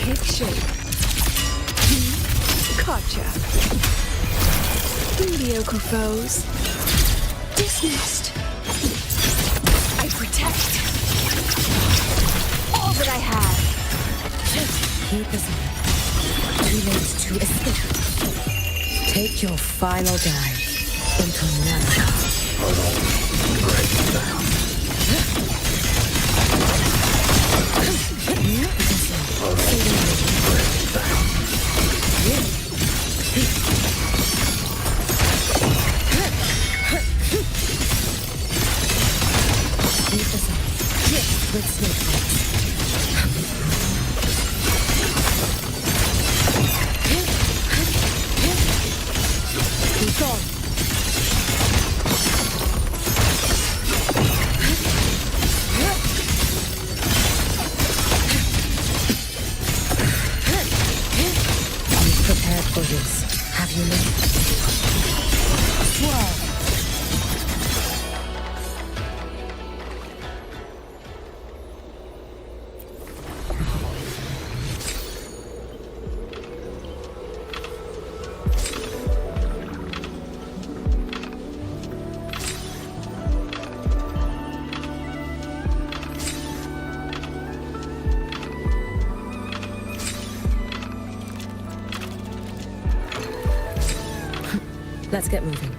Take shape. Gotcha. Mediocre foes. Dismissed. I protect all that I have. Keep us too late to escape. Take your final dive into Nana. With snake bites. Keep on. You've prepared for this, have you not? Swirl. Let's get moving.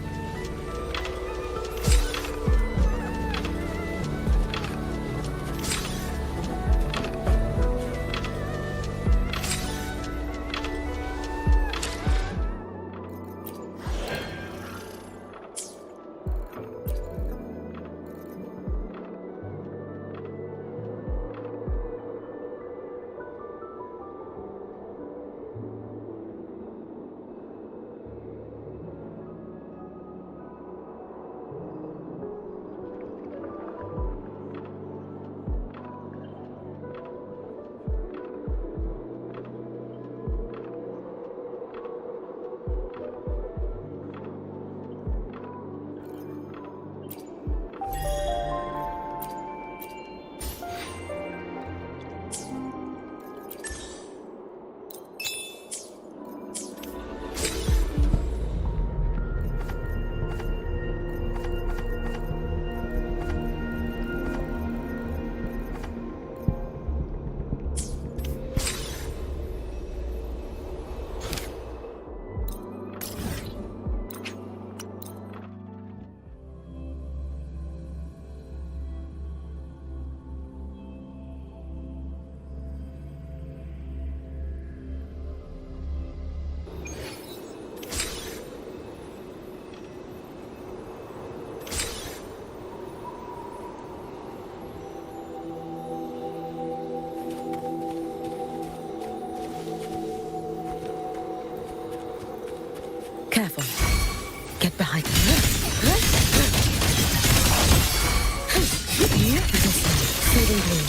Careful. Get behind me. Fading blue.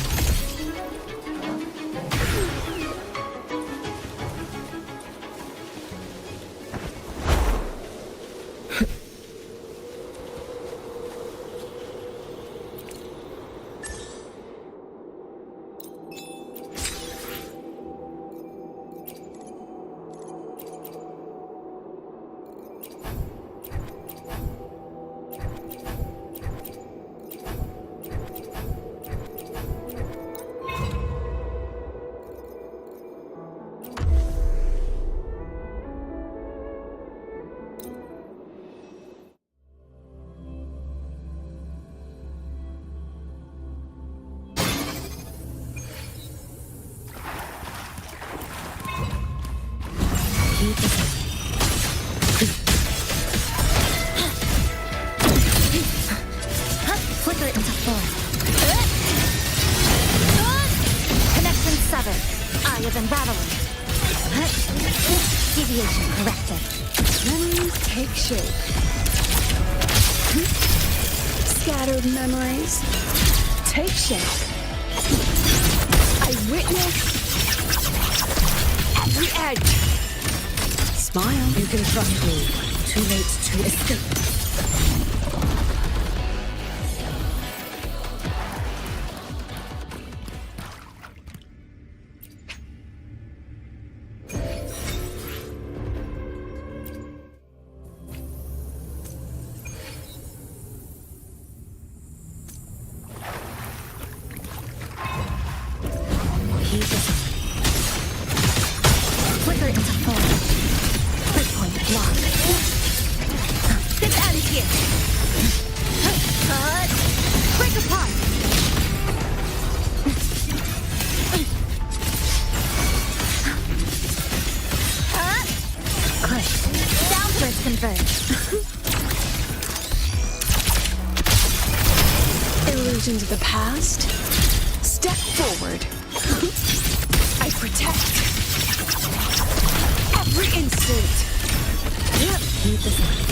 Flicker into form. Connection severed. Eye of embattlement. Deviation corrected. Memories take shape. Scattered memories take shape. I witness every edge. Smile. You can trust me. Too late to escape. Use this one. Flicker into foam. Breakpoint block. This ends here. Break apart. Crush. Downwards converge. Illusions of the past. Step forward. I protect. Every instant. Yep. Use this one.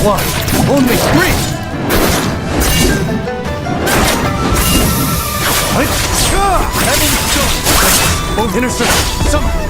one, only three! Heaven's Stone! Both inner circle, summon!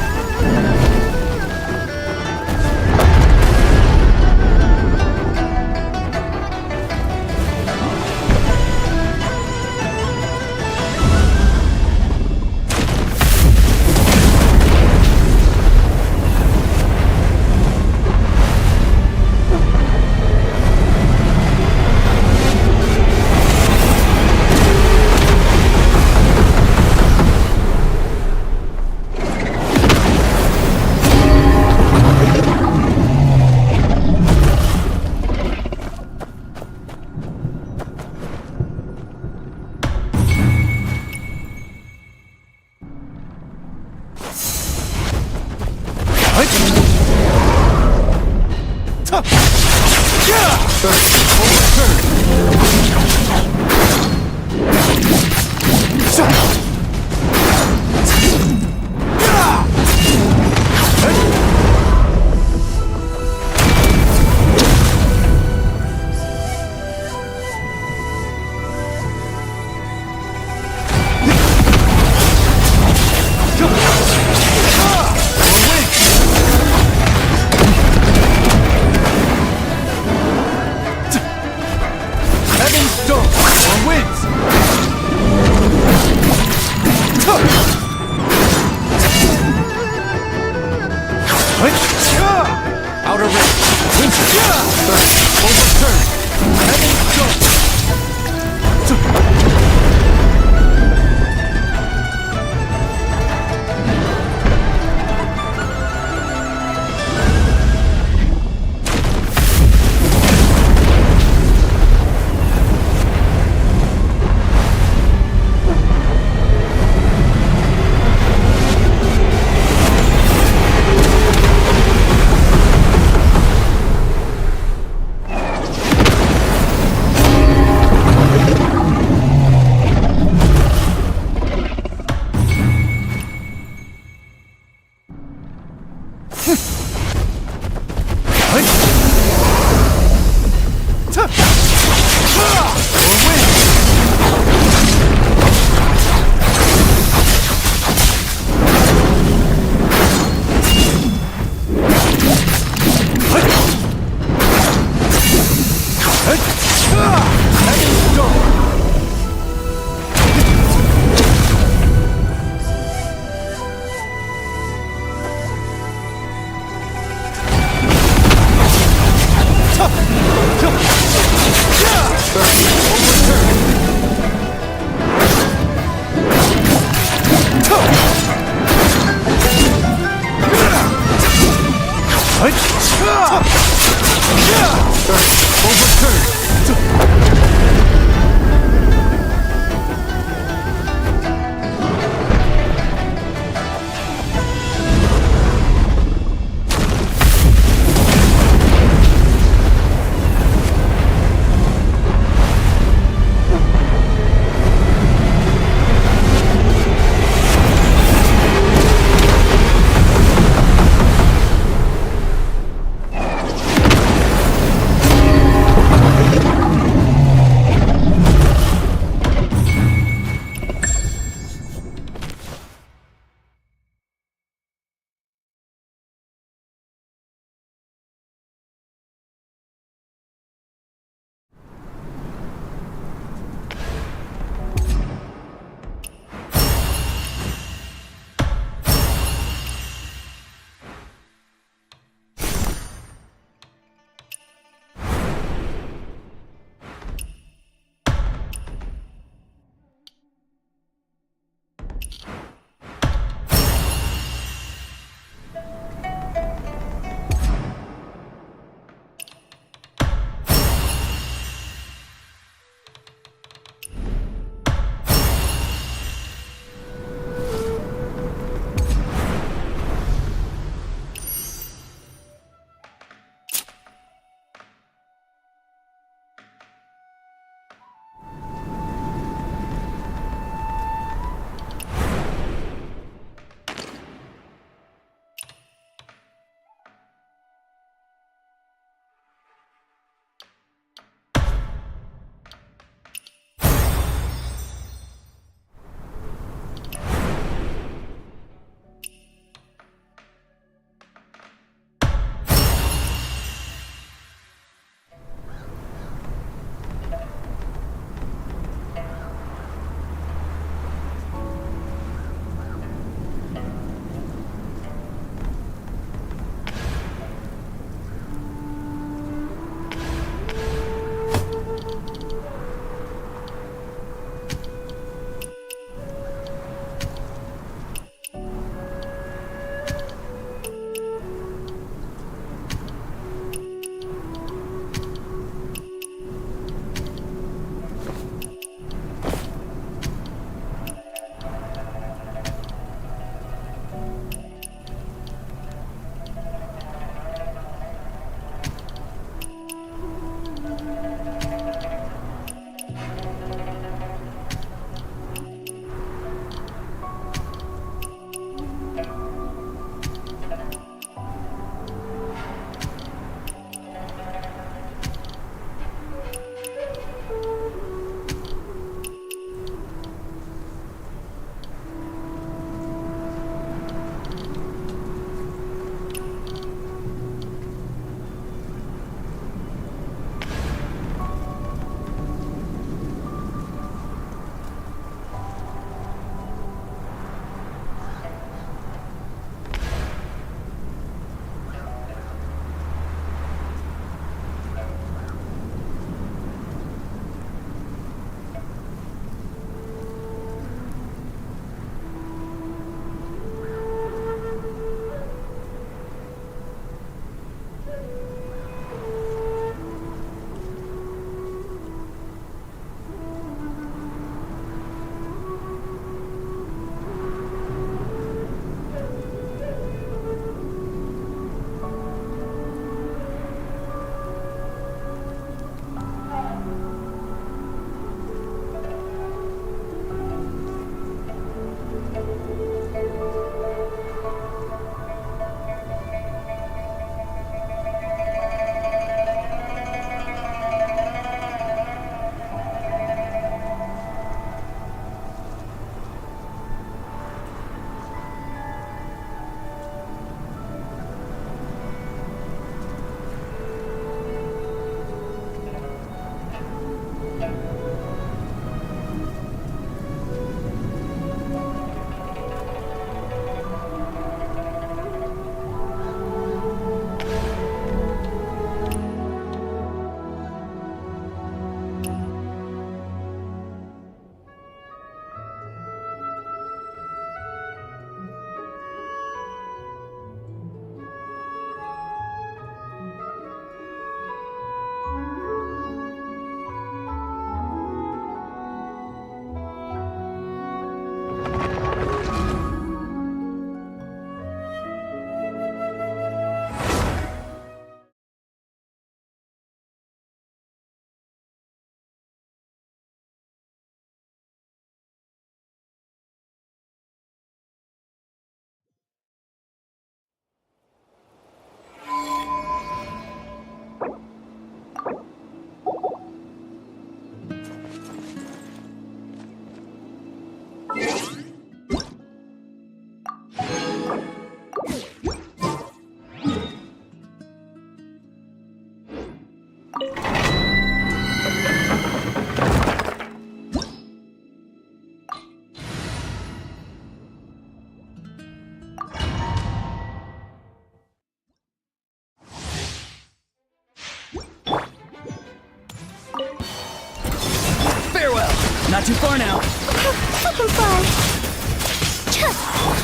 Not too far now. I can fly.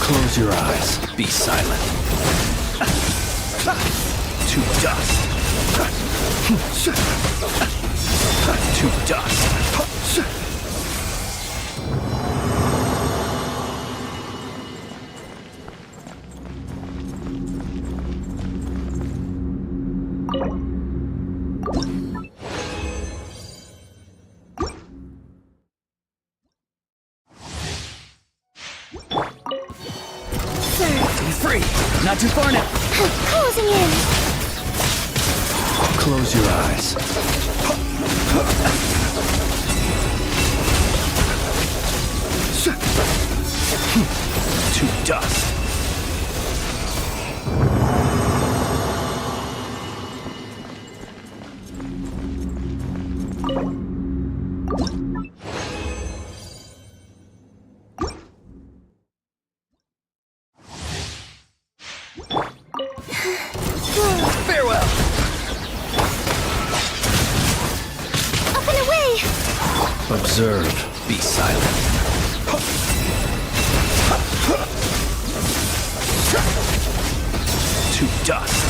Close your eyes. Be silent. To dust. To dust. Be free. Not too far now. Closing in. Close your eyes. To dust. Farewell. Up and away. Observe. Be silent. To dust.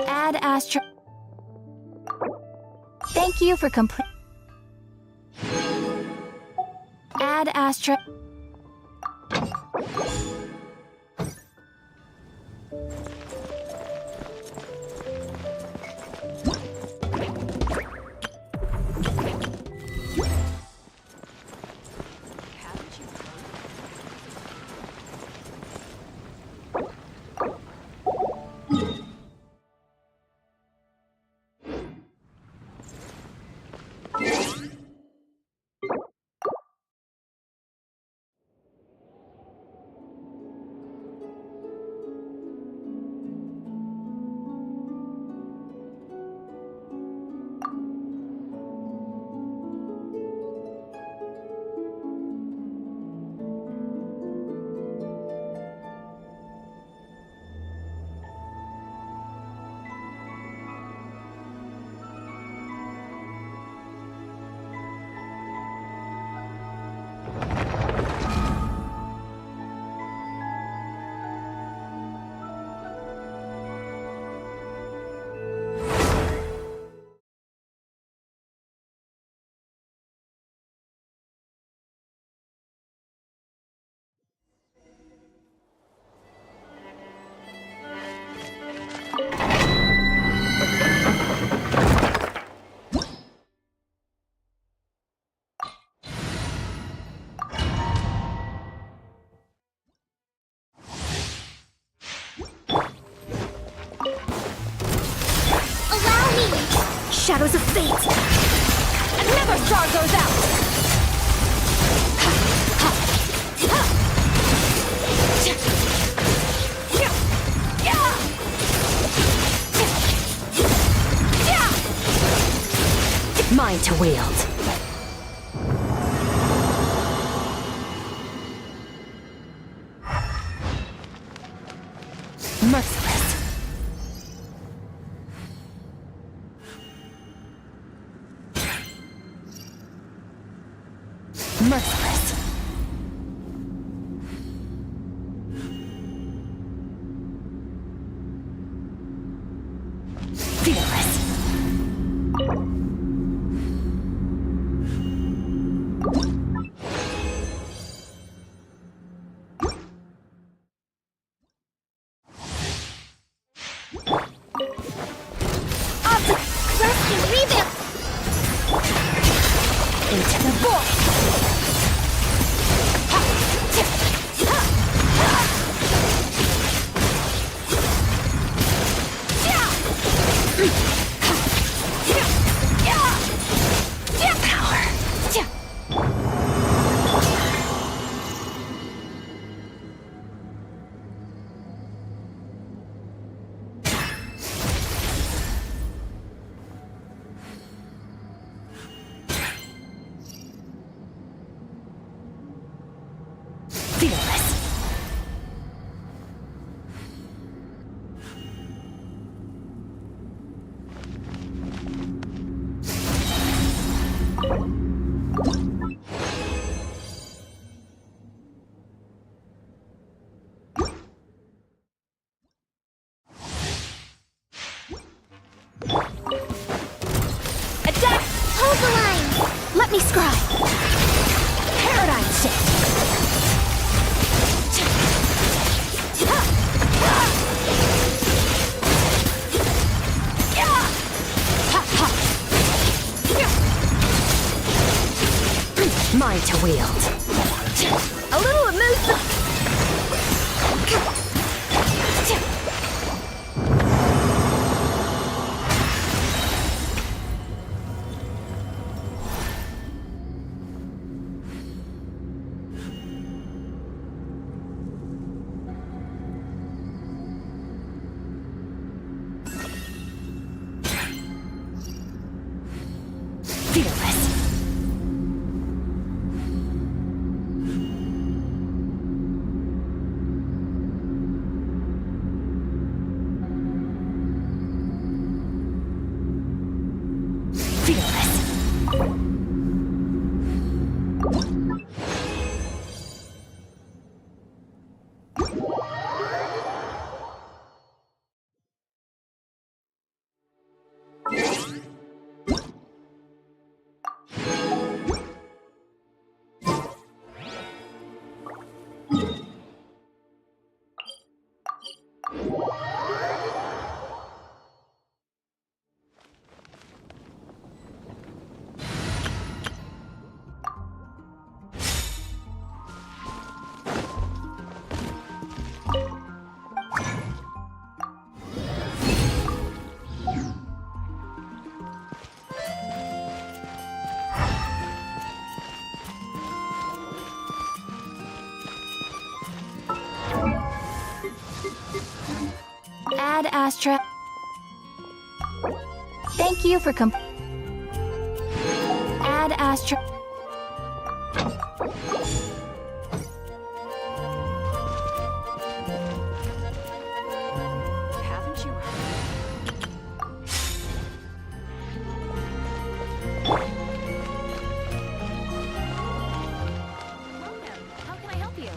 Add Astra. Thank you for complete. Add Astra. Shadows of fate. Another star goes out. Mine to wield. Merciless. Merciless. Fearless. Rescue revamp! Into the void! Fearless. Attack! Hold the line! Let me scribe! Paradigm shift! Mine to wield. A little elusive. Fearless. Fearless. Ad Astra. Thank you for Ad Astra. Haven't you heard? Welcome. How can I help you?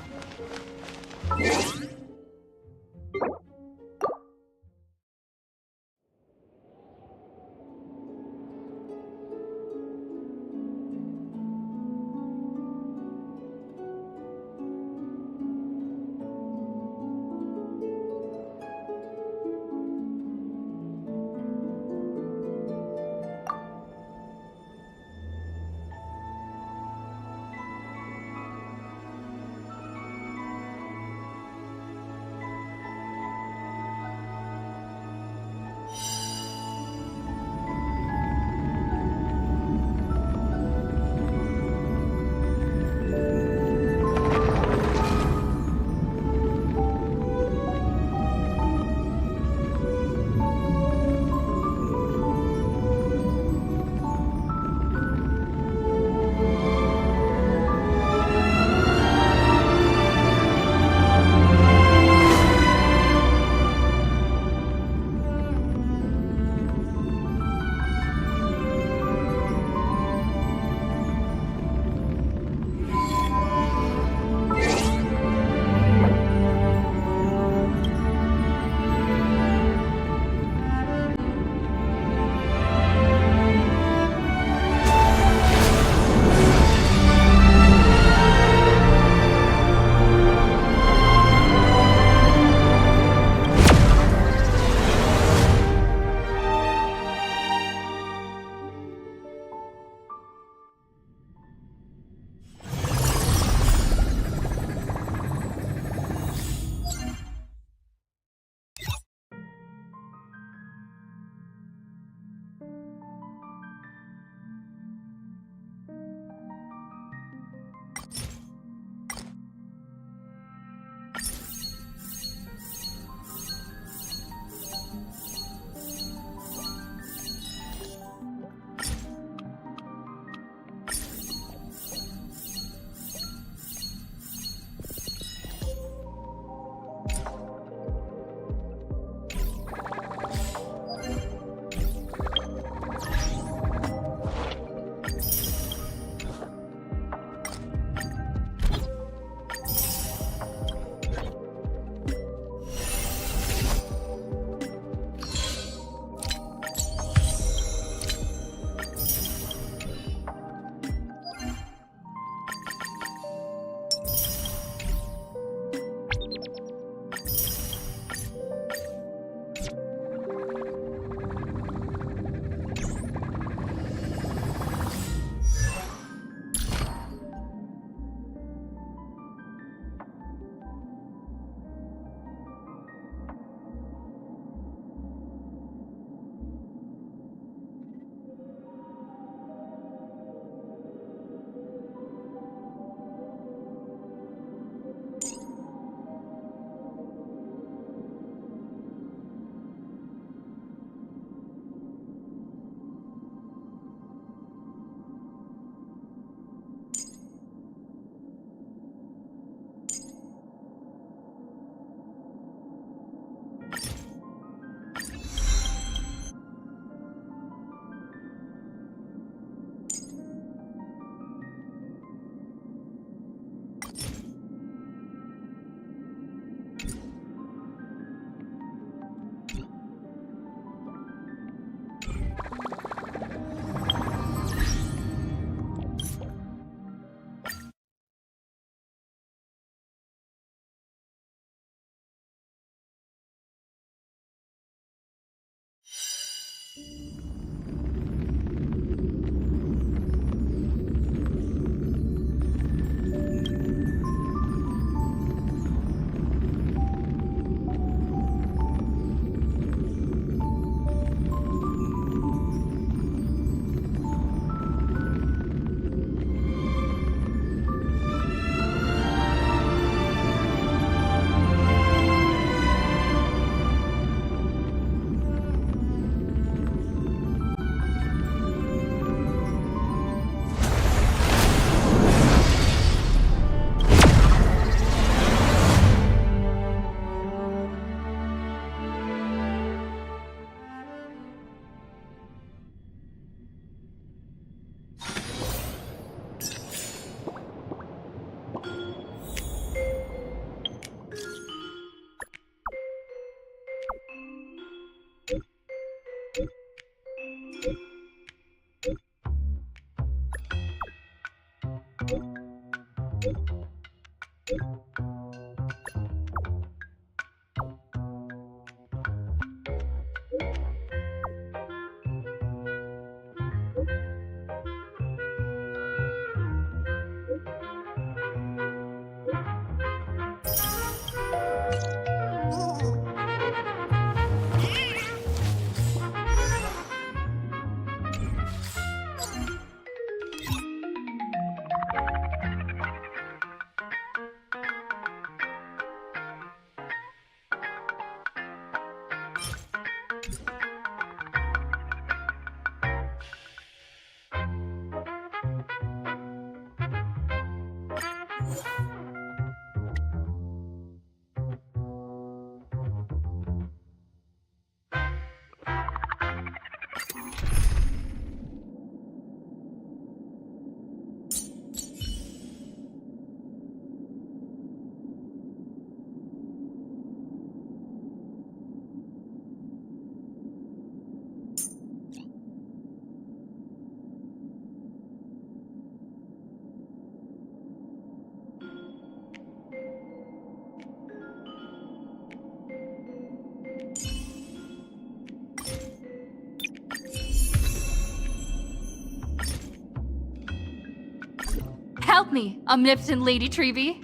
Help me, omnipotent Lady Treby.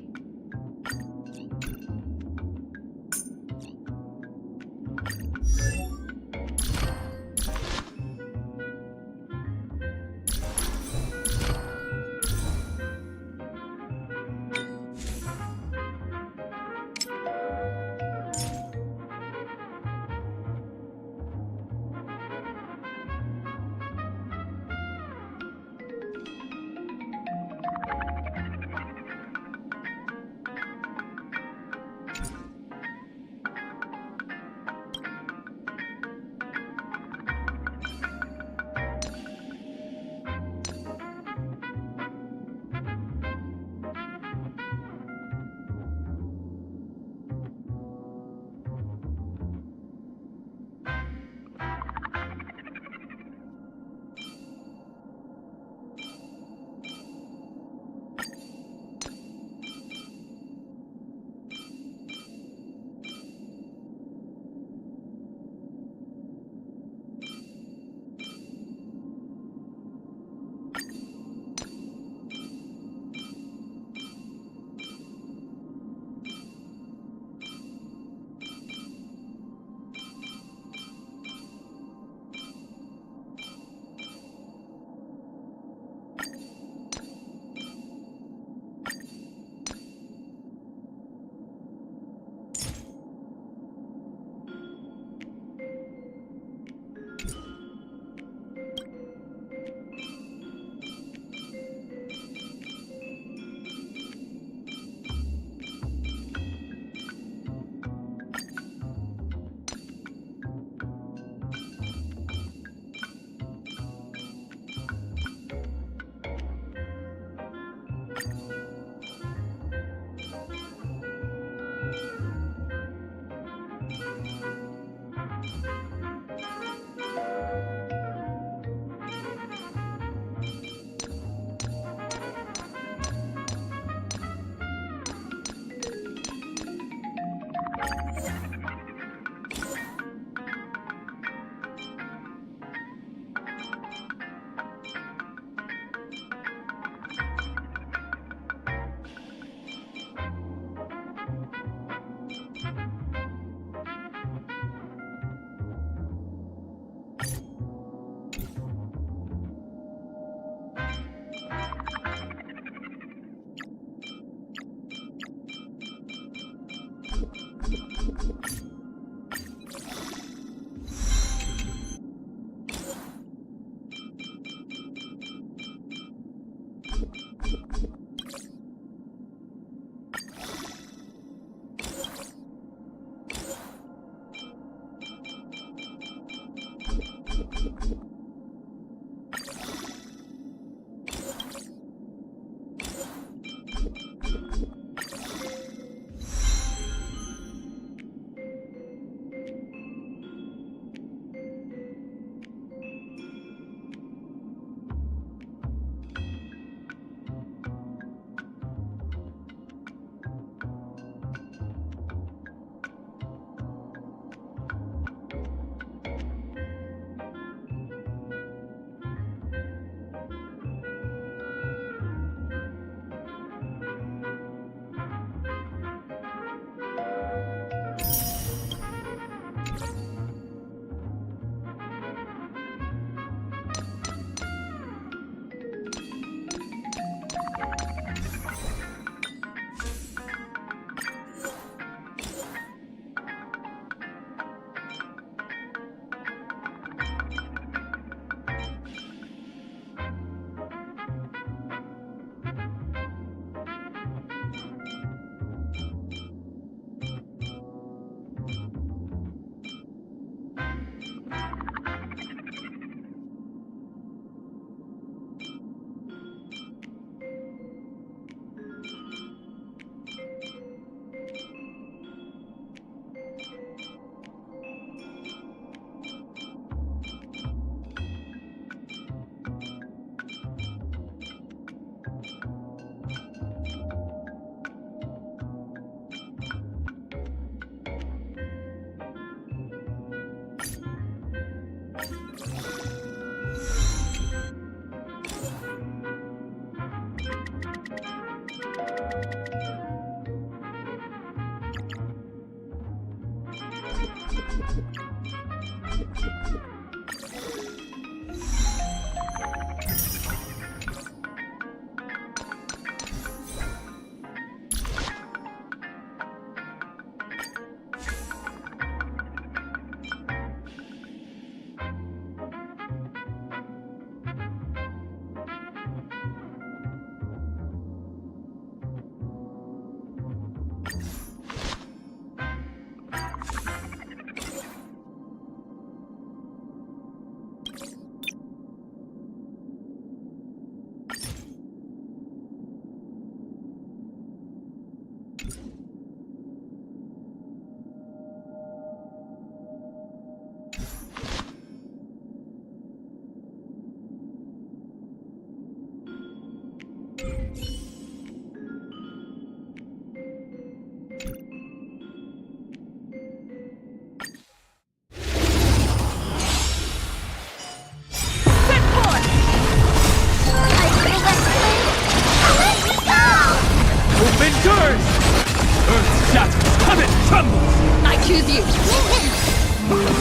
trembles! I choose you!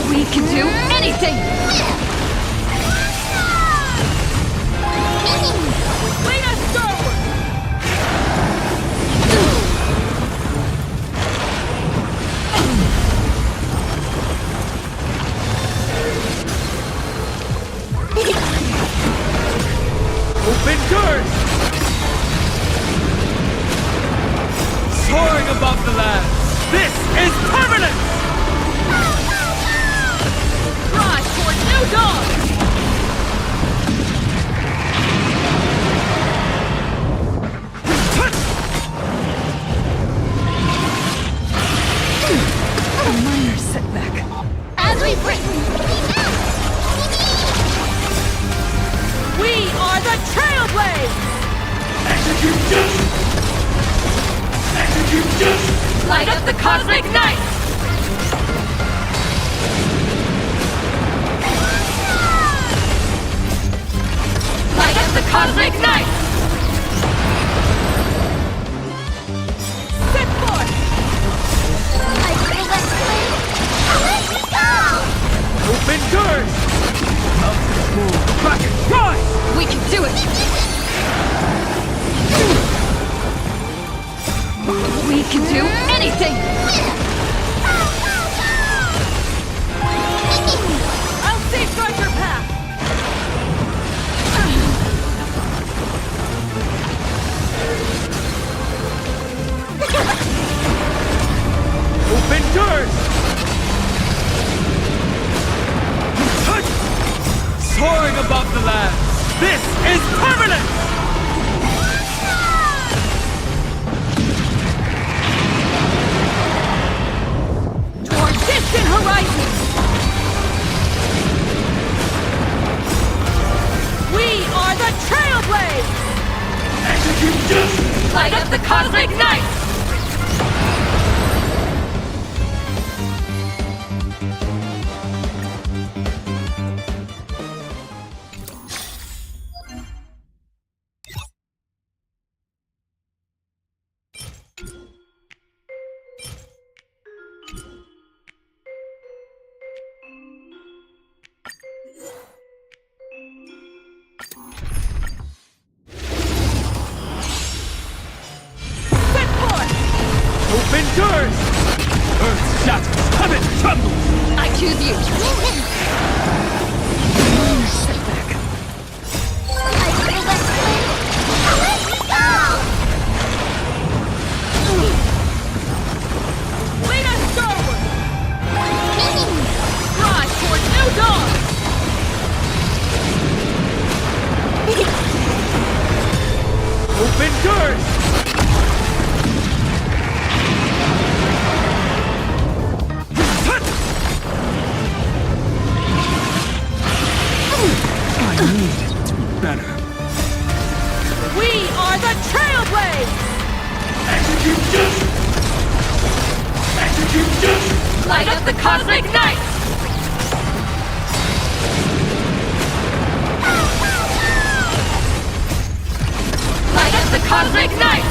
We can do anything! Lead us forward! Open doors! Soaring above the land! This is permanent! Rise toward new dawn! A minor setback. As we've written, we are the Trailblades! Execute justice! Execute justice! Light up the cosmic night! Light up the cosmic night! Set forth! I bring us flame. Let me go! Open doors! Mountain pool! Rocket! Rise! We can do it! We can do anything! I'll safeguard your path! Open doors! Soaring above the land! This is permanent! Toward distant horizons! We are the Trailblades! Execute justice! Light up the cosmic night! Set forth! Open doors! Earth shatters! Heaven trembles! I choose you! Minor setback. I bring us flame. Let me go! Lead us forward! Rise toward new dawn! Open doors! I need to be better. We are the Trailblades! Execute justice! Execute justice! Light up the cosmic night! Light up the cosmic night!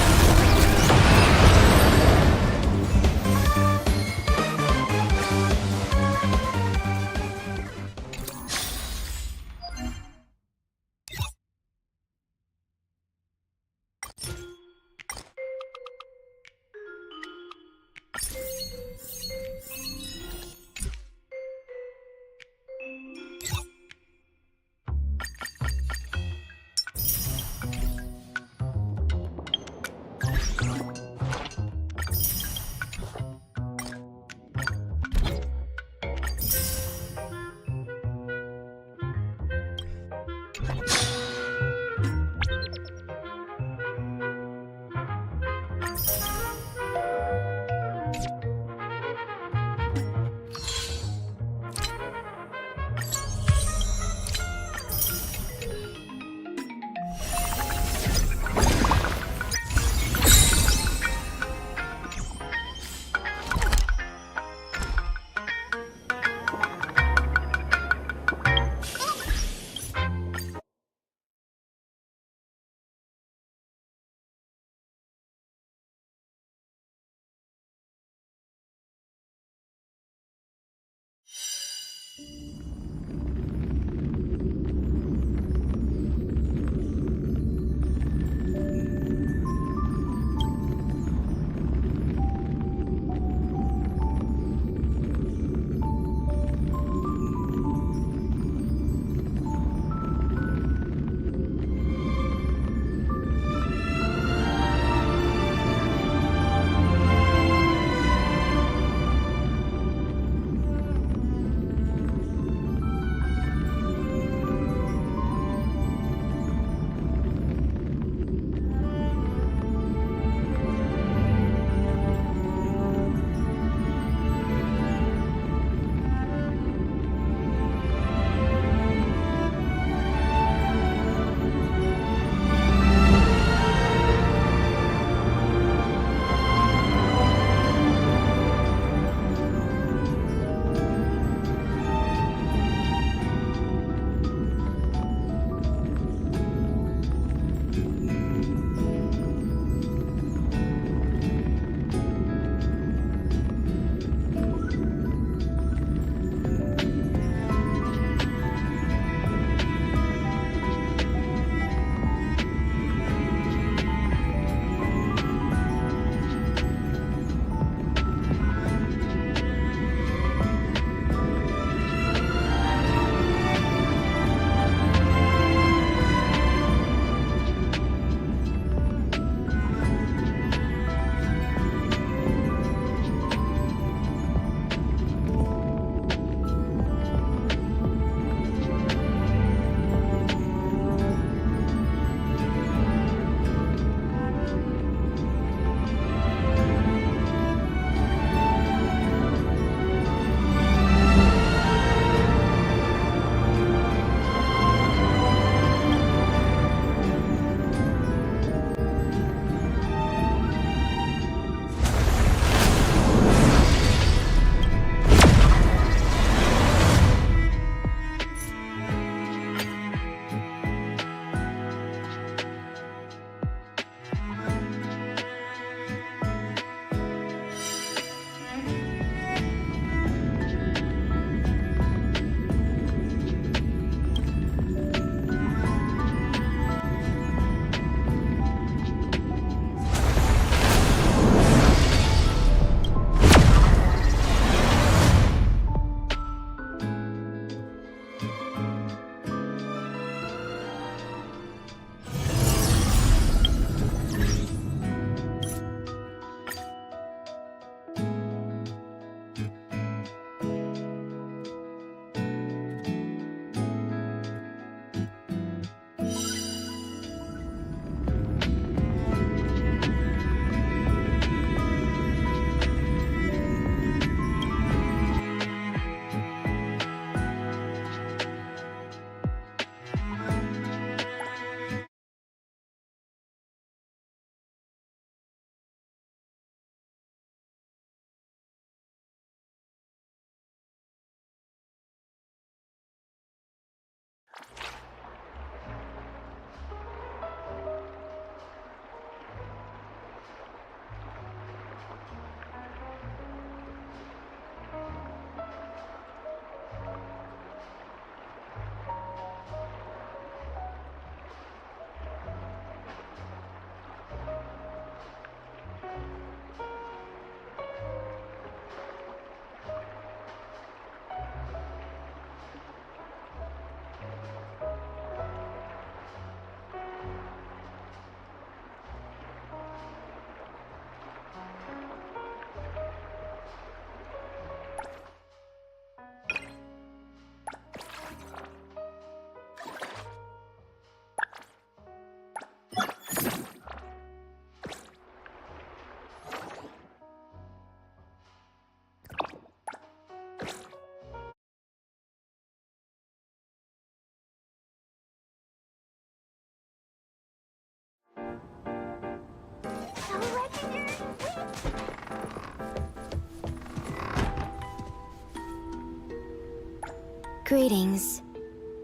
Greetings.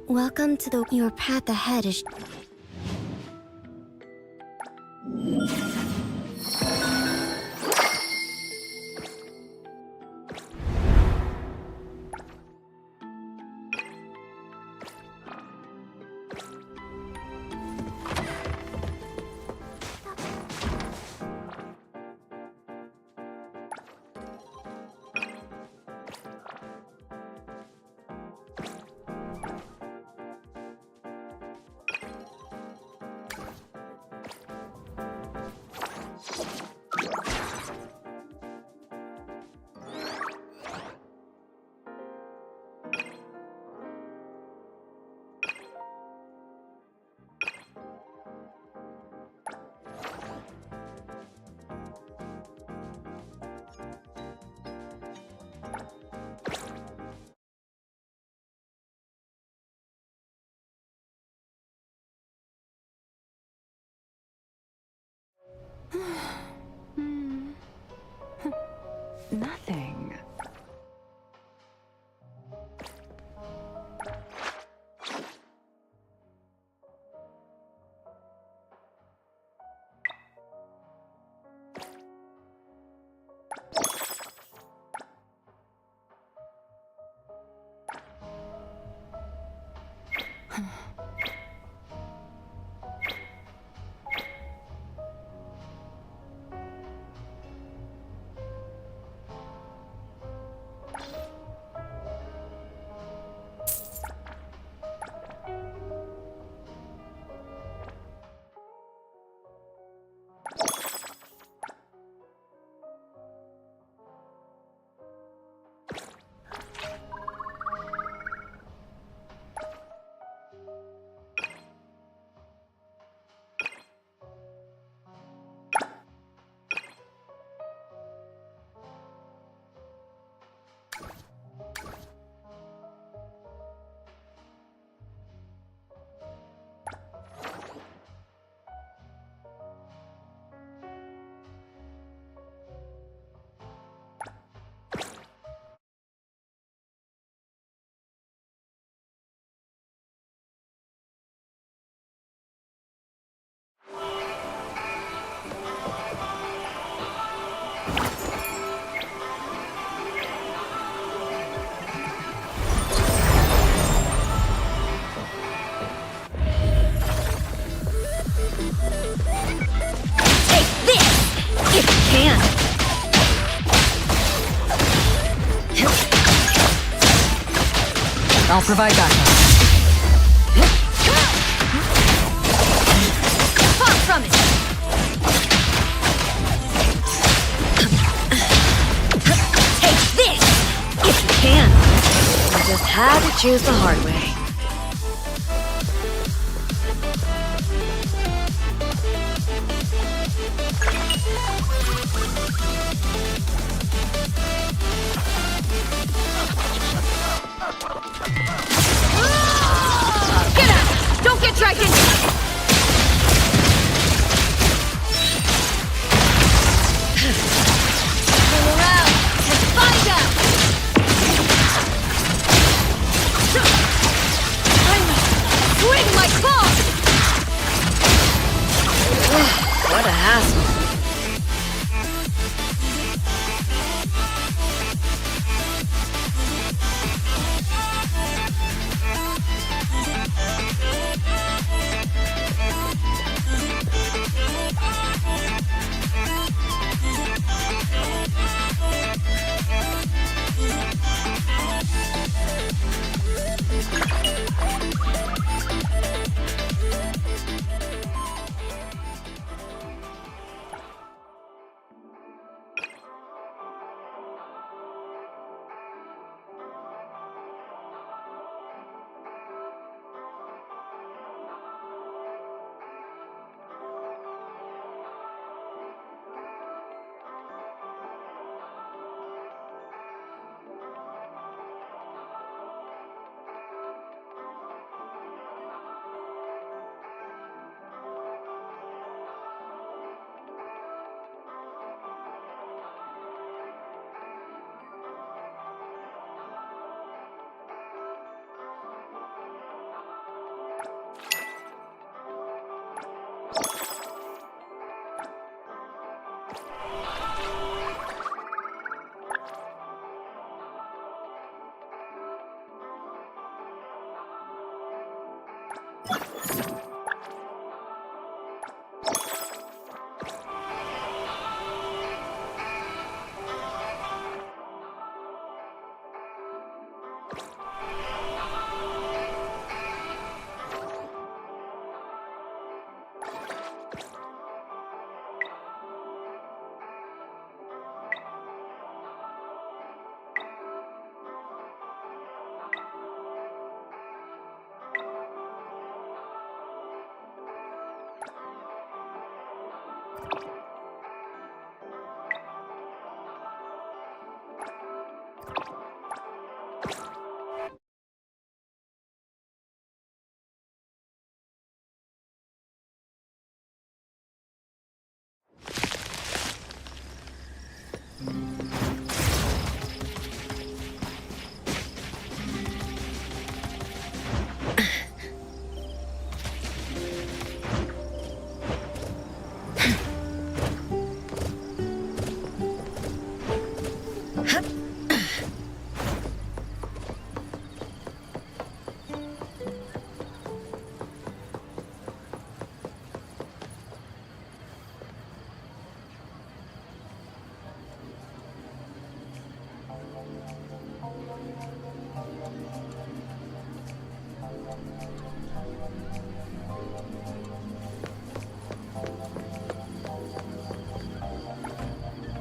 Welcome to the... Your path ahead is... Nothing. I'll provide backup. Far from it! Take this! If you can. You just had to choose the hard way. Get out! Don't get dragged into it! Go around and find out!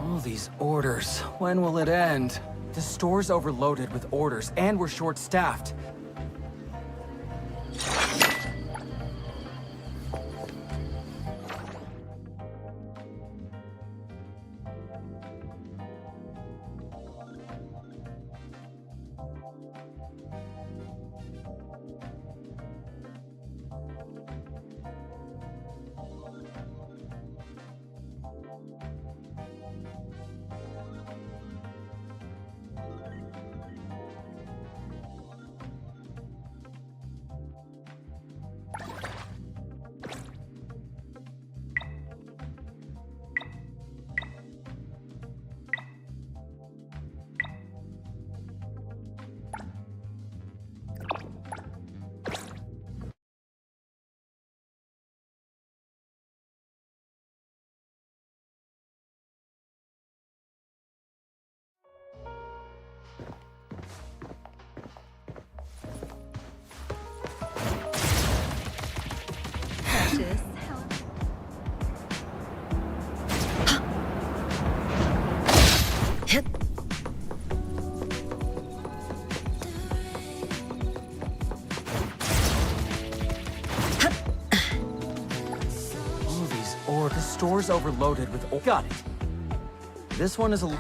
All these orders. When will it end? The store's overloaded with orders, and we're short-staffed. The store's overloaded with... Got it. This one is a...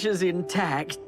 Is intact.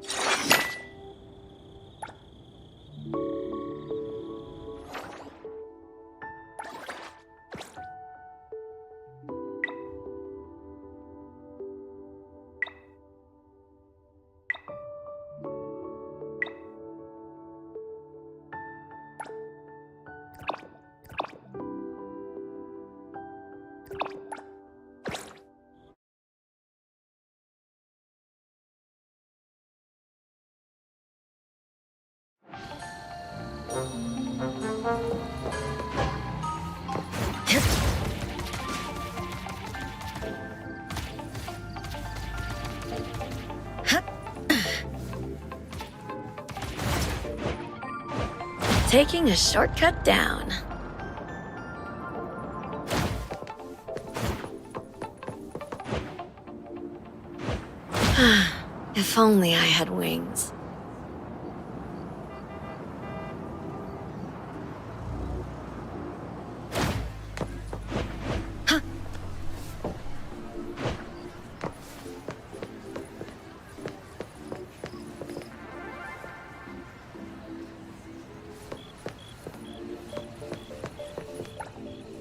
taking a shortcut down. If only I had wings.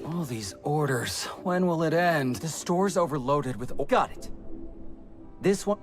All these orders. When will it end? The store's overloaded with. Got it. This one.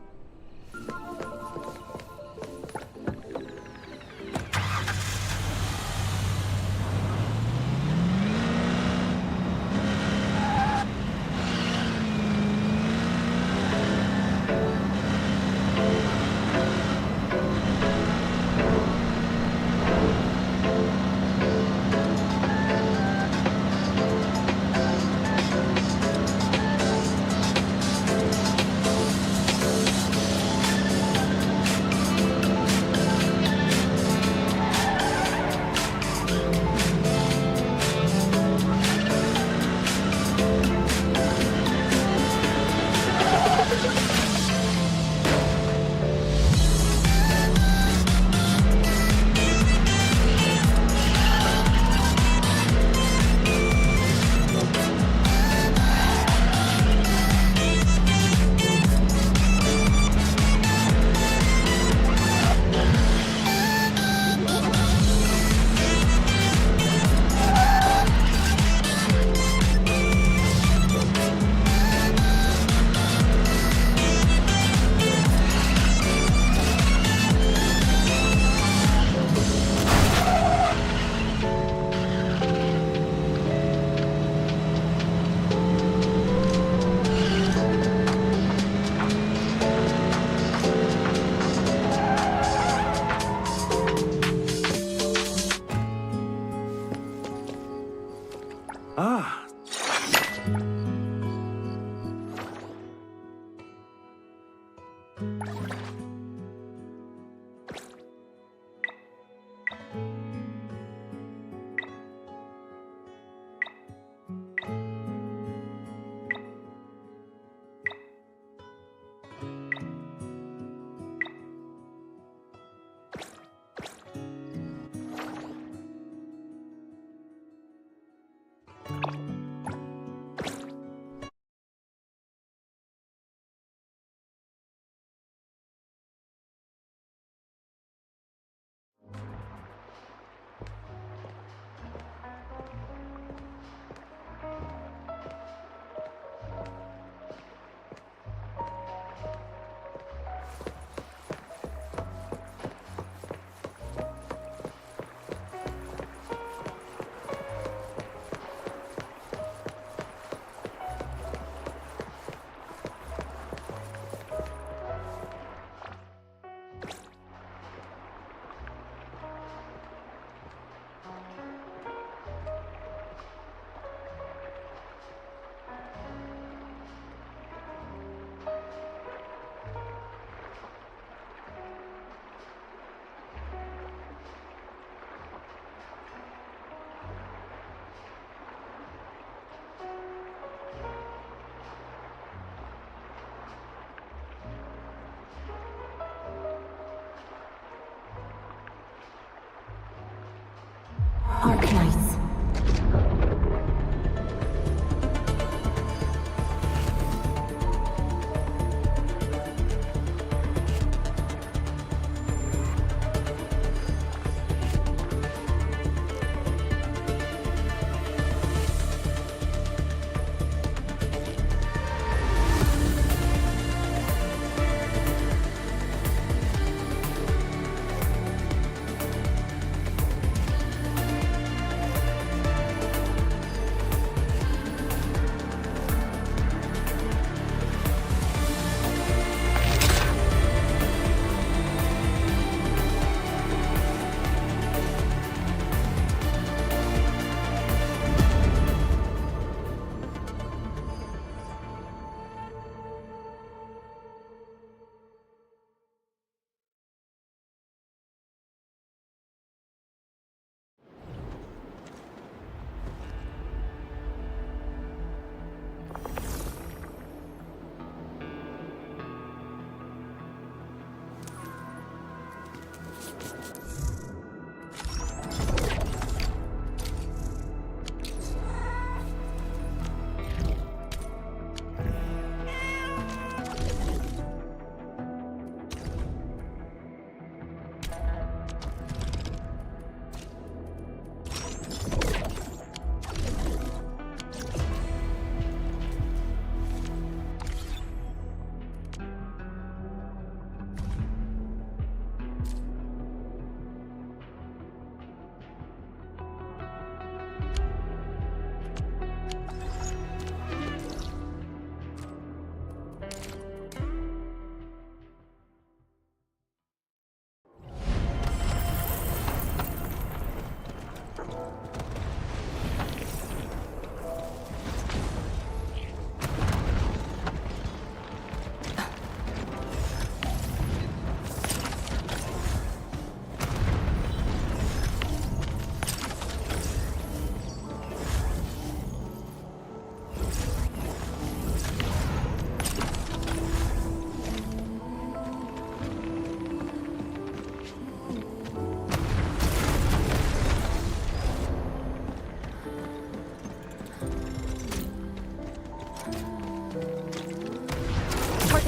Arknights.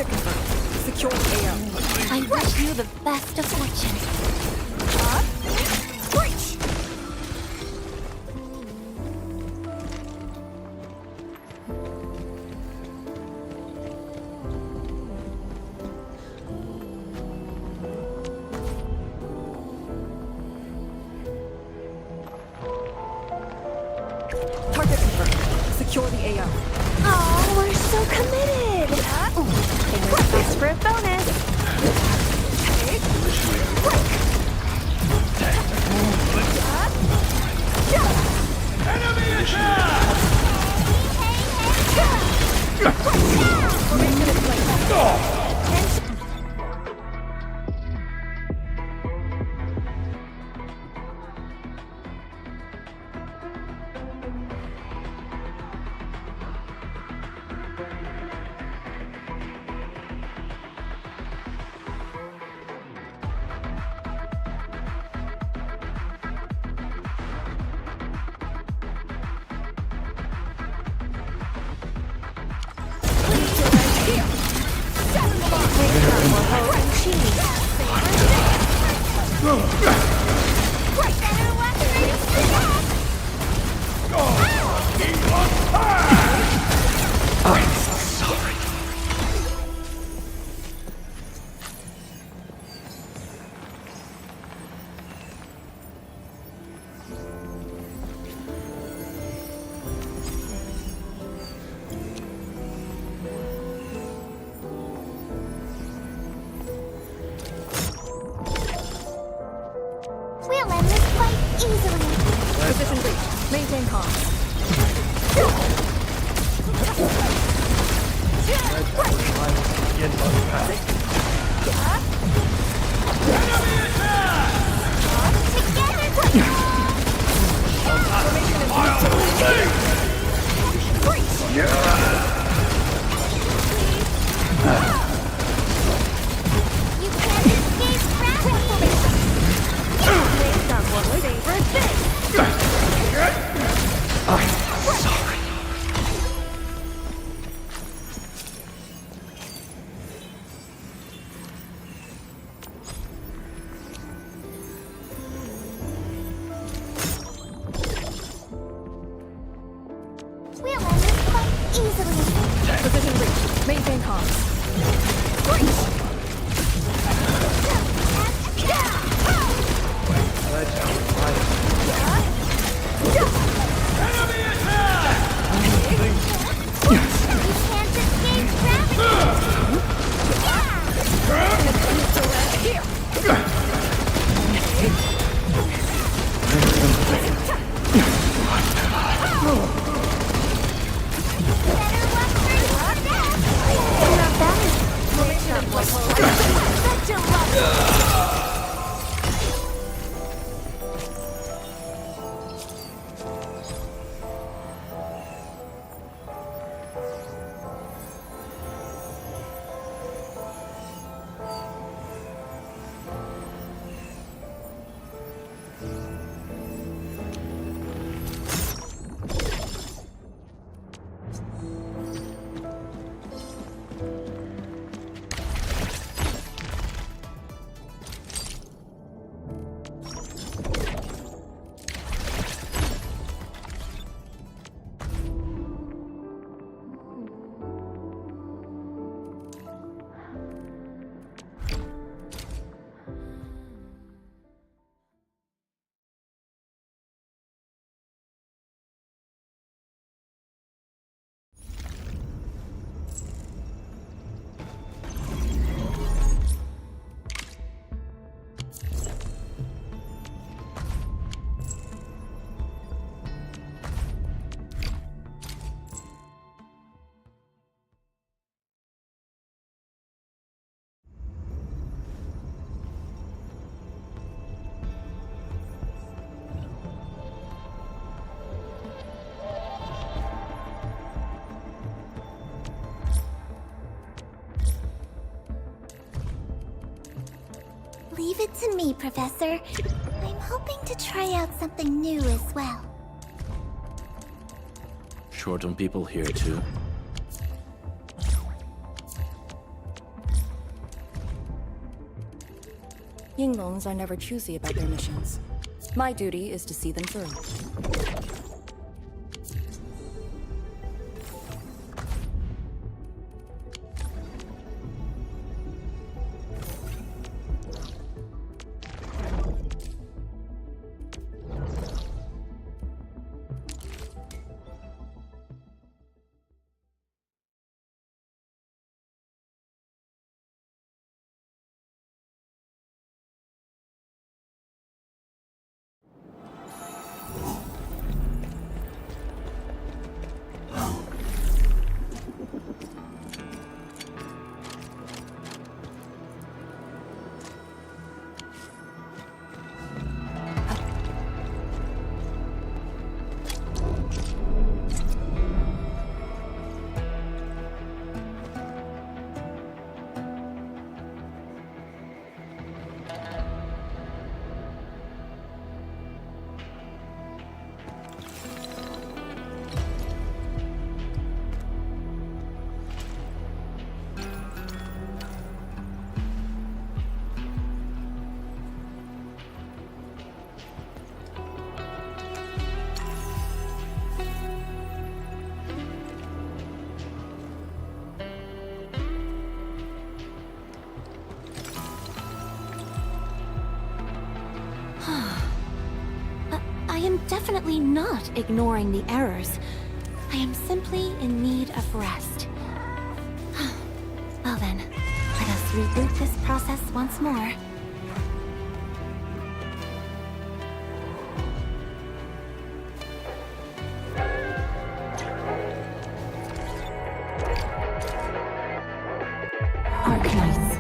Target confirmed. Secure the AO. I wish you the best of fortune. Breach! Target confirmed. Secure the AO. Oh, we're so committed. Fingers crossed for a bonus. We'll end this fight easily. Position breach. Maintain comms. You can't escape gravity. We'll end this fight easily. Position breach. Maintain comms. You can't escape gravity. Better watch for your step. Not bad. Such a luck. Leave it to me, Professor. I'm hoping to try out something new as well. Short on people here too. Yinglongs are never choosy about their missions. My duty is to see them through. I am definitely not ignoring the errors. I am simply in need of rest. Well then, let us reboot this process once more. Arknights.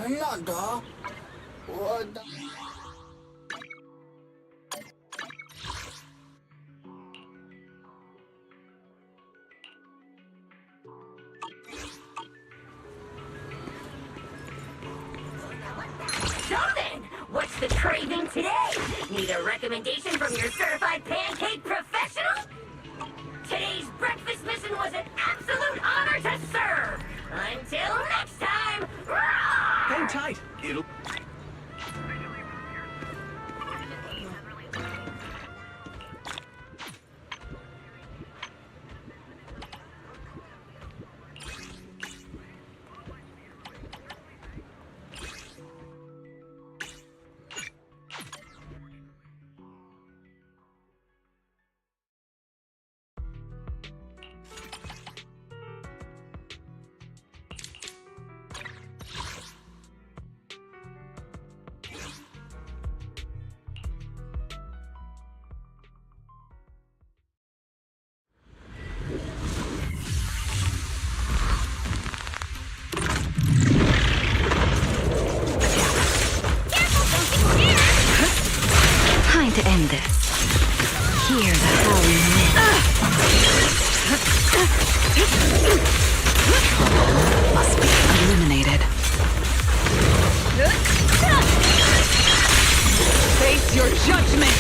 Another? What the? So then, what's the craving today? Need a recommendation from your certified pancake professional? Today's breakfast mission was an absolute honor to serve! Until next time! Roar! Hang tight. It'll... Time to end this. Hear the howling wind. Must be eliminated. Face your judgment!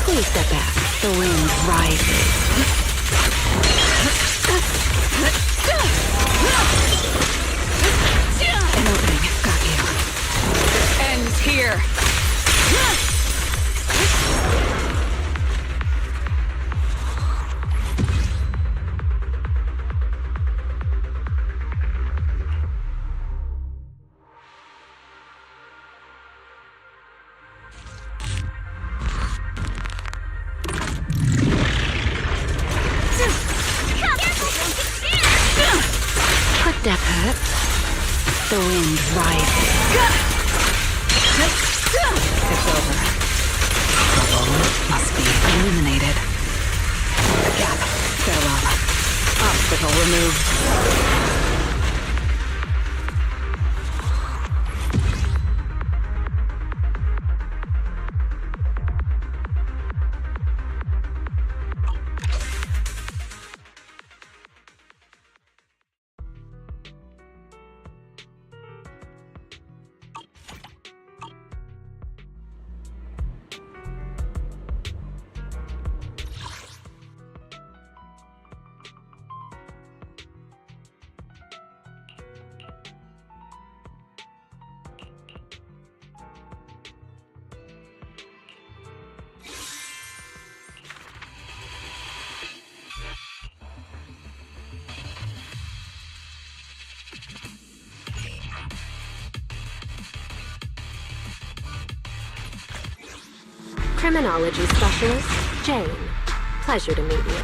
Please step back. The wind rises. An opening. Got you. Ends here! Quick death hurts. The wind rises. It's over. Must be eliminated. Gap. Farewell. Obstacle removed. Criminology Specialist, Jane. Pleasure to meet you.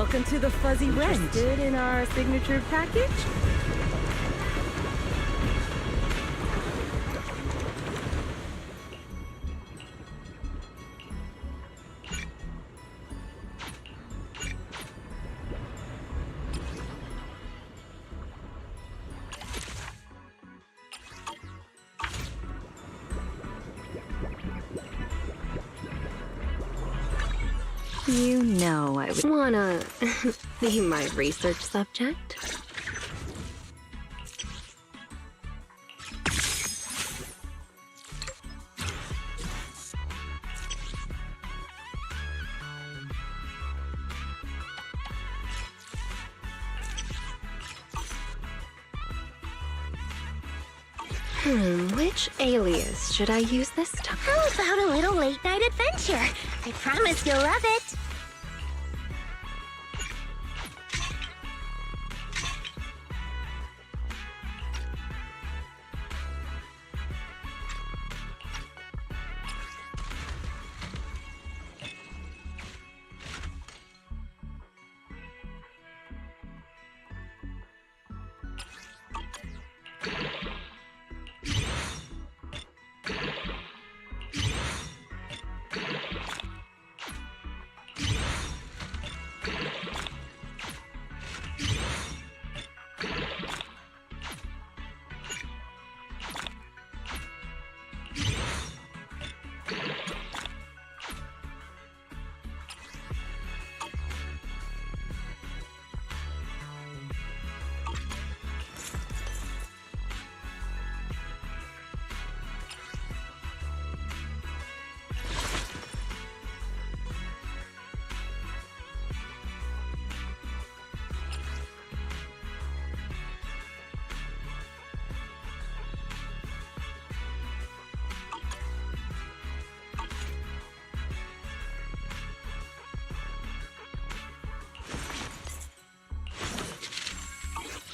Welcome to the Fuzzy Wrench. Interested in our signature package? You know I would wanna be my research subject. Which alias should I use this time? How about a little late night adventure? I promise you'll love it.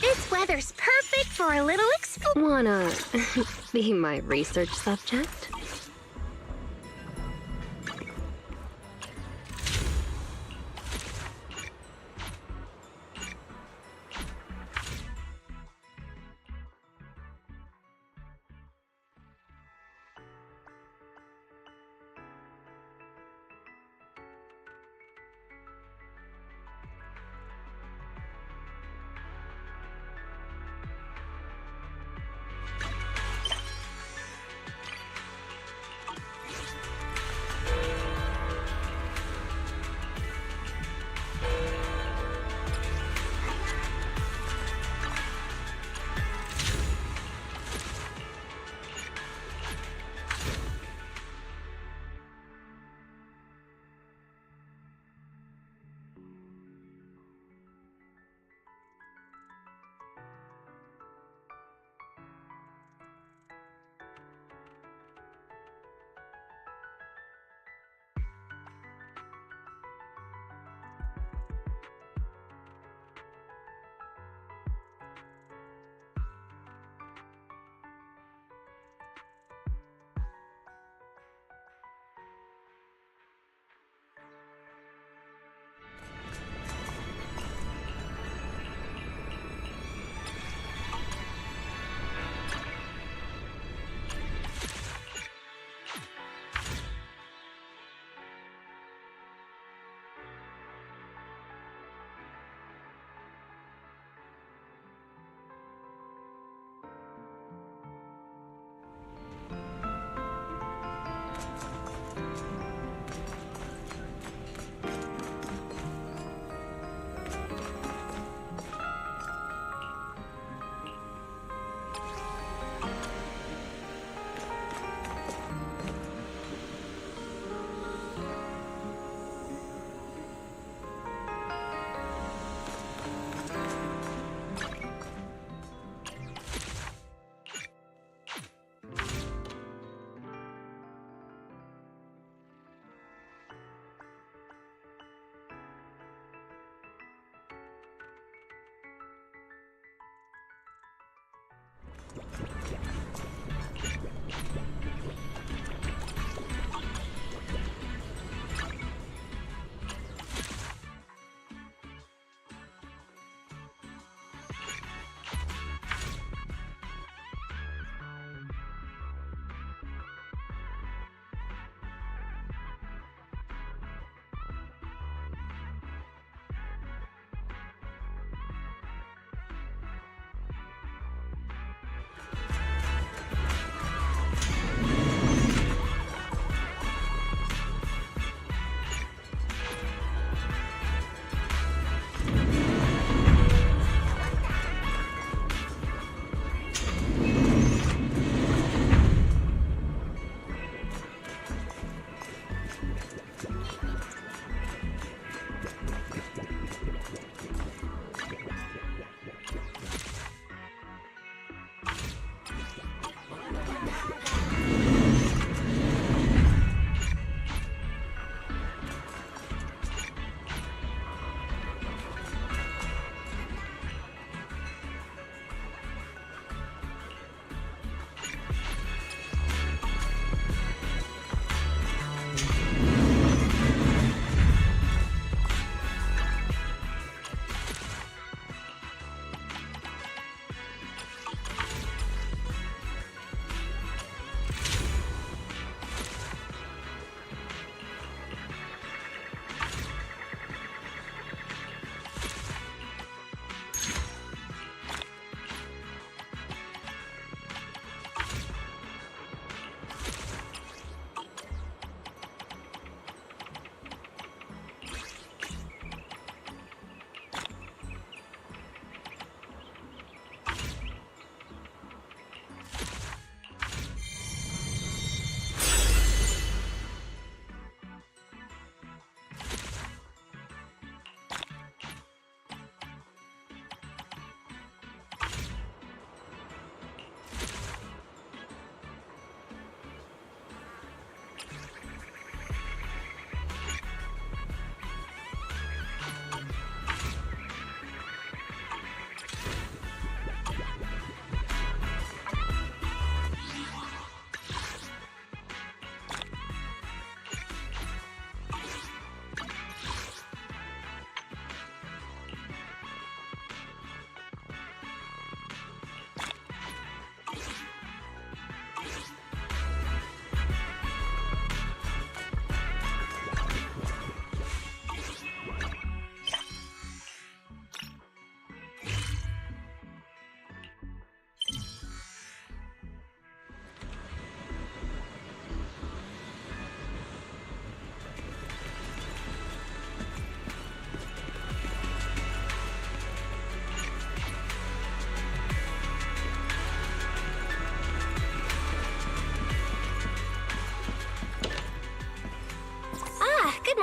This weather's perfect for a little Wanna be my research subject?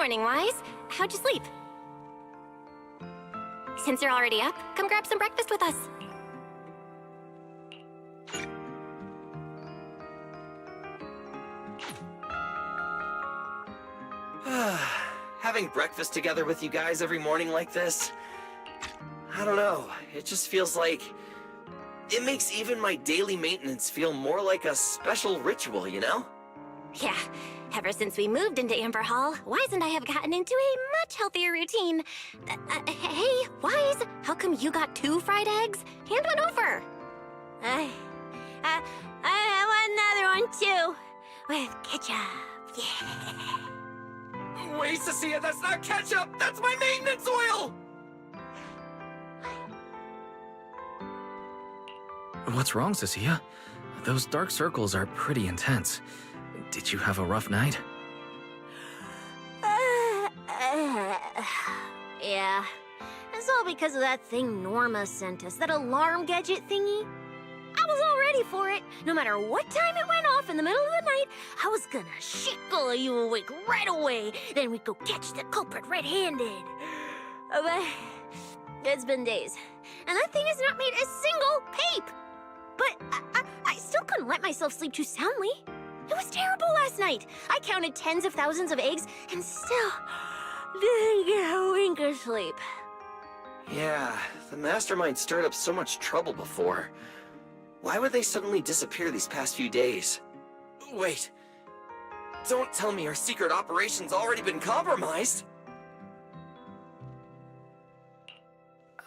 morning, Wise. How'd you sleep? Since you're already up, come grab some breakfast with us. Having breakfast together with you guys every morning like this, I don't know, it just feels like... It makes even my daily maintenance feel more like a special ritual, you know? Yeah, ever since we moved into Amber Hall, Wise and I have gotten into a much healthier routine. Hey, Wise, how come you got 2 fried eggs? Hand one over. I want another one too, with ketchup. Yeah. Wait, Cecilia, that's not ketchup! That's my maintenance oil! What's wrong, Cecilia? Those dark circles are pretty intense. Did you have a rough night? Yeah. It's all because of that thing Norma sent us, that alarm gadget thingy. I was all ready for it. No matter what time it went off in the middle of the night, I was gonna shake all of you awake right away. Then we'd go catch the culprit red-handed. But it's been days, and that thing has not made a single peep. But I still couldn't let myself sleep too soundly. It was terrible last night. I counted tens of thousands of eggs and still didn't get a wink of sleep. Yeah, the Mastermind stirred up so much trouble before. Why would they suddenly disappear these past few days? Wait, don't tell me our secret operation's already been compromised!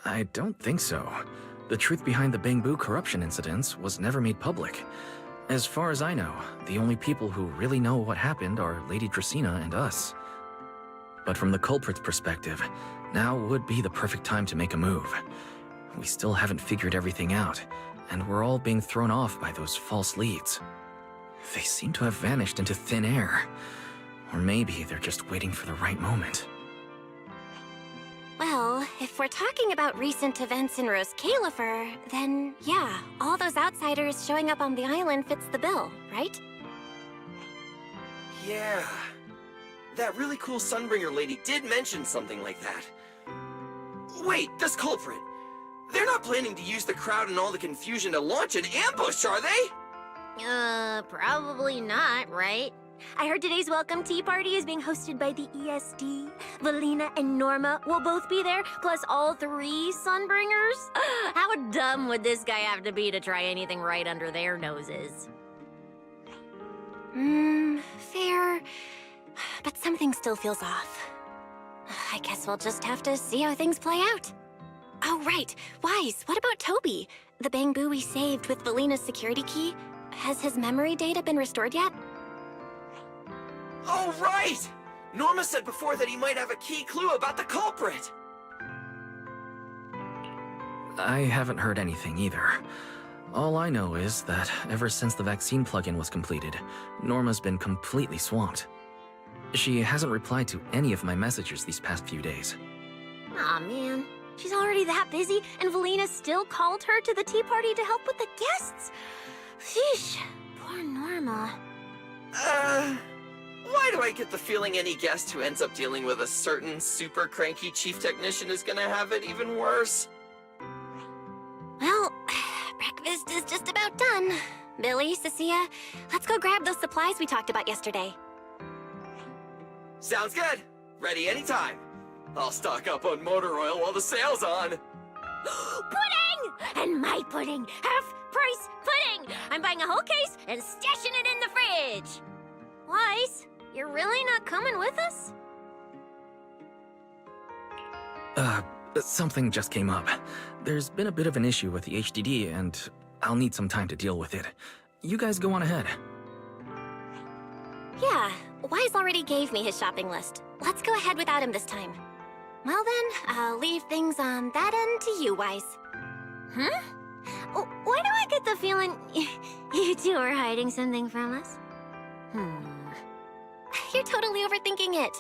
I don't think so. The truth behind the Bangbu corruption incidents was never made public. As far as I know, the only people who really know what happened are Lady Dracaena and us. But from the culprit's perspective, now would be the perfect time to make a move. We still haven't figured everything out, and we're all being thrown off by those false leads. They seem to have vanished into thin air. Or maybe they're just waiting for the right moment. Well, if we're talking about recent events in Rose Califer, then yeah, all those outsiders showing up on the island fits the bill, right? Yeah. That really cool Sunbringer lady did mention something like that. Wait, this culprit! They're not planning to use the crowd and all the confusion to launch an ambush, are they? Probably not, right? I heard today's welcome tea party is being hosted by the ESD. Valina and Norma will both be there, plus all 3 Sunbringers. How dumb would this guy have to be to try anything right under their noses? Fair. But something still feels off. I guess we'll just have to see how things play out. Oh, right. Wise, what about Toby? The Bangbu we saved with Valina's security key? Has his memory data been restored yet? Oh, right! Norma said before that he might have a key clue about the culprit! I haven't heard anything either. All I know is that ever since the vaccine plugin was completed, Norma's been completely swamped. She hasn't replied to any of my messages these past few days. Aw, man. She's already that busy, and Valina still called her to the tea party to help with the guests? Sheesh, poor Norma. Why do I get the feeling any guest who ends up dealing with a certain super cranky chief technician is gonna have it even worse? Well, breakfast is just about done. Billy, Cecilia, let's go grab those supplies we talked about yesterday. Sounds good. Ready anytime. I'll stock up on motor oil while the sale's on. Pudding! And my pudding! Half-price pudding! I'm buying a whole case and stashing it in the fridge! Wise, you're really not coming with us? Something just came up. There's been a bit of an issue with the HDD, and I'll need some time to deal with it. You guys go on ahead. Yeah, Wise already gave me his shopping list. Let's go ahead without him this time. Well then, I'll leave things on that end to you, Wise. Huh? Why do I get the feeling you two are hiding something from us? You're totally overthinking it.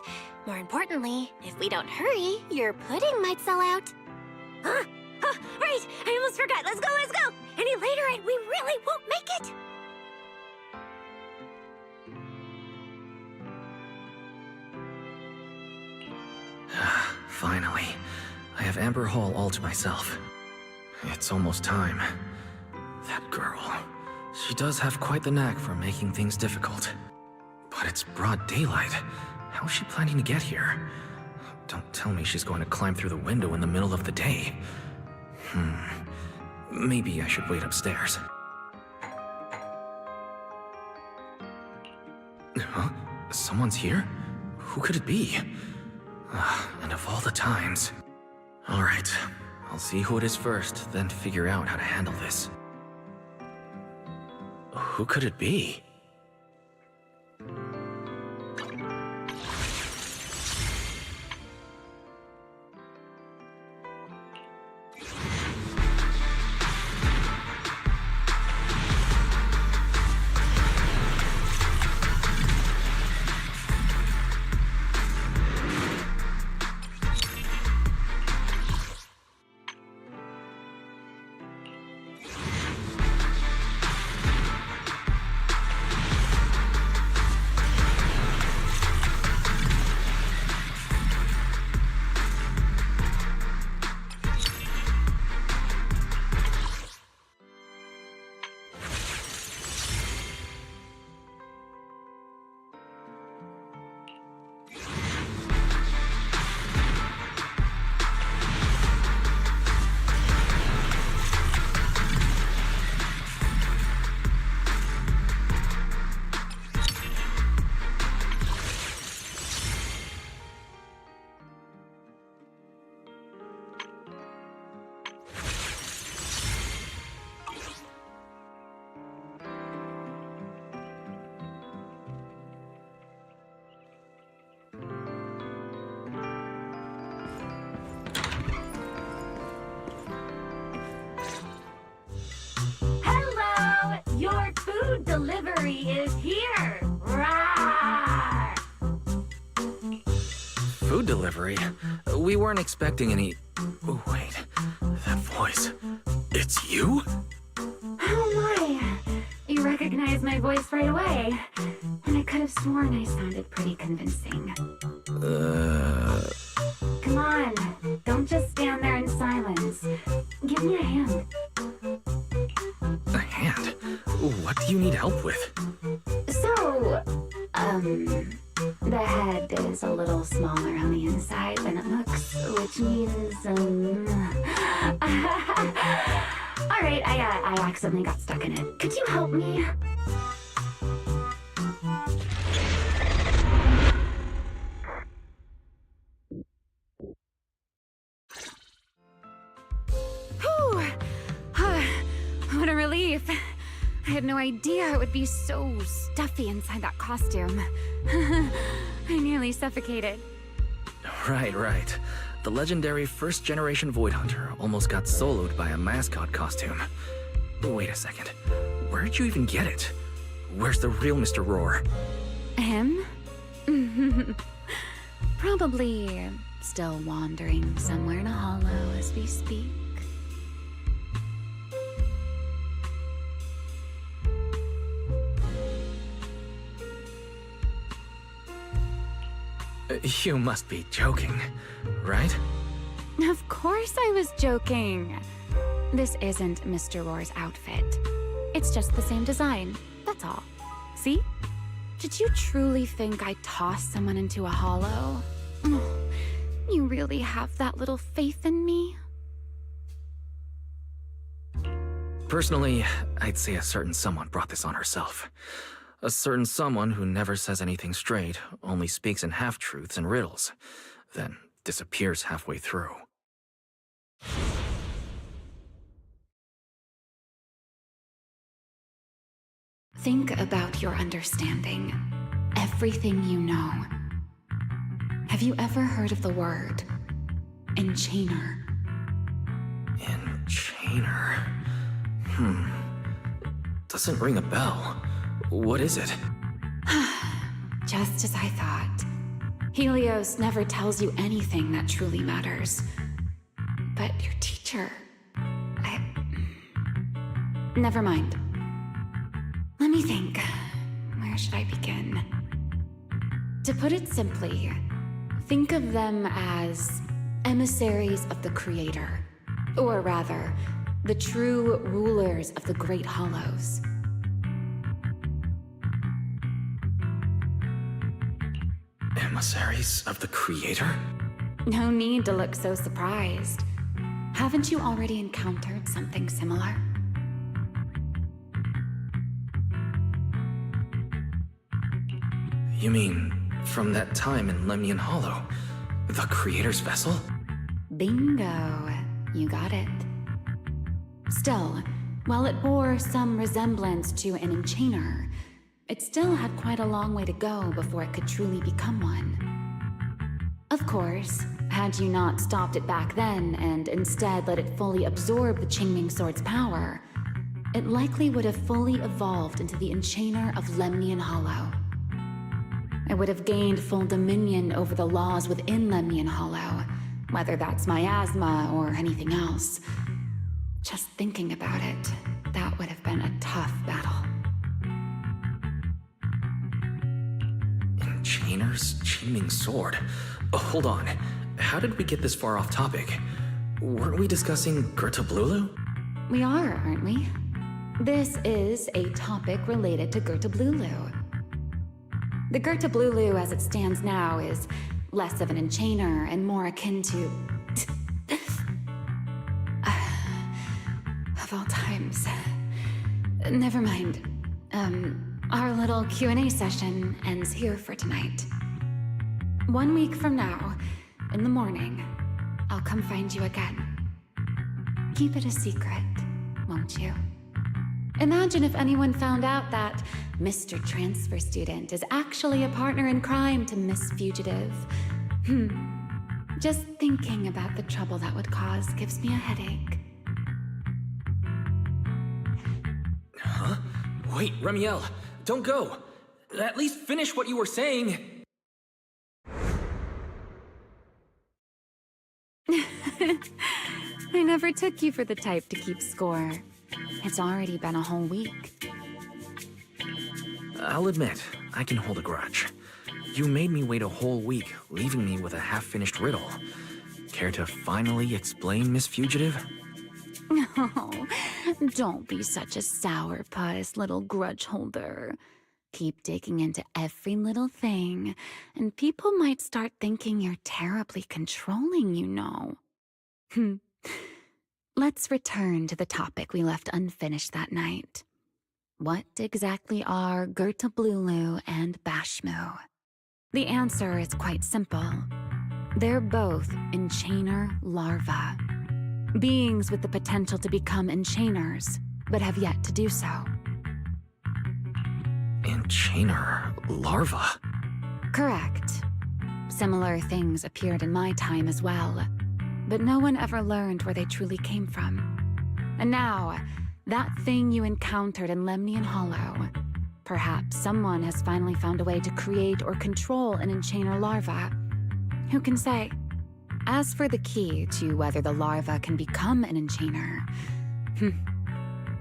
More importantly, if we don't hurry, your pudding might sell out. Huh? Right! I almost forgot. Let's go! Any later and we really won't make it! have Amber Hall all to myself. It's almost time. That girl. She does have quite the knack for making things difficult. But it's broad daylight. How is she planning to get here? Don't tell me she's going to climb through the window in the middle of the day. Maybe I should wait upstairs. Huh? Someone's here? Who could it be? And of all the times... Alright, I'll see who it is first, then figure out how to handle this. Who could it be? Your food delivery is here! Rawr! Food delivery? We weren't expecting any... Oh, wait. That voice. It's you? Oh my! You recognize my voice right away. And I could have sworn I sounded pretty convincing. Come on, don't just stand there in silence. Give me a hand. A hand? What do you need help with? So, the head is a little smaller on the inside than it looks, which means, Alright, I accidentally got stuck in it. Could you help me? Whew! What a relief. I had no idea it would be so stuffy inside that costume. I nearly suffocated. Right. The legendary first-generation Void Hunter almost got soloed by a mascot costume. Wait a second. Where did you even get it? Where's the real Mr. Roar? Him? Probably still wandering somewhere in a hollow as we speak. You must be joking, right? Of course I was joking. This isn't Mr. Roar's outfit. It's just the same design, that's all. See? Did you truly think I tossed someone into a hollow? You really have that little faith in me? Personally, I'd say a certain someone brought this on herself. A certain someone who never says anything straight, only speaks in half-truths and riddles, then disappears halfway through. Think about your understanding. Everything you know. Have you ever heard of the word enchainer? Enchainer? Doesn't ring a bell. What is it? Just as I thought. Helios never tells you anything that truly matters. But your teacher... Never mind. Let me think. Where should I begin? To put it simply, think of them as Emissaries of the Creator. Or rather, the true rulers of the Great Hollows. Emissaries of the Creator? No need to look so surprised. Haven't you already encountered something similar? You mean, from that time in Lemnian Hollow? The Creator's vessel? Bingo. You got it. Still, while it bore some resemblance to an enchainer, it still had quite a long way to go before it could truly become one. Of course, had you not stopped it back then and instead let it fully absorb the Qingming Sword's power, it likely would have fully evolved into the Enchainer of Lemnian Hollow. It would have gained full dominion over the laws within Lemnian Hollow, whether that's miasma or anything else. Just thinking about it, that would have been a tough battle. Enchainer's Qingming Sword? Hold on. How did we get this far off topic? Weren't we discussing Gerta Blulu? We are, aren't we? This is a topic related to Gerta Blulu. The Gerta Blulu as it stands now is less of an enchainer and more akin to... of all times. Never mind. Our little Q&A session ends here for tonight. 1 week from now, in the morning, I'll come find you again. Keep it a secret, won't you? Imagine if anyone found out that Mr. Transfer Student is actually a partner in crime to Miss Fugitive. Just thinking about the trouble that would cause gives me a headache. Huh? Wait, Remiel, don't go. At least finish what you were saying. I never took you for the type to keep score. It's already been a whole week. I'll admit, I can hold a grudge. You made me wait a whole week, leaving me with a half-finished riddle. Care to finally explain, Miss Fugitive? Oh, don't be such a sourpuss, little grudge holder. Keep digging into every little thing, and people might start thinking you're terribly controlling, you know. Let's return to the topic we left unfinished that night. What exactly are Gerta Blulu and Bashmu? The answer is quite simple. They're both Enchainer larvae. Beings with the potential to become Enchainers, but have yet to do so. Enchainer larva? Correct. Similar things appeared in my time as well, but no one ever learned where they truly came from. And now, that thing you encountered in Lemnian Hollow, perhaps someone has finally found a way to create or control an Enchainer larva. Who can say? As for the key to whether the larva can become an Enchainer,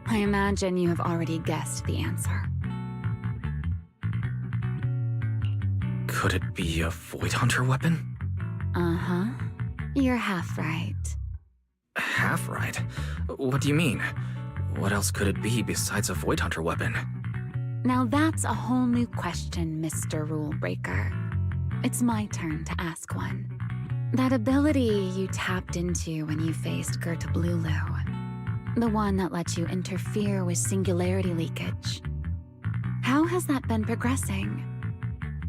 I imagine you have already guessed the answer. Could it be a Void Hunter weapon? Uh-huh. You're half right. Half right? What do you mean? What else could it be besides a Void Hunter weapon? Now that's a whole new question, Mr. Rule Breaker. It's my turn to ask one. That ability you tapped into when you faced Gerta Blulu, the one that lets you interfere with singularity leakage. How has that been progressing?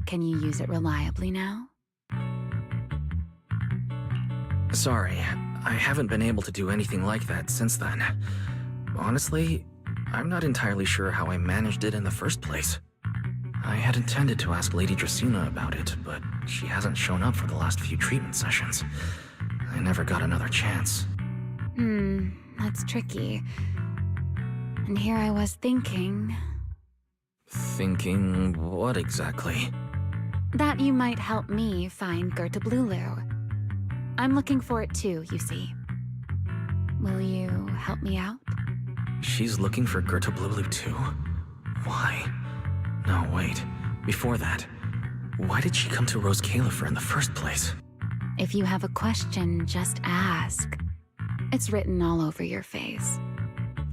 Can you use it reliably now? Sorry, I haven't been able to do anything like that since then. Honestly, I'm not entirely sure how I managed it in the first place. I had intended to ask Lady Dracaena about it, but she hasn't shown up for the last few treatment sessions. I never got another chance. That's tricky. And here I was thinking... Thinking what exactly? That you might help me find Gerta Blulu. I'm looking for it too, you see. Will you help me out? She's looking for Gerta Blulu too? Why? No, wait. Before that, why did she come to Rose Califer in the first place? If you have a question, just ask. It's written all over your face.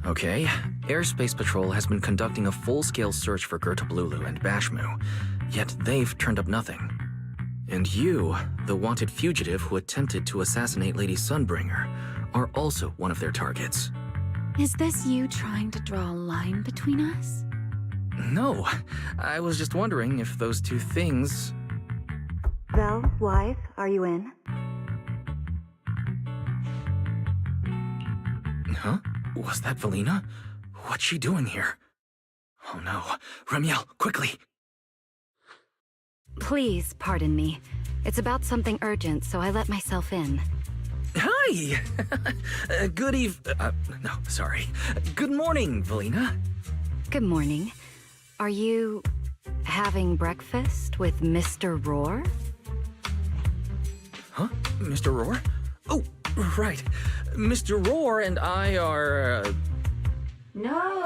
Okay, Airspace Patrol has been conducting a full-scale search for Gertablulu and Bashmu, yet they've turned up nothing. And you, the wanted fugitive who attempted to assassinate Lady Sunbringer, are also one of their targets. Is this you trying to draw a line between us? No, I was just wondering if those two things... Vel, Wise, are you in? Huh? Was that Valina? What's she doing here? Oh no. Remiel, quickly! Please pardon me. It's about something urgent, so I let myself in. Hi! No, sorry. Good morning, Valina. Good morning. Are you having breakfast with Mr. Roar? Huh? Mr. Roar? Oh, right. Mr. Roar and I are... No,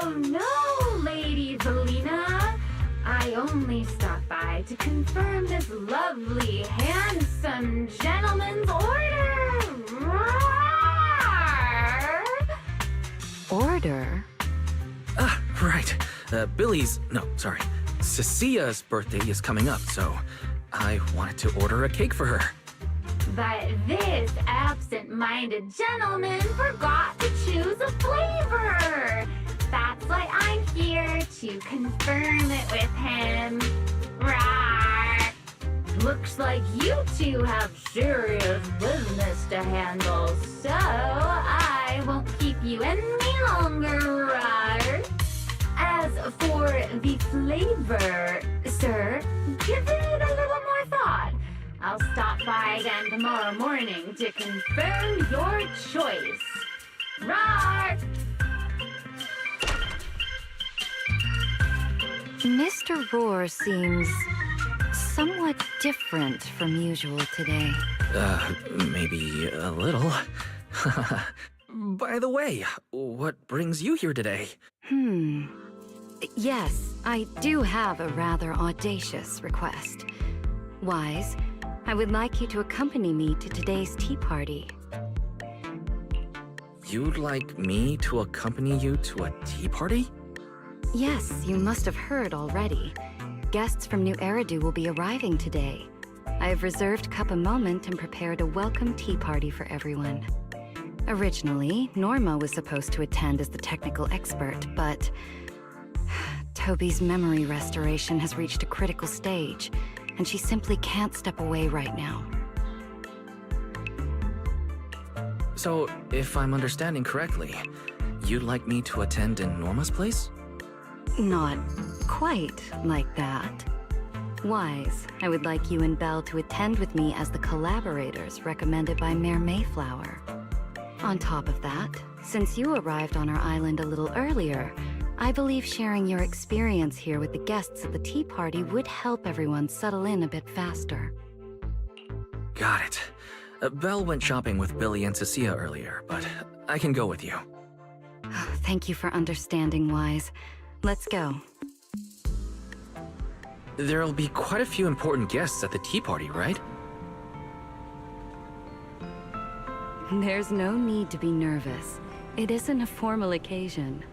Lady Valina. I only stopped by to confirm this lovely, handsome gentleman's order. Roar! Order? Ah, right. Cecia's birthday is coming up, so I wanted to order a cake for her. But this absent-minded gentleman forgot to choose a flavor. That's why I'm here to confirm it with him. Rawr. Looks like you two have serious business to handle, so I won't keep you any longer. Rawr. As for the flavor, sir, give it a little more thought. I'll stop by again tomorrow morning to confirm your choice. Rawr! Mr. Roar seems somewhat different from usual today. Maybe a little. By the way, what brings you here today? Yes, I do have a rather audacious request. Wise, I would like you to accompany me to today's tea party. You'd like me to accompany you to a tea party? Yes, you must have heard already. Guests from New Eridu will be arriving today. I have reserved Cup a Moment and prepared a welcome tea party for everyone. Originally, Norma was supposed to attend as the technical expert, but Toby's memory restoration has reached a critical stage, and she simply can't step away right now. So, if I'm understanding correctly, you'd like me to attend in Norma's place? Not quite like that. Wise, I would like you and Belle to attend with me as the collaborators recommended by Mayor Mayflower. On top of that, since you arrived on our island a little earlier, I believe sharing your experience here with the guests at the tea party would help everyone settle in a bit faster. Got it. Belle went shopping with Billy and Cecilia earlier, but I can go with you. Thank you for understanding, Wise. Let's go. There'll be quite a few important guests at the tea party, right? There's no need to be nervous. It isn't a formal occasion.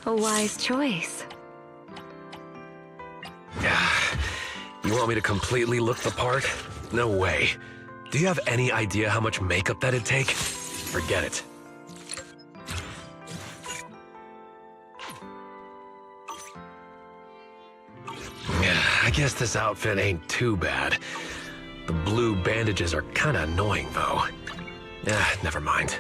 A wise choice. You want me to completely look the part? No way. Do you have any idea how much makeup that'd take? Forget it. I guess this outfit ain't too bad. The blue bandages are kinda annoying, though. Never mind.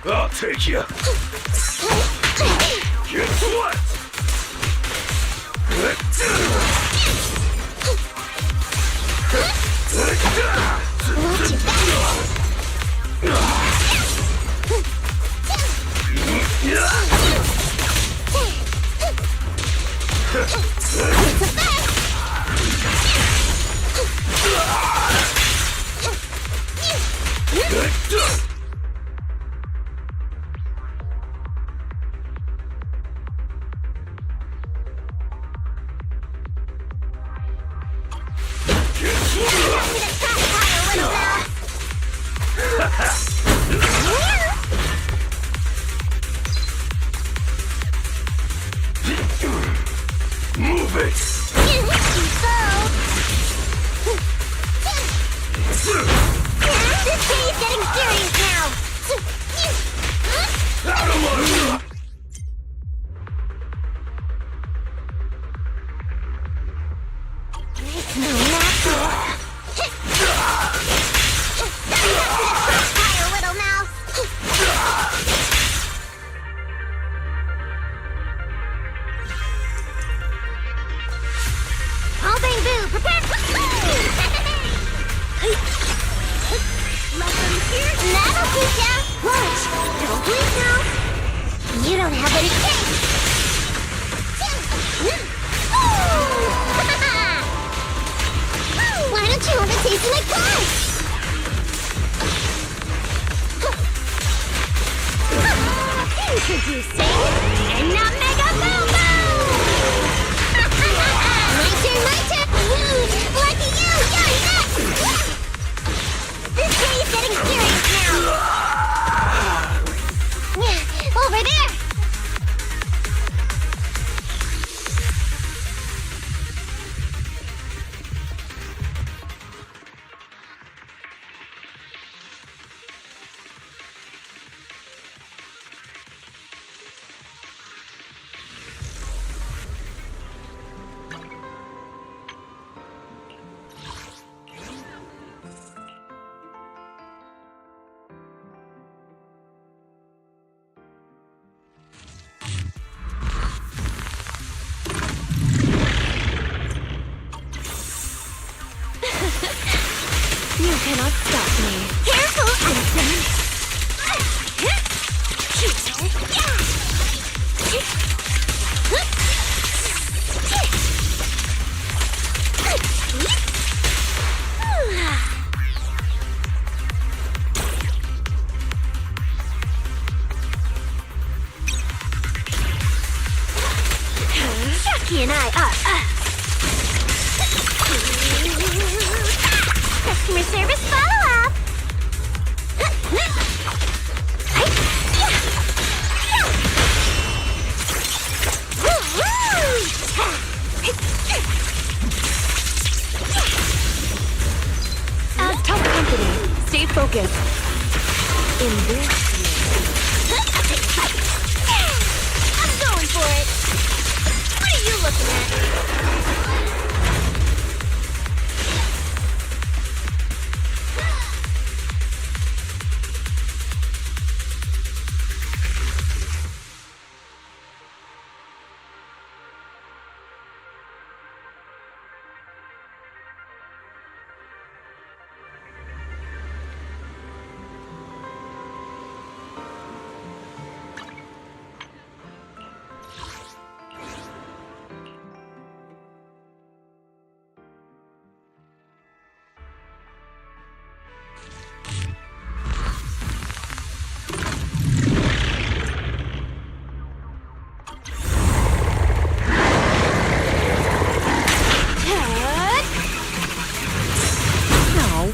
I'll take you. Guess what? Move it! This day is getting serious now! Out of my way! No matter! Fire, little mouse! All bang boo, prepare for That'll teach ya! Watch! Don't blink now! You don't have any taste! Why don't you have a taste of my blood? Introducing Enna Mega Boom Boom! My turn! Lucky you! You're next! This day is getting serious now! Over there! You cannot stop me. Careful, Anson! Chucky and I are customer service follow-up! Top company. Stay focused. In this I'm going for it! What are you looking at?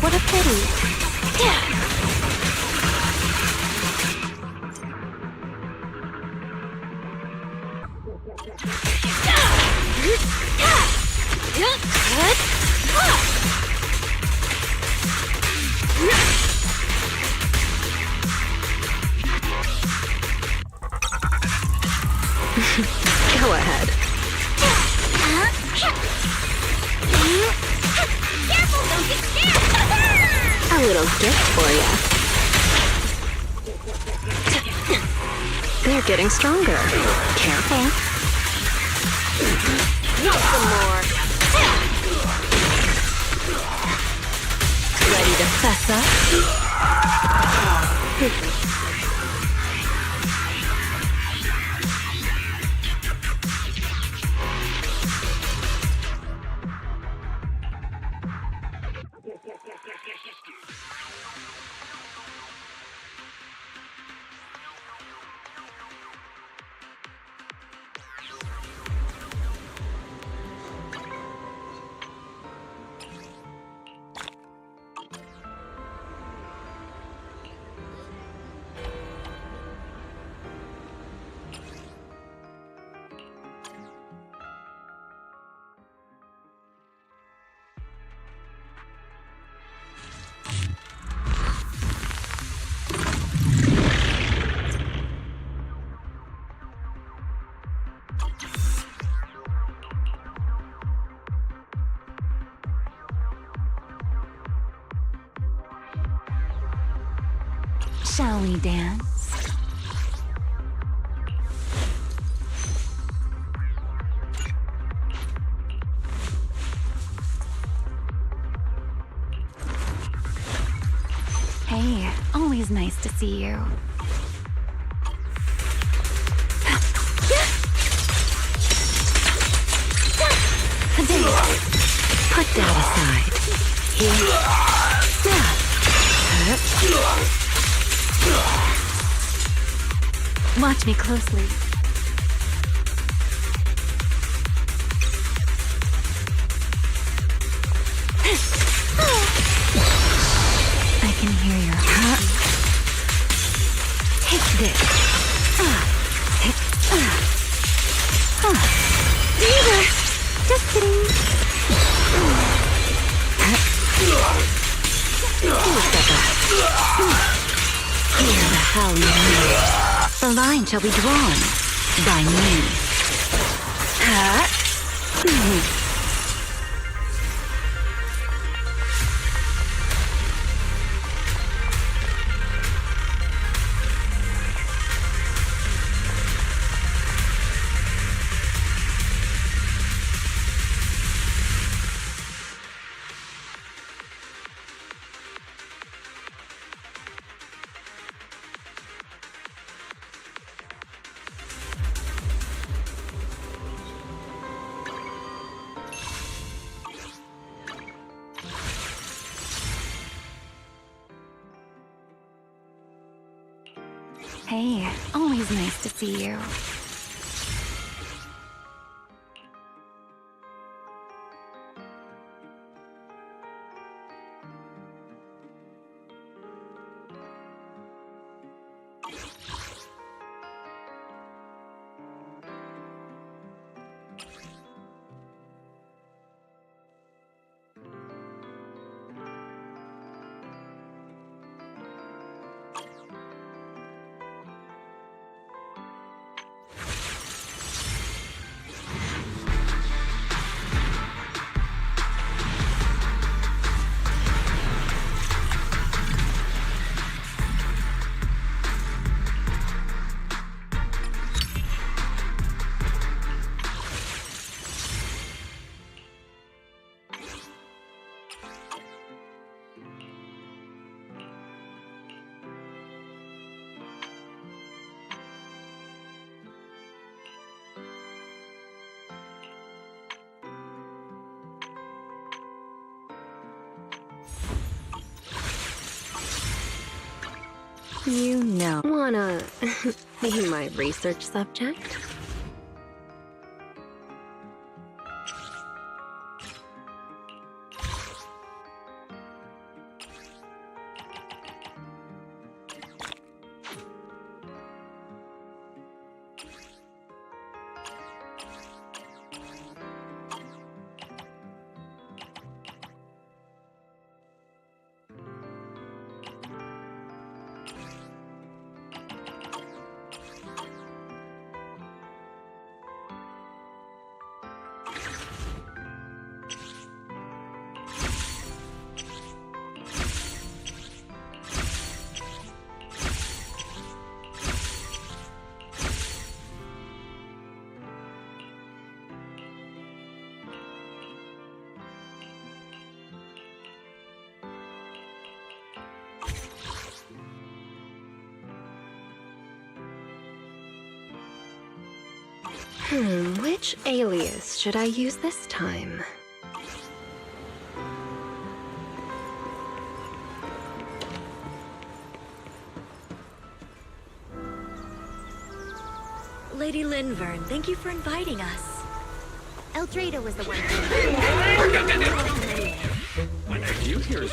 what a pity. Go ahead. Careful, don't get scared! A little gift for ya. They're getting stronger. Careful. Not some more. Ready to fess up? Shall we dance? Hey, always nice to see you. Put that aside. Here. Watch me closely. I can hear your heart. Take this. Neither. Just kidding. Hear the howling waves. The line shall be drawn by me. Hey, always nice to see you. You know. Wanna be my research subject? Which alias should I use this time? Lady Linvern, thank you for inviting us. Eldrada was the one. When are you here as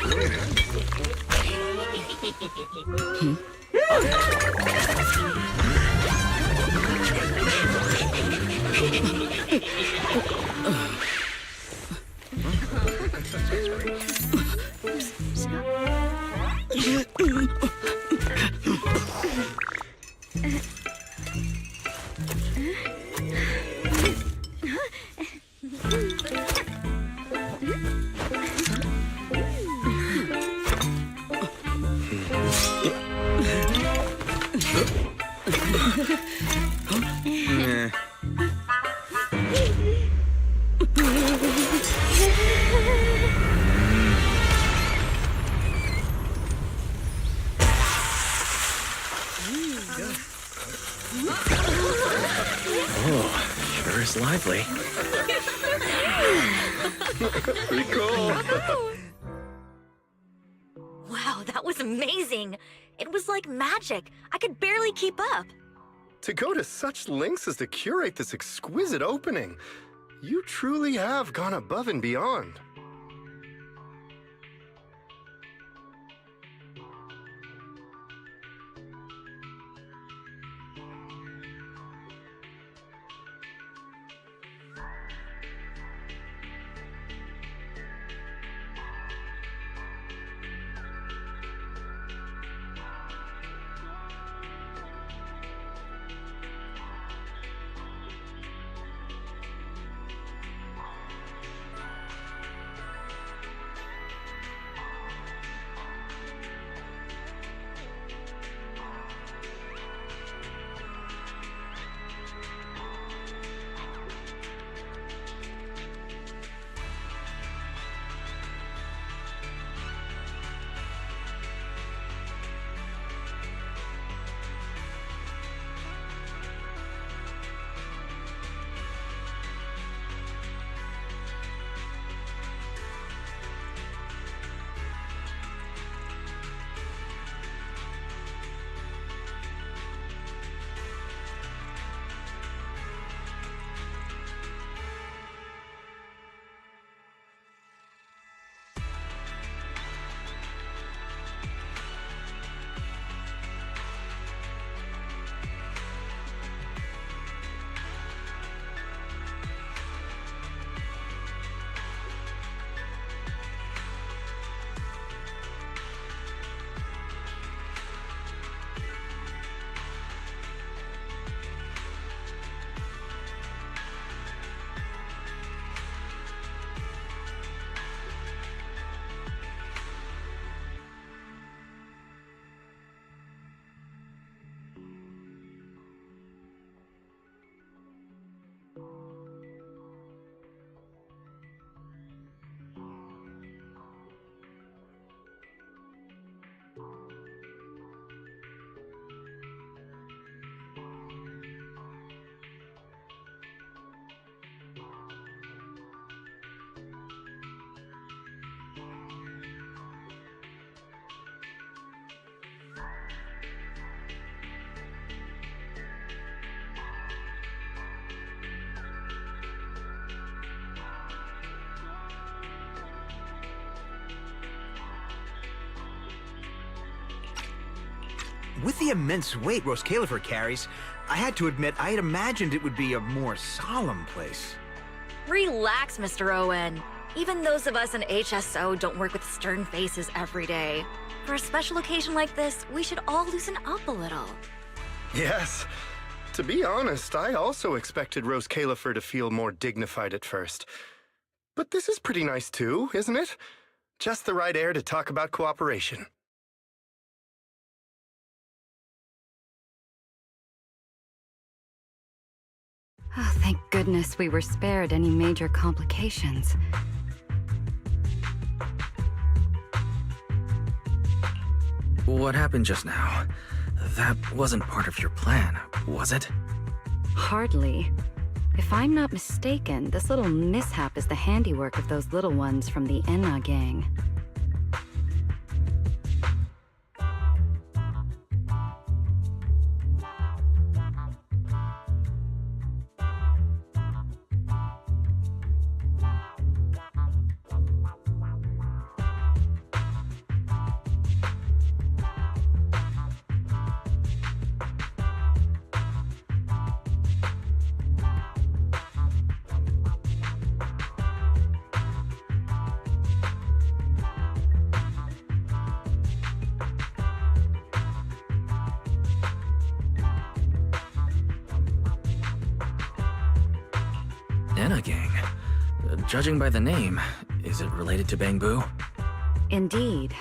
Sure is lively. Pretty cool. Wow, that was amazing. It was like magic. I could barely keep up. To go to such lengths as to curate this exquisite opening, you truly have gone above and beyond. With the immense weight Rose Califer carries, I had to admit I had imagined it would be a more solemn place. Relax, Mr. Owen. Even those of us in HSO don't work with stern faces every day. For a special occasion like this, we should all loosen up a little. Yes. To be honest, I also expected Rose Califer to feel more dignified at first. But this is pretty nice too, isn't it? Just the right air to talk about cooperation. Oh, thank goodness we were spared any major complications. What happened just now? That wasn't part of your plan, was it? Hardly. If I'm not mistaken, this little mishap is the handiwork of those little ones from the Enna gang. Enna gang. Judging by the name, is it related to Bangbu? Indeed.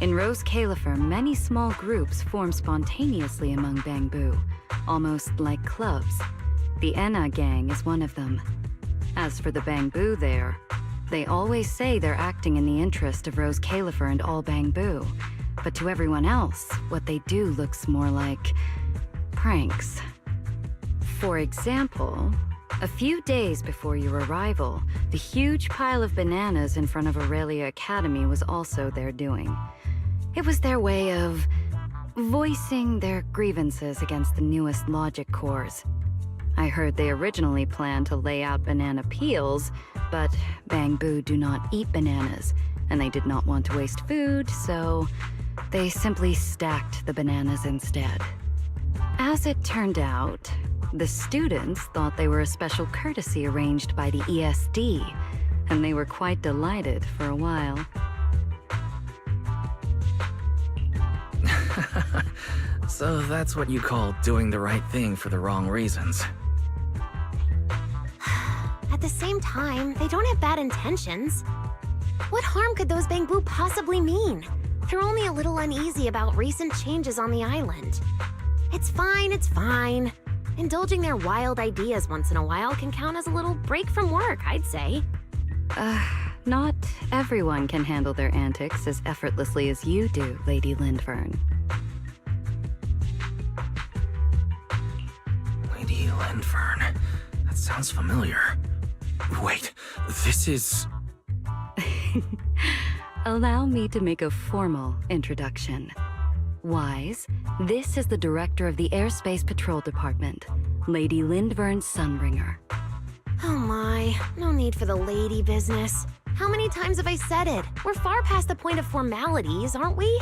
In Rose Califer, many small groups form spontaneously among Bangbu, almost like clubs. The Enna gang is one of them. As for the Bangbu there, they always say they're acting in the interest of Rose Califer and all Bangbu. But to everyone else, what they do looks more like pranks. For example, a few days before your arrival, the huge pile of bananas in front of Aurelia Academy was also their doing. It was their way of voicing their grievances against the newest logic cores. I heard they originally planned to lay out banana peels, but Bangbu do not eat bananas, and they did not want to waste food, so they simply stacked the bananas instead. As it turned out, the students thought they were a special courtesy arranged by the ESD, and they were quite delighted for a while. So that's what you call doing the right thing for the wrong reasons. At the same time, they don't have bad intentions. What harm could those Bangbu possibly mean? They're only a little uneasy about recent changes on the island. It's fine, it's fine. Indulging their wild ideas once in a while can count as a little break from work, I'd say. Not everyone can handle their antics as effortlessly as you do, Lady Lindvern. Lady Lindvern. That sounds familiar. Wait, this is... Allow me to make a formal introduction. Wise, this is the director of the Airspace Patrol Department, Lady Lindvern Sunbringer. Oh my, no need for the lady business. How many times have I said it? We're far past the point of formalities, aren't we?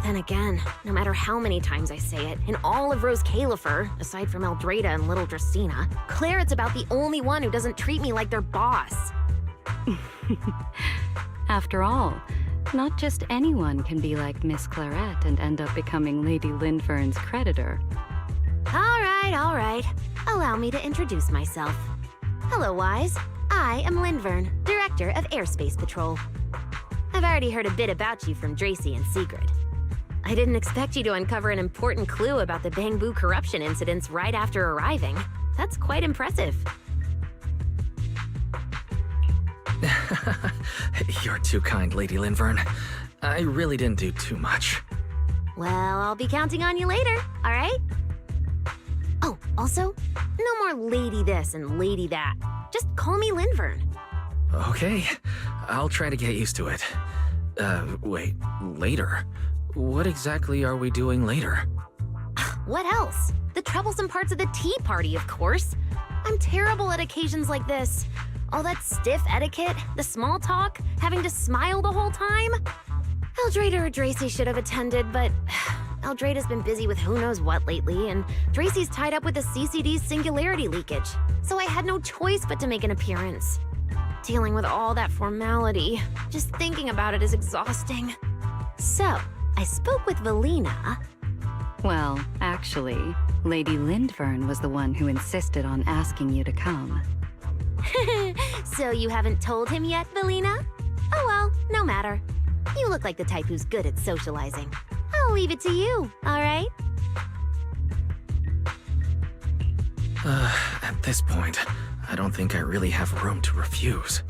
Then again, no matter how many times I say it, in all of Rose Califer, aside from Eldrada and Little Dristina, Clarette's about the only one who doesn't treat me like their boss. After all, not just anyone can be like Miss Clarette and end up becoming Lady Lindvern's creditor. All right. Allow me to introduce myself. Hello, Wise. I am Lindvern, Director of Airspace Patrol. I've already heard a bit about you from Dracy and Sigrid. I didn't expect you to uncover an important clue about the Bangbu corruption incidents right after arriving. That's quite impressive. You're too kind, Lady Lindvern. I really didn't do too much. Well, I'll be counting on you later, all right? Oh, also, no more lady this and lady that. Just call me Lindvern. Okay, I'll try to get used to it. Wait, later? What exactly are we doing later? What else? The troublesome parts of the tea party, of course. I'm terrible at occasions like this. All that stiff etiquette, the small talk, having to smile the whole time. Eldrada or Dracy should have attended, but Eldrada's been busy with who knows what lately, and Dracy's tied up with the CCD's singularity leakage, so I had no choice but to make an appearance. Dealing with all that formality, just thinking about it is exhausting. So, I spoke with Valina. Well, actually, Lady Lindvern was the one who insisted on asking you to come. So you haven't told him yet, Valina? Oh well, no matter. You look like the type who's good at socializing. I'll leave it to you, all right? At this point, I don't think I really have room to refuse.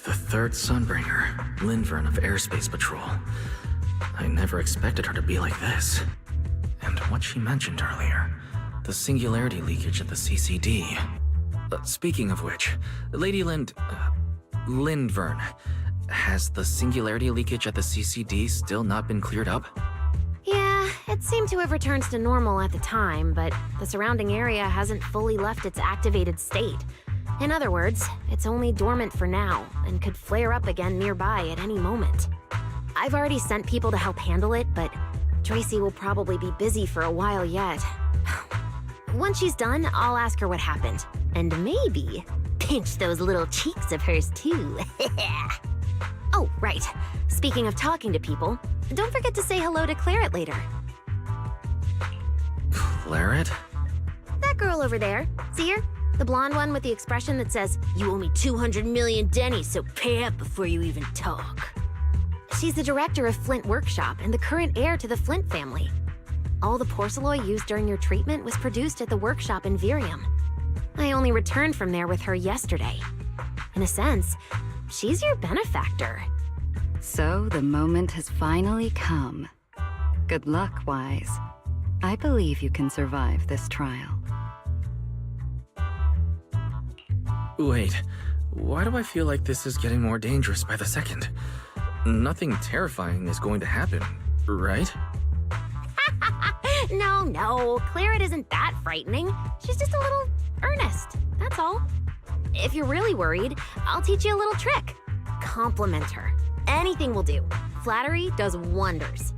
The third Sunbringer, Lindvern of Airspace Patrol. I never expected her to be like this. And what she mentioned earlier, the singularity leakage at the CCD. Speaking of which, Lady Lindvern, has the singularity leakage at the CCD still not been cleared up? Yeah, it seemed to have returned to normal at the time, but the surrounding area hasn't fully left its activated state. In other words, it's only dormant for now, and could flare up again nearby at any moment. I've already sent people to help handle it, but Tracy will probably be busy for a while yet. Once she's done, I'll ask her what happened. And maybe pinch those little cheeks of hers too. Oh, right. Speaking of talking to people, don't forget to say hello to Claret later. Claret? That girl over there. See her? The blonde one with the expression that says, "You owe me 200 million dennies, so pay up before you even talk." She's the director of Flint Workshop and the current heir to the Flint family. All the porcelain used during your treatment was produced at the workshop in Virium. I only returned from there with her yesterday. In a sense, she's your benefactor. So the moment has finally come. Good luck, Wise. I believe you can survive this trial. Wait, why do I feel like this is getting more dangerous by the second? Nothing terrifying is going to happen, right? No, Claret isn't that frightening. She's just a little earnest, that's all. If you're really worried, I'll teach you a little trick. Compliment her. Anything will do. Flattery does wonders.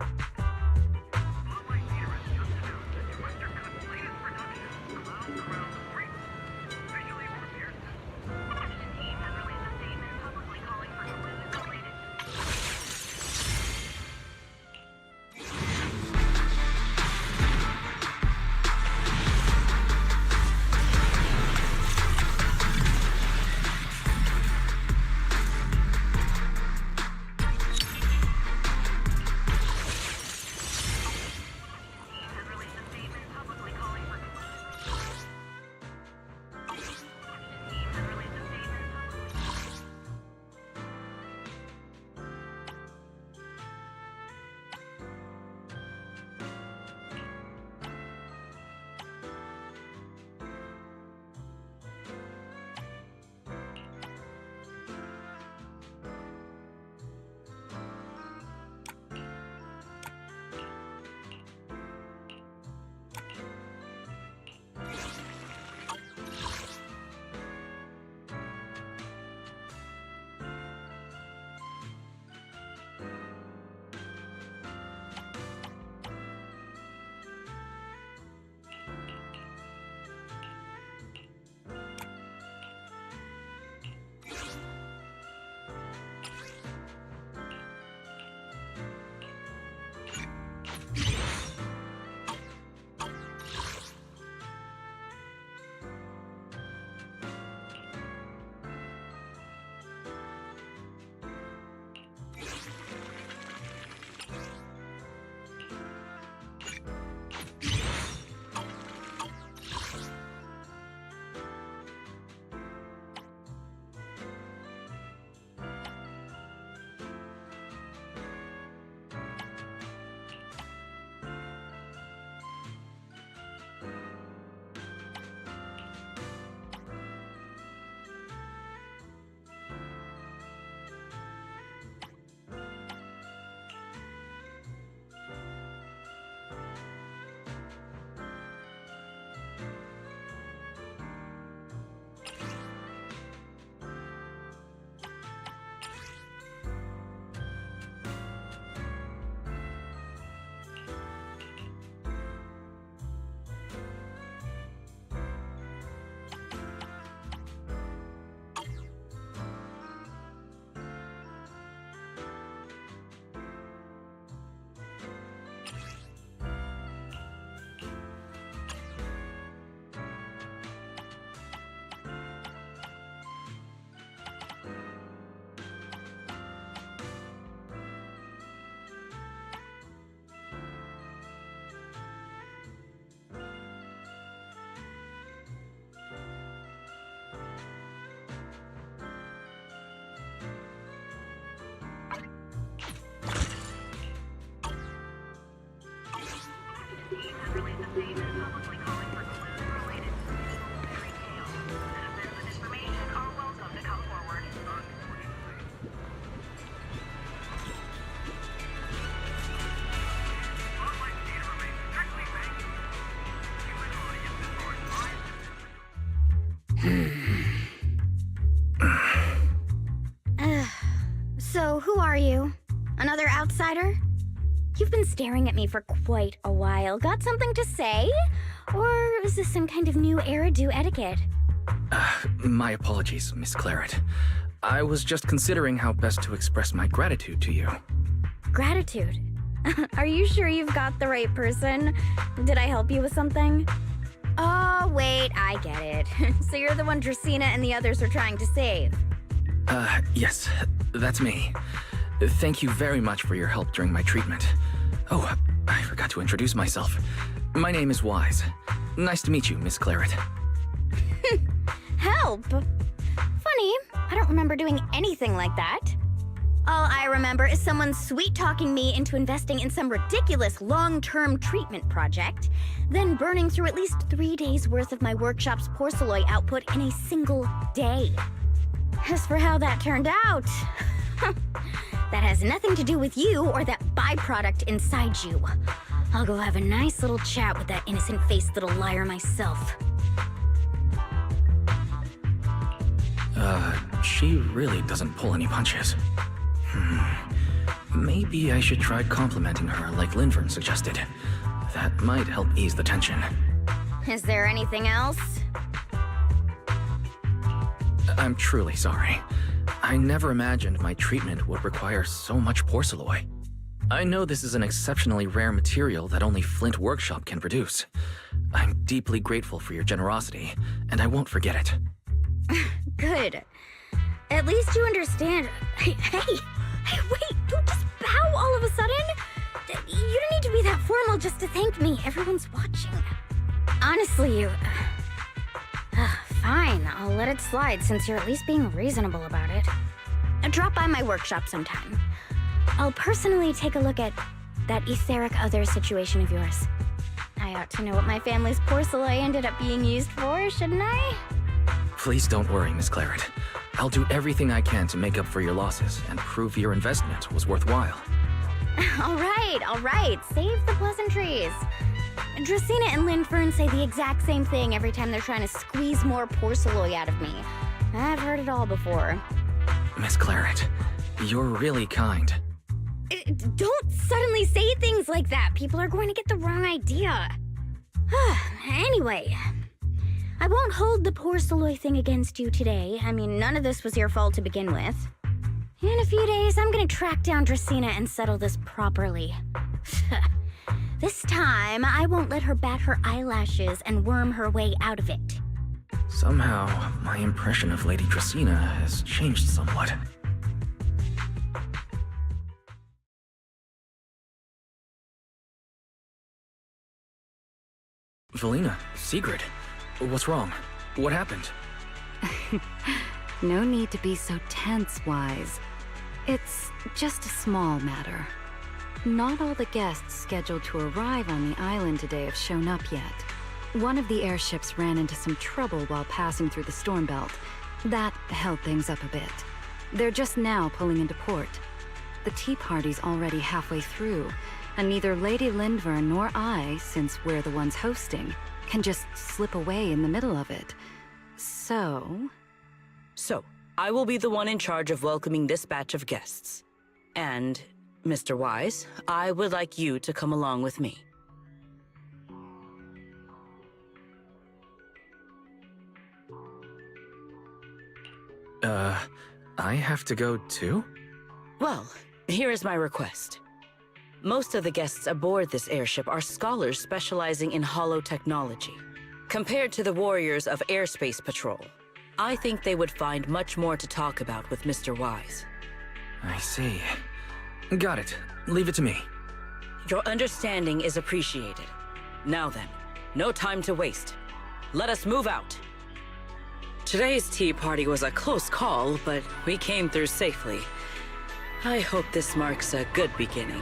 are you? Another outsider? You've been staring at me for quite a while. Got something to say? Or is this some kind of new Eridu etiquette? My apologies, Miss Claret. I was just considering how best to express my gratitude to you. Gratitude? Are you sure you've got the right person? Did I help you with something? Oh, wait, I get it. So you're the one Dracaena and the others are trying to save. Yes, that's me. Thank you very much for your help during my treatment. Oh, I forgot to introduce myself. My name is Wise. Nice to meet you, Miss Claret. Help? Funny, I don't remember doing anything like that. All I remember is someone sweet-talking me into investing in some ridiculous long-term treatment project, then burning through at least 3 days' worth of my workshop's porcelain output in a single day. As for how that turned out, that has nothing to do with you or that byproduct inside you. I'll go have a nice little chat with that innocent-faced little liar myself. She really doesn't pull any punches. Maybe I should try complimenting her like Linvern suggested. That might help ease the tension. Is there anything else? I'm truly sorry. I never imagined my treatment would require so much porcelain. I know this is an exceptionally rare material that only Flint Workshop can produce. I'm deeply grateful for your generosity, and I won't forget it. Good. At least you understand. Hey, wait, don't just bow all of a sudden. You don't need to be that formal just to thank me. Everyone's watching. Honestly, you... Fine, I'll let it slide since you're at least being reasonable about it. Drop by my workshop sometime. I'll personally take a look at that etheric other situation of yours. I ought to know what my family's porcelain ended up being used for, shouldn't I? Please don't worry, Miss Claret. I'll do everything I can to make up for your losses and prove your investment was worthwhile. All right. Save the pleasantries. Dracaena and Linfern say the exact same thing every time they're trying to squeeze more porcelain out of me. I've heard it all before. Miss Claret, you're really kind. Don't suddenly say things like that. People are going to get the wrong idea. Anyway, I won't hold the porcelain thing against you today. I mean, none of this was your fault to begin with. In a few days, I'm gonna track down Dracaena and settle this properly. This time, I won't let her bat her eyelashes and worm her way out of it. Somehow, my impression of Lady Dracaena has changed somewhat. Valina, Sigrid, what's wrong? What happened? No need to be so tense, Wise. It's just a small matter. Not all the guests scheduled to arrive on the island today have shown up yet. One of the airships ran into some trouble while passing through the storm belt. That held things up a bit. They're just now pulling into port. The tea party's already halfway through, and neither Lady Linvern nor I, since we're the ones hosting, can just slip away in the middle of it. So, I will be the one in charge of welcoming this batch of guests. And, Mr. Wise, I would like you to come along with me. I have to go too? Well, here is my request. Most of the guests aboard this airship are scholars specializing in holotechnology. Compared to the warriors of Airspace Patrol, I think they would find much more to talk about with Mr. Wise. I see. Got it. Leave it to me. Your understanding is appreciated. Now then, no time to waste. Let us move out. Today's tea party was a close call, but we came through safely. I hope this marks a good beginning.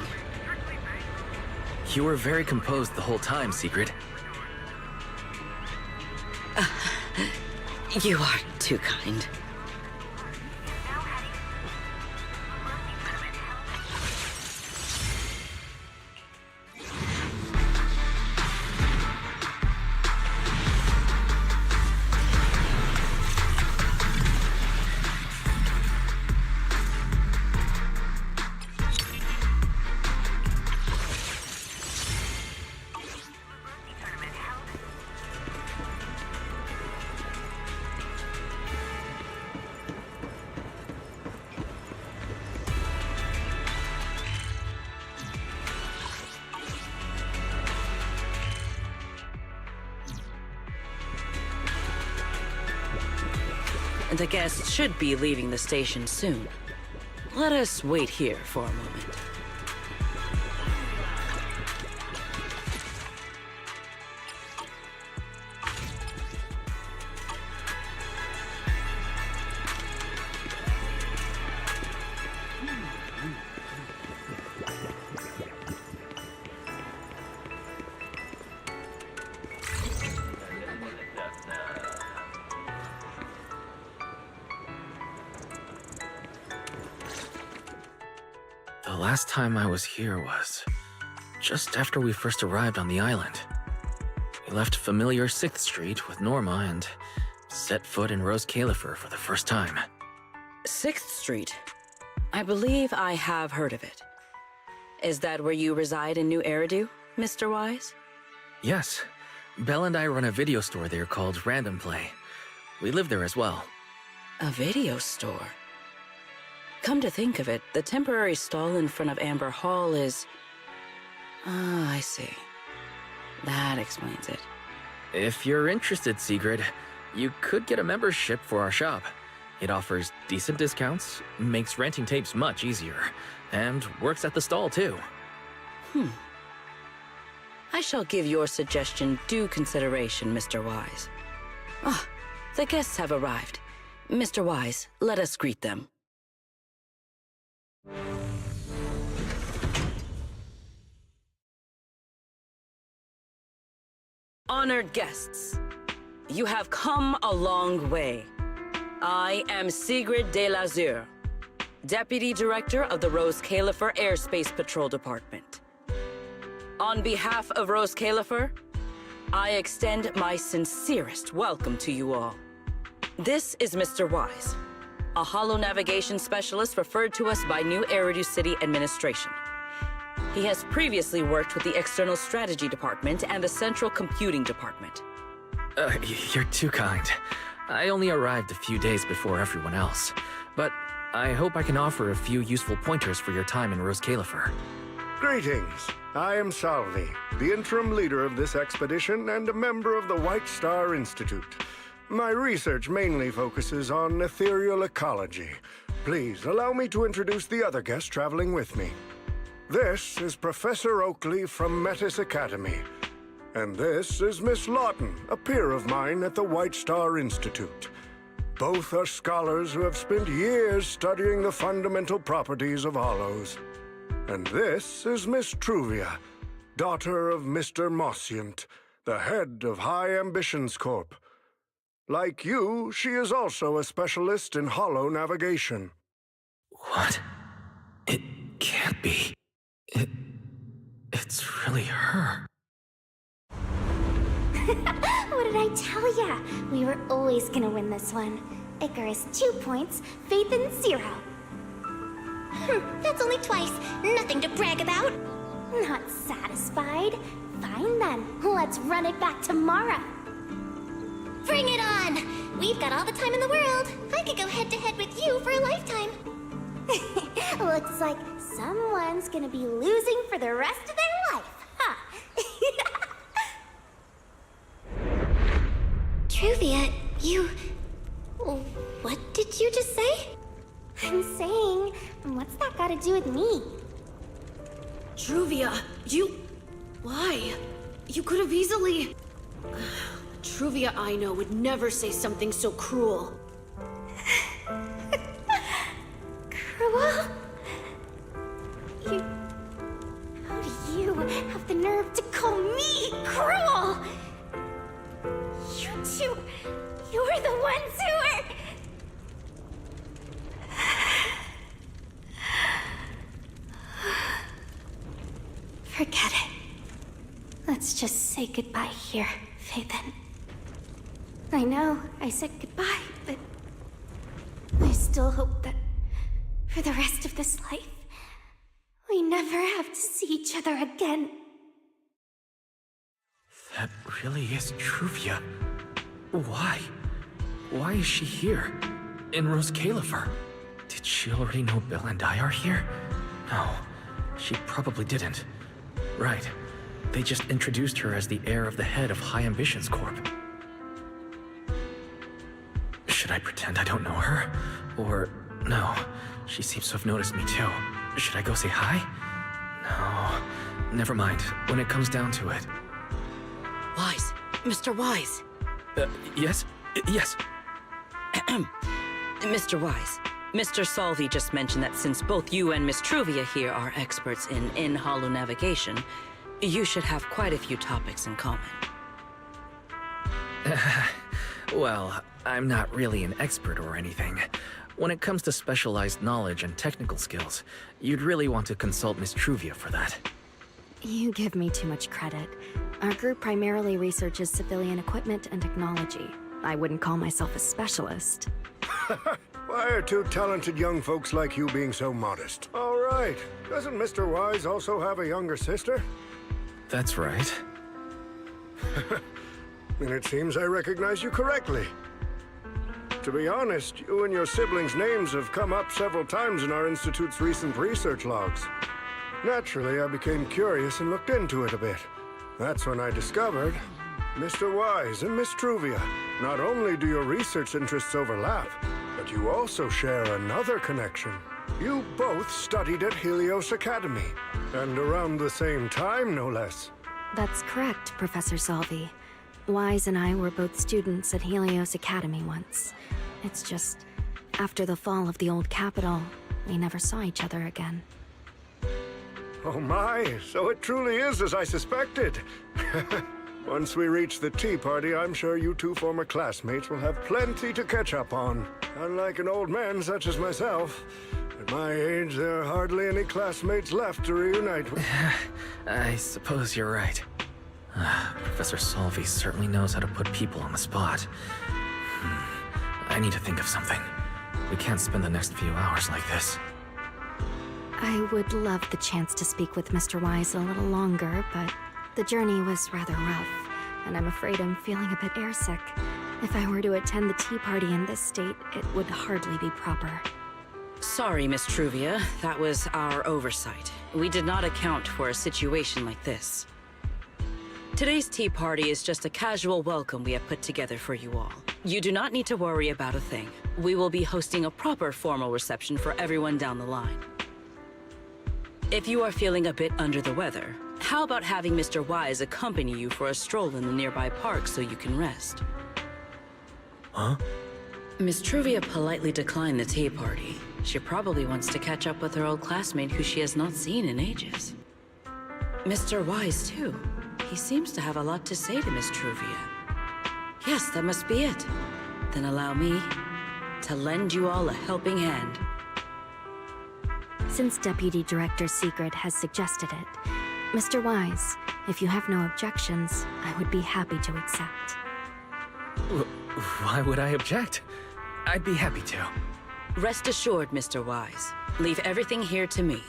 You were very composed the whole time, Sigrid. You are too kind. The guests should be leaving the station soon. Let us wait here for a moment. The last time I was here was just after we first arrived on the island. We left familiar 6th Street with Norma and set foot in Rose Califer for the first time. 6th Street? I believe I have heard of it. Is that where you reside in New Eridu, Mr. Wise? Yes. Belle and I run a video store there called Random Play. We live there as well. A video store? Come to think of it, the temporary stall in front of Amber Hall is... Ah, I see. That explains it. If you're interested, Sigrid, you could get a membership for our shop. It offers decent discounts, makes renting tapes much easier, and works at the stall too. I shall give your suggestion due consideration, Mr. Wise. Ah, the guests have arrived. Mr. Wise, let us greet them. Honored guests, you have come a long way. I am Sigrid de Lazure, Deputy Director of the Rose Califer Airspace Patrol Department. On behalf of Rose Califer, I extend my sincerest welcome to you all. This is Mr. Wise, a holo navigation specialist referred to us by New Eridu City Administration. He has previously worked with the External Strategy Department and the Central Computing Department. You're too kind. I only arrived a few days before everyone else, but I hope I can offer a few useful pointers for your time in Rose Califer. Greetings. I am Salvi, the interim leader of this expedition and a member of the White Star Institute. My research mainly focuses on ethereal ecology. Please allow me to introduce the other guests traveling with me. This is Professor Oakley from Metis Academy. And this is Miss Lawton, a peer of mine at the White Star Institute. Both are scholars who have spent years studying the fundamental properties of hollows. And this is Miss Truvia, daughter of Mr. Mossiant, the head of High Ambitions Corp. Like you, she is also a specialist in holo navigation. What? It can't be. It's really her. What did I tell ya? We were always gonna win this one. Icarus 2 points, Phaethon 0. That's only twice. Nothing to brag about. Not satisfied? Fine then. Let's run it back tomorrow. Bring it on! We've got all the time in the world. I could go head-to-head with you for a lifetime. Looks like someone's gonna be losing for the rest of their life, huh? Truvia, you... What did you just say? I'm saying, what's that got to do with me? Truvia, you... Why? You could have easily... Truvia I know would never say something so cruel. Cruel? How do you have the nerve to call me cruel? You two... You're the ones who are... Forget it. Let's just say goodbye here, Phaethon. I know I said goodbye, but I still hope that for the rest of this life, we never have to see each other again. That really is Truvia. Why? Why is she here? In Rose Califer? Did she already know Belle and I are here? No, she probably didn't. Right. They just introduced her as the heir of the head of High Ambitions Corp. Should Should I pretend I don't know her? Or, no, she seems to have noticed me too. Should I go say hi? No, never mind, when it comes down to it. Wise, Mr. Wise. Yes? Yes. Mr. Wise, Mr. Salvi just mentioned that since both you and Miss Truvia here are experts in hollow navigation, you should have quite a few topics in common. Well, I'm not really an expert or anything. When it comes to specialized knowledge and technical skills, you'd really want to consult Miss Truvia for that. You give me too much credit. Our group primarily researches civilian equipment and technology. I wouldn't call myself a specialist. Why are two talented young folks like you being so modest? All right. Doesn't Mr. Wise also have a younger sister? That's right. Then it seems I recognize you correctly. To be honest, you and your siblings' names have come up several times in our Institute's recent research logs. Naturally, I became curious and looked into it a bit. That's when I discovered Mr. Wise and Miss Truvia. Not only do your research interests overlap, but you also share another connection. You both studied at Helios Academy, and around the same time, no less. That's correct, Professor Salvi. Wise and I were both students at Helios Academy once. It's just, after the fall of the old capital, we never saw each other again. Oh my, so it truly is as I suspected. Once we reach the tea party, I'm sure you two former classmates will have plenty to catch up on. Unlike an old man such as myself, at my age, there are hardly any classmates left to reunite with. I suppose you're right. Professor Salvi certainly knows how to put people on the spot. I need to think of something. We can't spend the next few hours like this. I would love the chance to speak with Mr. Wise a little longer, but the journey was rather rough, and I'm afraid I'm feeling a bit airsick. If I were to attend the tea party in this state, it would hardly be proper. Sorry, Miss Truvia. That was our oversight. We did not account for a situation like this. Today's tea party is just a casual welcome we have put together for you all. You do not need to worry about a thing. We will be hosting a proper formal reception for everyone down the line. If you are feeling a bit under the weather, how about having Mr. Wise accompany you for a stroll in the nearby park so you can rest? Huh? Miss Truvia politely declined the tea party. She probably wants to catch up with her old classmate who she has not seen in ages. Mr. Wise, too. He seems to have a lot to say to Miss Truvia. Yes, that must be it. Then allow me to lend you all a helping hand. Since Deputy Director Secret has suggested it, Mr. Wise, if you have no objections, I would be happy to accept. Why would I object? I'd be happy to. Rest assured, Mr. Wise. Leave everything here to me.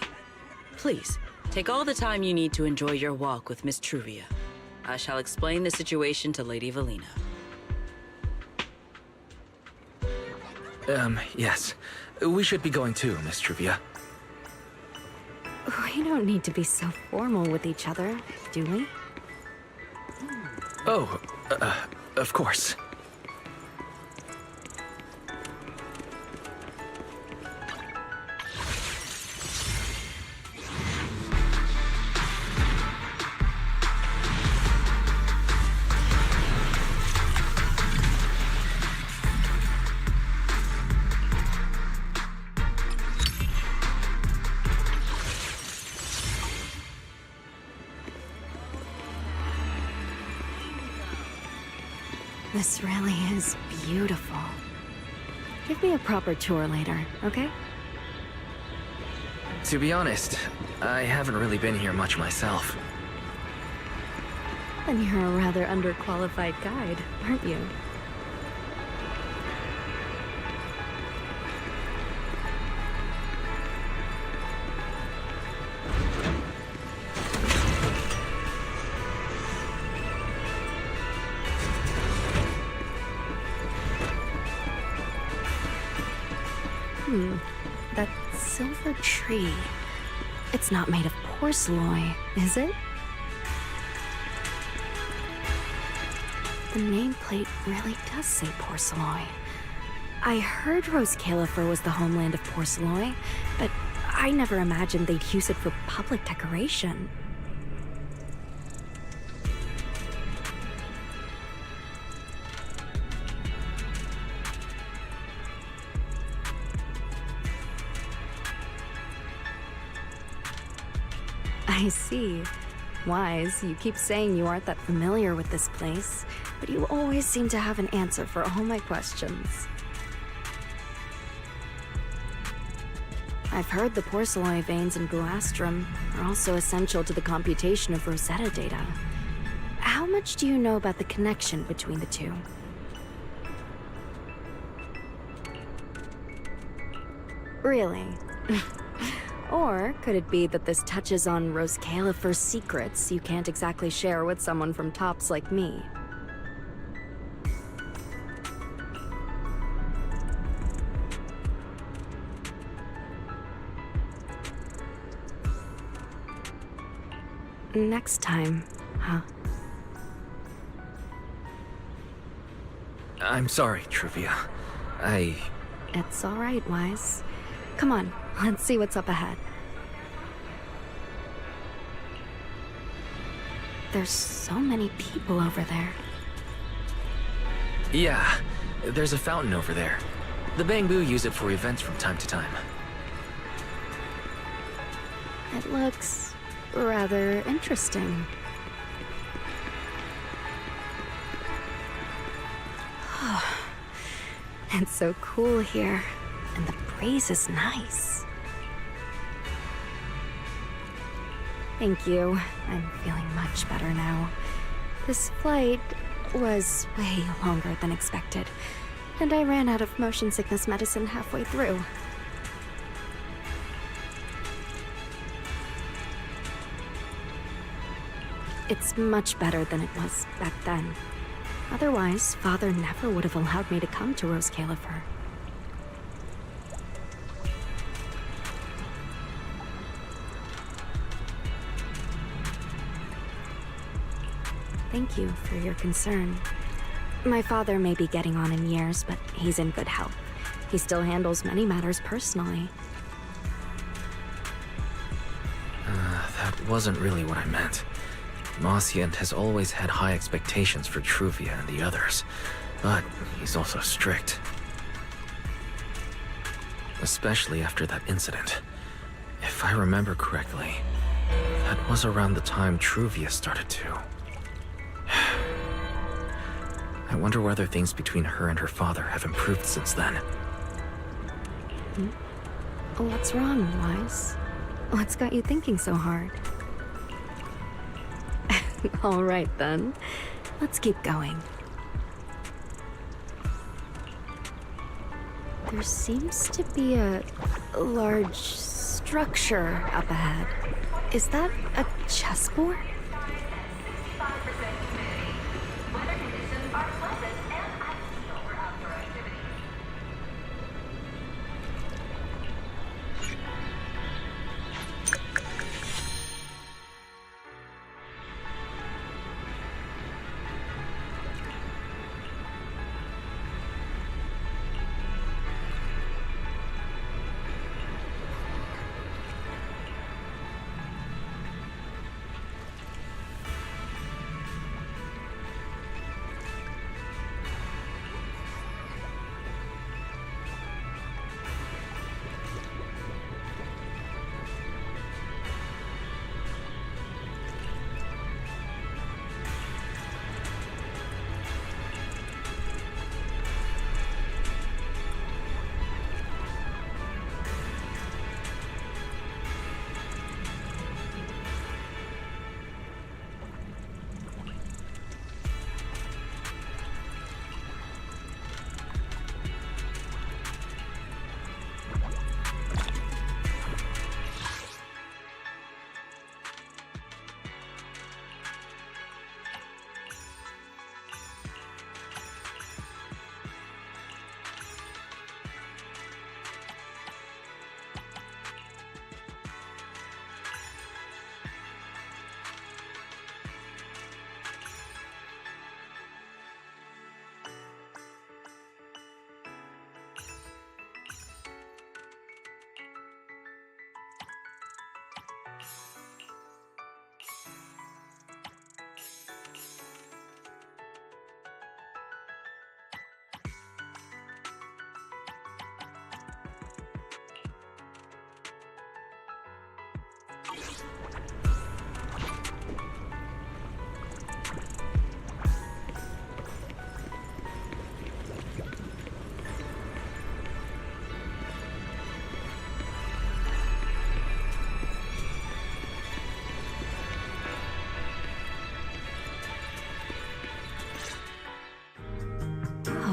Please, take all the time you need to enjoy your walk with Miss Truvia. I shall explain the situation to Lady Valina. Yes. We should be going too, Miss Truvia. We don't need to be so formal with each other, do we? Oh, of course. This really is beautiful. Give me a proper tour later, okay? To be honest, I haven't really been here much myself. Then you're a rather underqualified guide, aren't you? That silver tree. It's not made of porcelain, is it? The nameplate really does say porcelain. I heard Rose Califer was the homeland of Porceloy, but I never imagined they'd use it for public decoration. I see. Wise, you keep saying you aren't that familiar with this place, but you always seem to have an answer for all my questions. I've heard the Porceloy veins in Buastrum are also essential to the computation of Rosetta data. How much do you know about the connection between the two? Really? Or could it be that this touches on Rose Califer's secrets you can't exactly share with someone from Tops like me? Next time, huh? I'm sorry, Truvia. It's all right, Wise. Come on, let's see what's up ahead. There's so many people over there. Yeah, there's a fountain over there. The Bangbu use it for events from time to time. It looks rather interesting. It's so cool here, and the breeze is nice. Thank you. I'm feeling much better now. This flight was way longer than expected, and I ran out of motion sickness medicine halfway through. It's much better than it was back then. Otherwise, Father never would have allowed me to come to Rose Califer. Thank you for your concern. My father may be getting on in years, but he's in good health. He still handles many matters personally. That wasn't really what I meant. Mossiant has always had high expectations for Truvia and the others, but he's also strict. Especially after that incident. If I remember correctly, that was around the time Truvia started to. I wonder whether things between her and her father have improved since then. What's wrong, Wise? What's got you thinking so hard? All right, then. Let's keep going. There seems to be a large structure up ahead. Is that a chessboard?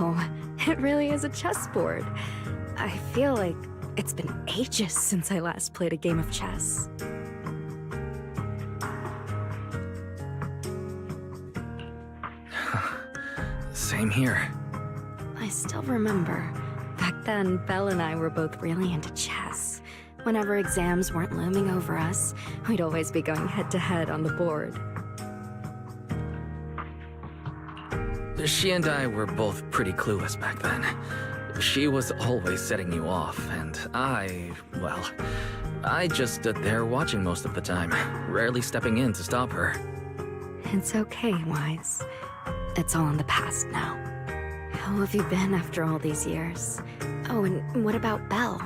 Oh, it really is a chessboard. I feel like it's been ages since I last played a game of chess. Same here. I still remember. Back then, Belle and I were both really into chess. Whenever exams weren't looming over us, we'd always be going head-to-head on the board. She and I were both pretty clueless back then. She was always setting you off, and I just stood there watching most of the time, rarely stepping in to stop her. It's okay, Wise. It's all in the past now. How have you been after all these years? Oh, and what about Belle?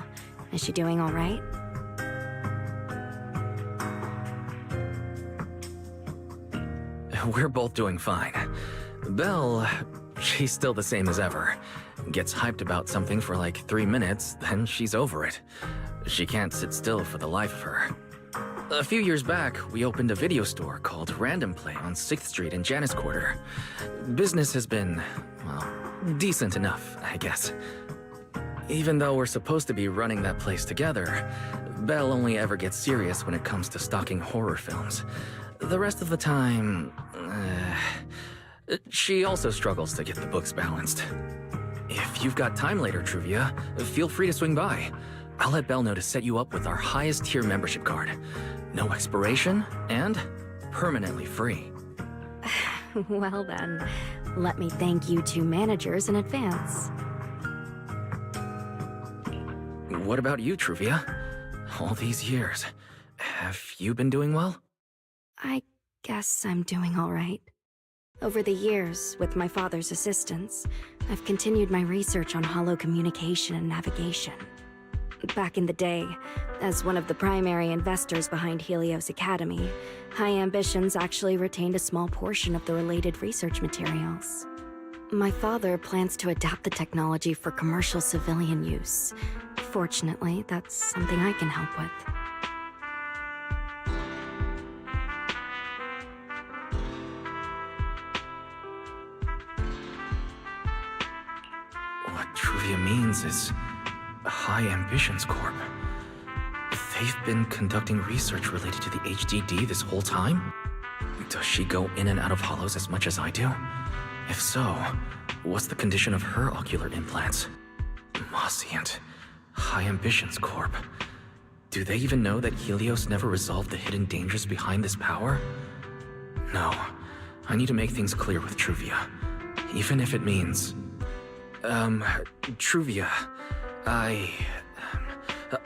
Is she doing all right? We're both doing fine. Belle, she's still the same as ever. Gets hyped about something for like 3 minutes, then she's over it. She can't sit still for the life of her. A few years back, we opened a video store called Random Play on 6th Street in Janus Quarter. Business has been, well, decent enough, I guess. Even though we're supposed to be running that place together, Belle only ever gets serious when it comes to stocking horror films. The rest of the time, she also struggles to get the books balanced. If you've got time later, Truvia, feel free to swing by. I'll let Belle know to set you up with our highest tier membership card. No expiration, and permanently free. Well then, let me thank you two managers in advance. What about you, Truvia? All these years, have you been doing well? I guess I'm doing all right. Over the years, with my father's assistance, I've continued my research on holo communication and navigation. Back in the day, as one of the primary investors behind Helios Academy, High Ambitions actually retained a small portion of the related research materials. My father plans to adapt the technology for commercial civilian use. Fortunately, that's something I can help with. What Truvia means is High Ambitions Corp. They've been conducting research related to the HDD this whole time? Does she go in and out of holos as much as I do? If so, what's the condition of her ocular implants? Moscient. High Ambitions Corp. Do they even know that Helios never resolved the hidden dangers behind this power? No. I need to make things clear with Truvia. Even if it means... Truvia...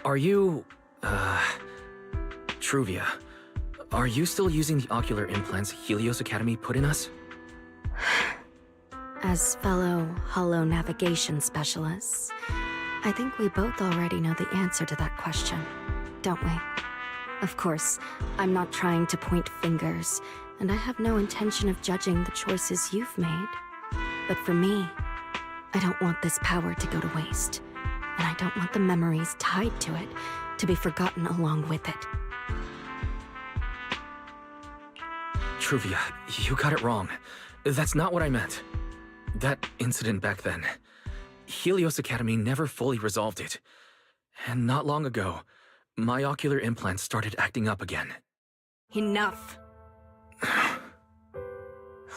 Are you... Truvia, are you still using the ocular implants Helios Academy put in us? As fellow holo navigation specialists, I think we both already know the answer to that question, don't we? Of course, I'm not trying to point fingers, and I have no intention of judging the choices you've made. But for me, I don't want this power to go to waste, and I don't want the memories tied to it to be forgotten along with it. Truvia, you got it wrong. That's not what I meant. That incident back then, Helios Academy never fully resolved it. And not long ago, my ocular implants started acting up again. Enough!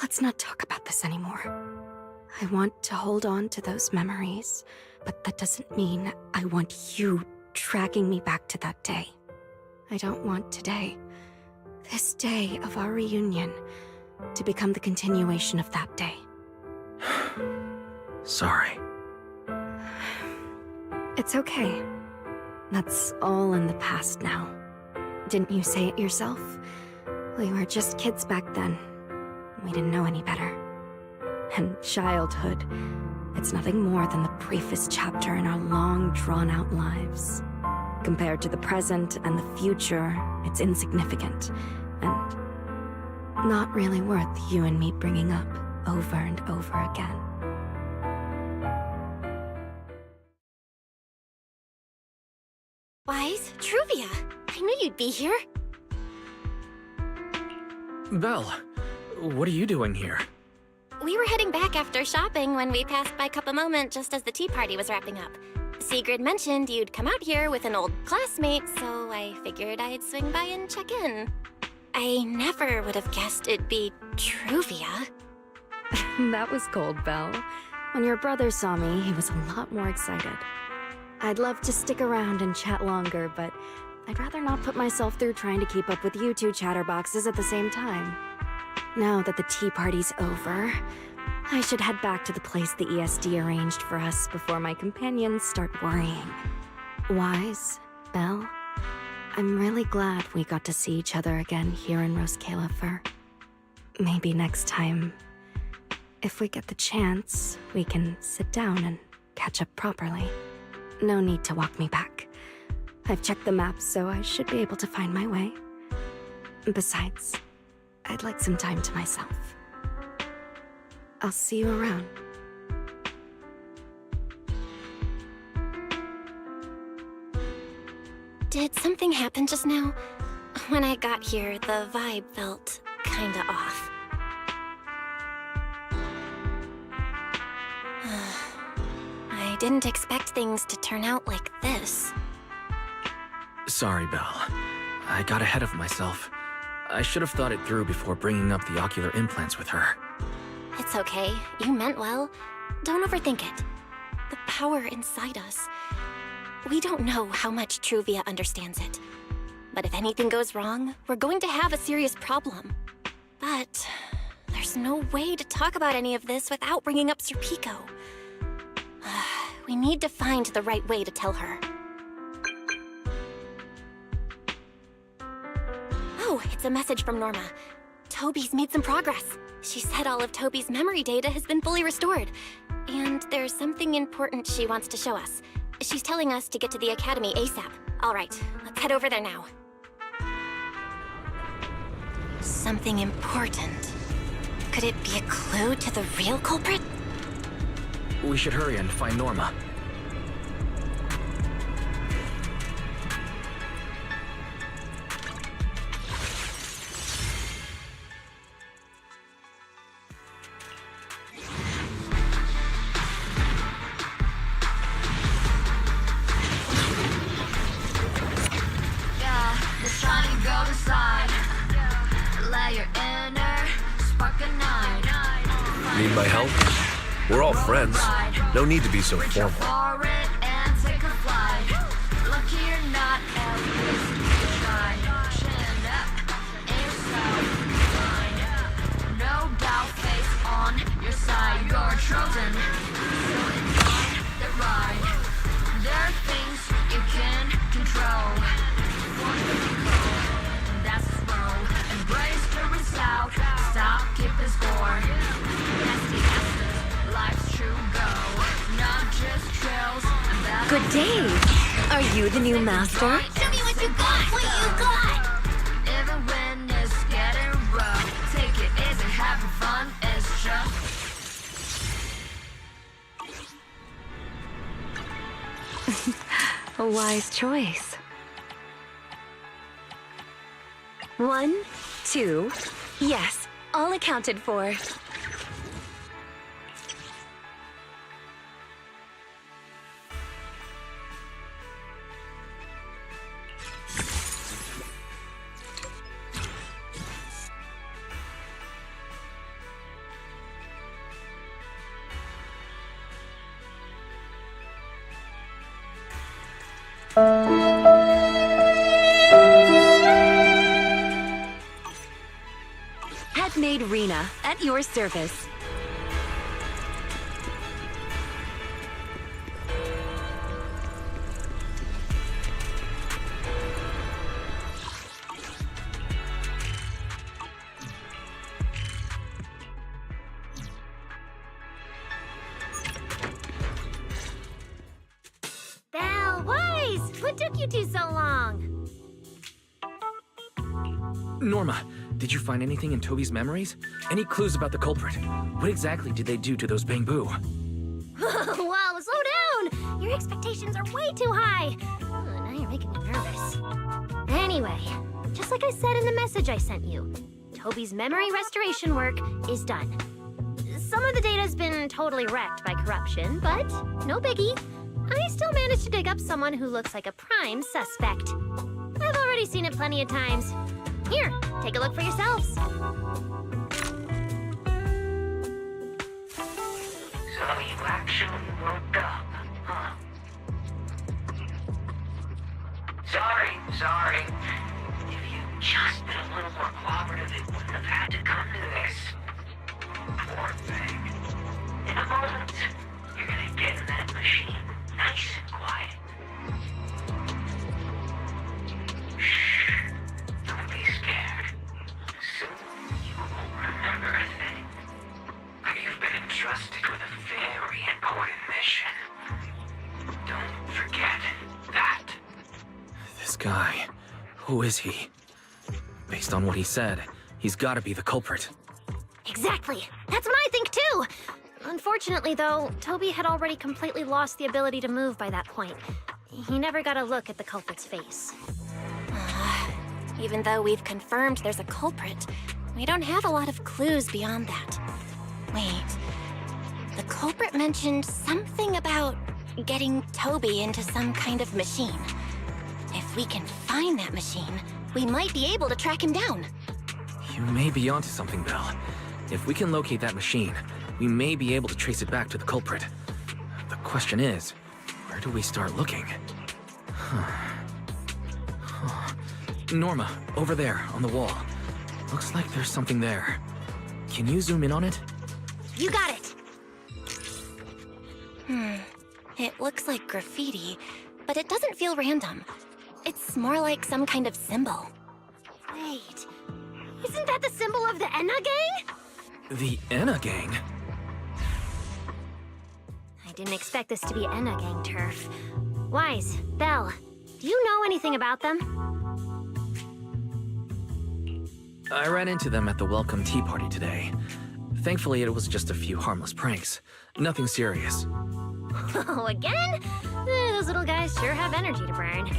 Let's not talk about this anymore. I want to hold on to those memories, but that doesn't mean I want you dragging me back to that day. I don't want today, this day of our reunion, to become the continuation of that day. Sorry. It's okay. That's all in the past now. Didn't you say it yourself? We were just kids back then. We didn't know any better. And childhood, it's nothing more than the briefest chapter in our long, drawn-out lives. compared to the present and the future, it's insignificant. And not really worth you and me bringing up over and over again. Wise, Truvia, I knew you'd be here. Belle, what are you doing here? We were heading back after shopping when we passed by Cup a Moment just as the tea party was wrapping up. Sigrid mentioned you'd come out here with an old classmate, so I figured I'd swing by and check in. I never would have guessed it'd be Truvia. That was cold, Belle. When your brother saw me, he was a lot more excited. I'd love to stick around and chat longer, but I'd rather not put myself through trying to keep up with you two chatterboxes at the same time. Now that the tea party's over, I should head back to the place the ESD arranged for us before my companions start worrying. Wise, Belle, I'm really glad we got to see each other again here in Roskilde. Maybe next time, if we get the chance, we can sit down and catch up properly. No need to walk me back. I've checked the map, so I should be able to find my way. Besides, I'd like some time to myself. I'll see you around. Did something happen just now? When I got here, the vibe felt kinda off. I didn't expect things to turn out like this. Sorry, Belle. I got ahead of myself. I should have thought it through before bringing up the ocular implants with her. It's okay. You meant well. Don't overthink it. The power inside us. We don't know how much Truvia understands it. But if anything goes wrong, we're going to have a serious problem. But there's no way to talk about any of this without bringing up Serpico. We need to find the right way to tell her. Oh, it's a message from Norma. Toby's made some progress. She said all of Toby's memory data has been fully restored. And there's something important she wants to show us. She's telling us to get to the academy ASAP. All right, let's head over there now. Something important. Could it be a clue to the real culprit? We should hurry and find Norma. Need my help? We're all friends. No need to be so formal. Good day. Are you the new master? Show me what you got! What you got! Even when it's getting rough, take it easy, having fun is just A wise choice. 1, 2. Yes, all accounted for. Headmaid Rena, at your service. Belle, Wise! What took you two so long? Norma, did you find anything in Toby's memories? Any clues about the culprit? What exactly did they do to those Bangbu? Whoa, slow down! Your expectations are way too high. Oh, now you're making me nervous. Anyway, just like I said in the message I sent you, Toby's memory restoration work is done. Some of the data's been totally wrecked by corruption, but no biggie. I still managed to dig up someone who looks like a prime suspect. I've already seen it plenty of times. Here, take a look for yourselves. So you actually woke up, huh? Sorry. If you just been a little more cooperative, it wouldn't have had to come to this. Poor thing. In a moment, you're gonna get in that machine, nice and quiet. Shh. Don't be scared. Soon you will remember a thing. You've been entrusted with a very important mission. Don't forget that. This guy, who is he? Based on what he said, he's gotta be the culprit. Exactly. That's what I think too. Unfortunately, though, Toby had already completely lost the ability to move by that point. He never got a look at the culprit's face. Even though we've confirmed there's a culprit, we don't have a lot of clues beyond that. Wait, the culprit mentioned something about getting Toby into some kind of machine. If we can find that machine, we might be able to track him down. You may be onto something, Belle. If we can locate that machine, we may be able to trace it back to the culprit. The question is, where do we start looking? Norma, over there, on the wall. Looks like there's something there. Can you zoom in on it? You got it! It looks like graffiti, but it doesn't feel random. It's more like some kind of symbol. Wait, isn't that the symbol of the Enna Gang? The Enna Gang? I didn't expect this to be Enna Gang turf. Wise, Belle, do you know anything about them? I ran into them at the welcome tea party today. Thankfully, it was just a few harmless pranks. Nothing serious. Oh, again? Those little guys sure have energy to burn.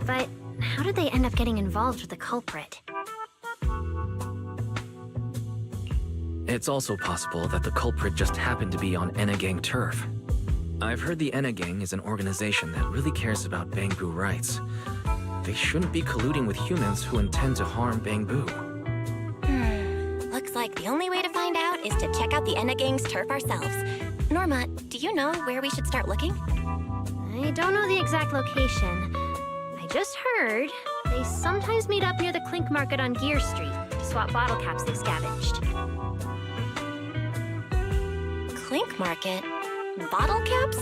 But how did they end up getting involved with the culprit? It's also possible that the culprit just happened to be on Enna Gang turf. I've heard the Enna Gang is an organization that really cares about Bangbu rights. They shouldn't be colluding with humans who intend to harm Bangbu. Looks like the only way to find out is to check out the Enna Gang's turf ourselves. Norma, do you know where we should start looking? I don't know the exact location. I just heard they sometimes meet up near the Clink Market on Gear Street to swap bottle caps they scavenged. Clink Market? Bottle caps?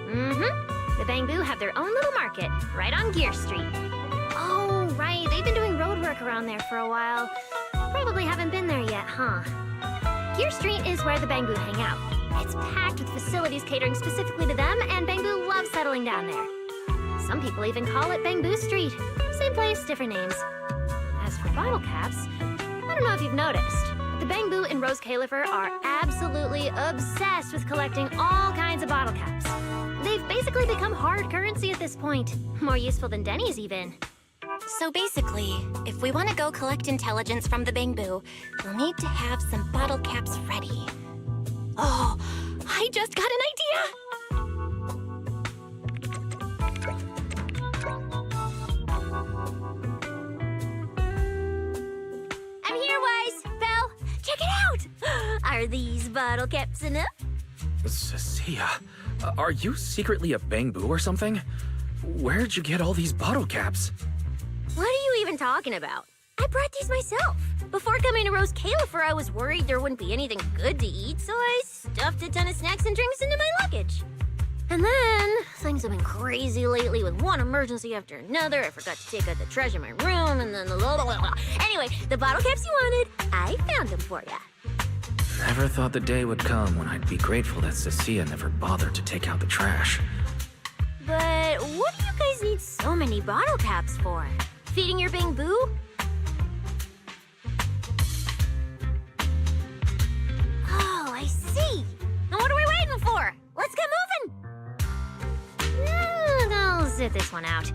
Mm-hmm. The Bangbu have their own little market right on Gear Street. Oh, right. They've been doing road work around there for a while. Probably haven't been there yet, huh? Gear Street is where the Bangbu hang out. It's packed with facilities catering specifically to them, and Bangbu loves settling down there. Some people even call it Bangbu Street. Same place, different names. As for bottle caps, I don't know if you've noticed, but the Bangbu in Rose Califer are absolutely obsessed with collecting all kinds of bottle caps. They've basically become hard currency at this point. More useful than Denny's, even. So basically, if we want to go collect intelligence from the Bangbu, we'll need to have some bottle caps ready. Oh, I just got an idea! I'm here, Wise! Belle, check it out! Are these bottle caps enough? Cecilia, are you secretly a Bangbu or something? Where'd you get all these bottle caps? What are you even talking about? I brought these myself. Before coming to Rose Califer, I was worried there wouldn't be anything good to eat, so I stuffed a ton of snacks and drinks into my luggage. And then, things have been crazy lately with one emergency after another. I forgot to take out the trash in my room, and then Anyway, the bottle caps you wanted, I found them for ya. Never thought the day would come when I'd be grateful that Cecilia never bothered to take out the trash. But what do you guys need so many bottle caps for? Feeding your Bang-Boo? Oh, I see. Now what are we waiting for? Let's get moving! I'll sit this one out.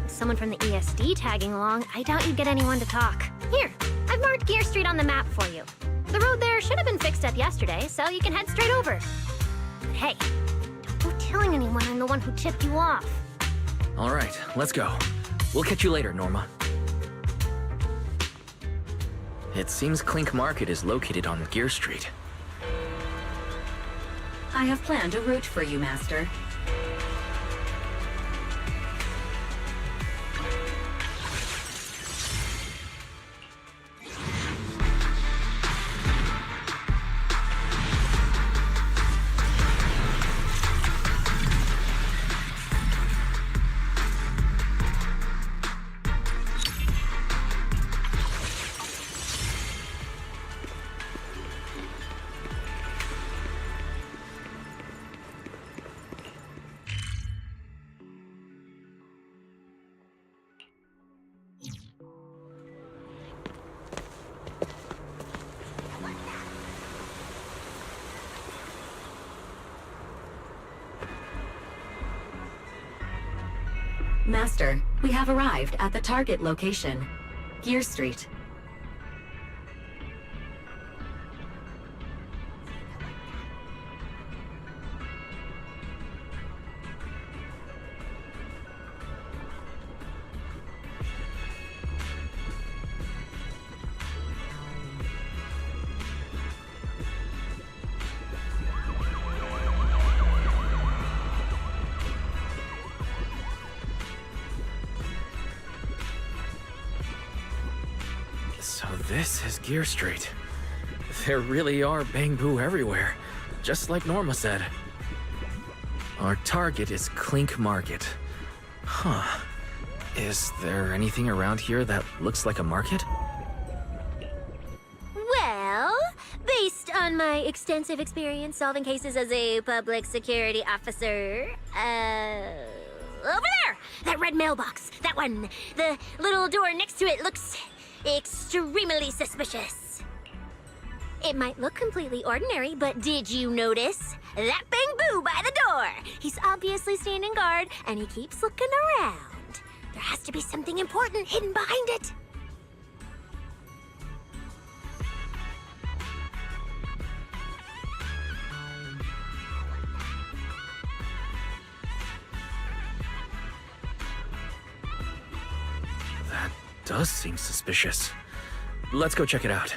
With someone from the ESD tagging along, I doubt you'd get anyone to talk. Here, I've marked Gear Street on the map for you. The road there should have been fixed up yesterday, so you can head straight over. But hey, don't go telling anyone I'm the one who tipped you off. All right, let's go. We'll catch you later, Norma. It seems Clink Market is located on Gear Street. I have planned a route for you, Master. Master, we have arrived at the target location, Gear Street. So this is Gear Street. There really are Bang-Boo everywhere, just like Norma said. Our target is Clink Market. Huh. Is there anything around here that looks like a market? Well, based on my extensive experience solving cases as a public security officer, over there! That red mailbox, that one. The little door next to it looks extremely suspicious. It might look completely ordinary, but did you notice? That Bang-Boo by the door! He's obviously standing guard, and he keeps looking around. There has to be something important hidden behind it. That does seem suspicious. Let's go check it out.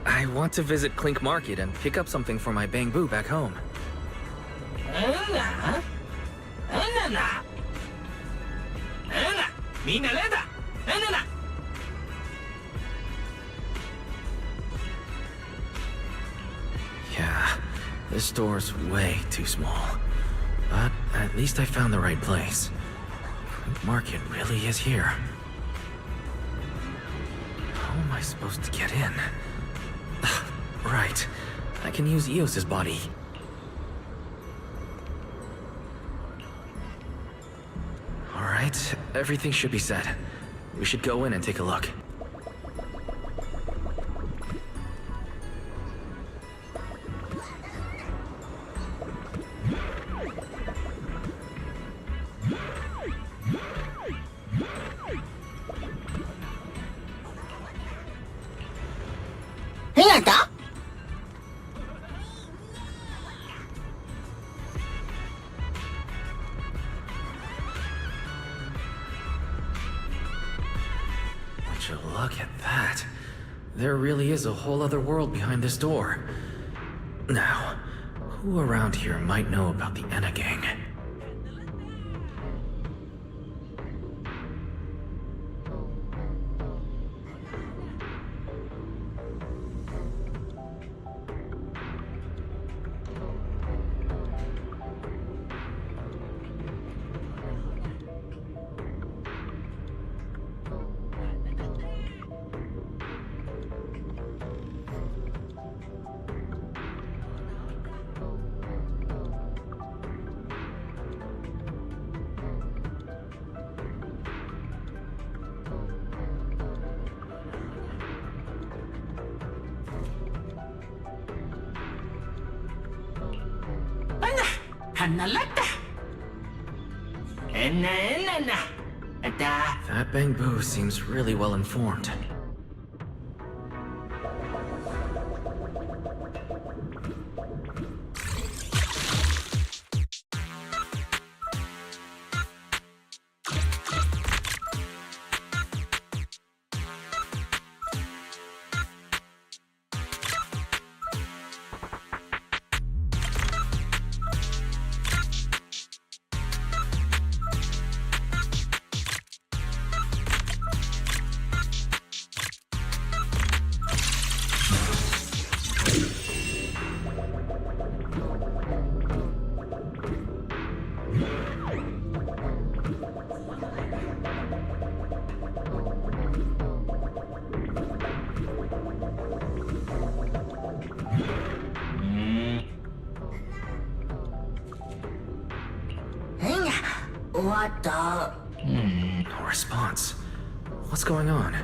I want to visit Clink Market and pick up something for my Bang-Boo back home. Yeah, this store's way too small. But at least I found the right place. Clink Market really is here. How am I supposed to get in? Right. I can use Eos's body. Alright, everything should be set. We should go in and take a look. Would you look at that? There really is a whole other world behind this door. Now, who around here might know about the Enna gang? That Bangbu seems really well informed. What the? No response. What's going on?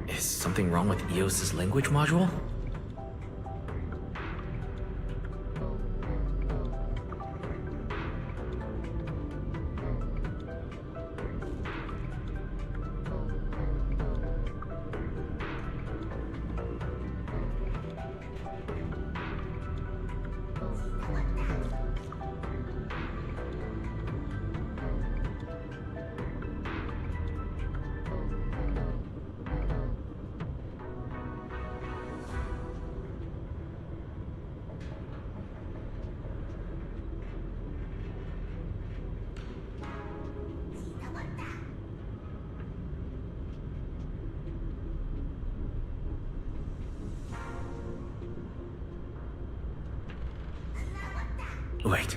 Is something wrong with EOS's language module? Wait.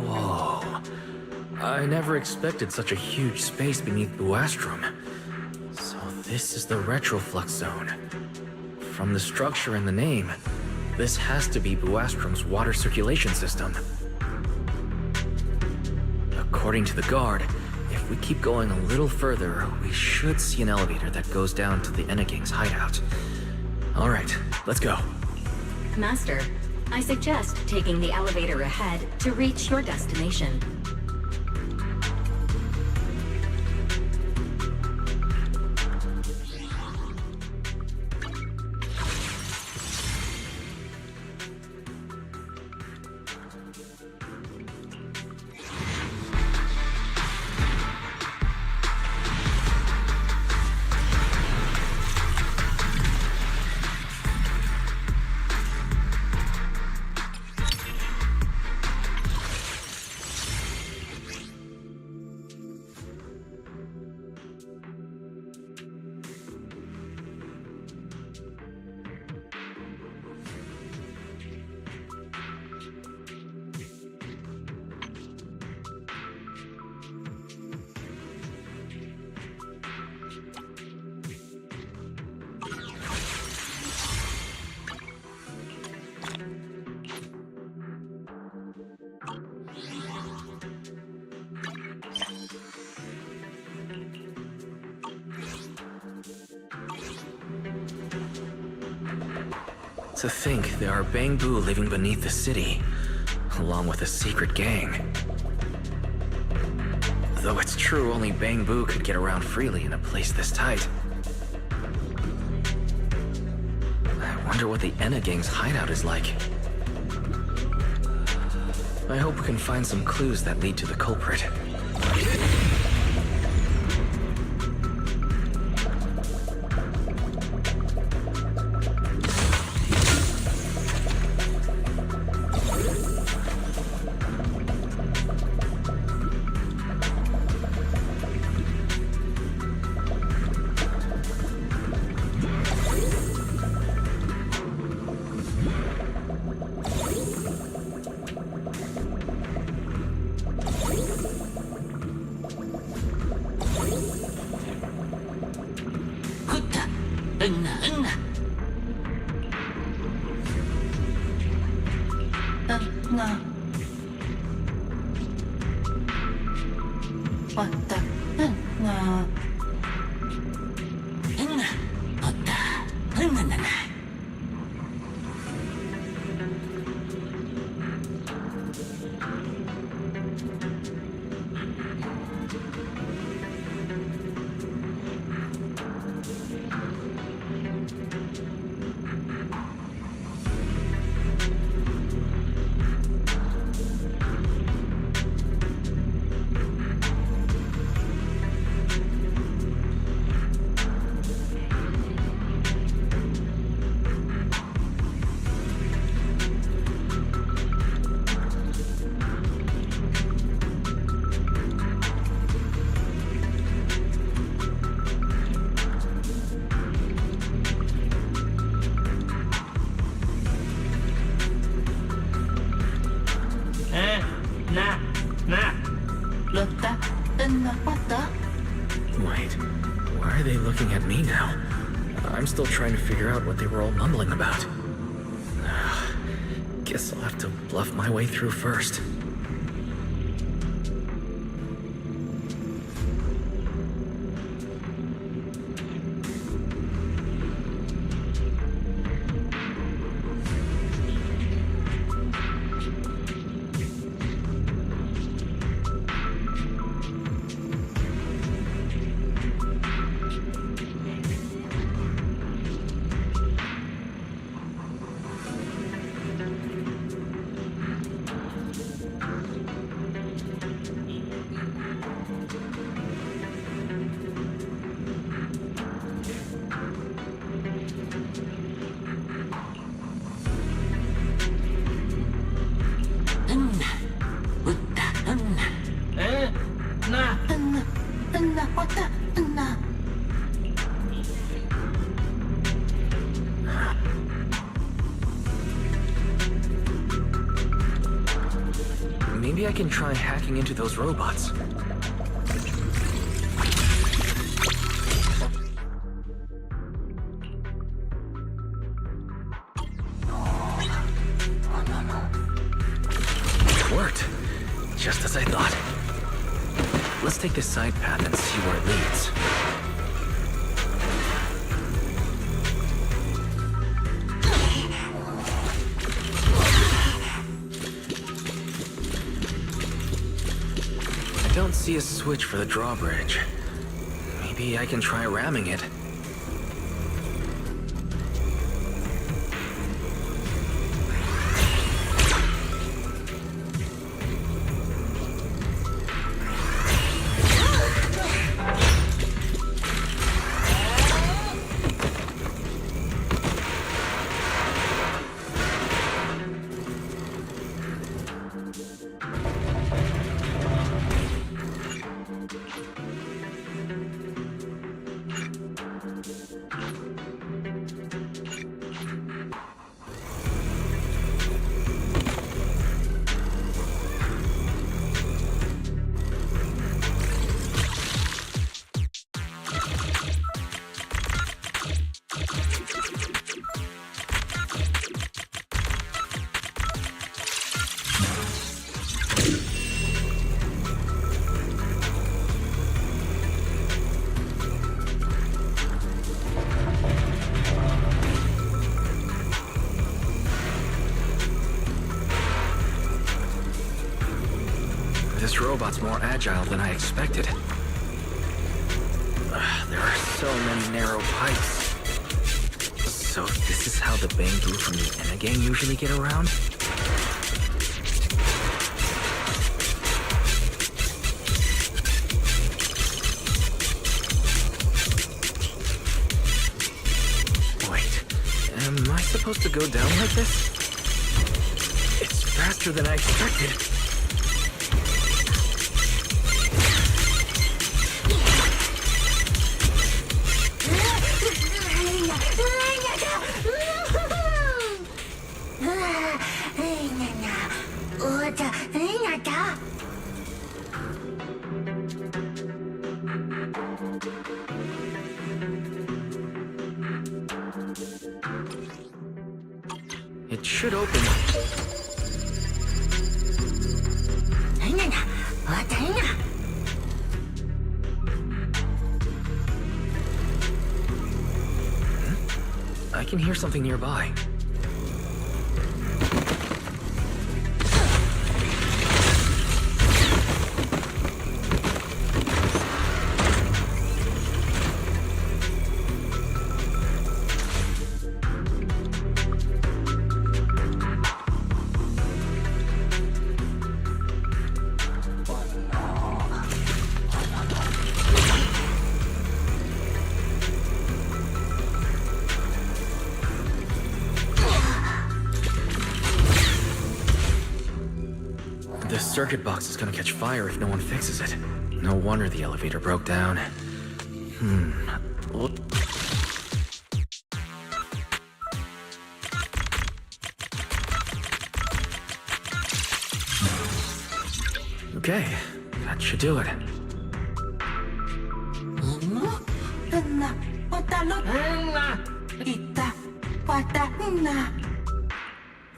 Whoa. I never expected such a huge space beneath Buastrum. So this is the Retroflux Zone. From the structure and the name, this has to be Buastrum's water circulation system. According to the guard, if we keep going a little further, we should see an elevator that goes down to the Eneging's hideout. All right, let's go. Master, I suggest taking the elevator ahead to reach your destination. To think there are Bangbu living beneath the city, along with a secret gang. Though it's true only Bangbu could get around freely in a place this tight. I wonder what the Eneging's hideout is like. I hope we can find some clues that lead to the culprit. Wait, why are they looking at me now? I'm still trying to figure out what they were all mumbling about. Guess I'll have to bluff my way through first. Maybe I can try hacking into those robots. It worked. Just as I thought. Let's take this side path and see where it leads. I don't see a switch for the drawbridge. Maybe I can try ramming it. This robot's more agile than I expected. There are so many narrow pipes. So this is how the Bangboo from the Enna gang usually get around? Wait, am I supposed to go down like this? It's faster than I expected. It should open. I can hear something nearby. The circuit box is gonna catch fire if no one fixes it. No wonder the elevator broke down. Okay, That should do it.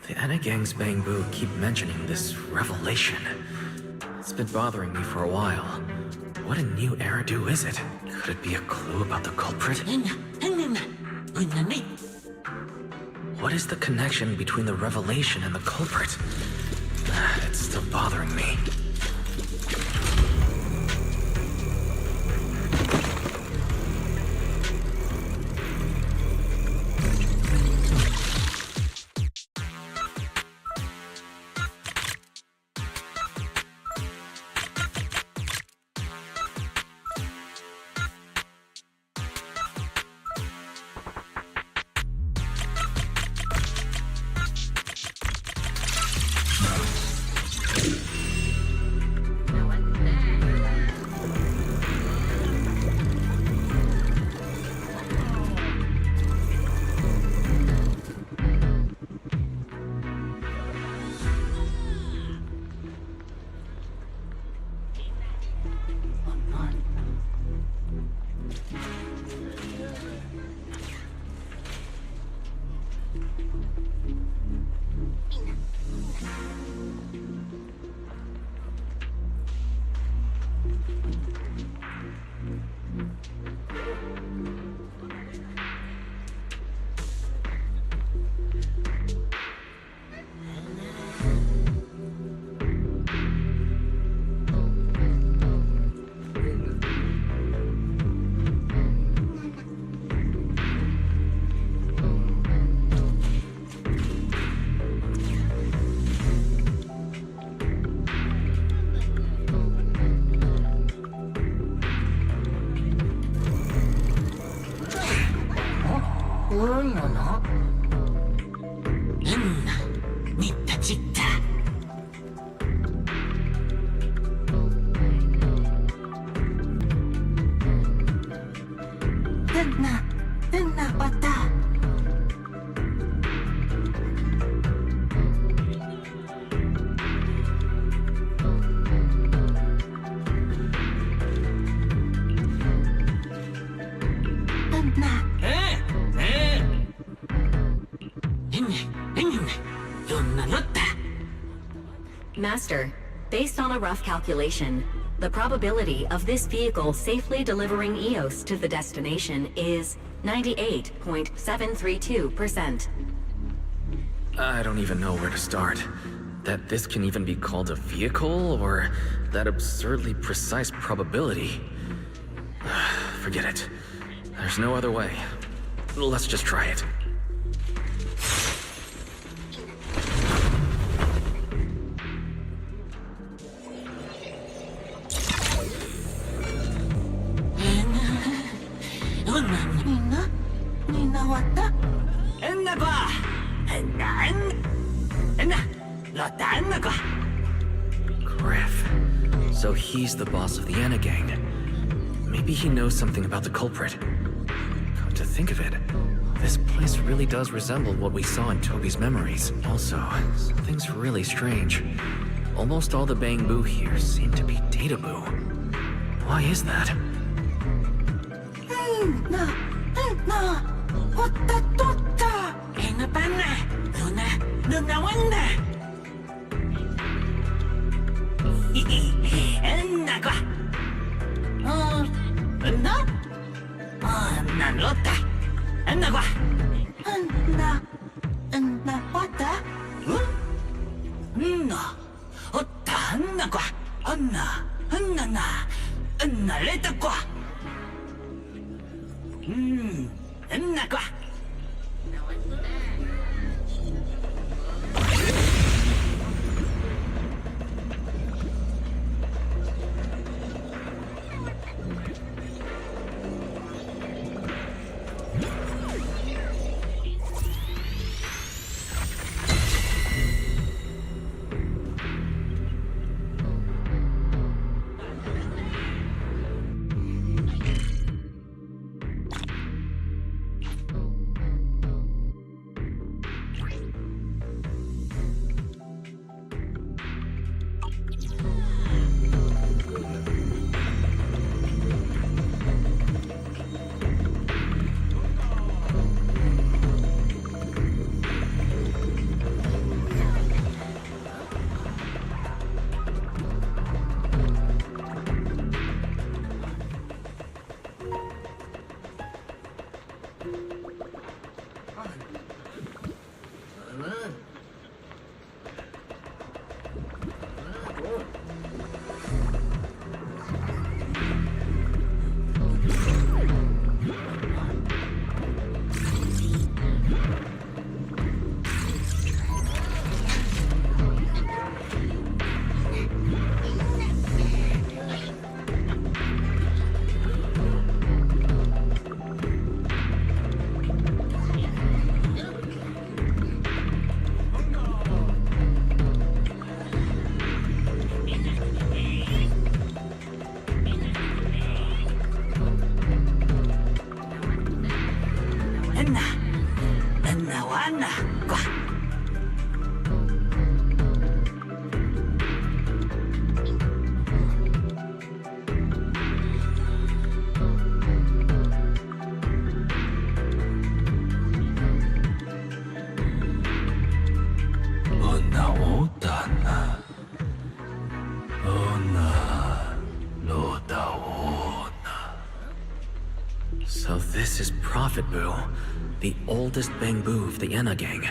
The Enegang's Bangbu keep mentioning this revelation. It's been bothering me for a while. What a new Eridu is it? Could it be a clue about the culprit? What is the connection between the revelation and the culprit? It's still bothering me. Master, based on a rough calculation, the probability of this vehicle safely delivering EOS to the destination is 98.732%. I don't even know where to start. That this can even be called a vehicle, or that absurdly precise probability. Forget it. There's no other way. Let's just try it. Griff. So he's the boss of the Enegang. Maybe he knows something about the culprit. Come to think of it, this place really does resemble what we saw in Toby's memories. Also, something's really strange. Almost all the Bangbu here seem to be Databu. Why is that? This is Prophet Boo, the oldest Bangboo of the Enna gang.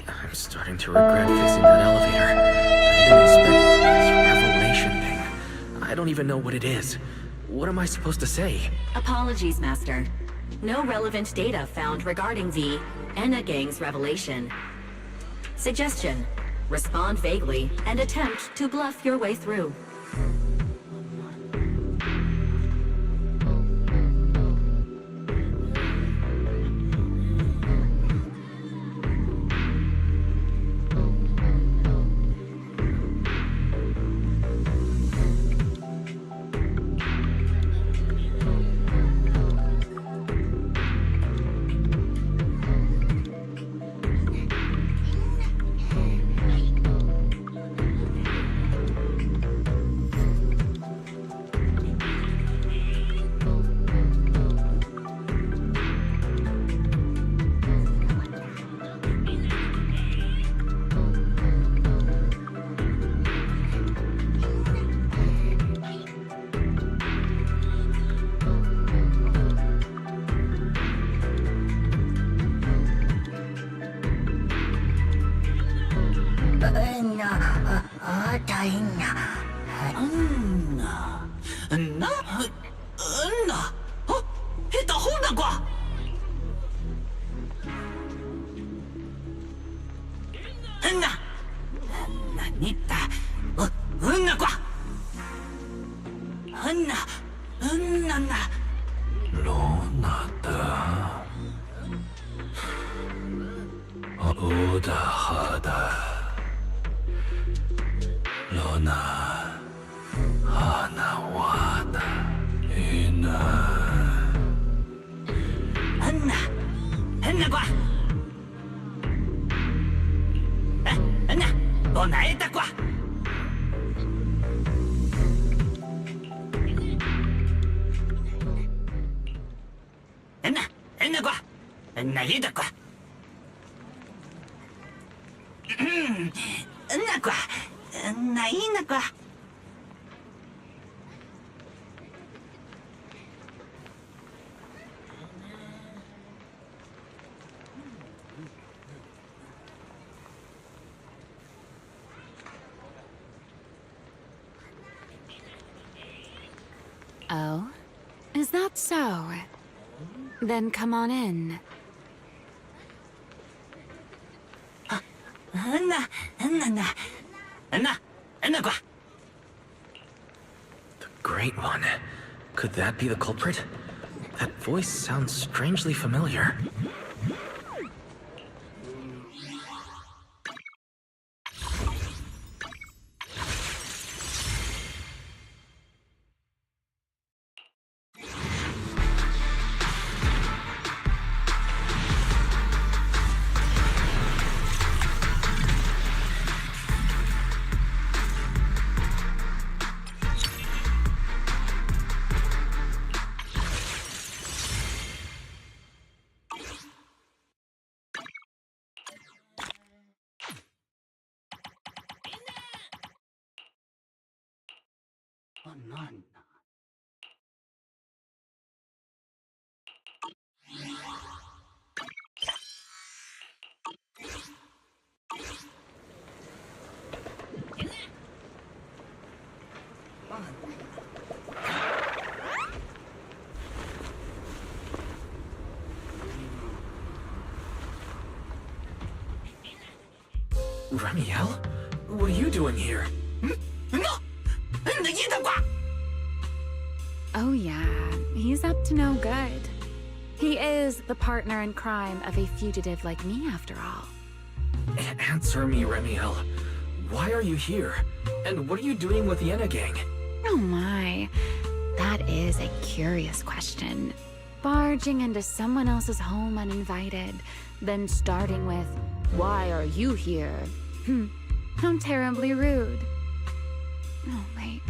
I'm starting to regret fixing that elevator. I didn't expect this revelation thing. I don't even know what it is. What am I supposed to say? Apologies, Master. No relevant data found regarding the Enna Gang's revelation. Suggestion: respond vaguely and attempt to bluff your way through. Oh? Is that so? Then come on in. The Great One. Could that be the culprit? That voice sounds strangely familiar. Remiel? What are you doing here? Oh yeah, he's up to no good. He is the partner in crime of a fugitive like me, after all. Answer me, Remiel. Why are you here? And what are you doing with the Enna gang? Oh my, that is a curious question. Barging into someone else's home uninvited, then starting with, "Why are you here?" How terribly rude. Oh, wait.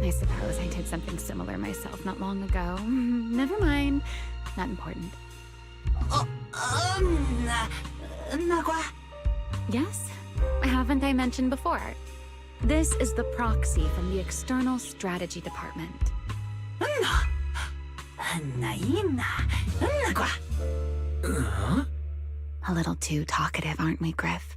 I suppose I did something similar myself not long ago. Never mind. Not important. Yes? Haven't I mentioned before? This is the proxy from the External Strategy Department. A little too talkative, aren't we, Griff?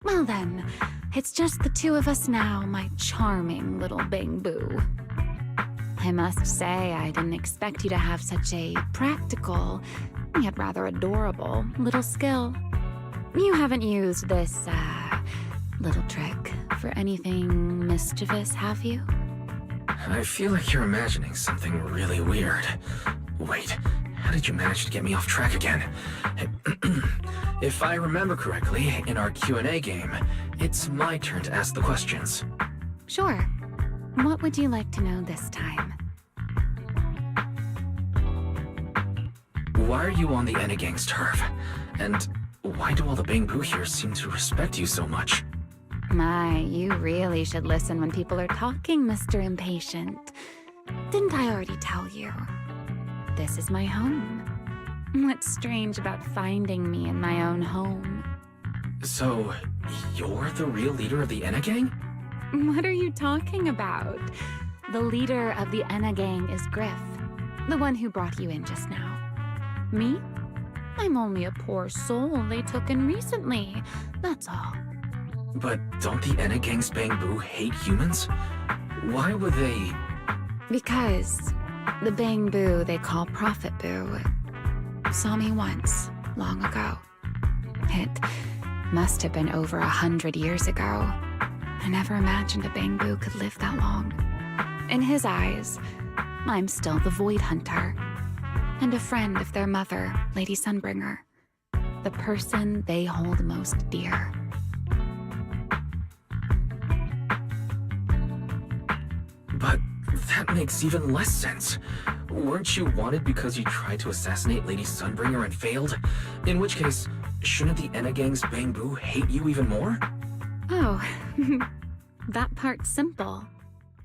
Well then, it's just the two of us now, my charming little Bang-Boo. I must say, I didn't expect you to have such a practical, yet rather adorable, little skill. You haven't used this, little trick for anything mischievous, have you? I feel like you're imagining something really weird. Wait, how did you manage to get me off track again? If I remember correctly, in our Q&A game, it's my turn to ask the questions. Sure. What would you like to know this time? Why are you on the Enna gang's turf? And why do all the Bang-Boo here seem to respect you so much? My, you really should listen when people are talking, Mr. Impatient. Didn't I already tell you? This is my home. What's strange about finding me in my own home? So, you're the real leader of the Enna gang? What are you talking about? The leader of the Enna gang is Griff, the one who brought you in just now. Me? I'm only a poor soul they took in recently, that's all. But don't the Enna gang's Bang-Boo hate humans? Why would they... Because the Bang-Boo they call Prophet Boo saw me once, long ago. It must have been over 100 years ago. I never imagined a Bang-Boo could live that long. In his eyes, I'm still the Void Hunter, and a friend of their mother, Lady Sunbringer, the person they hold most dear. But that makes even less sense. Weren't you wanted because you tried to assassinate Lady Sunbringer and failed? In which case, shouldn't the Enna Gang's Bangbu hate you even more? Oh, that part's simple.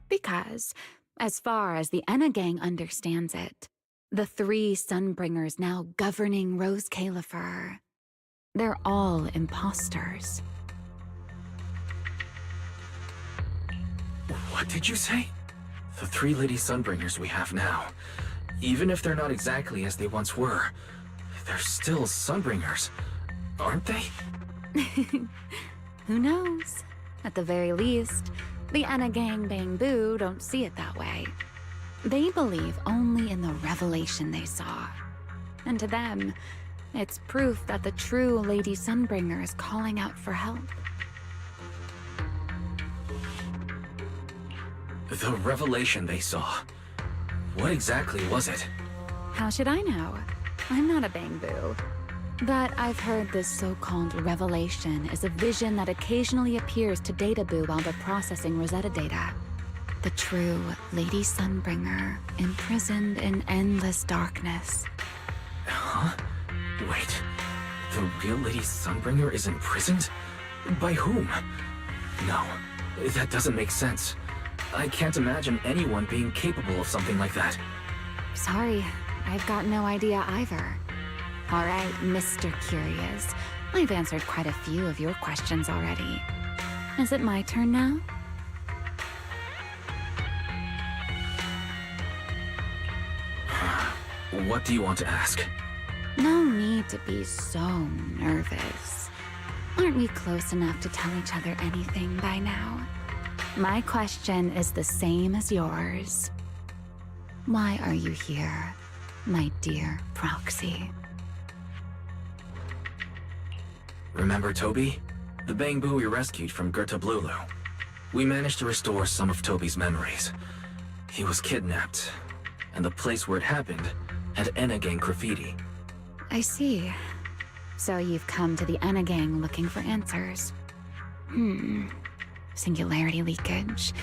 Because, as far as the Enna Gang understands it, the 3 Sunbringers now governing Rose Califer, they're all imposters. What did you say? The 3 Lady Sunbringers we have now, even if they're not exactly as they once were, they're still Sunbringers, aren't they? Who knows? At the very least, the Enna Gang Bangbu don't see it that way. They believe only in the revelation they saw. And to them, it's proof that the true Lady Sunbringer is calling out for help. The revelation they saw. What exactly was it? How should I know? I'm not a Bangbu. But I've heard this so-called revelation is a vision that occasionally appears to Databoo while they're processing Rosetta data. The true Lady Sunbringer, imprisoned in endless darkness. Huh? Wait, the real Lady Sunbringer is imprisoned? By whom? No, that doesn't make sense. I can't imagine anyone being capable of something like that. Sorry, I've got no idea either. All right, Mr. Curious. I've answered quite a few of your questions already. Is it my turn now? What do you want to ask? No need to be so nervous. Aren't we close enough to tell each other anything by now? My question is the same as yours. Why are you here, my dear Proxy? Remember Toby? The Bangbu we rescued from Gerta Blulu. We managed to restore some of Toby's memories. He was kidnapped, and the place where it happened had Enna Gang graffiti. I see. So you've come to the Enna Gang looking for answers. Singularity leakage,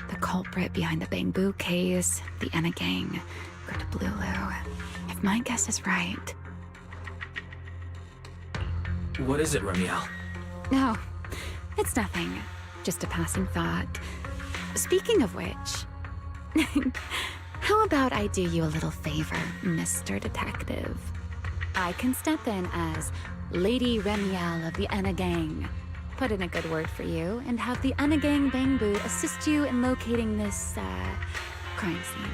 the culprit behind the Bangbu case, the Enna Gang, Gerta Blulu. If my guess is right... What is it, Ramiel? No, it's nothing. Just a passing thought. Speaking of which, how about I do you a little favor, Mr. Detective? I can step in as Lady Ramiel of the Enna Gang, put in a good word for you, and have the Enna Gang Bangbu assist you in locating this, crime scene.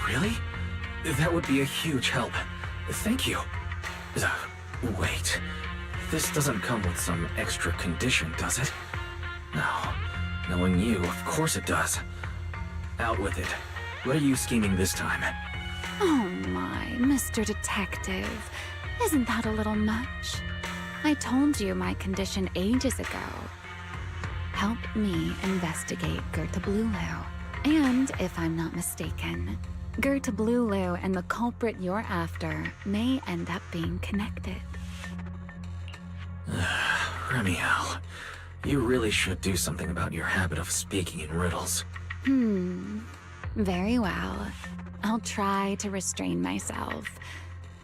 Really? That would be a huge help. Thank you. Wait. This doesn't come with some extra condition, does it? No. Knowing you, of course it does. Out with it. What are you scheming this time? Oh my, Mr. Detective. Isn't that a little much? I told you my condition ages ago. Help me investigate Gerta Blulu. And, if I'm not mistaken, Gerta Blulu and the culprit you're after may end up being connected. Ramiel, you really should do something about your habit of speaking in riddles. Very well. I'll try to restrain myself.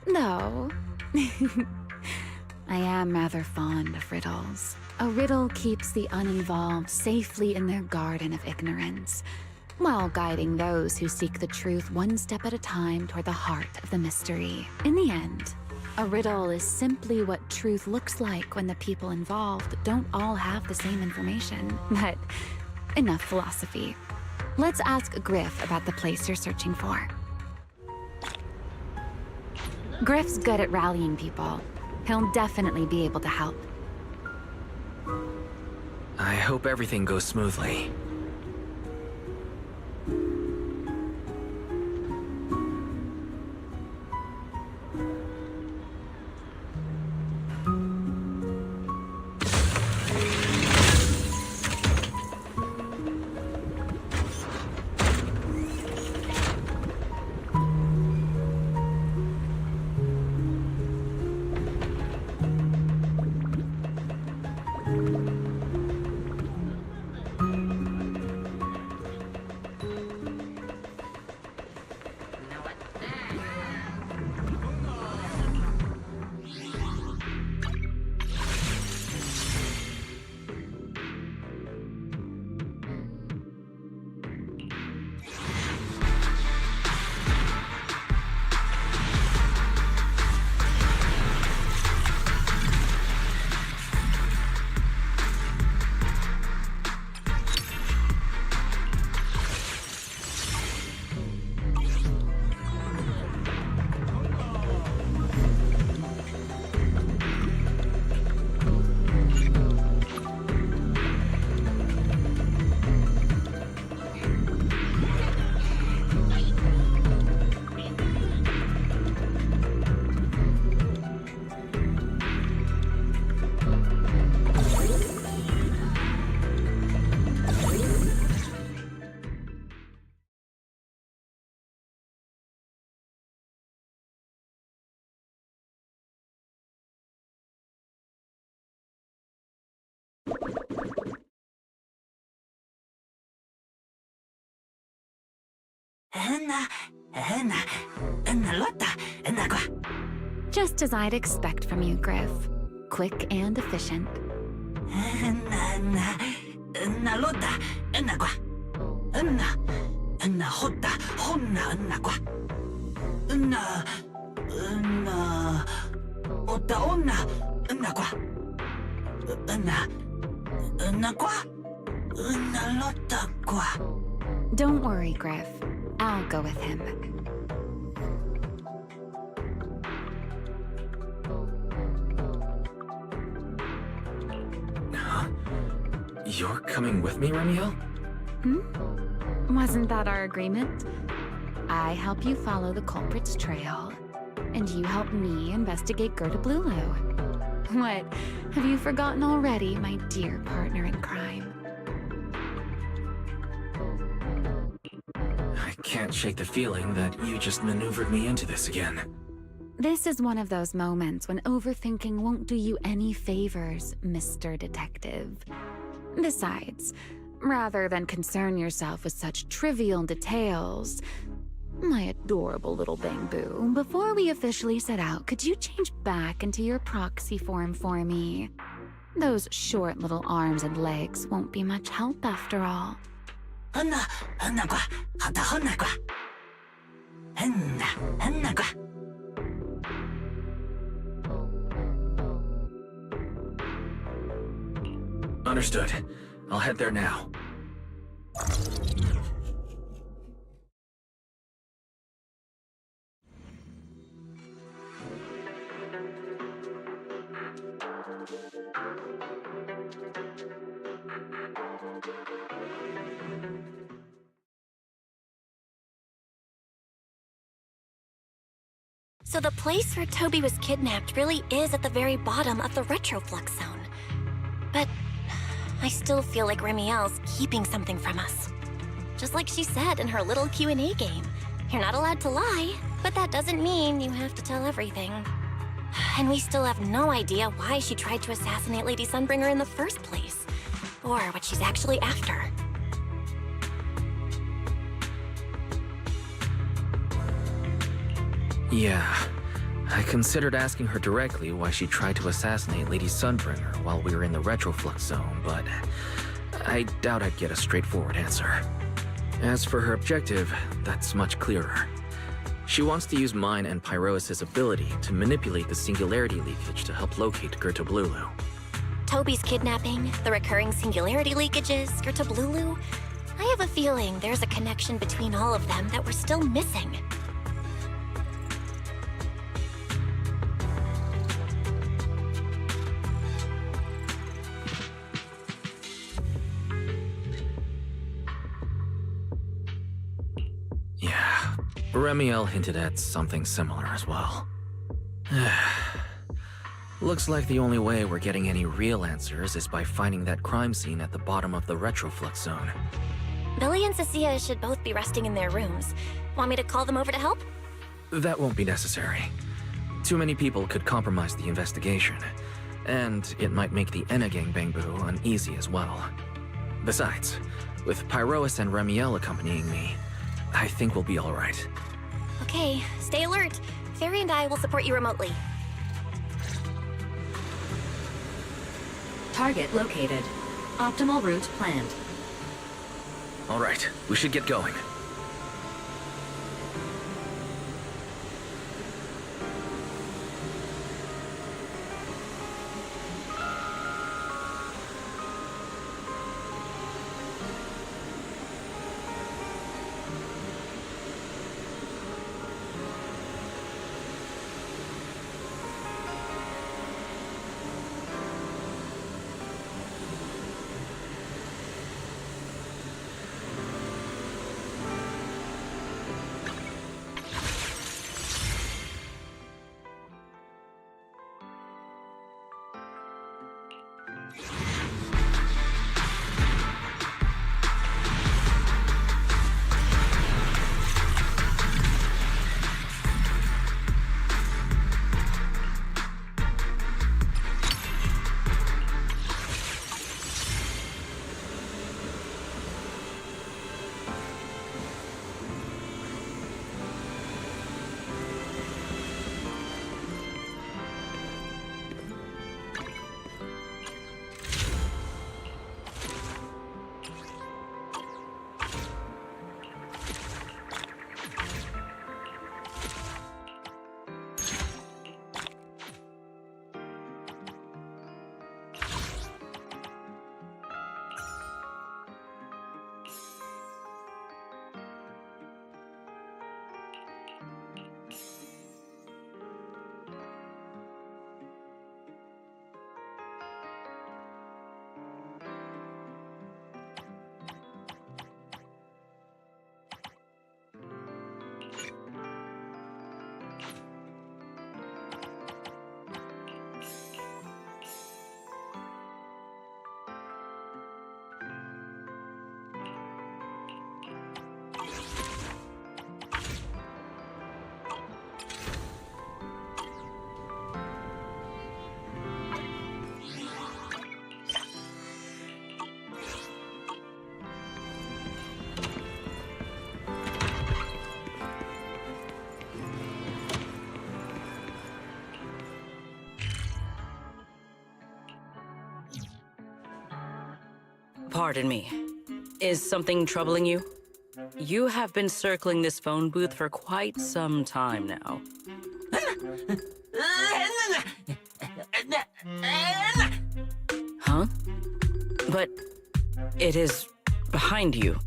Though, I am rather fond of riddles. A riddle keeps the uninvolved safely in their garden of ignorance, while guiding those who seek the truth one step at a time toward the heart of the mystery. In the end, a riddle is simply what truth looks like when the people involved don't all have the same information. But enough philosophy. Let's ask Griff about the place you're searching for. Griff's good at rallying people. He'll definitely be able to help. I hope everything goes smoothly. Just as I'd expect from you, Griff. Quick and efficient. Don't worry, Griff. I'll go with him. Huh? You're coming with me, Remiel? Wasn't that our agreement? I help you follow the culprit's trail, and you help me investigate Gerda Blulu. What? Have you forgotten already, my dear partner in crime? I can't shake the feeling that you just maneuvered me into this again. This is one of those moments when overthinking won't do you any favors, Mr. Detective. Besides, rather than concern yourself with such trivial details, my adorable little Bangboo, before we officially set out, could you change back into your proxy form for me? Those short little arms and legs won't be much help after all. Understood. I'll head there now. So the place where Toby was kidnapped really is at the very bottom of the Retroflux zone. But I still feel like Remiel's keeping something from us. Just like she said in her little Q&A game. You're not allowed to lie, but that doesn't mean you have to tell everything. And we still have no idea why she tried to assassinate Lady Sunbringer in the first place, or what she's actually after. Yeah, I considered asking her directly why she tried to assassinate Lady Sunbringer while we were in the Retroflux zone, but I doubt I'd get a straightforward answer. As for her objective, that's much clearer. She wants to use mine and Pyrois' ability to manipulate the singularity leakage to help locate Gerda Blulu. Toby's kidnapping, the recurring singularity leakages, Gerda Blulu. I have a feeling there's a connection between all of them that we're still missing. Yeah, Remiel hinted at something similar as well. Looks like the only way we're getting any real answers is by finding that crime scene at the bottom of the Retroflux zone. Billy and Cecilia should both be resting in their rooms. Want me to call them over to help? That won't be necessary. Too many people could compromise the investigation, and it might make the Enna Gang Bangboo uneasy as well. Besides, with Pyrois and Remiel accompanying me, I think we'll be all right. Okay, stay alert. Fairy and I will support you remotely. Target located. Optimal route planned. All right, we should get going. Pardon me. Is something troubling you? You have been circling this phone booth for quite some time now. Huh? But it is behind you.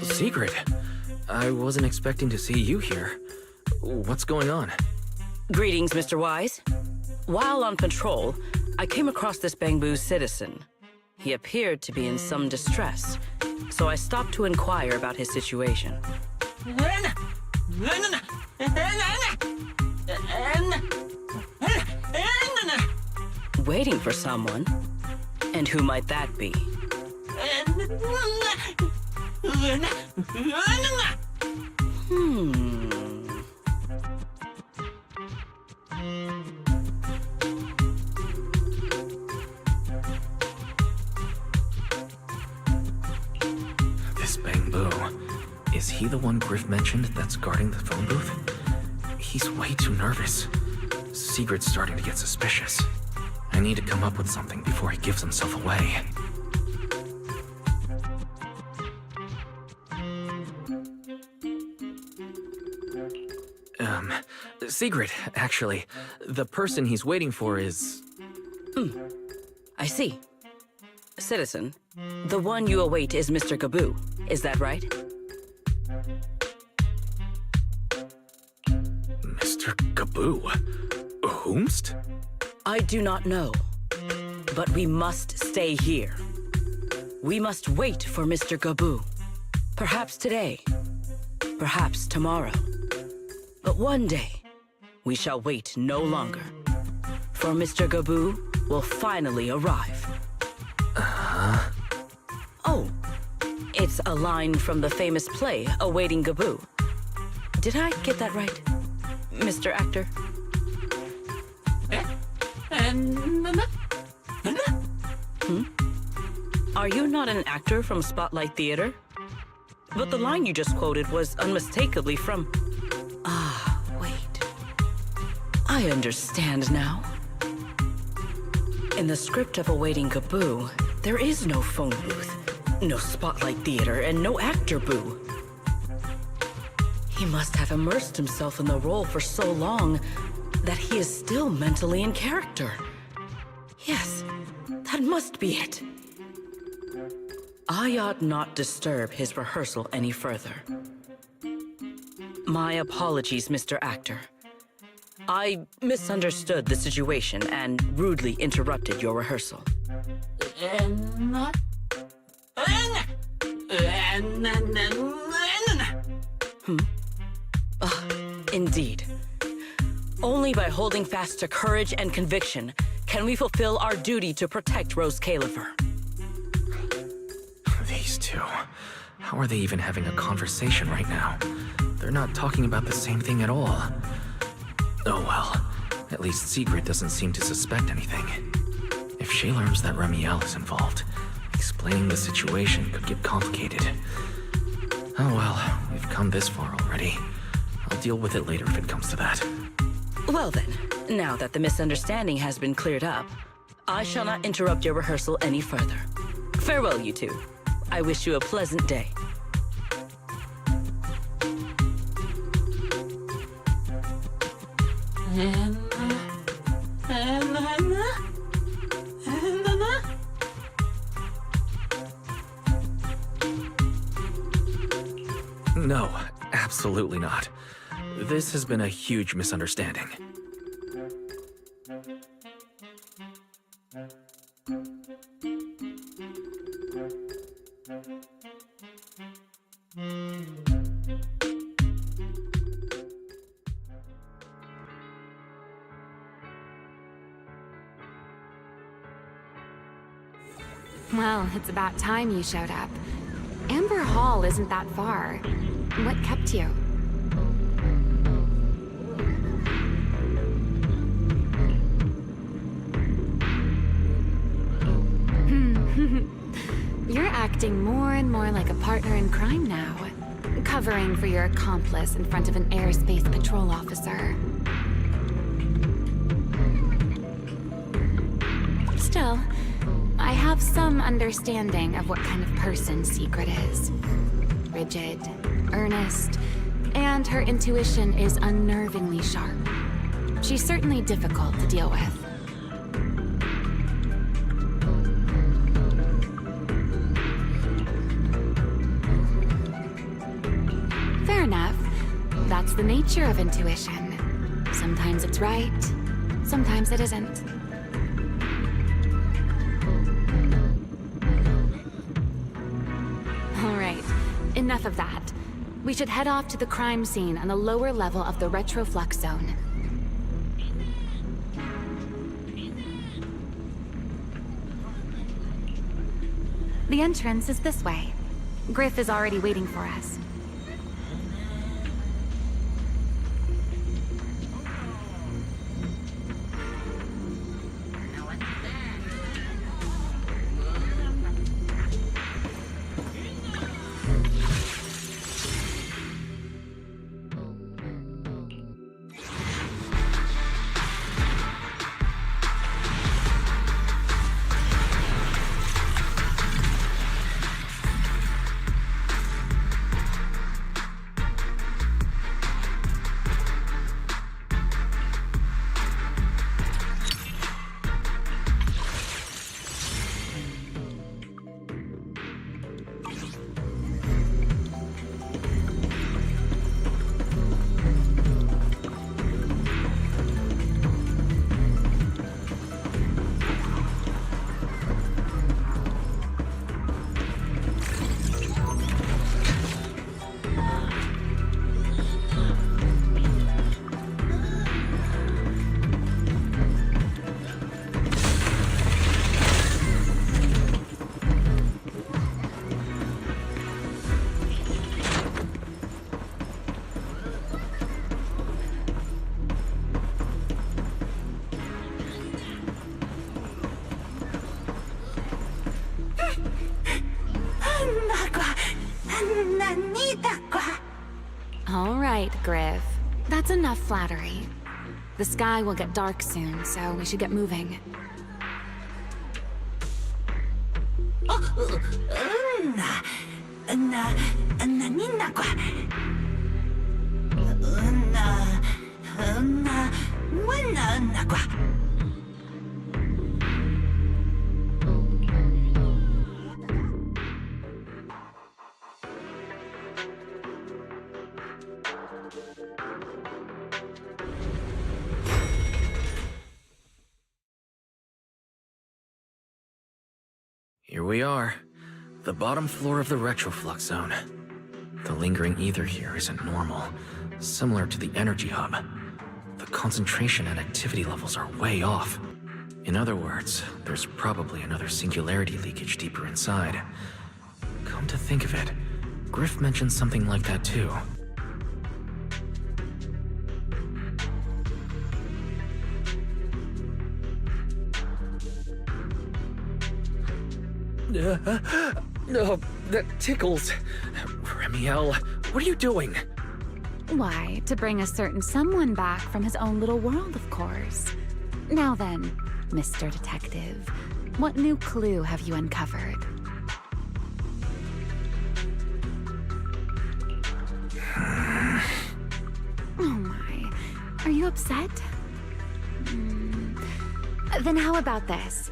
Secret, I wasn't expecting to see you here. What's going on? Greetings, Mr. Wise. While on patrol, I came across this Bangbu citizen. He appeared to be in some distress, so I stopped to inquire about his situation. Waiting for someone? And who might that be? This Bangbu. Is he the one Griff mentioned that's guarding the phone booth? He's way too nervous. Sigrid's starting to get suspicious. I need to come up with something before he gives himself away. Sigrid, actually. The person he's waiting for is... I see. Citizen, the one you await is Mr. Gaboo. Is that right? Mr. Gaboo? Whomst? I do not know. But we must stay here. We must wait for Mr. Gaboo. Perhaps today. Perhaps tomorrow. But one day, we shall wait no longer. For Mr. Gaboo will finally arrive. Oh, it's a line from the famous play, Awaiting Gaboo. Did I get that right, Mr. Actor? Are you not an actor from Spotlight Theater? But the line you just quoted was unmistakably from... Ah, wait. I understand now. In the script of Awaiting Gaboo, there is no phone booth, no Spotlight Theater, and no actor boo. He must have immersed himself in the role for so long that he is still mentally in character. Yes, that must be it. I ought not disturb his rehearsal any further. My apologies, Mr. Actor. I misunderstood the situation and rudely interrupted your rehearsal. Indeed. Only by holding fast to courage and conviction can we fulfill our duty to protect Rose Califer. These two. How are they even having a conversation right now? They're not talking about the same thing at all. Oh well. At least Sigrid doesn't seem to suspect anything. If she learns that Remiel is involved, explaining the situation could get complicated. Oh well, we've come this far already. I'll deal with it later if it comes to that. Well then, now that the misunderstanding has been cleared up, I shall not interrupt your rehearsal any further. Farewell, you two. I wish you a pleasant day. No, absolutely not. This has been a huge misunderstanding. Well, it's about time you showed up. Amber Hall isn't that far. What kept you? You're acting more and more like a partner in crime now. Covering for your accomplice in front of an airspace patrol officer. Well, I have some understanding of what kind of person Secret is. Rigid, earnest, and her intuition is unnervingly sharp. She's certainly difficult to deal with. Fair enough. That's the nature of intuition. Sometimes it's right, sometimes it isn't. All right, enough of that. We should head off to the crime scene on the lower level of the Retroflux zone. The entrance is this way. Griff is already waiting for us. All right, Griff. That's enough flattery. The sky will get dark soon, so we should get moving. Here we are, the bottom floor of the Retroflux zone. The lingering ether here isn't normal, similar to the energy hub. The concentration and activity levels are way off. In other words, there's probably another singularity leakage deeper inside. Come to think of it, Griff mentioned something like that too. No, that tickles. Remiel, what are you doing? Why, to bring a certain someone back from his own little world, of course. Now then, Mr. Detective, what new clue have you uncovered? Oh my, are you upset? Then how about this?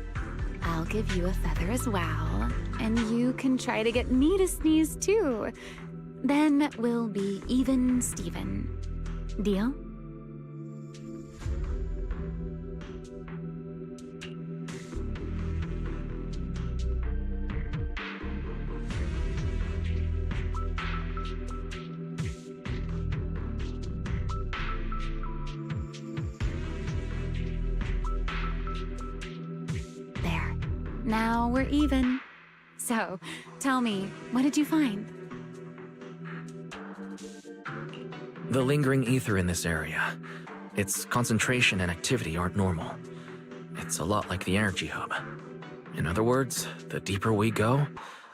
I'll give you a feather as well, and you can try to get me to sneeze too. Then we'll be even Steven. Deal? There. Now we're even. So, tell me, what did you find? The lingering ether in this area. Its concentration and activity aren't normal. It's a lot like the energy hub. In other words, the deeper we go,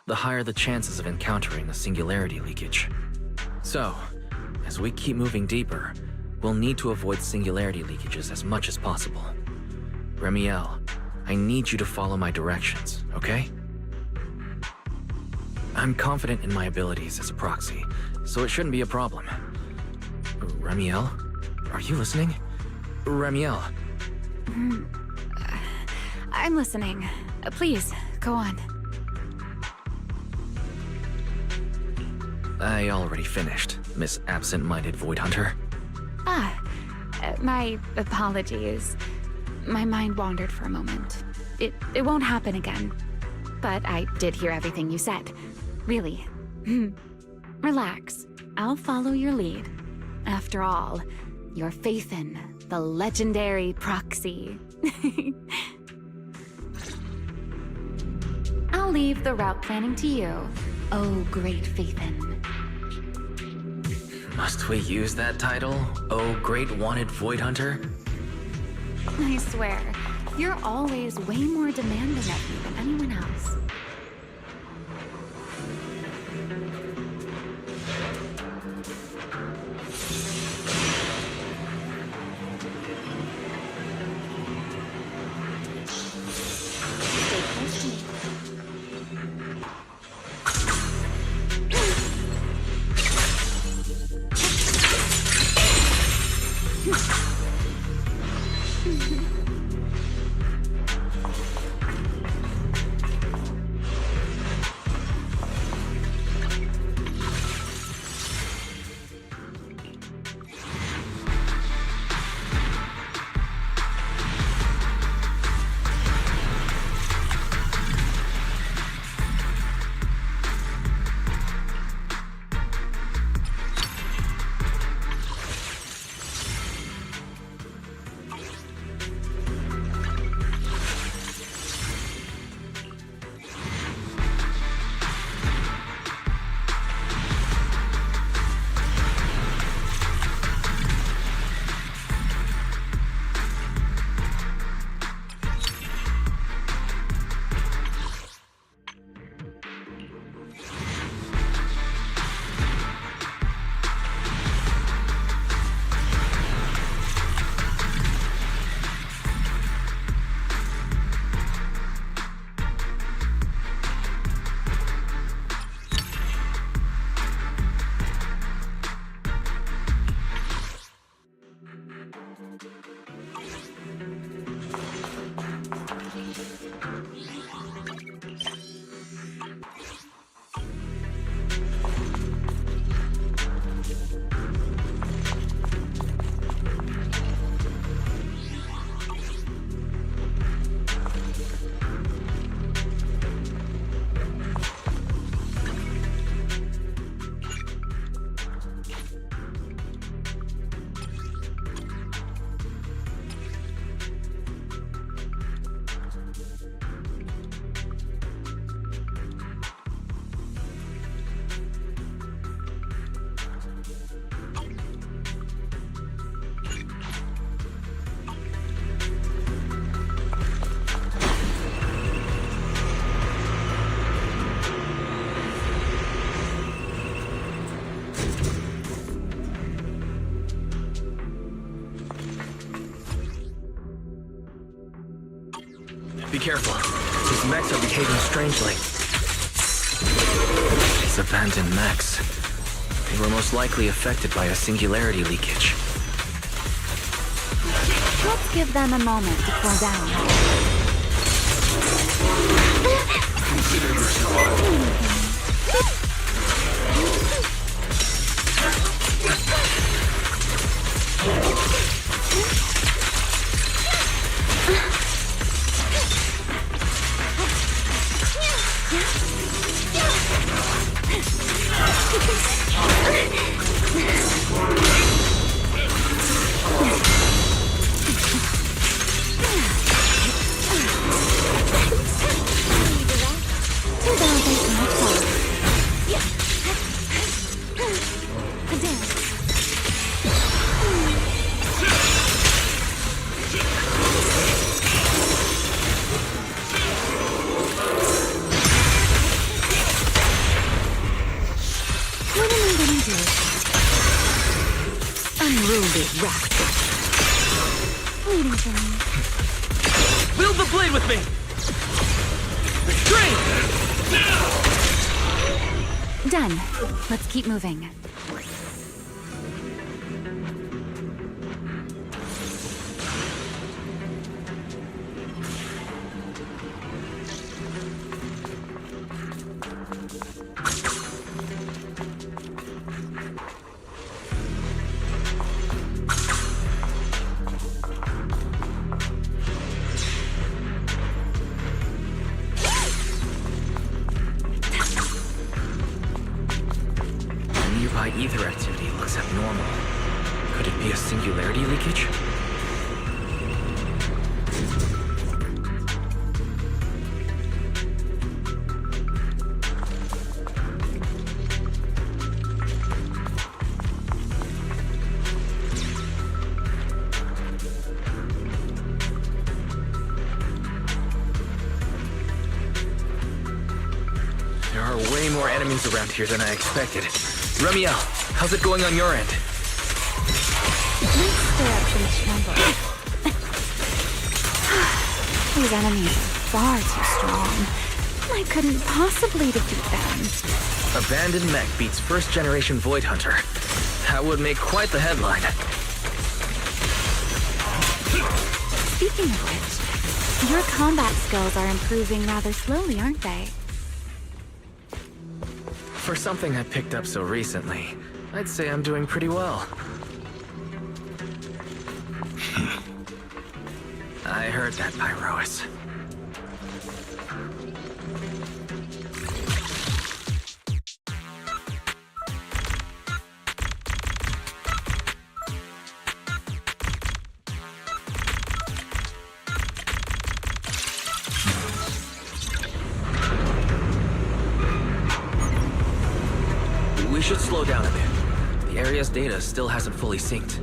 the higher the chances of encountering a singularity leakage. So, as we keep moving deeper, we'll need to avoid singularity leakages as much as possible. Remiel, I need you to follow my directions, okay? I'm confident in my abilities as a proxy, so it shouldn't be a problem. Remiel? Are you listening? Remiel. I'm listening. Please, go on. I already finished, Miss Absent-Minded Void Hunter. My apologies. My mind wandered for a moment. It won't happen again. But I did hear everything you said. Really. Relax. I'll follow your lead. After all, you're Phaethon, the legendary proxy. I'll leave the route planning to you, oh great Phaethon. Must we use that title? Oh, great wanted Void Hunter? I swear, you're always way more demanding of me than anyone else. Stay close to me. Be careful. These mechs are behaving strangely. These abandoned mechs. They were most likely affected by a singularity leakage. Let's give them a moment to cool down. Consider your survival. Unruly raptor. Waiting for me. Build the blade! Ride with me! Restrain! Done. Let's keep moving. Nearby ether activity looks abnormal. Could it be a singularity leakage? There are way more enemies around here than I expected. Remiel, how's it going on your end? Let's stir up some trouble. These enemies are far too strong. I couldn't possibly defeat them. Abandoned mech beats first-generation Void Hunter. That would make quite the headline. Speaking of which, your combat skills are improving rather slowly, aren't they? For something I picked up so recently, I'd say I'm doing pretty well. I heard that, Pyrois. We should slow down a bit. The area's data still hasn't fully synced.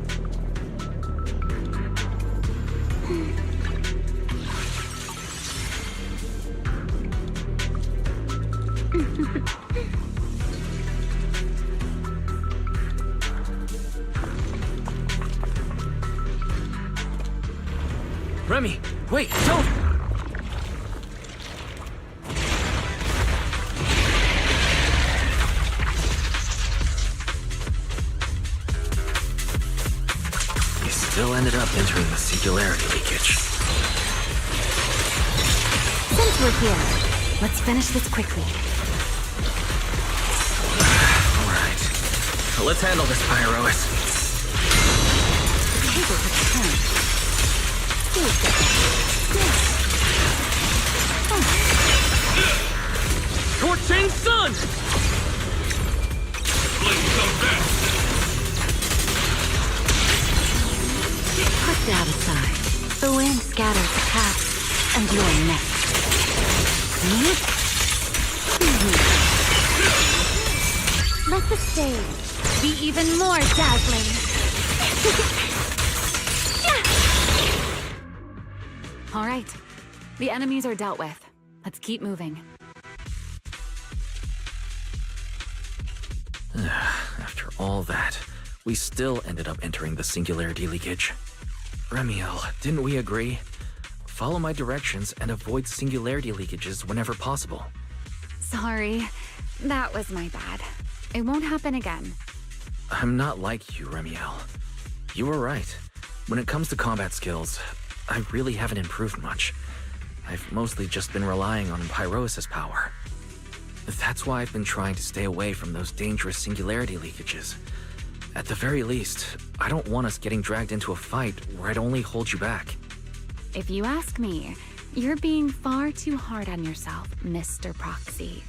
Remy, wait, don't! Still ended up entering the singularity leakage. Since we're here, let's finish this quickly. Alright. Let's handle this, Pyrois. The table has turned. Torching Sun! Put that aside. The wind scatters the cast, and you're next. Let the stage be even more dazzling. All right. The enemies are dealt with. Let's keep moving. After all that, we still ended up entering the singularity leakage. Remiel, didn't we agree? Follow my directions and avoid singularity leakages whenever possible. Sorry. That was my bad. It won't happen again. I'm not like you, Remiel. You were right. When it comes to combat skills, I really haven't improved much. I've mostly just been relying on Pyrois' power. That's why I've been trying to stay away from those dangerous singularity leakages. At the very least, I don't want us getting dragged into a fight where I'd only hold you back. If you ask me, you're being far too hard on yourself, Mr. Proxy.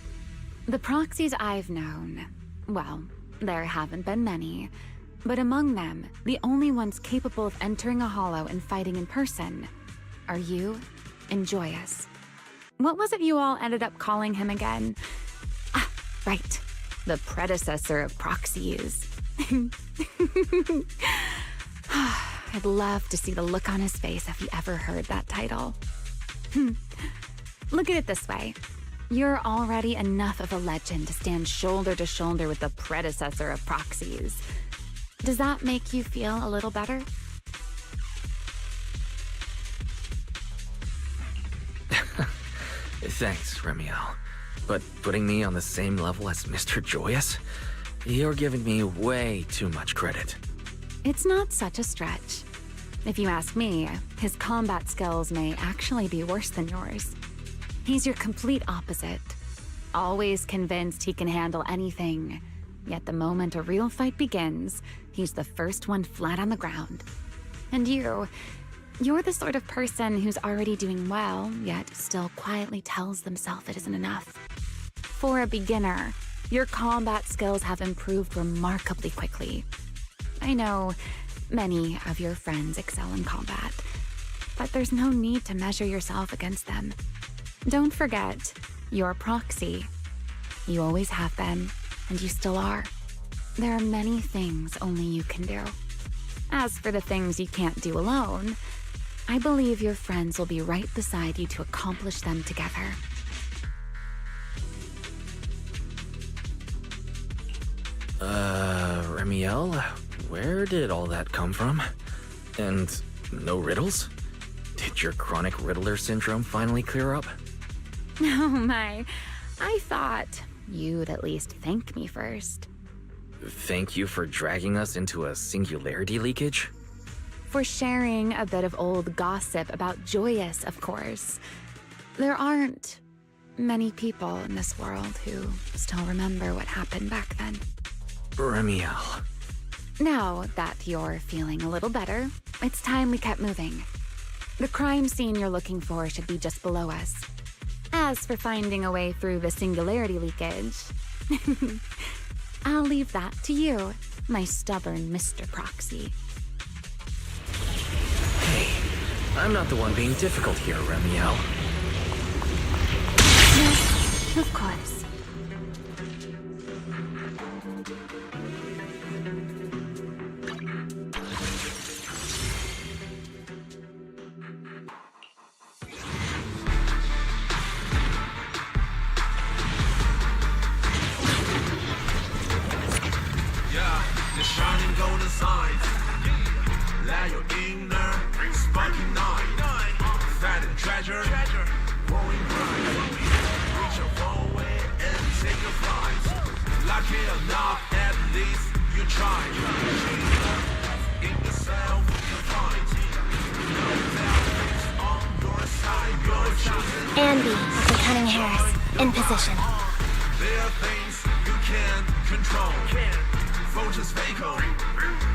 The proxies I've known, well, there haven't been many, but among them, the only ones capable of entering a hollow and fighting in person are you and Joyous. What was it you all ended up calling him again? Ah, right. The predecessor of proxies. I'd love to see the look on his face if he ever heard that title. Look at it this way. You're already enough of a legend to stand shoulder to shoulder with the predecessor of proxies. Does that make you feel a little better? Thanks, Remiel. But putting me on the same level as Mr. Joyous? You're giving me way too much credit. It's not such a stretch. If you ask me, his combat skills may actually be worse than yours. He's your complete opposite. Always convinced he can handle anything. Yet the moment a real fight begins, he's the first one flat on the ground. And you're the sort of person who's already doing well, yet still quietly tells themselves it isn't enough. For a beginner, your combat skills have improved remarkably quickly. I know many of your friends excel in combat, but there's no need to measure yourself against them. Don't forget, you're Proxy. You always have been, and you still are. There are many things only you can do. As for the things you can't do alone, I believe your friends will be right beside you to accomplish them together. Remiel, where did all that come from? And no riddles? Did your chronic Riddler syndrome finally clear up? Oh my, I thought you'd at least thank me first. Thank you for dragging us into a singularity leakage? For sharing a bit of old gossip about Joyous, of course. There aren't many people in this world who still remember what happened back then. Remiel. Now that you're feeling a little better, it's time we kept moving. The crime scene you're looking for should be just below us. As for finding a way through the singularity leakage, I'll leave that to you, my stubborn Mr. Proxy. Hey, I'm not the one being difficult here, Remiel. Yes, of course. Andy of the Cunning Hairs, in position. There are things you can't control. Vultures fake home.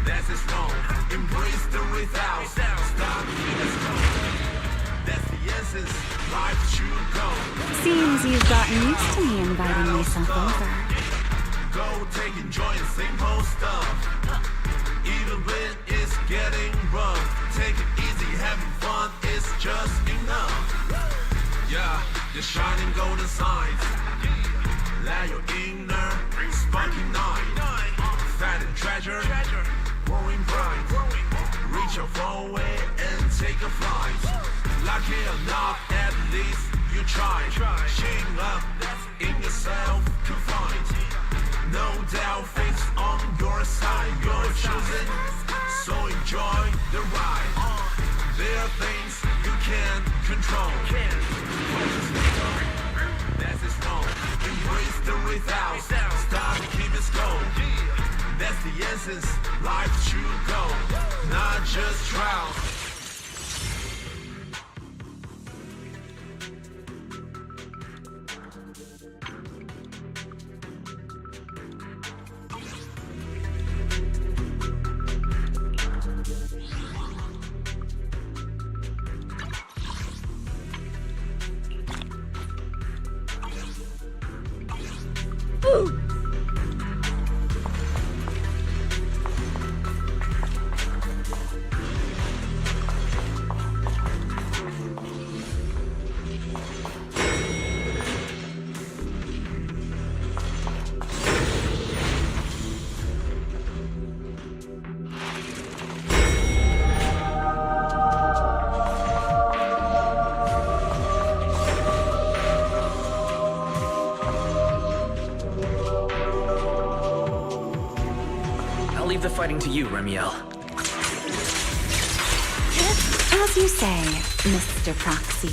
That's its wrong. Embrace the without. Stop being That's the essence. Life should go. Seems you've gotten used to me inviting myself over. Go take and join simple stuff. Even when it's getting rough. Take it easy, having fun is just enough. Yeah, the shining golden signs. Let your inner sparking night. Find a treasure, growing bright. Reach your far away and take a flight. Lucky enough, at least you tried. Cheering up in yourself to find. No doubt, fate's on your side. You're chosen, so enjoy the ride. There are things you can't control. That's its wrong. Embrace the without. Stop and keep it slow. That's the essence. Life should go, not just trials. The fighting to you, Remiel. As you say, Mr. Proxy.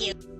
you.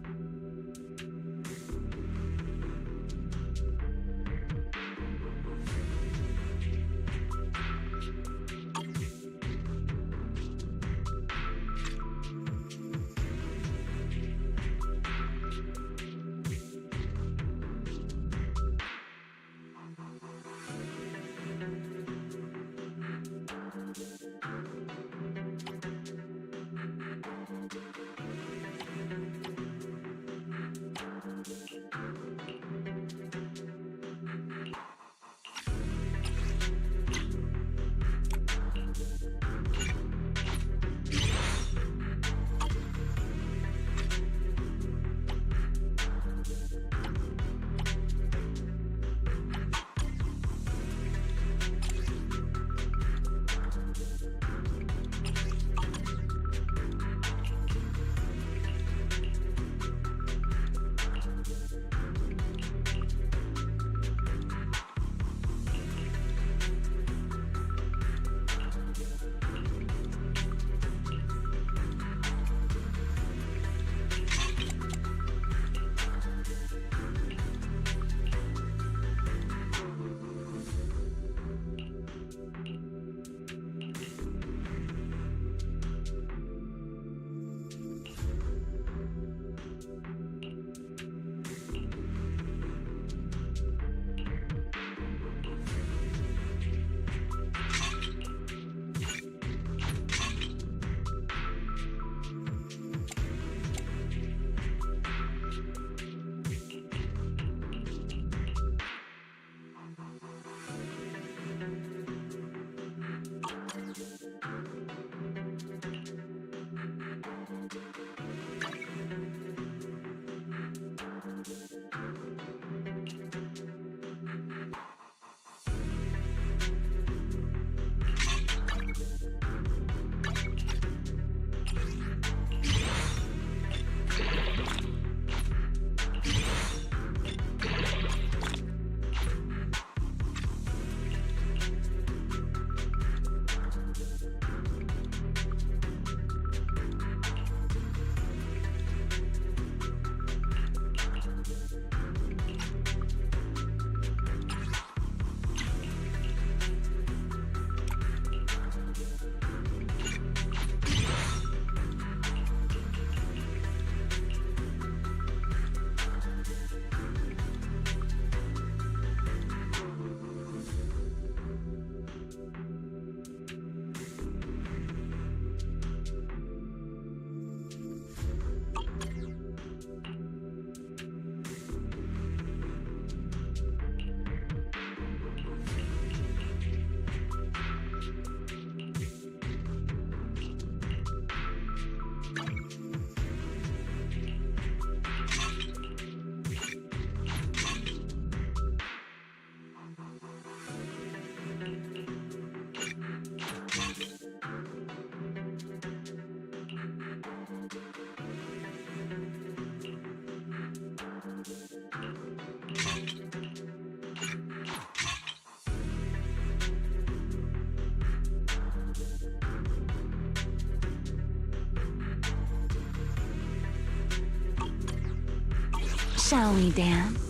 Shall we dance?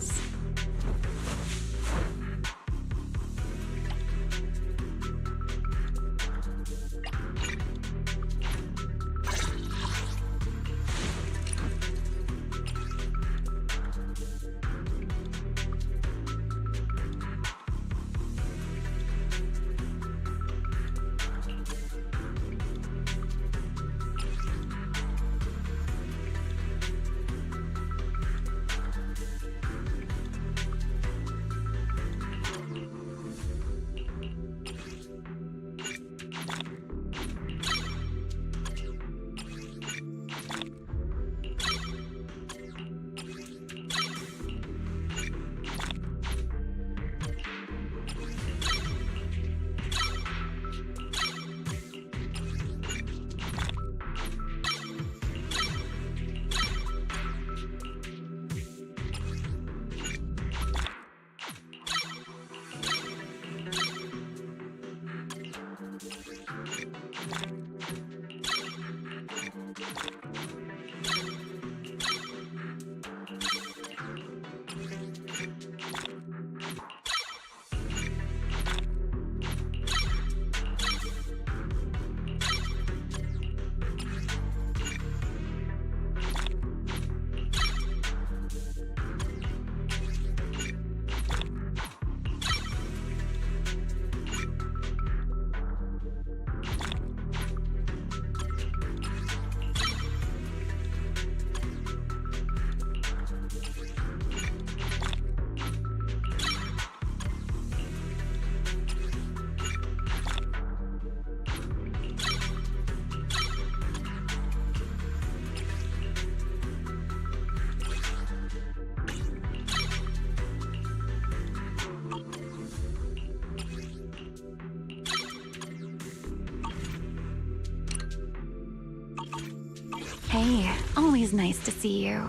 Hey, always nice to see you.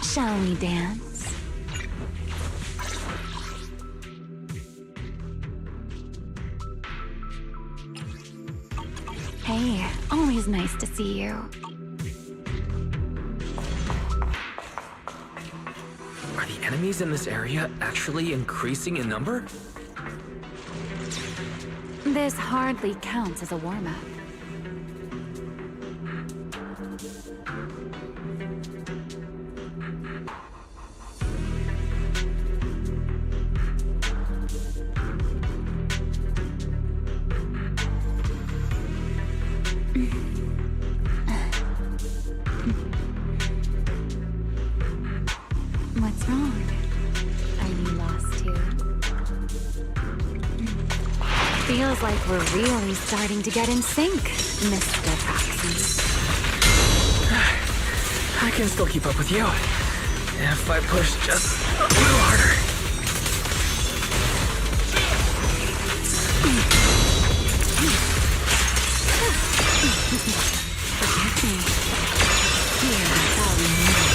Shall we dance? Hey, always nice to see you. Are the enemies in this area actually increasing in number? This hardly counts as a warm-up. What's wrong? Are you lost too? Feels like we're really starting to get in sync, Mr. Proxy. I can still keep up with you. If I push just a little harder. Forgive me. Here is how we move.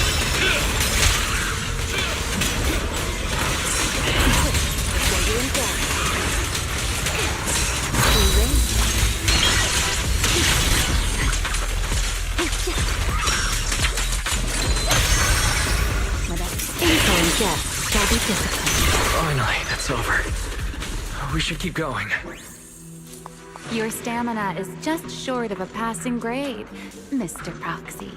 Yes, shall be disciplined. Finally, that's over. We should keep going. Your stamina is just short of a passing grade, Mr. Proxy.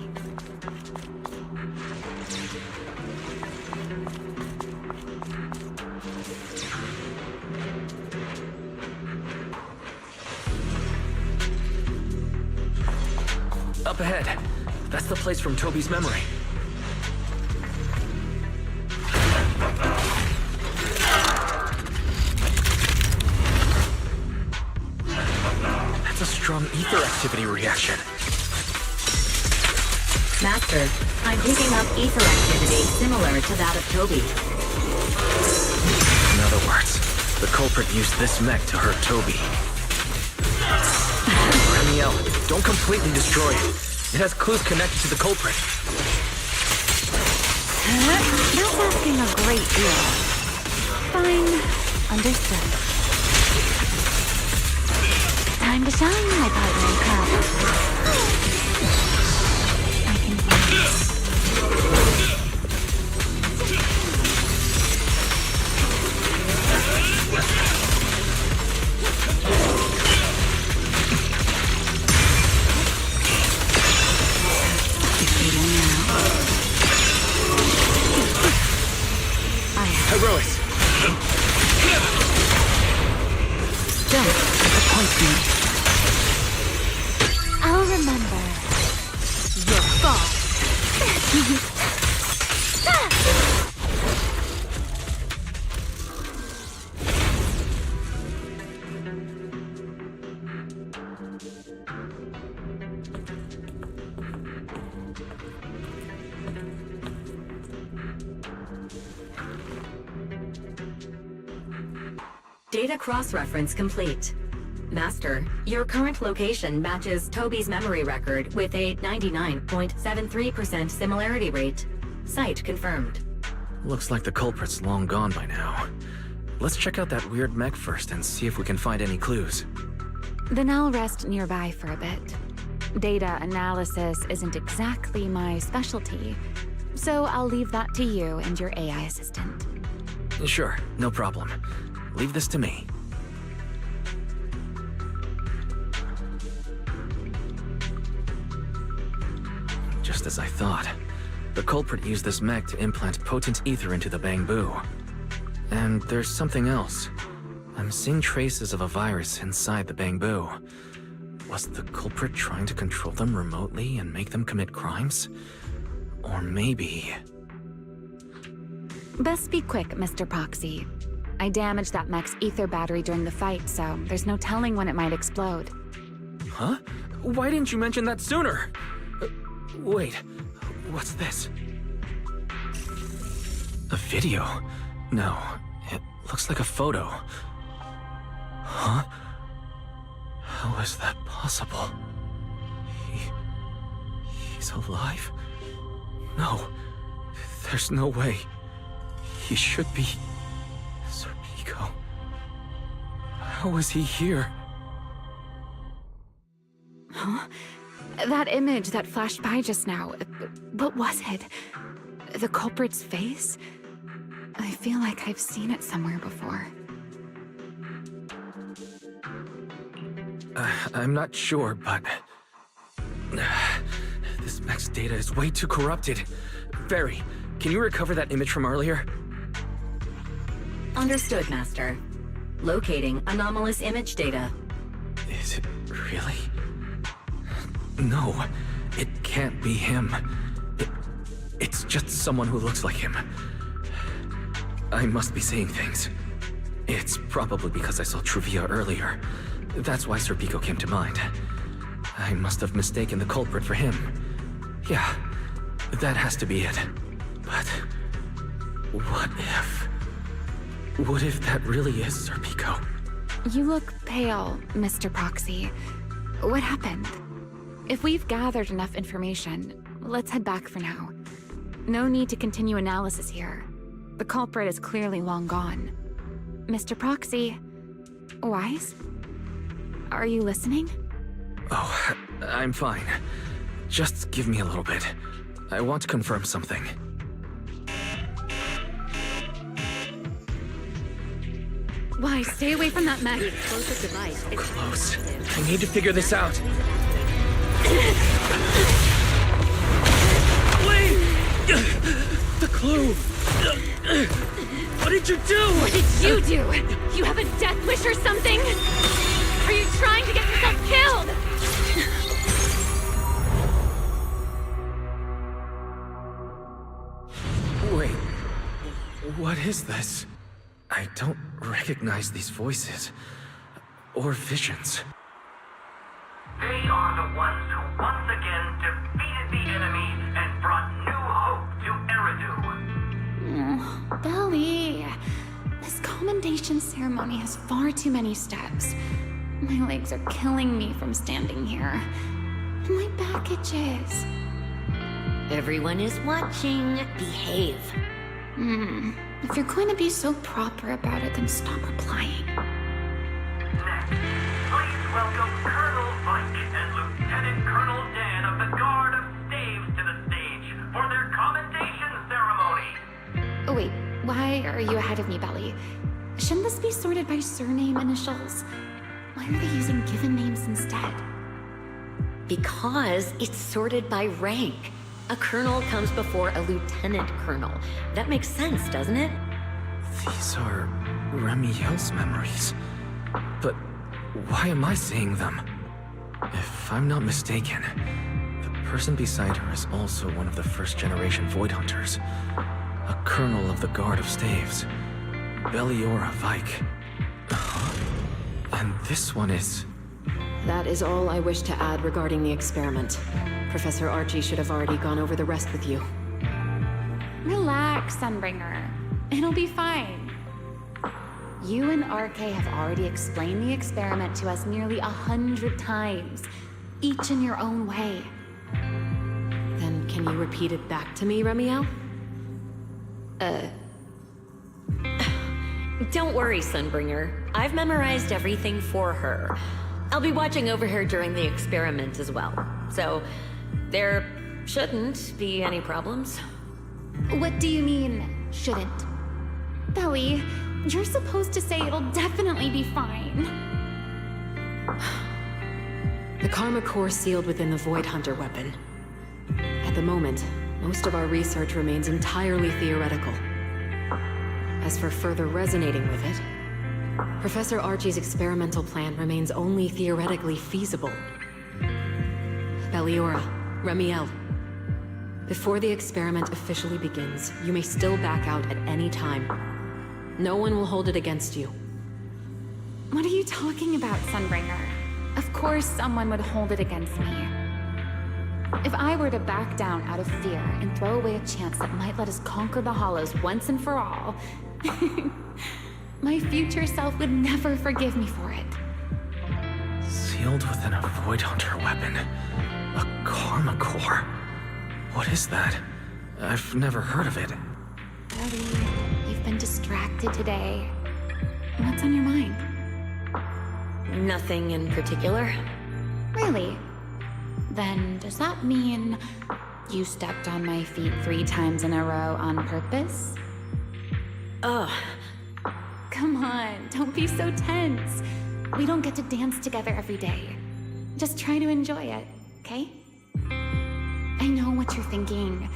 Up ahead. That's the place from Toby's memory. That's a strong ether activity reaction. Master, I'm picking up ether activity similar to that of Toby. In other words, the culprit used this mech to hurt Toby. Remiel, don't completely destroy it. It has clues connected to the culprit. That's asking a great deal. Fine. Understood. Time to shine, my partner in crime. I Data cross-reference complete. Master, your current location matches Toby's memory record with a 99.73% similarity rate. Site confirmed. Looks like the culprit's long gone by now. Let's check out that weird mech first and see if we can find any clues. Then I'll rest nearby for a bit. Data analysis isn't exactly my specialty, so I'll leave that to you and your AI assistant. Sure, no problem. Leave this to me. Just as I thought. The culprit used this mech to implant potent ether into the Bangbu. And there's something else. I'm seeing traces of a virus inside the Bangbu. Was the culprit trying to control them remotely and make them commit crimes? Or maybe... Best be quick, Mr. Proxy. I damaged that mech's ether battery during the fight, so there's no telling when it might explode. Huh? Why didn't you mention that sooner? Wait, what's this? A video? No, it looks like a photo. Huh? How is that possible? He's alive? No, there's no way. He should be... Serpico. How is he here? Huh? That image that flashed by just now, what was it? The culprit's face? I feel like I've seen it somewhere before. I'm not sure, but... this mech's data is way too corrupted. Barry, can you recover that image from earlier? Understood, Master. Locating anomalous image data. Is it really? No, it can't be him. It's just someone who looks like him. I must be seeing things. It's probably because I saw Truvia earlier. That's why Serpico came to mind. I must have mistaken the culprit for him. Yeah, that has to be it. But what if... What if that really is Serpico? You look pale, Mr. Proxy. What happened? If we've gathered enough information, let's head back for now. No need to continue analysis here. The culprit is clearly long gone. Mr. Proxy... Wise? Are you listening? Oh, I'm fine. Just give me a little bit. I want to confirm something. Why, stay away from that mech. So close. I need to figure this out. Wait! The clue! What did you do? What did you do? You have a death wish or something? Are you trying to get yourself killed? Wait, what is this? I don't recognize these voices. Or visions. They are the ones who once again defeated the enemy and brought new hope to Eridu. Belly. This commendation ceremony has far too many steps. My legs are killing me from standing here. And my back itches. Everyone is watching. Behave. If you're going to be so proper about it, then stop replying. Next, please welcome Colonel Vike and Lieutenant Colonel Dan of the Guard of Staves to the stage for their commendation ceremony. Oh wait, why are you ahead of me, Belly? Shouldn't this be sorted by surname initials? Why are they using given names instead? Because it's sorted by rank. A colonel comes before a lieutenant colonel. That makes sense, doesn't it? These are Remiel's memories. But why am I seeing them? If I'm not mistaken, the person beside her is also one of the first-generation Void Hunters. A colonel of the Guard of Staves. Beliora Vike. And this one is... That is all I wish to add regarding the experiment. Professor Archie should have already gone over the rest with you. Relax, Sunbringer. It'll be fine. You and RK have already explained the experiment to us nearly 100 times, each in your own way. Then can you repeat it back to me, Remiel? Don't worry, Sunbringer. I've memorized everything for her. I'll be watching over her during the experiment as well. So, there shouldn't be any problems. What do you mean, shouldn't? Belly, you're supposed to say it'll definitely be fine. The Karma Core sealed within the Void Hunter weapon. At the moment, most of our research remains entirely theoretical. As for further resonating with it, Professor Archie's experimental plan remains only theoretically feasible. Beliora, Remiel, before the experiment officially begins, you may still back out at any time. No one will hold it against you. What are you talking about, Sunbringer? Of course someone would hold it against me. If I were to back down out of fear and throw away a chance that might let us conquer the Hollows once and for all, my future self would never forgive me for it. Sealed within a Void Hunter weapon. A Karma Core. What is that? I've never heard of it. Ellie, you've been distracted today. What's on your mind? Nothing in particular. Really? Then does that mean you stepped on my feet 3 times in a row on purpose? Ugh. Come on, don't be so tense. We don't get to dance together every day. Just try to enjoy it, okay? I know what you're thinking,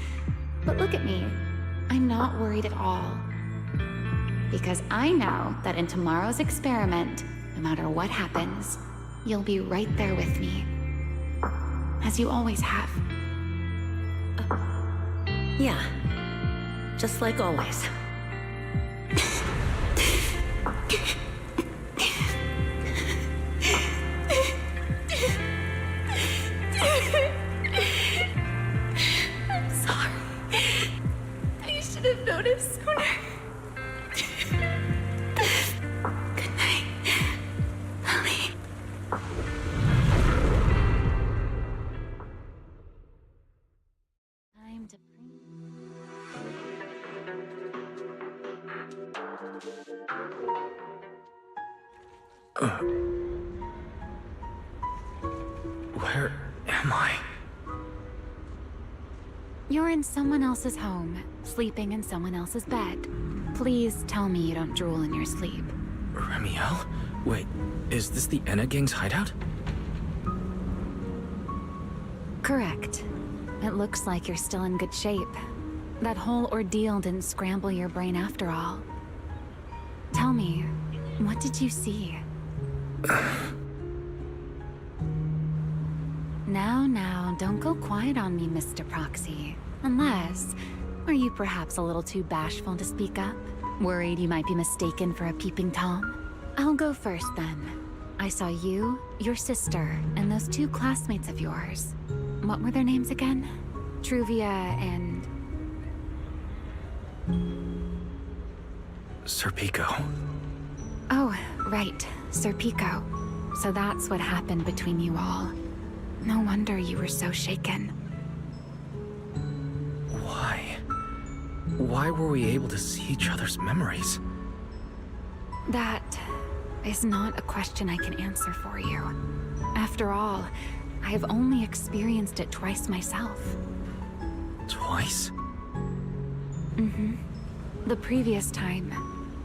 but look at me. I'm not worried at all. Because I know that in tomorrow's experiment, no matter what happens, you'll be right there with me. As you always have. Yeah. Just like always. I'm sorry. I should have noticed sooner. Good night, Ellie. Time to Where am I? You're in someone else's home, sleeping in someone else's bed. Please tell me you don't drool in your sleep. Remiel? Wait, is this the Enna Gang's hideout? Correct. It looks like you're still in good shape. That whole ordeal didn't scramble your brain after all. Tell me, what did you see? Now, don't go quiet on me, Mr. Proxy. Unless, are you perhaps a little too bashful to speak up? Worried you might be mistaken for a peeping Tom? I'll go first then. I saw you, your sister, and those 2 classmates of yours. What were their names again? Truvia and... Sir Pico. Oh, right. Sir Pico. So that's what happened between you all. No wonder you were so shaken. Why? Why were we able to see each other's memories? That is not a question I can answer for you. After all, I have only experienced it twice myself. Twice? Mm-hmm. The previous time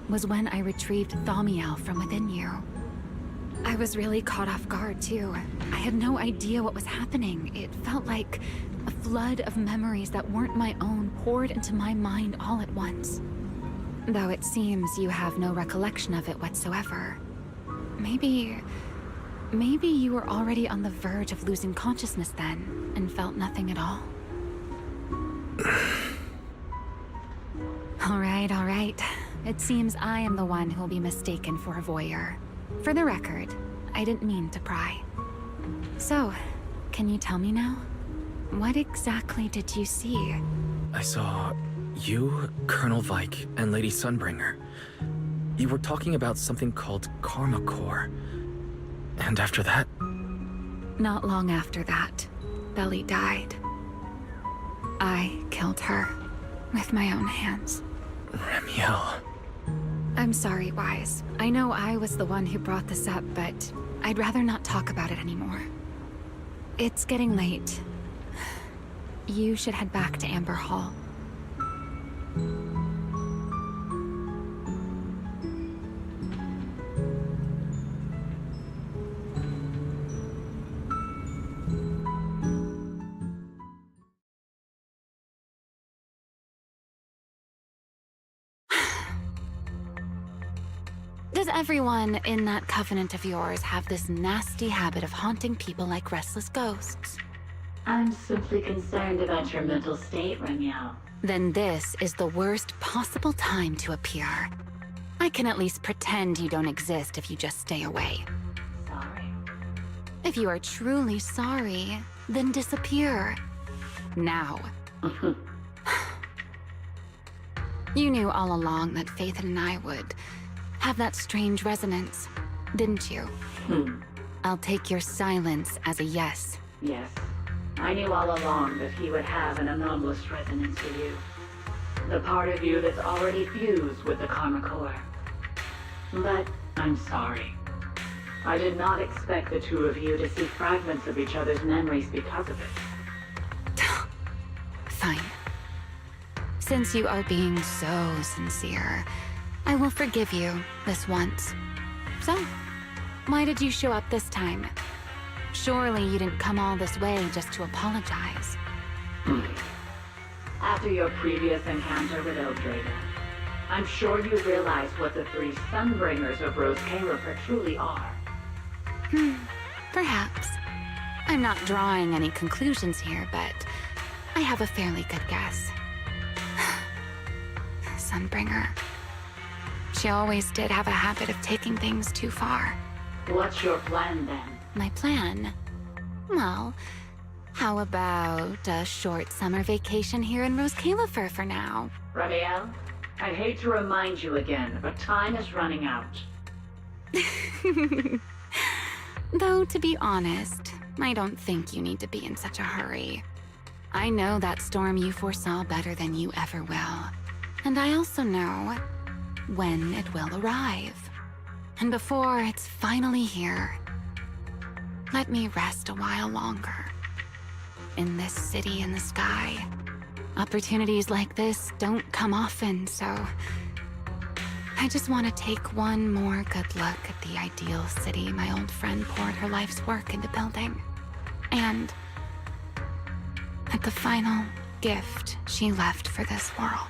was when I retrieved Thaumiel from within you. I was really caught off guard, too. I had no idea what was happening. It felt like a flood of memories that weren't my own poured into my mind all at once. Though it seems you have no recollection of it whatsoever. Maybe Maybe you were already on the verge of losing consciousness then, and felt nothing at all. All right. It seems I am the one who will be mistaken for a voyeur. For the record, I didn't mean to pry. So, can you tell me now? What exactly did you see? I saw you, Colonel Vike, and Lady Sunbringer. You were talking about something called Karma Core. And after that? Not long after that, Belly died. I killed her with my own hands. Remiel. I'm sorry, Wise. I know I was the one who brought this up, but I'd rather not talk about it anymore. It's getting late. You should head back to Amber Hall. Does everyone in that covenant of yours have this nasty habit of haunting people like restless ghosts? I'm simply concerned about your mental state, Remiel. Then this is the worst possible time to appear. I can at least pretend you don't exist if you just stay away. Sorry. If you are truly sorry, then disappear. Now. You knew all along that Faith and I would have that strange resonance, didn't you? I'll take your silence as a yes. Yes. I knew all along that he would have an anomalous resonance with you. The part of you that's already fused with the Karma Core. But I'm sorry. I did not expect the two of you to see fragments of each other's memories because of it. Fine. Since you are being so sincere, I will forgive you this once. So, why did you show up this time? Surely you didn't come all this way just to apologize. After your previous encounter with Eldrada, I'm sure you realize what the three Sunbringers of Rose Califer truly are. Perhaps. I'm not drawing any conclusions here, but I have a fairly good guess. Sunbringer. She always did have a habit of taking things too far. What's your plan then? My plan? Well, how about a short summer vacation here in Rose Califer for now? Remiel, I hate to remind you again, but time is running out. Though, to be honest, I don't think you need to be in such a hurry. I know that storm you foresaw better than you ever will. And I also know when it will arrive. And before it's finally here, let me rest a while longer. In this city in the sky, opportunities like this don't come often, so I just want to take one more good look at the ideal city my old friend poured her life's work into building. And at the final gift she left for this world.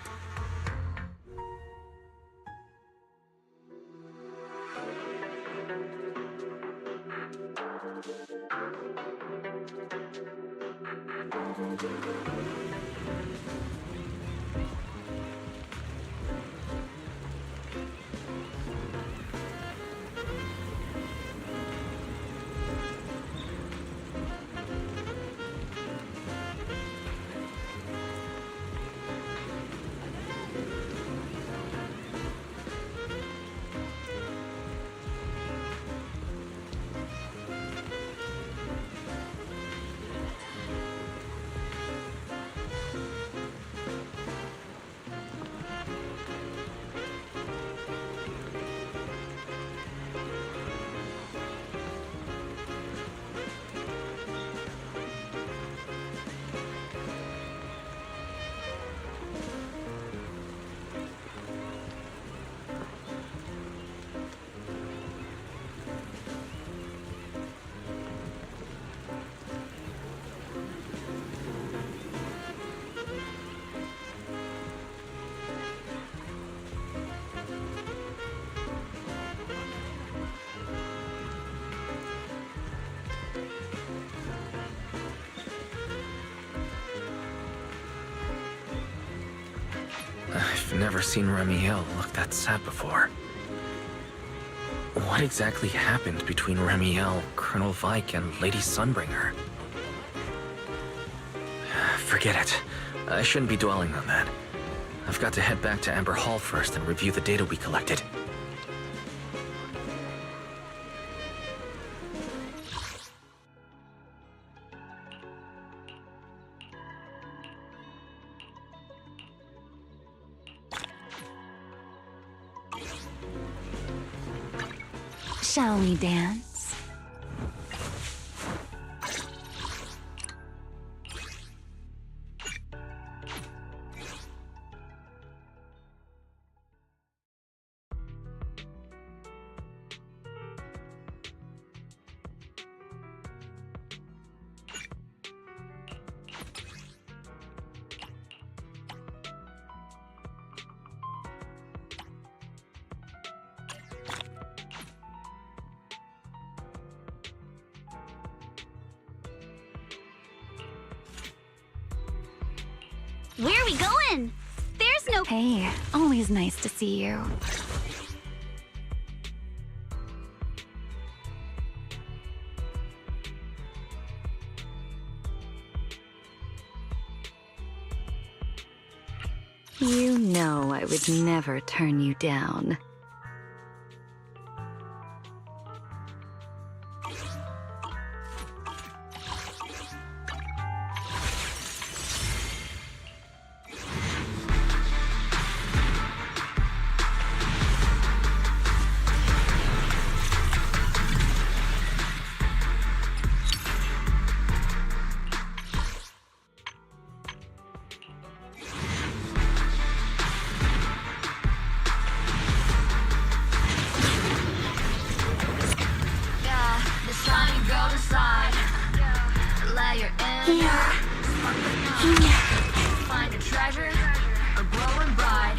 I've never seen Remiel look that sad before. What exactly happened between Remiel, Colonel Vike, and Lady Sunbringer? Forget it. I shouldn't be dwelling on that. I've got to head back to Amber Hall first and review the data we collected. Shall we dance? Where are we going? There's no— Hey, always nice to see you. You know I would never turn you down. Find a treasure, a glowing bride.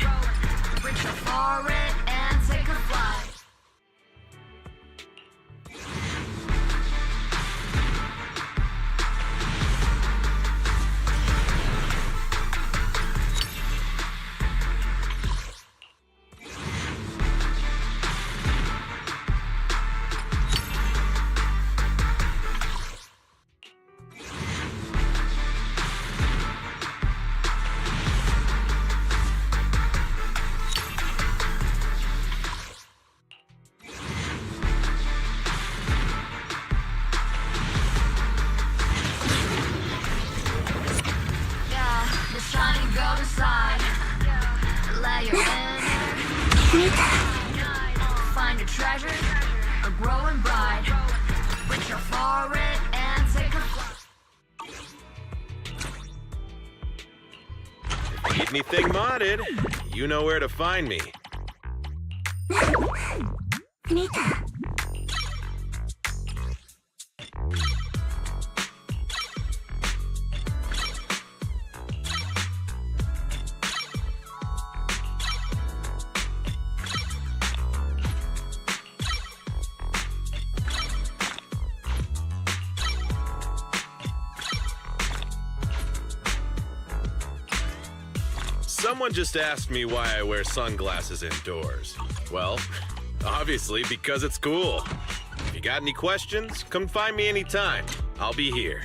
Reach for it and take a flight. Find a treasure, a growing bride. Reach for it and take a flight. If you need anything modded, you know where to find me. Someone just asked me why I wear sunglasses indoors. Well, obviously because it's cool. If you got any questions, come find me anytime. I'll be here.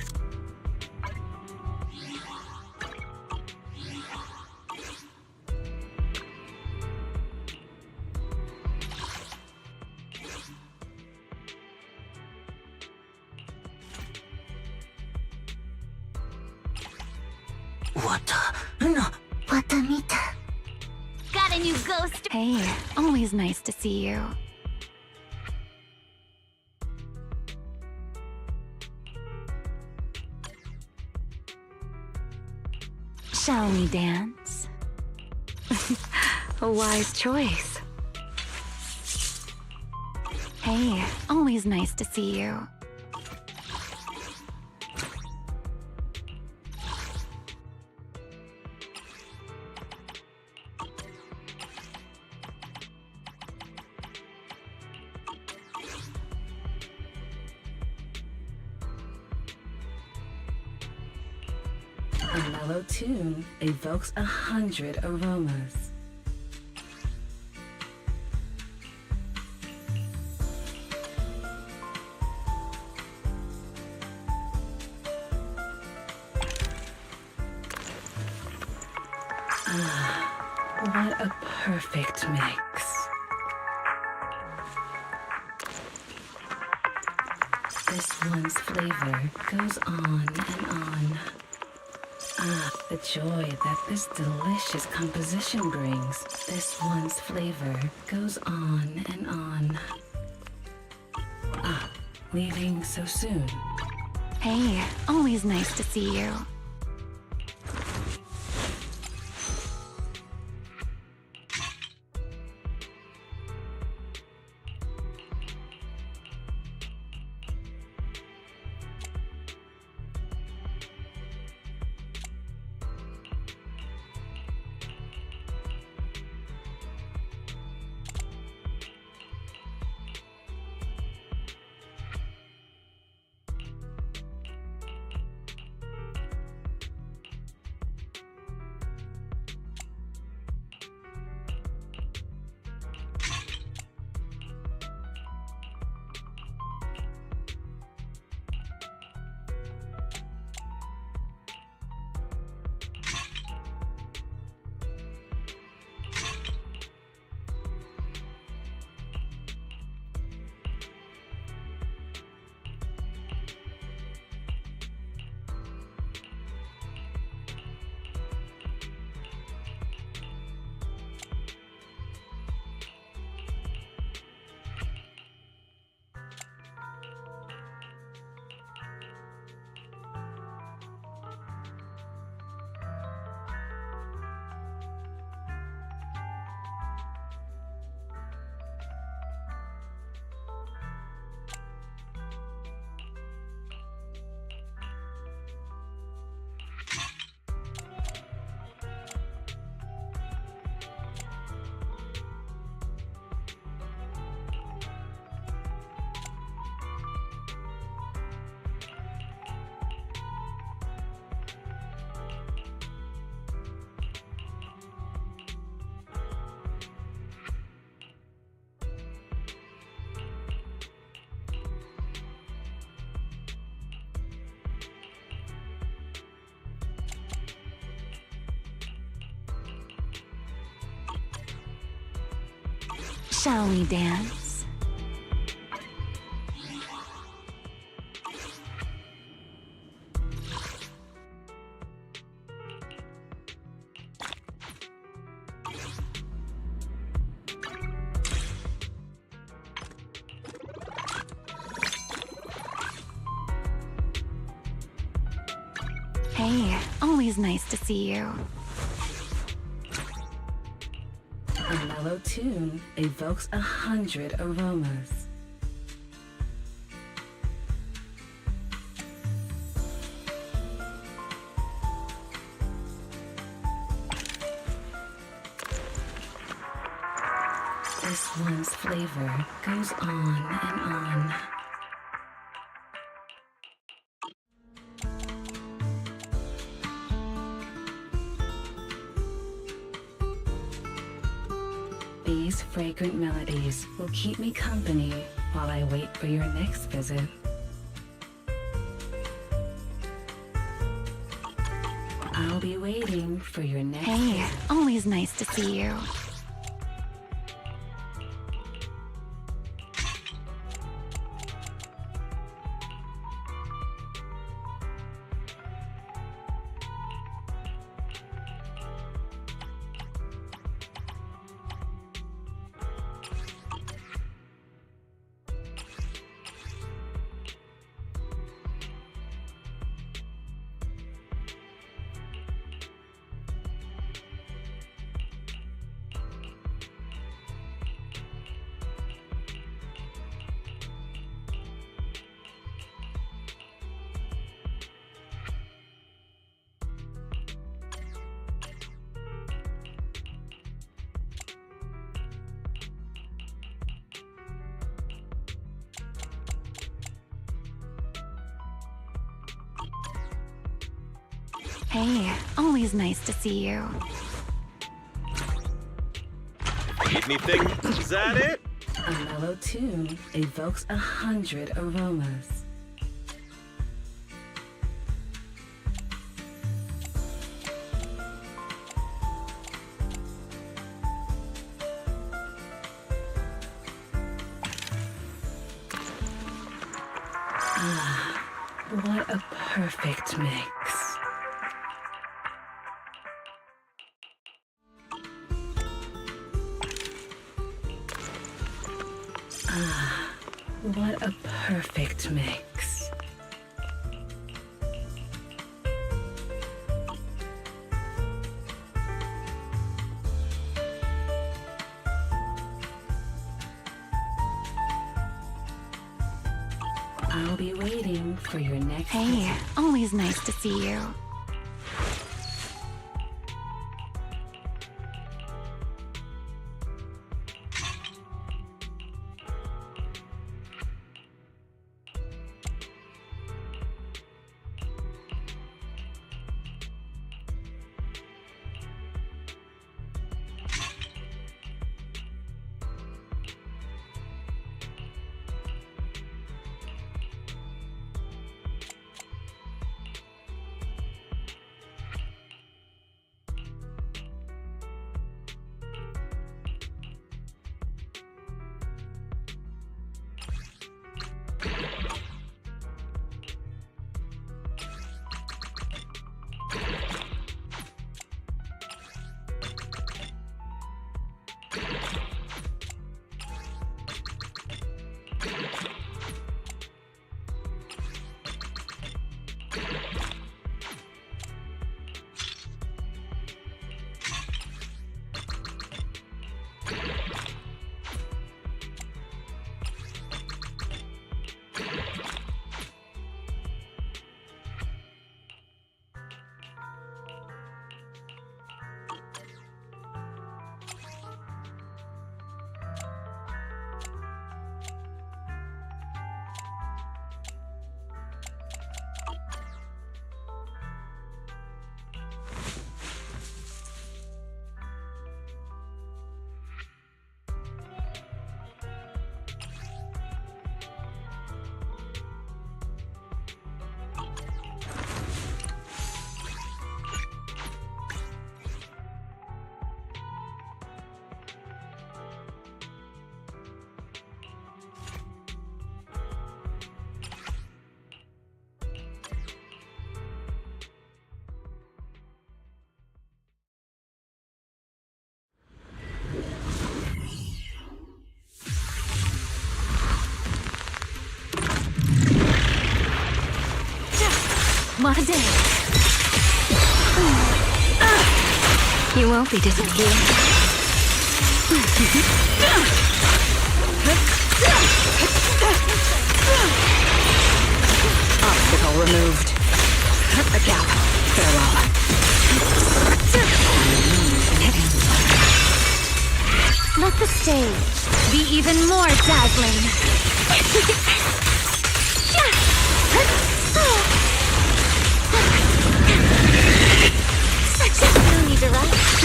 Got a new ghost. Hey, always nice to see you. Shall we dance? A wise choice. Hey, always nice to see you. A mellow tune evokes 100 aromas. What a perfect mix. This one's flavor goes on and on. The joy that this delicious composition brings. This one's flavor goes on and on. Leaving so soon. Hey, always nice to see you. Shall we dance? Hey, always nice to see you. A mellow tune evokes 100 aromas. This one's flavor goes on and on. These fragrant melodies will keep me company while I wait for your next visit. I'll be waiting for your next Hey, visit. always nice to see you. Hey, always nice to see you. Need anything? Is that it? A mellow tune evokes 100 aromas. Ah, what a perfect mix. Ah, what a perfect mix. I'll be waiting for your next Hey, visit. always nice to see you. What a day. You won't be disappearing. Obstacle removed. A gap. Farewell. Let the stage be even more dazzling. No need to rush.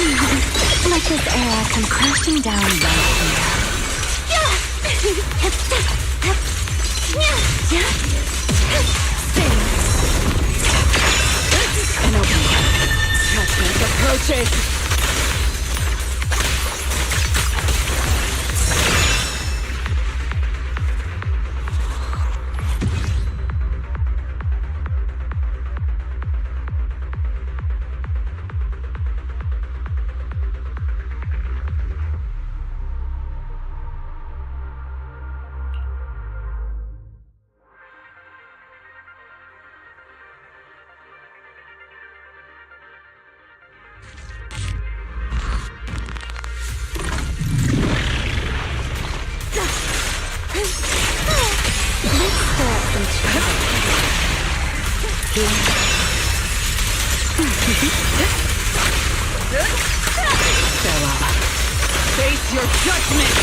Let this era come crashing down right here. An open one. Judgment approaches. Farewell. Face your judgment!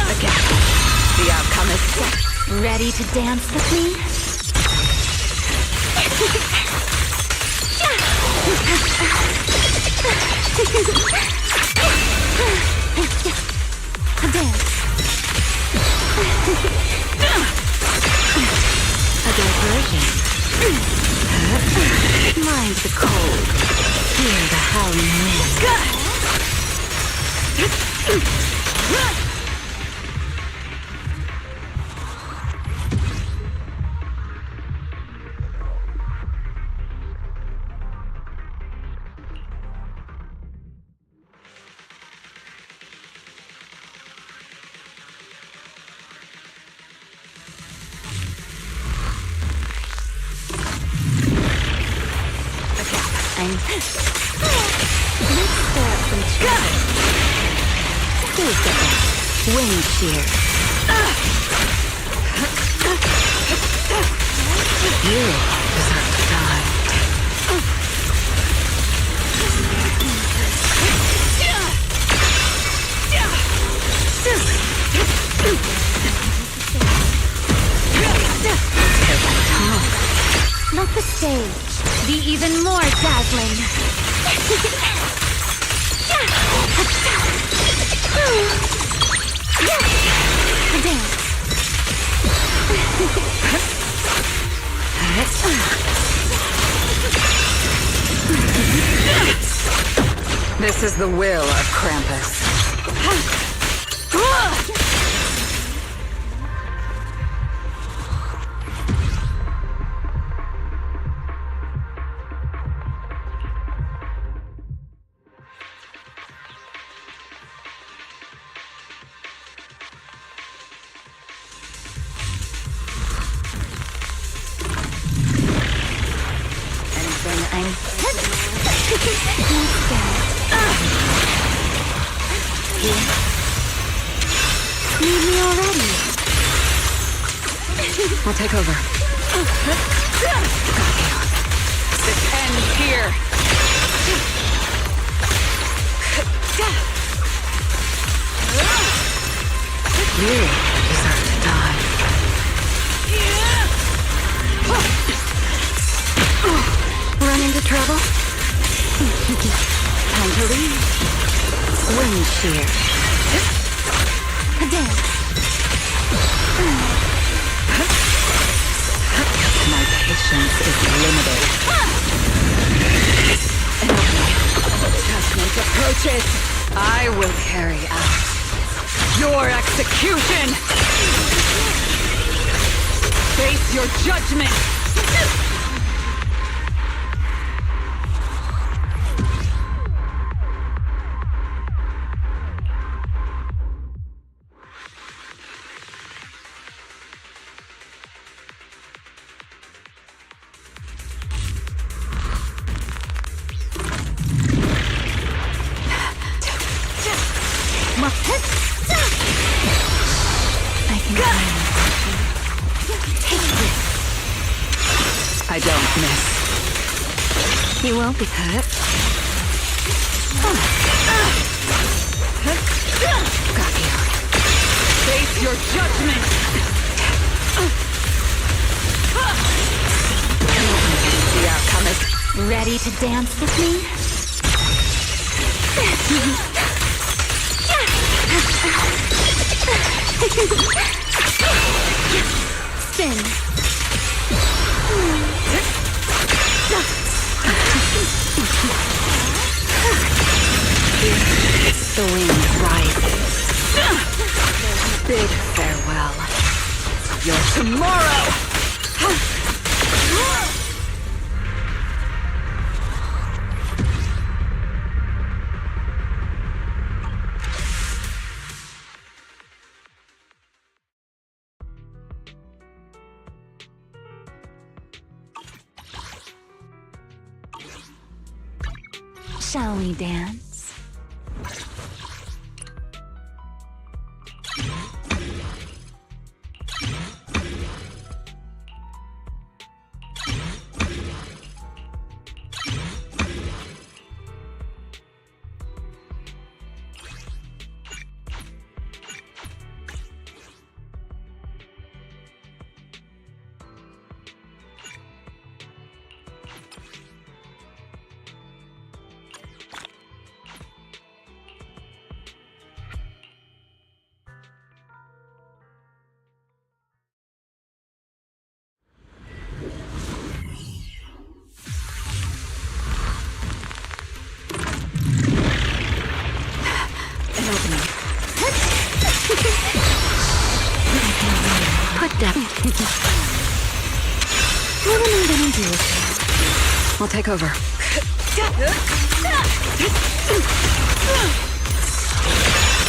The gap. The outcome is set. Ready to dance with me? A dance. A diversion. Mind the cold. Hear the howling wind. Let's stir up some trouble. Who's the best? Wind shear. You deserve to die. Let the stage be even more dazzling. Dance. This is the will of Krampus. Need me already? I'll take over. This ends here. You deserve to die. Run into trouble? Time to leave. Wind shear. A dance. My patience is limited. Judgment approaches. I will carry out your execution. Face your judgment. I don't miss. You won't be hurt. Got you. Face your judgment. The outcome is ready to dance with me? Spin. The wind rises. Bid farewell. Your tomorrow! Shall we dance? I'll take over.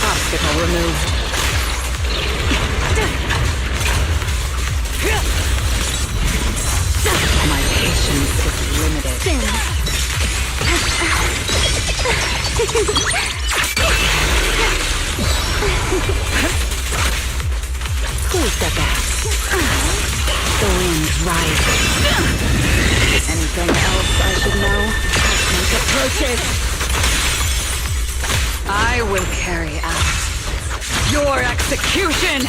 Obstacle removed. My patience is limited. Who's the best? The wind rises. Anything else I should know? Cosmic approaches. I will carry out your execution!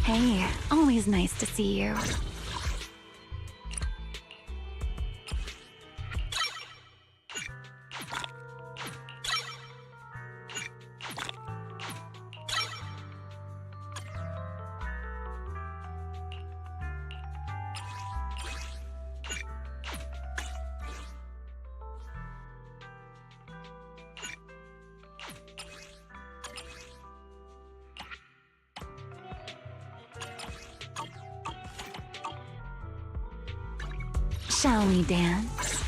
Hey, always nice to see you. Shall we dance?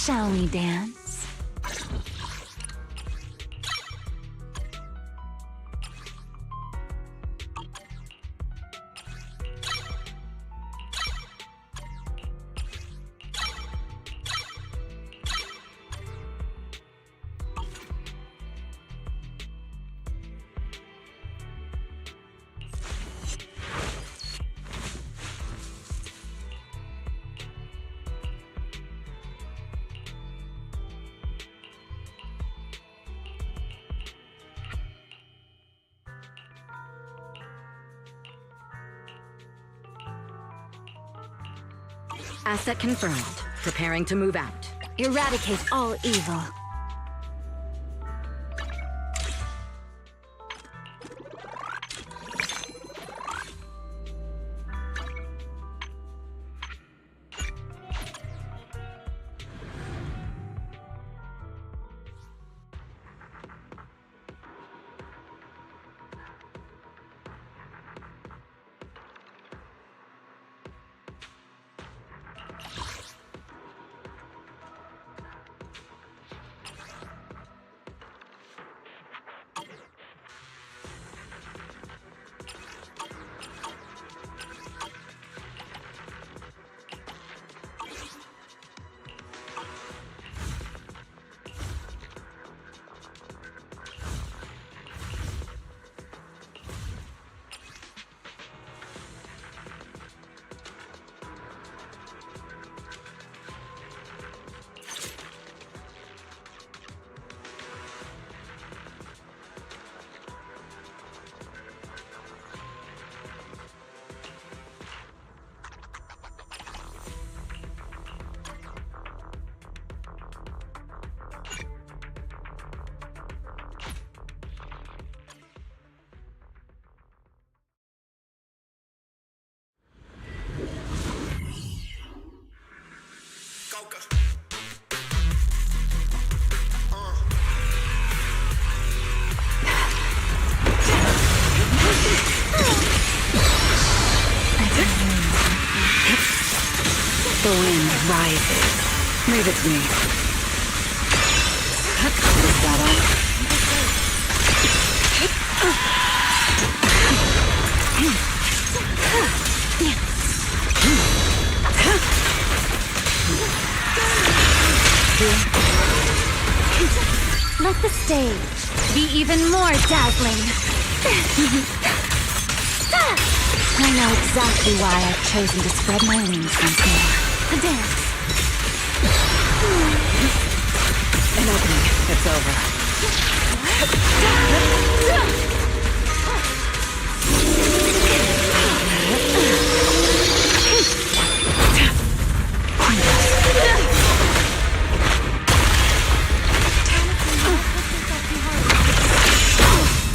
Shall we dance? Asset confirmed. Preparing to move out. Eradicate all evil. The wind rises. Leave it to me. Is that all? Let the stage be even more dazzling. I know exactly why I've chosen to spread my wings once more. A dance. An opening. It's over.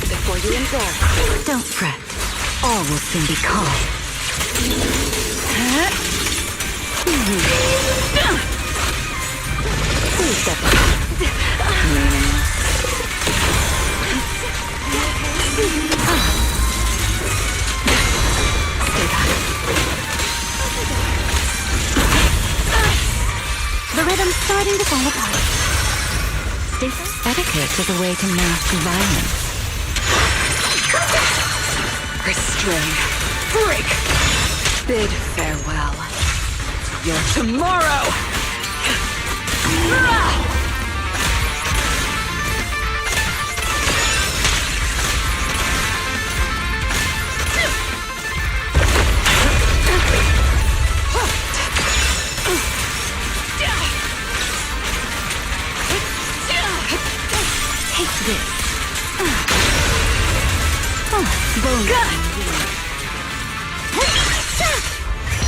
Before you embark, Don't fret. All will soon be calm. Please step the rhythm's starting to fall apart. Etiquette is a way to mask violence. Restrain. Break! Bid farewell to your tomorrow! Take this.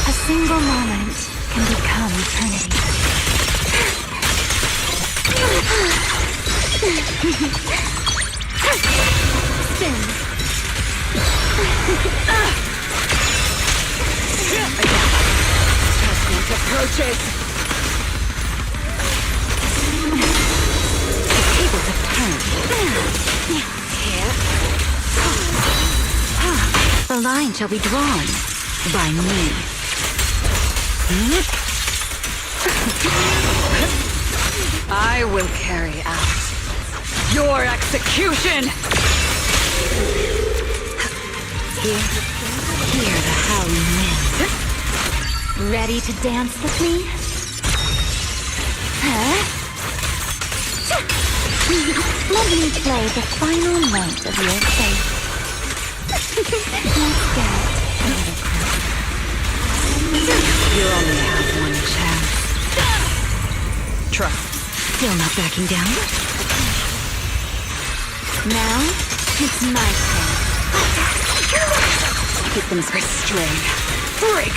A single moment can become eternity. Spin. Judgment approaches. The tables have turned. The line shall be drawn by me. I will carry out your execution! Hear the howling wind. Ready to dance with me? Huh? Let me play the final note of your faith. Let's get a little closer. You only have one chance. Trust. Still not backing down? Now, it's my turn. Keep them restrained. Break!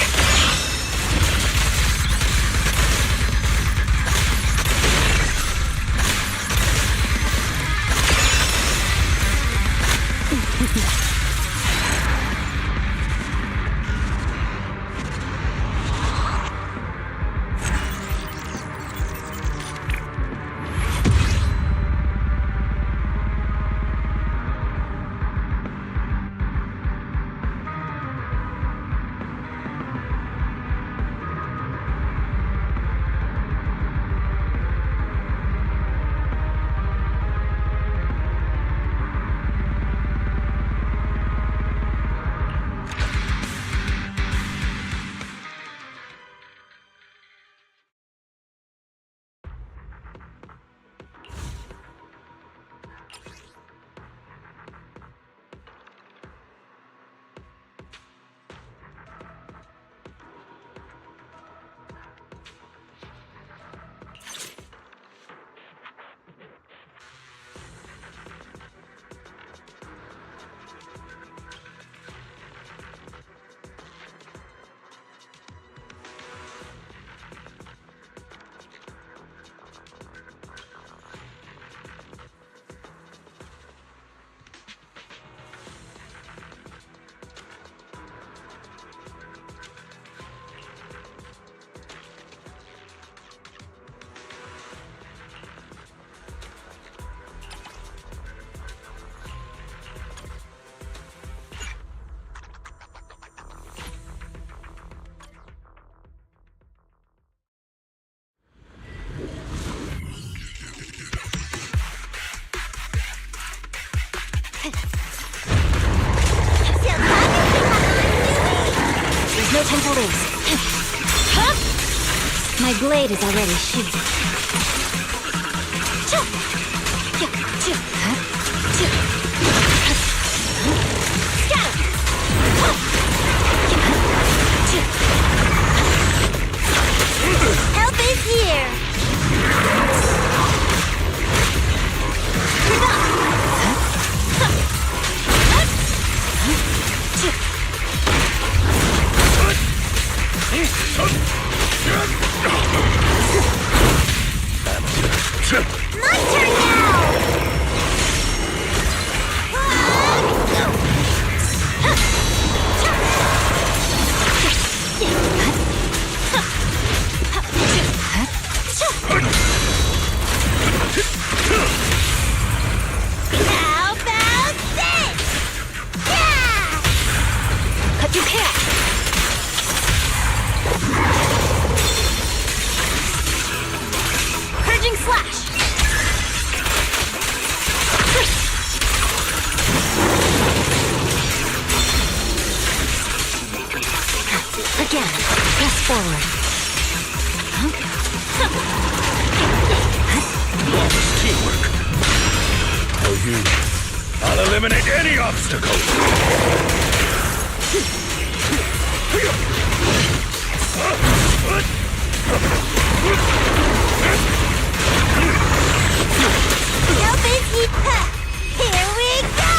My blade is already shooting. Help is here! My turn now! How about this? Yeah! Cut your cat! Purging slash! Again, press forward. Flawless teamwork. For you, I'll eliminate any obstacles. Help is here! Here we go!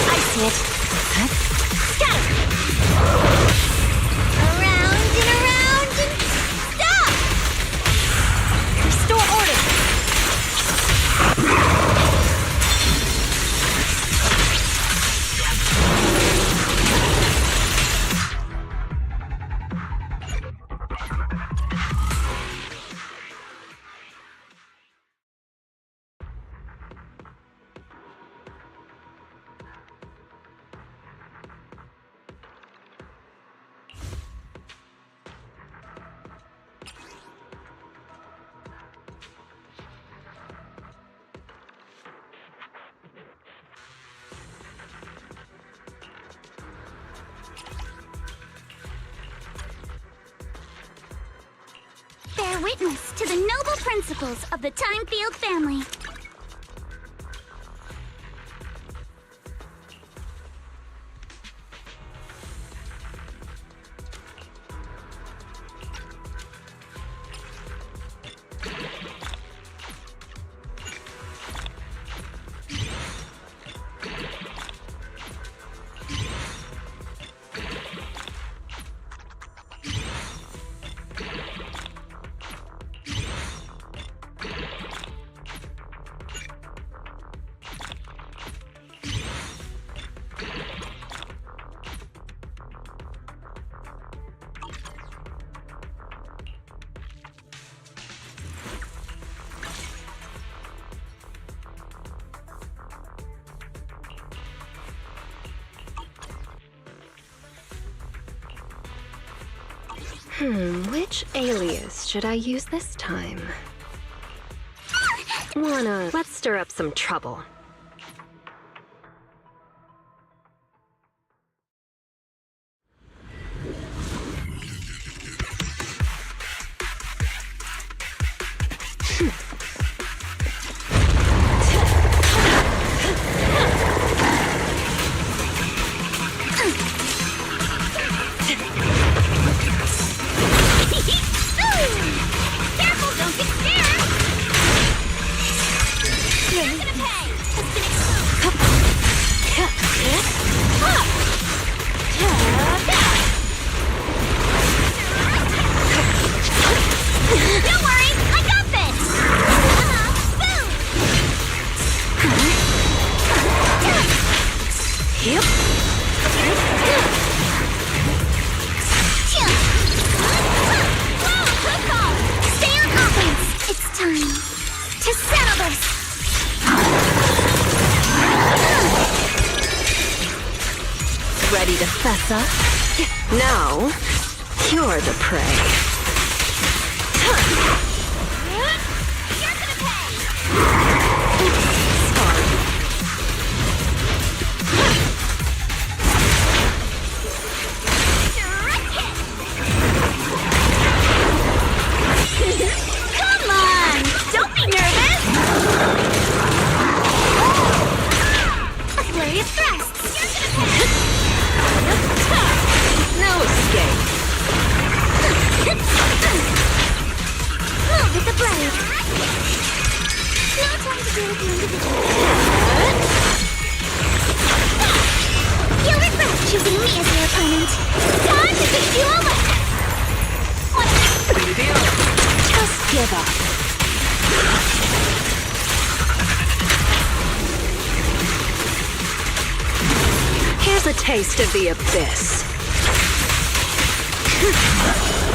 I see it. Scatter! Around and stop! Restore order. Bear witness to the noble principles of the Timefield family. Which alias should I use this time? Let's stir up some trouble. Ready to fess up? Now, you're the prey. instant! Time to beat you over! Just give up. Here's a taste of the abyss.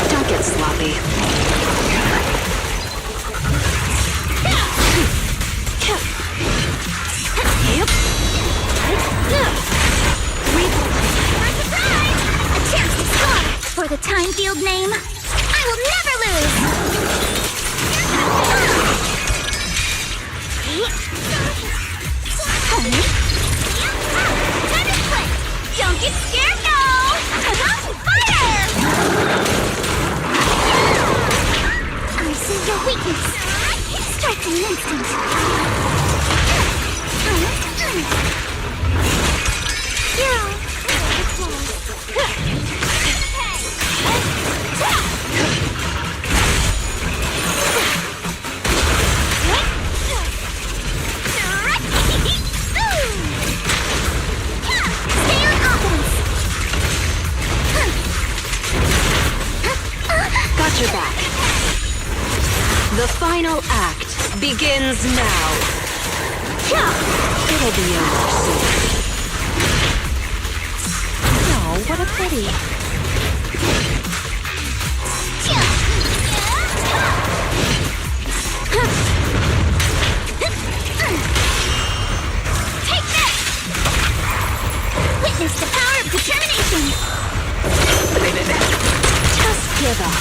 Don't get sloppy. For the Time Field name, I will never lose! Don't get scared, no! Fire! I see your weakness. Strike in an instant. Got your back. The final act begins now. It'll be over soon. Oh, what a pity. Take this! Witness the power of determination! Just give up.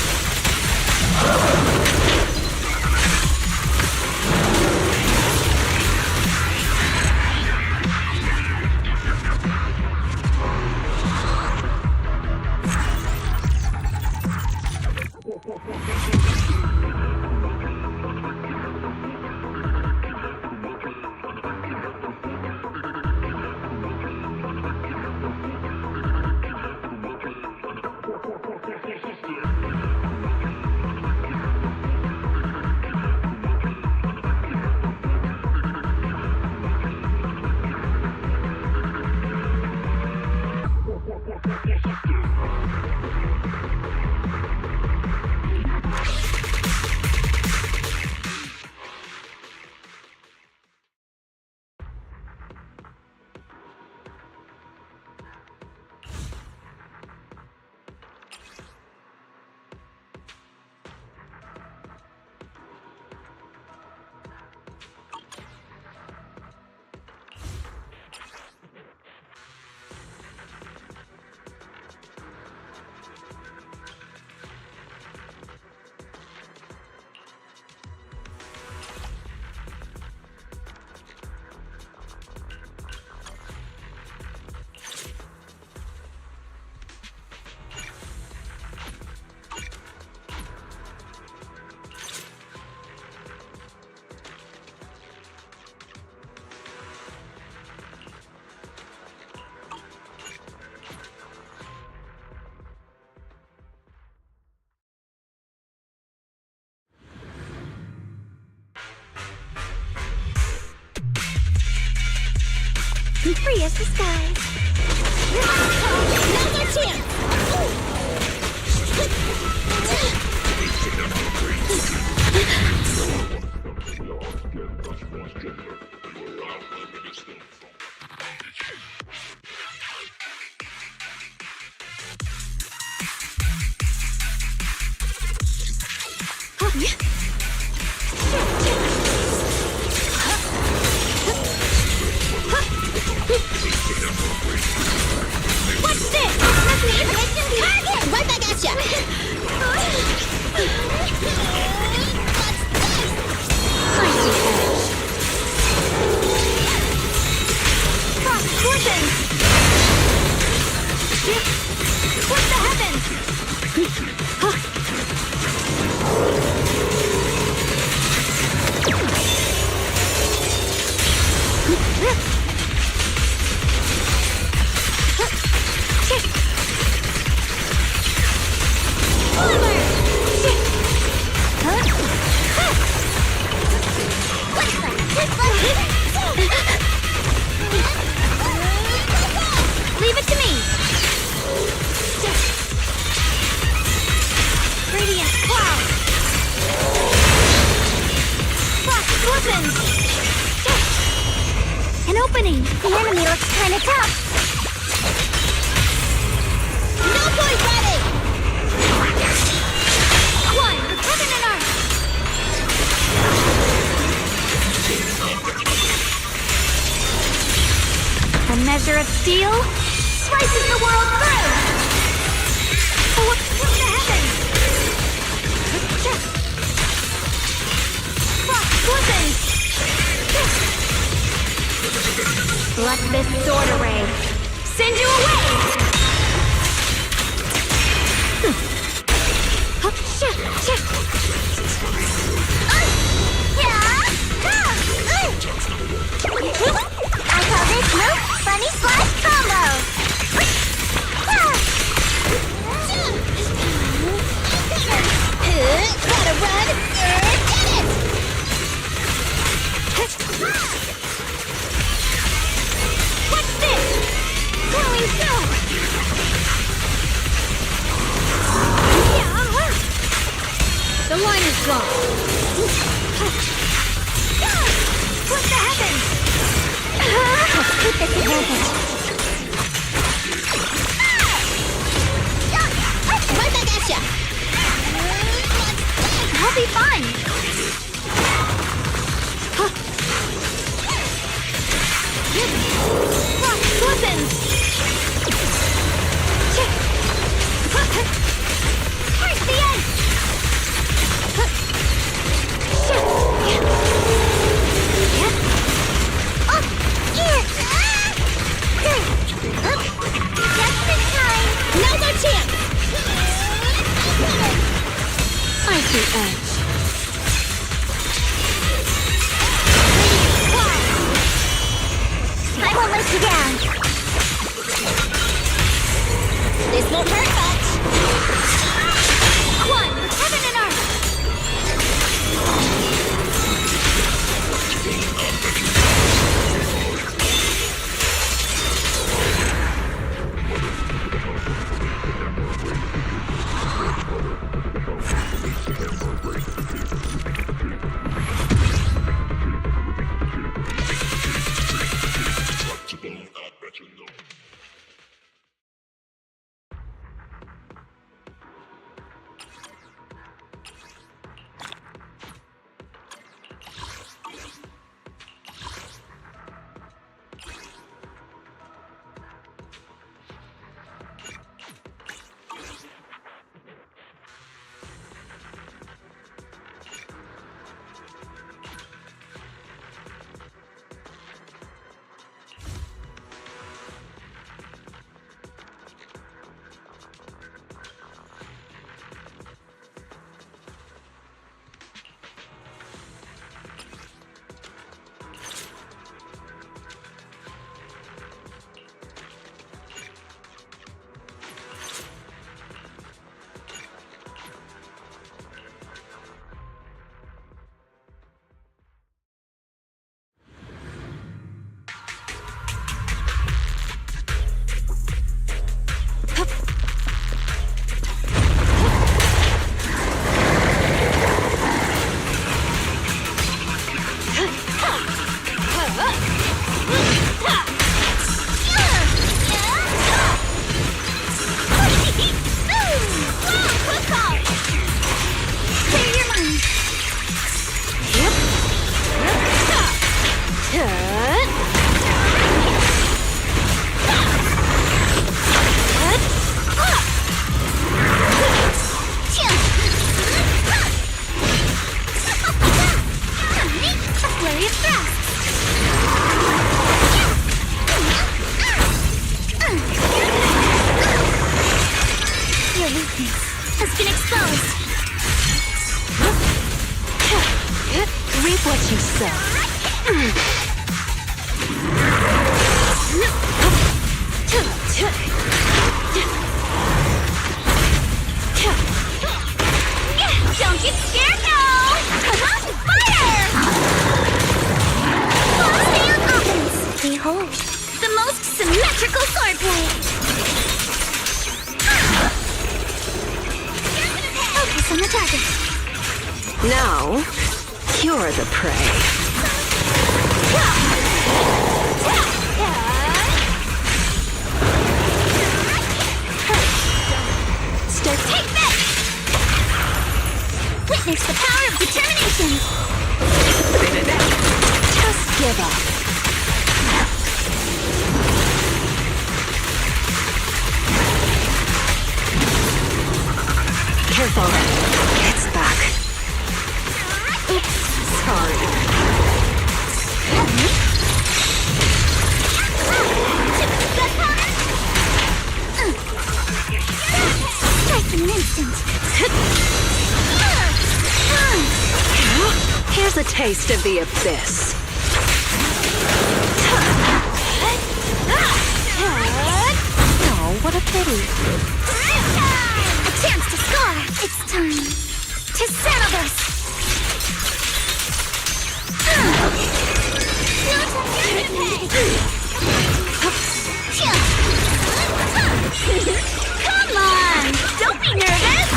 Free as the sky. Now's our chance! What's this? That's me! Target! Right back at ya! Cross forces! What's the heavens? When it's up! No point running! One, heaven and earth! The measure of steel slices the world through! What the heavens? Let this sword array send you away! I call this move Funny Slash Combo! Gotta run and get it! What's this? Glowing stone! The line is gone! What the heavens? Let's keep this advantage! Right back at ya! I'll be fine! Weapons! Where's the end? Just in time! Now's our chance! I see edge. I won't let you down. This won't hurt much. One, heaven and earth. Has been exposed. Reap what you sow. Don't get scared now! Fire! Stay on offense. Behold, the most symmetrical swordplay. Focus on the target. Now, you're the prey. It's the power of determination! Just give up. Careful. It's back. Oops, sorry. Strike in an instant. Here's a taste of the abyss. Oh, what a pity. A chance to score. It's time to settle this. Come on! Don't be nervous!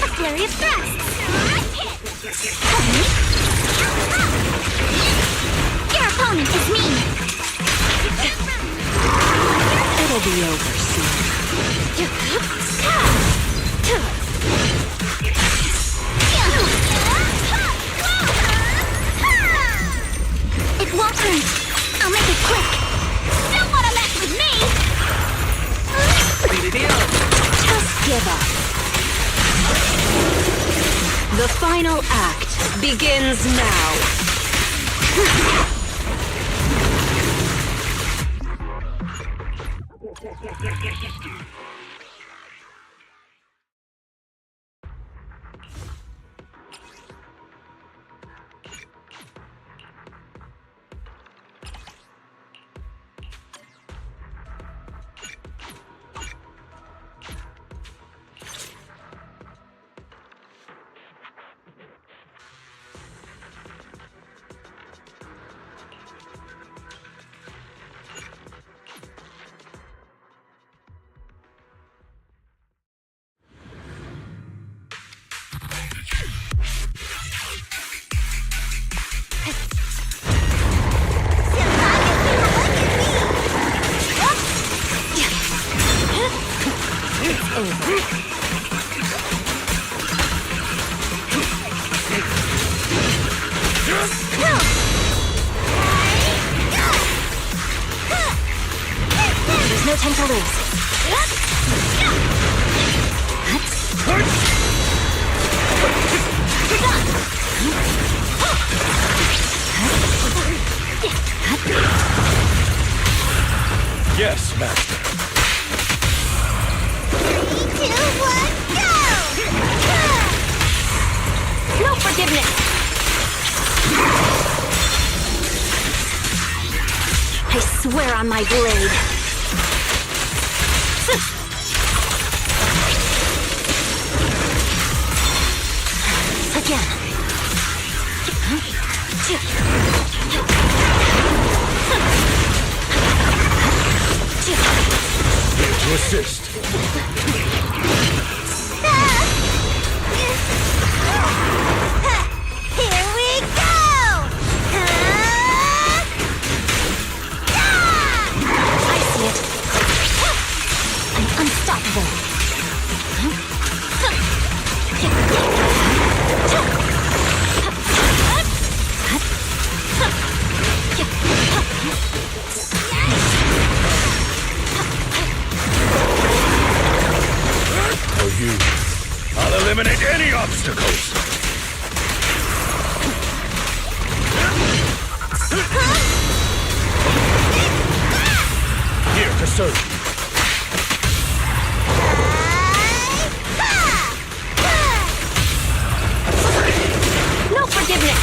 A flurry of thrusts. Your opponent is me. It'll be over soon. It won't hurt. I'll make it quick. Don't want to mess with me. Just give up. The final act begins now. There's no time to lose. Yes, Master. 3, 2, 1, go! No forgiveness. I swear on my blade. Again. Here to assist. Here we go! I see it. I'm unstoppable. For you, I'll eliminate any obstacles. Here to serve. No forgiveness.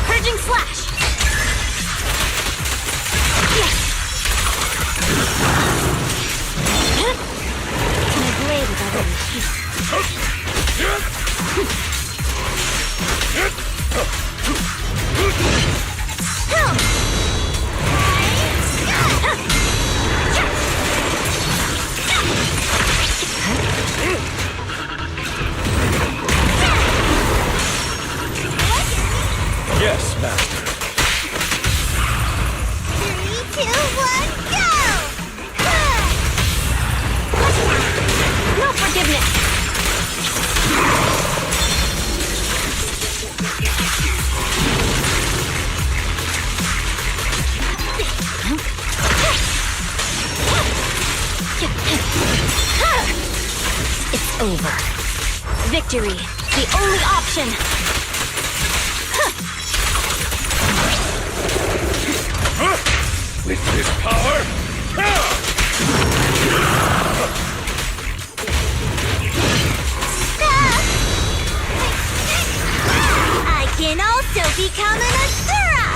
Purging slash. Yes. My blade is already heated. Yes, Master. victory. The only option. With this power, I can also become an Asura!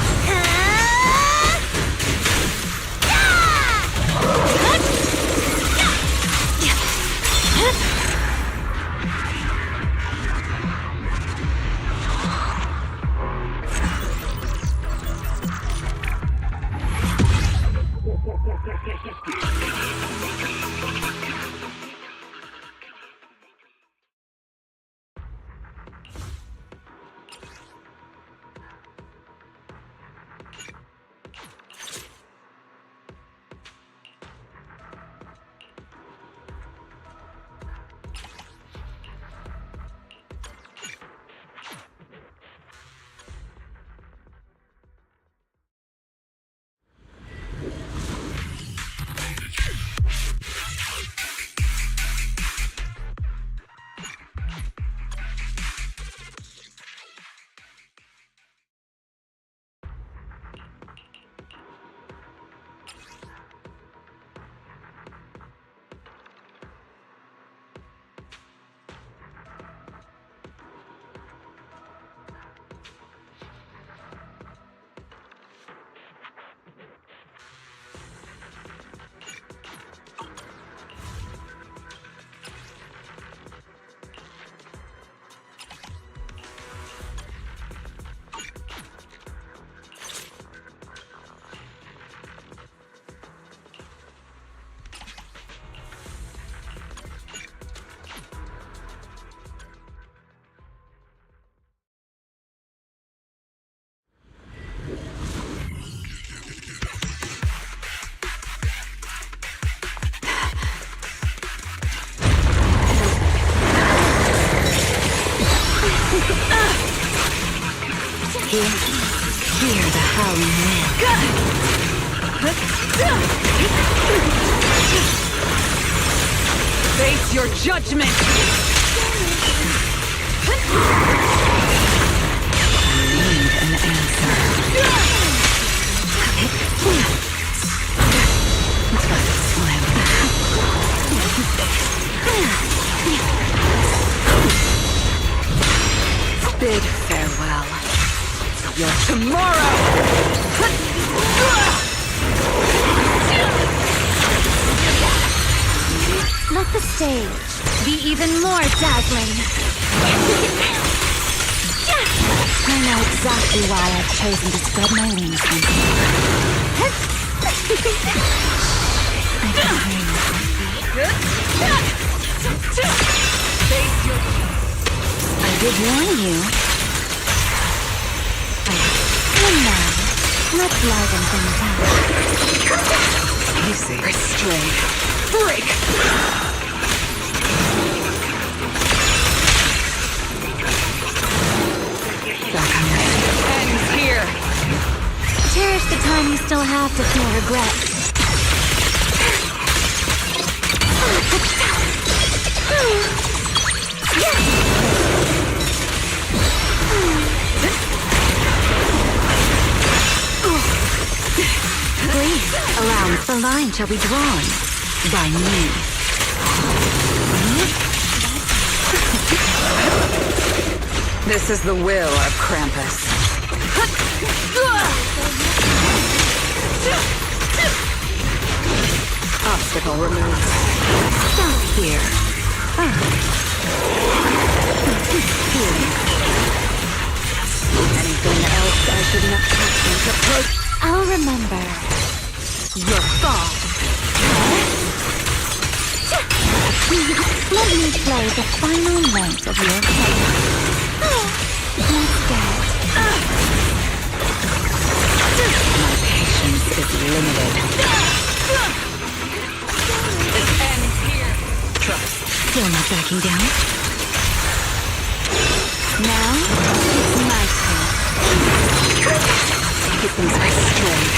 Hear the howling wind. Face your judgment! I need an answer. Bid farewell. Your tomorrow! Let the stage be even more dazzling. I know exactly why I've chosen to spread my wings once more. I can hear you. I did warn you. And now, let's liven things up. Easy. Restrain. Break! Ends here. Cherish the time you still have to feel regret. Please, allow me. The line shall be drawn by me. This is the will of Krampus. Obstacle removed. Stop here. Anything else I should not touch? I'll remember Your fall. Let me play the final note of your play. Let's get My patience is limited. This ends here. Trust. Still not backing down? now. It's my turn. Keep things restrained.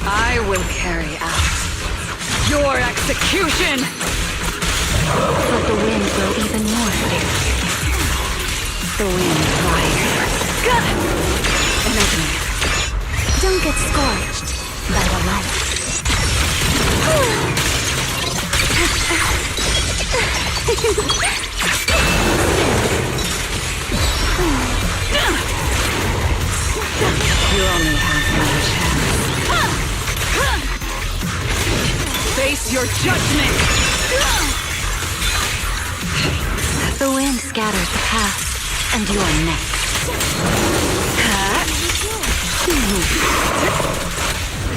I will carry out your execution! Let the wind grow even more fierce. The wind rises. Nightmare. Don't get scorched by the light. You only have one chance. Face your judgment! The wind scatters the past, and you are next.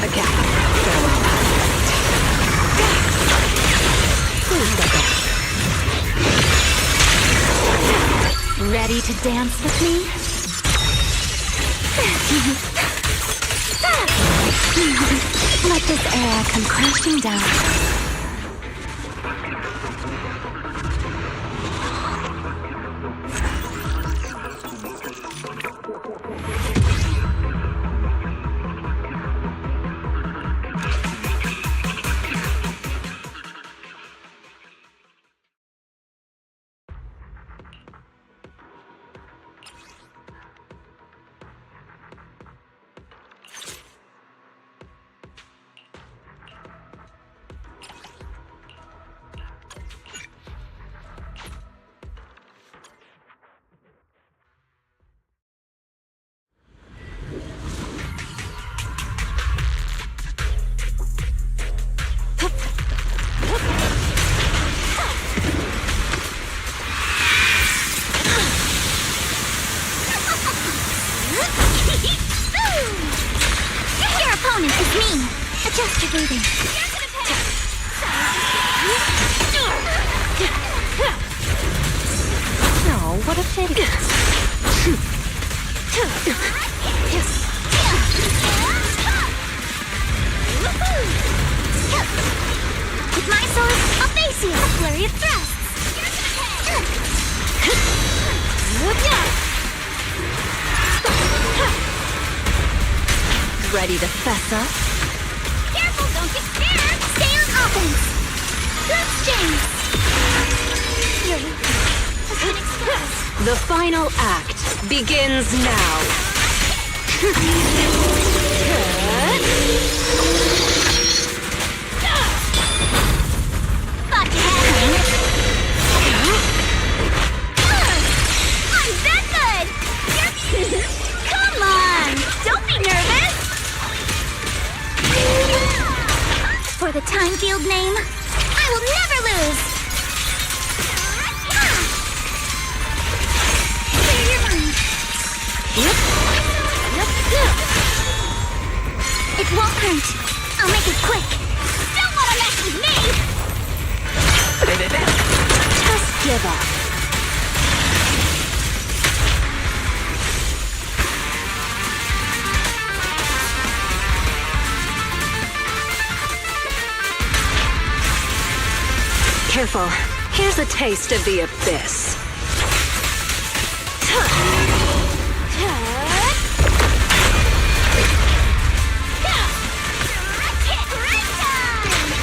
A gap. Farewell. Who's the best? Ready to dance with me? Let this air come crashing down. Your opponent is me. Adjust your breathing. No, what a pity. With my sword, I'll face you. A flurry of thrusts. Ready to fess up? Careful, don't get scared. Stay on offense. Let's change. Your weakness has been exposed. The final act begins now. Thought you had me. I'm that good. Come on, don't be nervous. For the time field name, I will never lose. Clear your mind. It won't hurt. I'll make it quick. Don't want to mess with me. Just give up. Careful. Here's a taste of the abyss.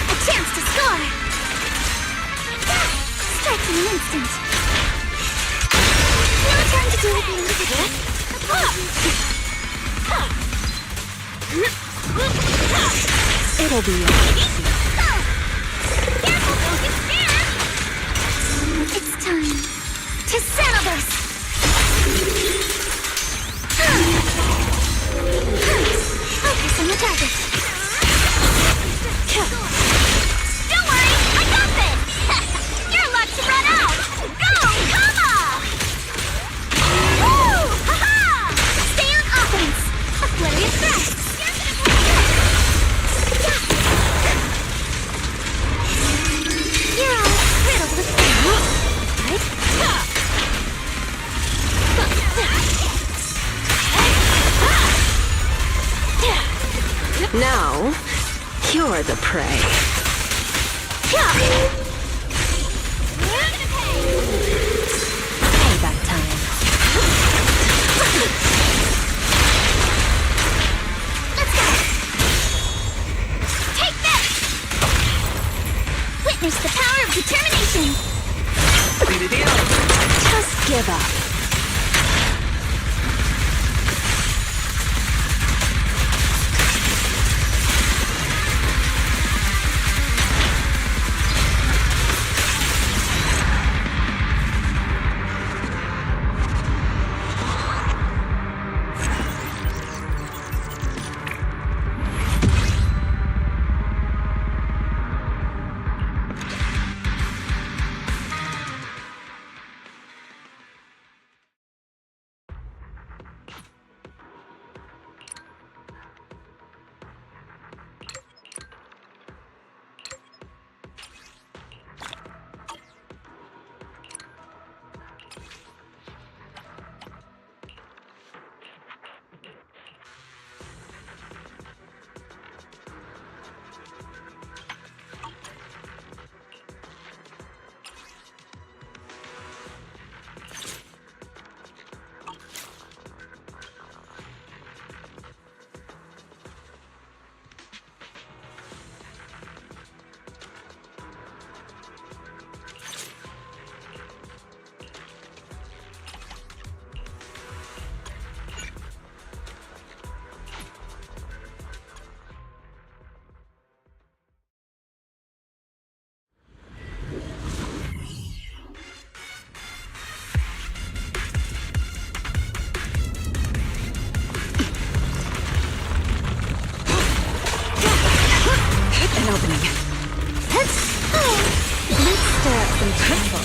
A chance to score. Strikes in an instant. No time to do it. It'll be Careful, don't get scared. It's time to settle this. Focus on the target. Don't worry, I got this. You're about to run out. Go, Kama! Woo! Ha-ha! Stay on offense. A flurry of thrusts. You're all riddled with things, right? Now, you're the prey. Payback time. Let's go! Take this! Witness the power of determination! give up. An opening. Let's stir up some trouble.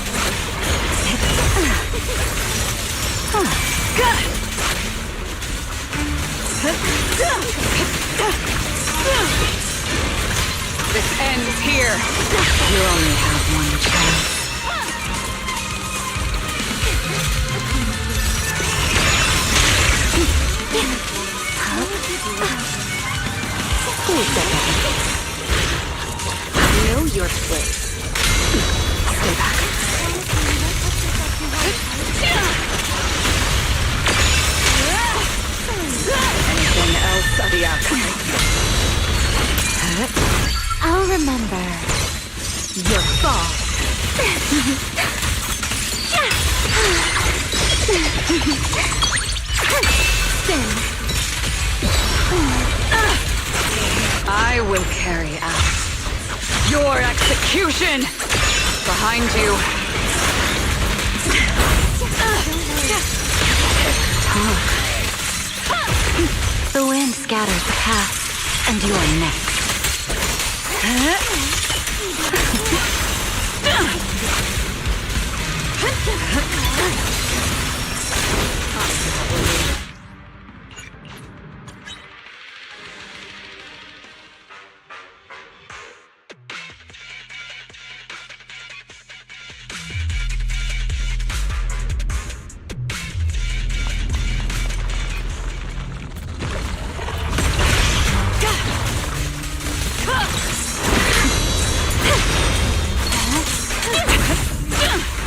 This ends here. You only have one chance. Who's that? Know your place. Stay back. Anything else on the outside? I'll remember your fall. Spin. I will carry out your execution! Behind you. The wind scatters the past, and you are next.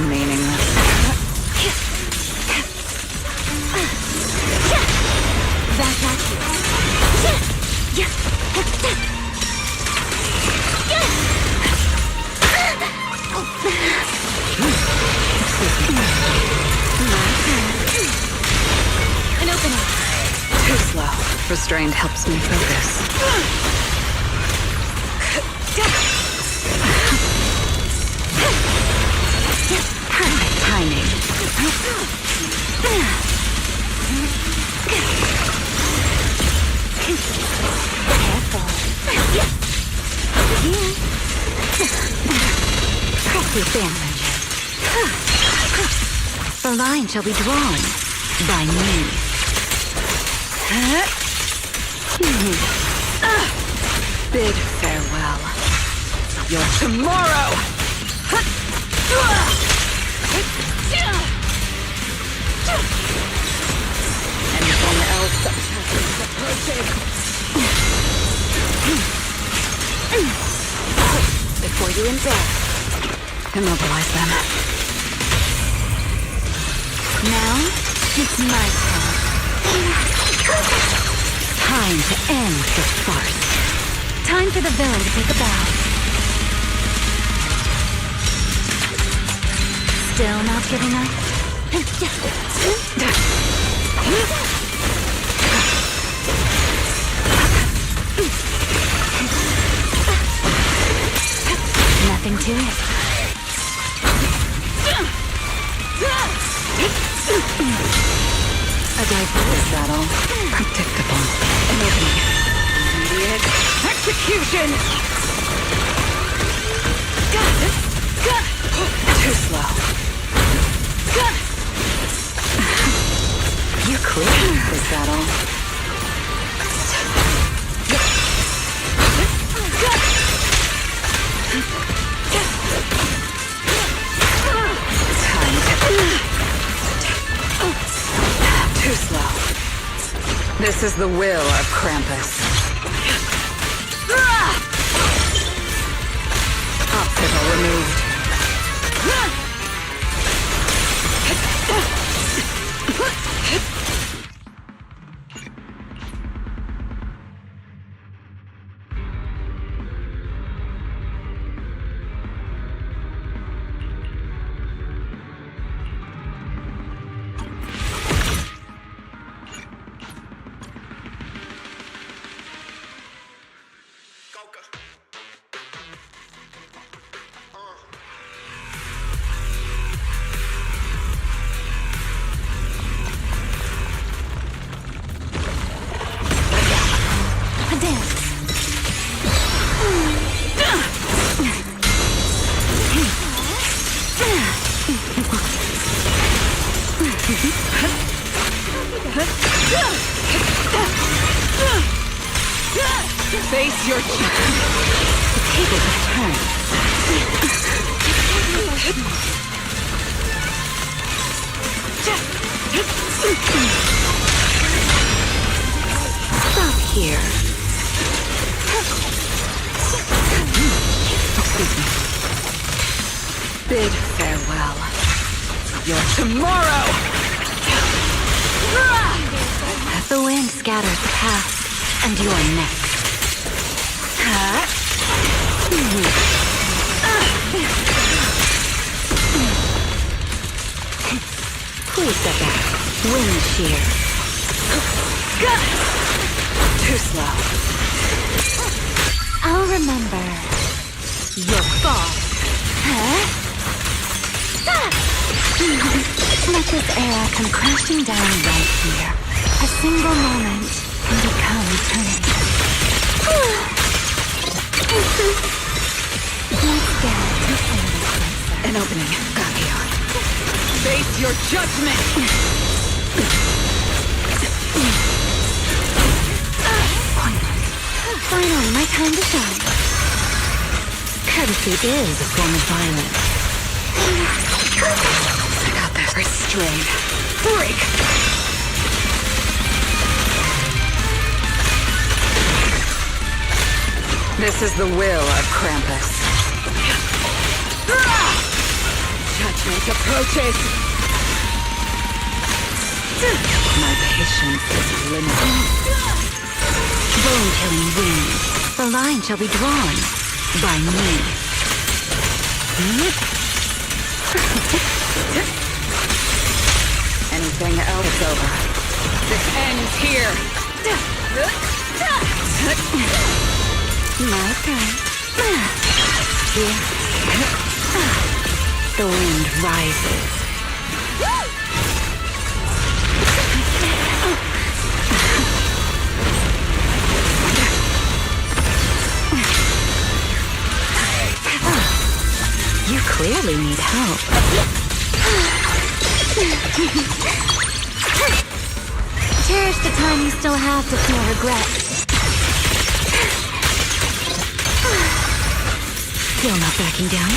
Meaningless. Back at you. An opening. Too slow. Restrained helps me focus. Perfect timing. Careful. Press the advantage. The line shall be drawn by me. Bid farewell. Your tomorrow! Anything else approaching? Before you embark, immobilize them. Now, it's my turn. Time to end the farce. Time for the villain to take a bow. Still not giving up? Nothing to it. A diverse battle. Predictable. An opening. Immediate execution! Too slow. You cleared this battle. Too slow. This is the will of Krampus. Obstacle removed. Face your The tables have turned. Stop here. Excuse me. Bid farewell. Your tomorrow! The wind scatters the past, and you're next. Please step back. Wind shear. Too slow. I'll remember. Your fall. Let this era come crashing down right here. A single moment can become eternity. Let's get to Sandy. An opening. Got here. Face your judgment! Finally, my time to shine. Courtesy is a form of violence. I got that. Restrain. Break! This is the will of Krampus. Judgment approaches. My patience is limited. Bone-killing wind. The line shall be drawn by me. Anything else over. This ends here. My turn. Here. The wind rises. You clearly need help. Cherish the time you still have to feel regret. Still not backing down?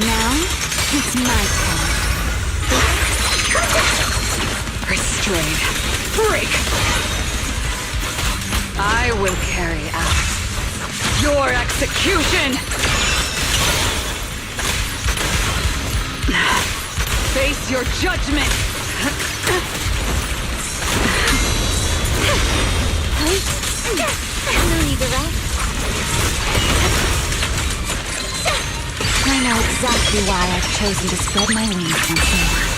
Now, it's my turn. Restrain. Break! I will carry out your execution! Face your judgment! No need to rest. I know exactly why I've chosen to spread my wings once more.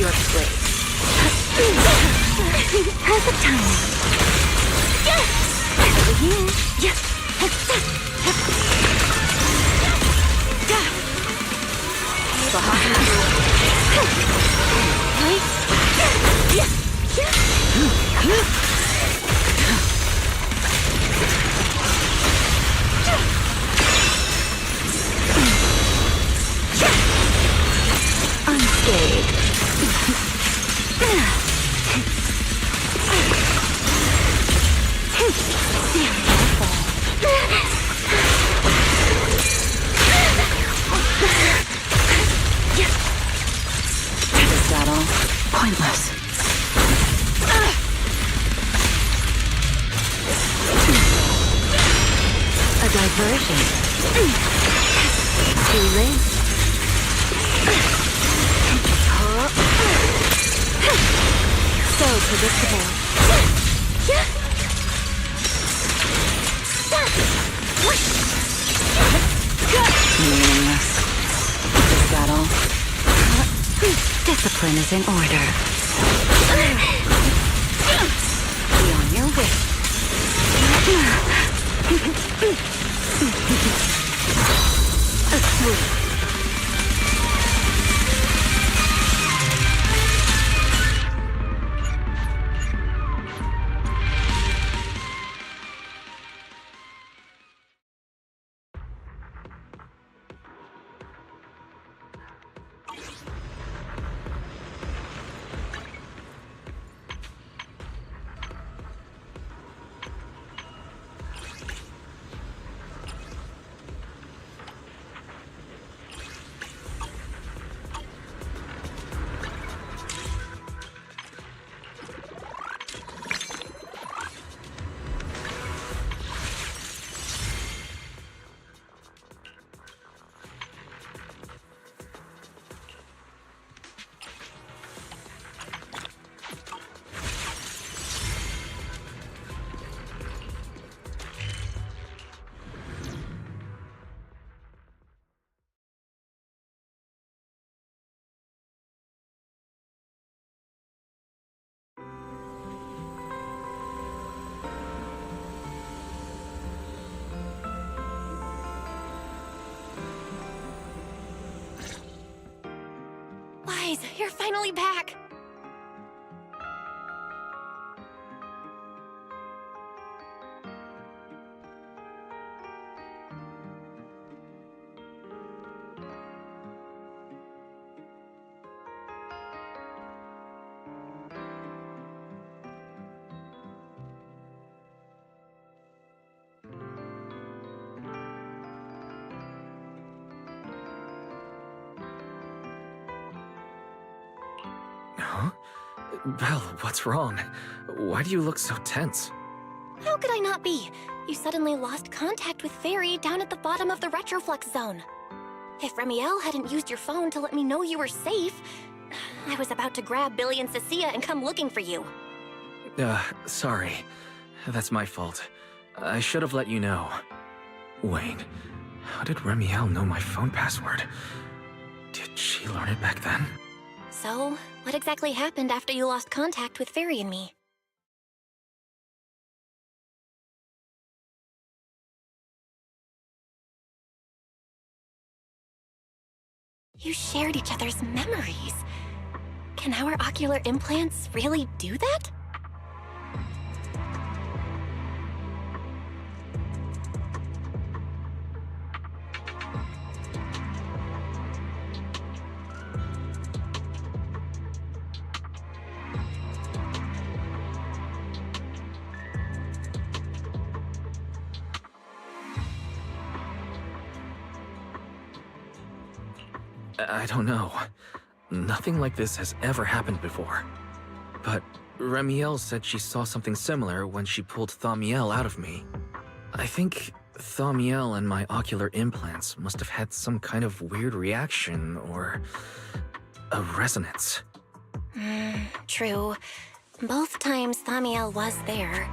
Rotate. Perfect timing. Over here. Unscathed. Is that all? Pointless. A diversion. Too late. So predictable. Meaningless. Is that all? Discipline is in order. Be on your way. you're finally back. Huh? Belle, what's wrong? Why do you look so tense? How could I not be? You suddenly lost contact with Fairy down at the bottom of the Retroflux zone. If Remiel hadn't used your phone to let me know you were safe, I was about to grab Billy and Cecilia and come looking for you. Sorry. That's my fault. I should have let you know. Wait, how did Remiel know my phone password? Did she learn it back then? So, what exactly happened after you lost contact with Fairy and me? You shared each other's memories. Can our ocular implants really do that? I don't know. Nothing like this has ever happened before. But Remiel said she saw something similar when she pulled Thaumiel out of me. I think Thaumiel and my ocular implants must have had some kind of weird reaction or a resonance. True. Both times Thaumiel was there.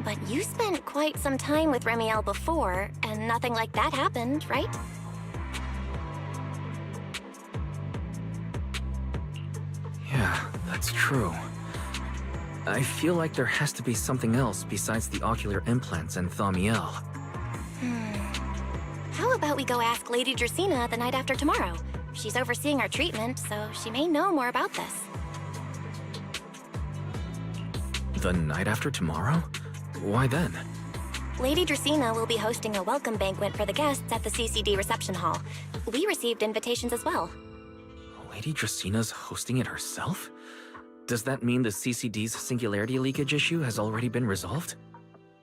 But you spent quite some time with Remiel before, and nothing like that happened, right? Yeah, that's true. I feel like there has to be something else besides the ocular implants and Thaumiel. How about we go ask Lady Dracaena the night after tomorrow? She's overseeing our treatment, so she may know more about this. The night after tomorrow? Why then? Lady Dracaena will be hosting a welcome banquet for the guests at the CCD reception hall. We received invitations as well. Lady Draceena's hosting it herself? Does that mean the CCD's singularity leakage issue has already been resolved?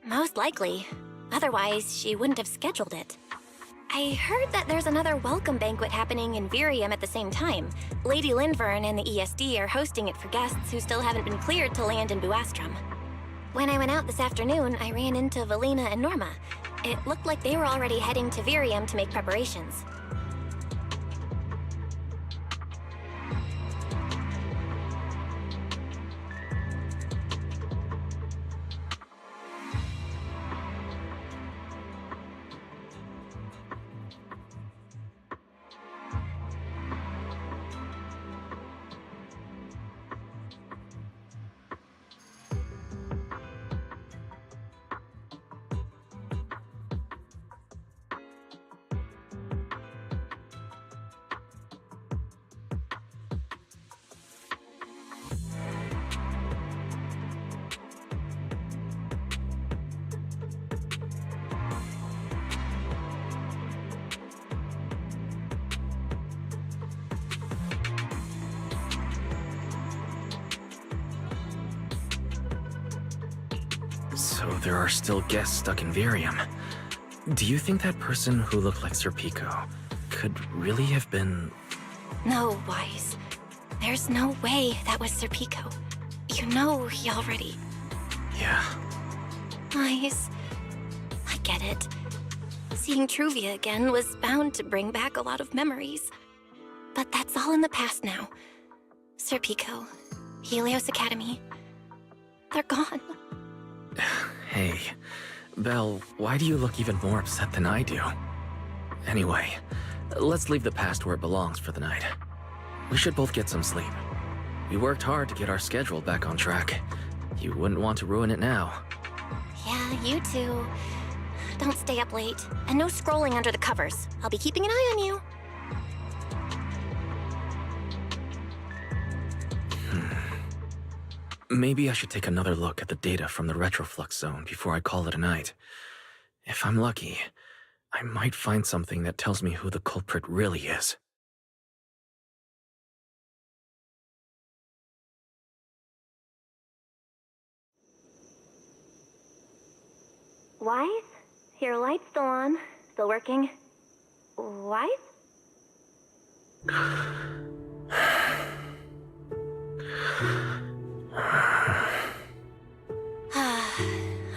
Most likely. Otherwise, she wouldn't have scheduled it. I heard that there's another welcome banquet happening in Virium at the same time. Lady Linvern and the ESD are hosting it for guests who still haven't been cleared to land in Buastrum. When I went out this afternoon, I ran into Valina and Norma. It looked like they were already heading to Virium to make preparations. So there are still guests stuck in Virium. Do you think that person who looked like Sir Pico could really have been... No, Wise. There's no way that was Sir Pico. You know he already... Yeah. Wise. I get it. Seeing Truvia again was bound to bring back a lot of memories. But that's all in the past now. Sir Pico, Helios Academy, they're gone. Hey, Belle, why do you look even more upset than I do? Anyway, let's leave the past where it belongs for the night. We should both get some sleep. We worked hard to get our schedule back on track. You wouldn't want to ruin it now. Yeah, you too. Don't stay up late. And no scrolling under the covers. I'll be keeping an eye on you. Maybe I should take another look at the data from the Retroflux zone before I call it a night. If I'm lucky, I might find something that tells me who the culprit really is. Wise? Your light's still on. Still working. Wise?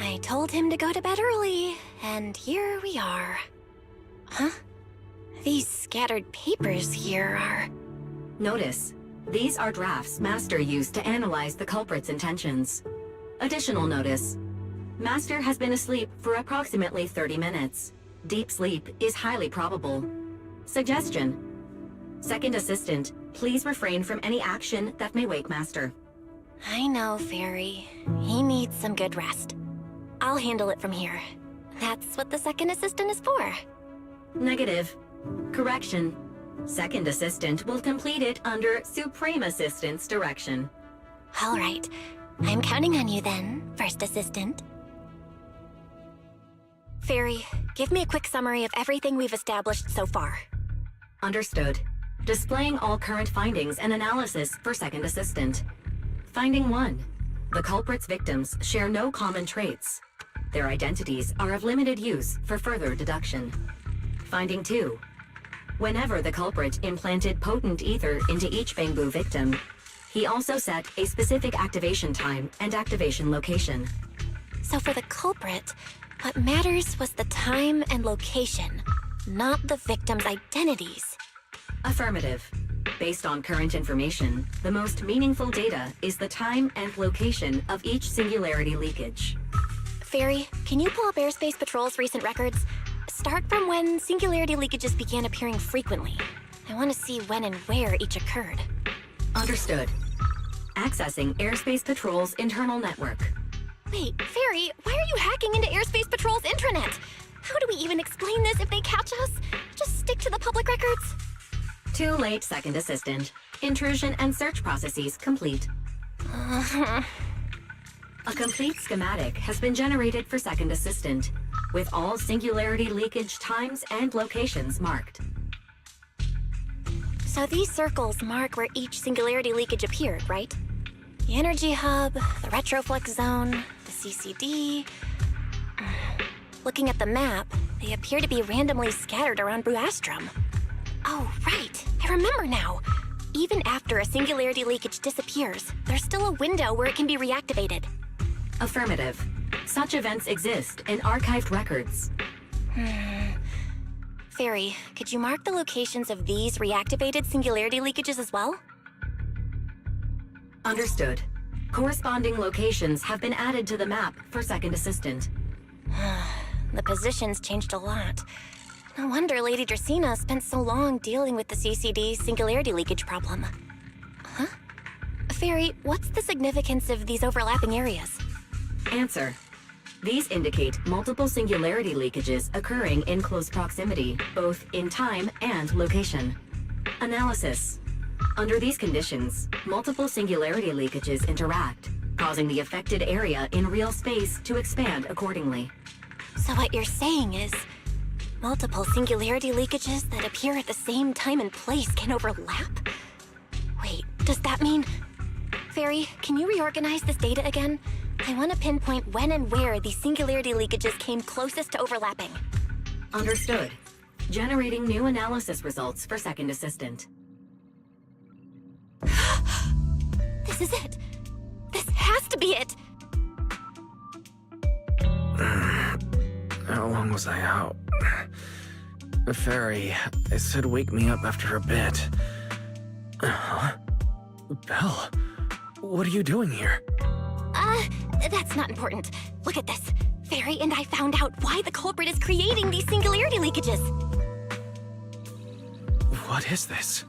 I told him to go to bed early, and here we are. Huh? These scattered papers here are... Notice, these are drafts Master used to analyze the culprit's intentions. Additional notice, Master has been asleep for approximately 30 minutes. Deep sleep is highly probable. Suggestion: Second Assistant, please refrain from any action that may wake Master. I know, Fairy. He needs some good rest. I'll handle it from here. That's what the Second Assistant is for. Negative. Correction. Second Assistant will complete it under Supreme Assistant's direction. All right. I'm counting on you then, First Assistant. Fairy, give me a quick summary of everything we've established so far. Understood. Displaying all current findings and analysis for Second Assistant. Finding 1. The culprit's victims share no common traits. Their identities are of limited use for further deduction. Finding 2. Whenever the culprit implanted potent ether into each Bangboo victim, he also set a specific activation time and activation location. So for the culprit, what matters was the time and location, not the victims' identities. Affirmative. Based on current information, the most meaningful data is the time and location of each singularity leakage. Fairy, can you pull up Airspace Patrol's recent records? Start from when singularity leakages began appearing frequently. I want to see when and where each occurred. Understood. Accessing Airspace Patrol's internal network. Wait, Fairy, why are you hacking into Airspace Patrol's intranet? How do we even explain this if they catch us? Just stick to the public records? Too late, Second Assistant. Intrusion and search processes complete. A complete schematic has been generated for Second Assistant, with all singularity leakage times and locations marked. So these circles mark where each singularity leakage appeared, right? The energy hub, the retroflux zone, the CCD... Looking at the map, they appear to be randomly scattered around Buastrom. Oh, right. I remember now. Even after a singularity leakage disappears, there's still a window where it can be reactivated. Affirmative. Such events exist in archived records. Fairy, could you mark the locations of these reactivated singularity leakages as well? Understood. Corresponding locations have been added to the map for Second Assistant. The positions changed a lot. No wonder Lady Dracaena spent so long dealing with the CCD singularity leakage problem. Huh? Fairy, what's the significance of these overlapping areas? Answer. These indicate multiple singularity leakages occurring in close proximity, both in time and location. Analysis. Under these conditions, multiple singularity leakages interact, causing the affected area in real space to expand accordingly. So what you're saying is, multiple singularity leakages that appear at the same time and place can overlap? Wait, does that mean... Fairy, can you reorganize this data again? I want to pinpoint when and where these singularity leakages came closest to overlapping. Understood. Generating new analysis results for Second Assistant. This is it! This has to be it! How long was I out? Fairy, I said wake me up after a bit. Huh? Belle, what are you doing here? That's not important. Look at this. Fairy and I found out why the culprit is creating these singularity leakages. What is this?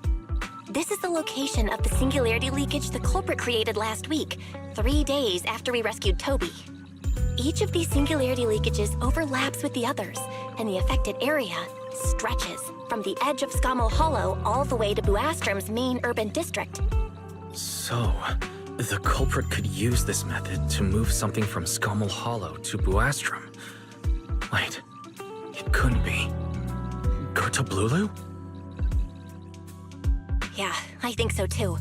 This is the location of the singularity leakage the culprit created last week, 3 days after we rescued Toby. Each of these singularity leakages overlaps with the others, and the affected area stretches from the edge of Scommel Hollow all the way to Buastrom's main urban district. So, The culprit could use this method to move something from Scommel Hollow to Buastrum. Wait, it couldn't be. Gerta-Blulu? Yeah, I think so too.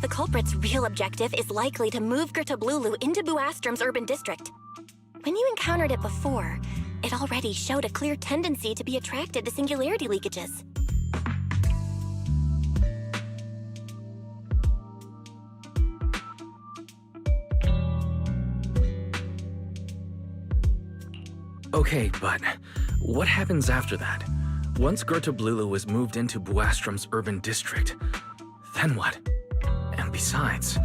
The culprit's real objective is likely to move Gerta-Blulu into Buastrum's urban district. When you encountered it before, it already showed a clear tendency to be attracted to singularity leakages. Okay, but what happens after that? Once Gerta-Blulu is moved into Buastrum's urban district, then what? And besides,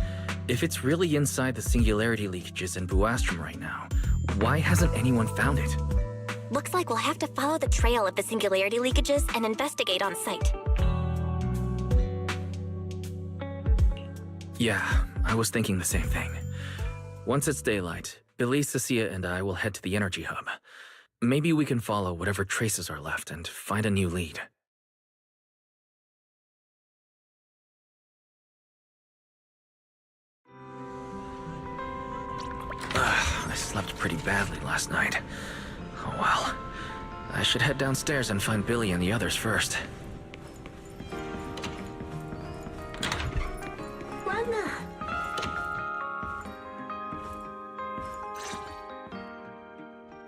if it's really inside the singularity leakages in Buastrum right now, why hasn't anyone found it? Looks like we'll have to follow the trail of the singularity leakages and investigate on site. Yeah, I was thinking the same thing. Once it's daylight, Billy, Cecilia, and I will head to the energy hub. Maybe we can follow whatever traces are left and find a new lead. I slept pretty badly last night. Oh well. I should head downstairs and find Billy and the others first.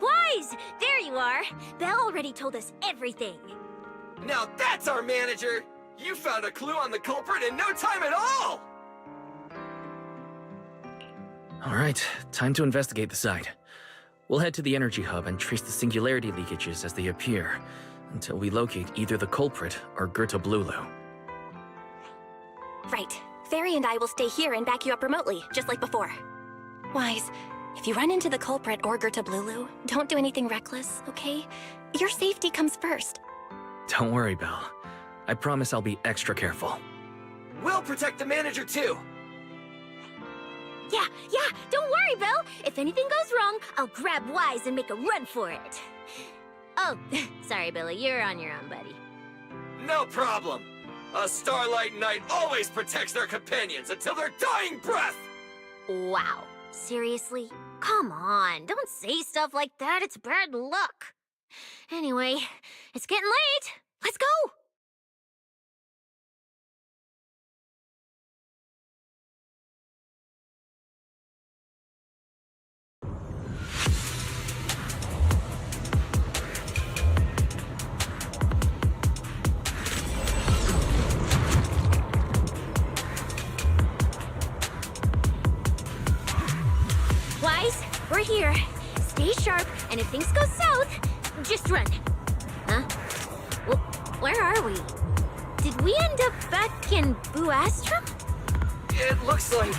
Wise! There you are! Belle already told us everything. Now that's our manager! You found a clue on the culprit in no time at all! Alright, time to investigate the site. We'll head to the energy hub and trace the singularity leakages as they appear, until we locate either the culprit or Gerta-Blulu. Right. Fairy and I will stay here and back you up remotely, just like before. Wise, if you run into the culprit or Gerta-Blulu, don't do anything reckless, okay? Your safety comes first. Don't worry, Belle. I promise I'll be extra careful. We'll protect the manager too! Yeah, don't worry, Belle. If anything goes wrong, I'll grab Wise and make a run for it. Oh, sorry, Billy. You're on your own, buddy. No problem. A Starlight Knight always protects their companions until their dying breath! Wow. Seriously? Come on, don't say stuff like that. It's bad luck. Anyway, it's getting late. Let's go! Wise, we're here. Stay sharp, and if things go south, just run. Huh? Where are we? Did we end up back in Buastrum? It looks like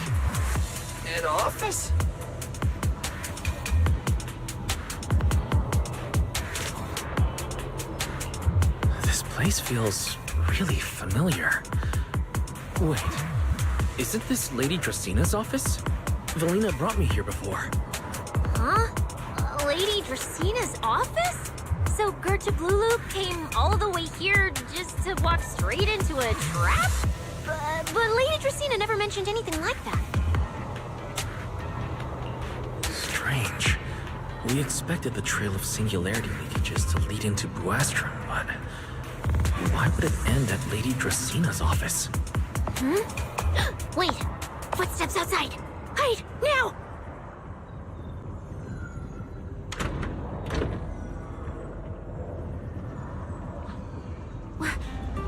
an office? This place feels really familiar. Wait, isn't this Lady Dracena's office? Velina brought me here before. Huh? Lady Dracena's office? So Gerta-Blulu came all the way here just to walk straight into a trap? But Lady Dracena never mentioned anything like that. Strange. We expected the trail of singularity leakages to lead into Buastrum, but why would it end at Lady Dracena's office? Wait! Footsteps outside! Hide! Now!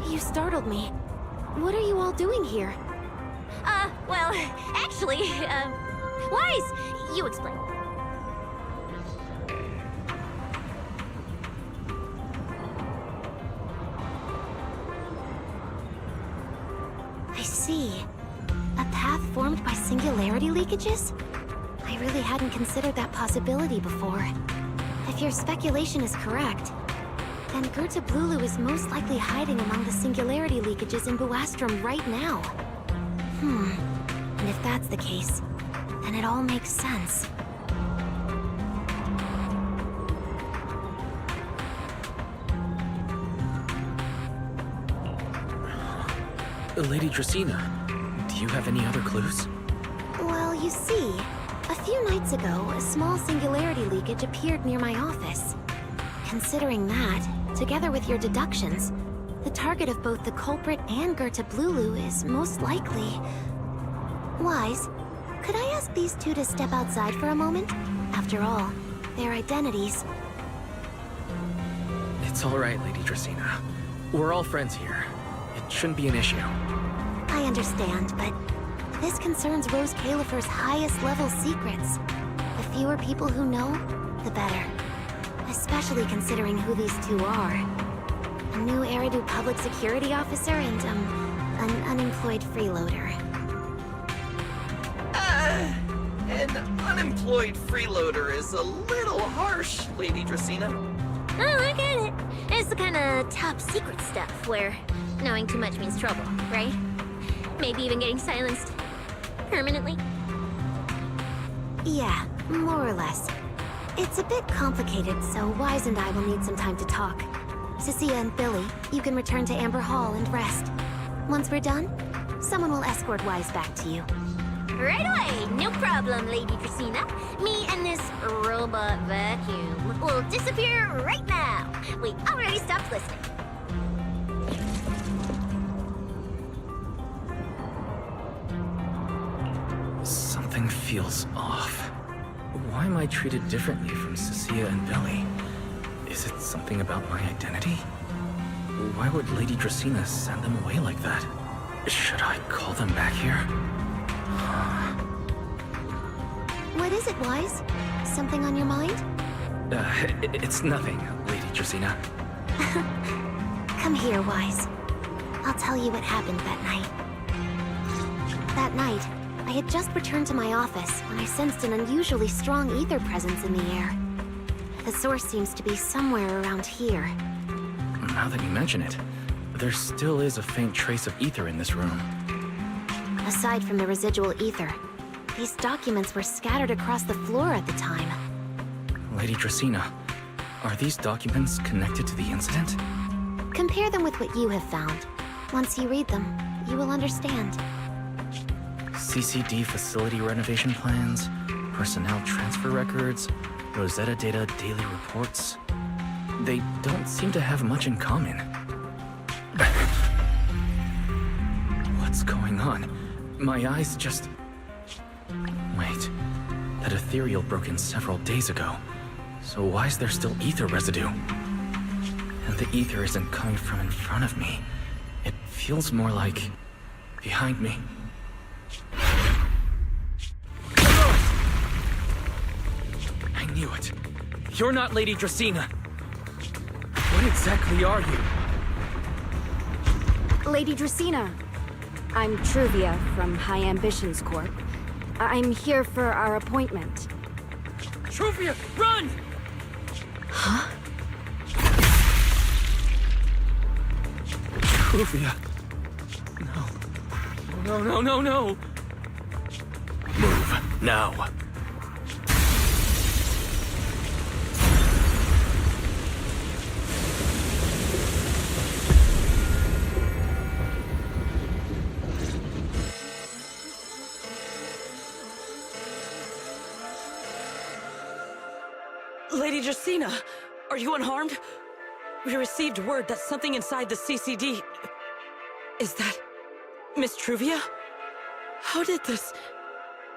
You startled me. What are you all doing here? Well, actually, Wise, you explain. I see. A path formed by singularity leakages? I really hadn't considered that possibility before. If your speculation is correct, then Gerta-Blulu is most likely hiding among the singularity leakages in Buastrum right now. And if that's the case, then it all makes sense. Lady Dracena, do you have any other clues? You see, a few nights ago, a small singularity leakage appeared near my office. Considering that, together with your deductions, the target of both the culprit and Goethe Blulu is most likely... Wise, could I ask these two to step outside for a moment? After all, their identities... It's all right, Lady Dracaena. We're all friends here. It shouldn't be an issue. I understand, but this concerns Rose Califer's highest level secrets. The fewer people who know, the better. Especially considering who these two are. A new Eridu public security officer and, an unemployed freeloader. An unemployed freeloader is a little harsh, Lady Dracaena. Oh, I get it. It's the kind of top secret stuff where knowing too much means trouble, right? Maybe even getting silenced permanently. Yeah, more or less. It's a bit complicated, so Wise and I will need some time to talk. Cecilia and Billy, you can return to Amber Hall and rest. Once we're done, someone will escort Wise back to you. Right away, no problem, Lady Dracaena. Me and this robot vacuum will disappear right now. We already stopped listening. Something feels off. Why am I treated differently from Cecilia and Billy? Is it something about my identity? Why would Lady Dracaena send them away like that? Should I call them back here? What is it, Wise? Something on your mind? It's nothing, Lady Dracaena. Come here, Wise. I'll tell you what happened that night. That night, I had just returned to my office when I sensed an unusually strong ether presence in the air. The source seems to be somewhere around here. Now that you mention it, there still is a faint trace of ether in this room. Aside from the residual ether, these documents were scattered across the floor at the time. Lady Dracaena, are these documents connected to the incident? Compare them with what you have found. Once you read them, you will understand. CCD facility renovation plans, personnel transfer records, Rosetta Data daily reports. They don't seem to have much in common. What's going on? My eyes just... Wait, that ethereal broke in several days ago. So why is there still ether residue? And the ether isn't coming from in front of me. It feels more like... behind me. I knew it. You're not Lady Dracaena. What exactly are you? Lady Dracaena, I'm Truvia from High Ambitions Corp. I'm here for our appointment. Truvia, run! Huh? Truvia. No. Move, now. Lady Dracaena, are you unharmed? We received word that something inside the CCD... Is that... Miss Truvia? How did this...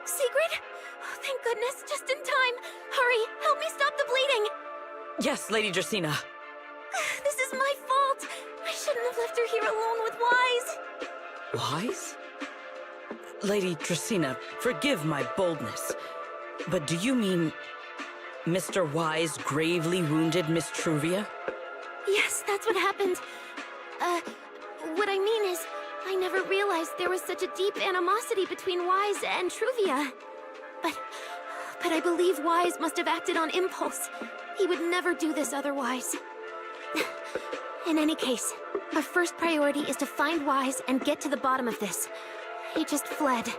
Secret? Oh, thank goodness, just in time. Hurry, help me stop the bleeding. Yes, Lady Dracaena. This is my fault. I shouldn't have left her here alone with Wise. Wise? Lady Dracaena, forgive my boldness, but do you mean... Mr. Wise gravely wounded Miss Truvia? Yes, that's what happened. What I mean is, I never realized there was such a deep animosity between Wise and Truvia. But I believe Wise must have acted on impulse. He would never do this otherwise. In any case, our first priority is to find Wise and get to the bottom of this. He just fled.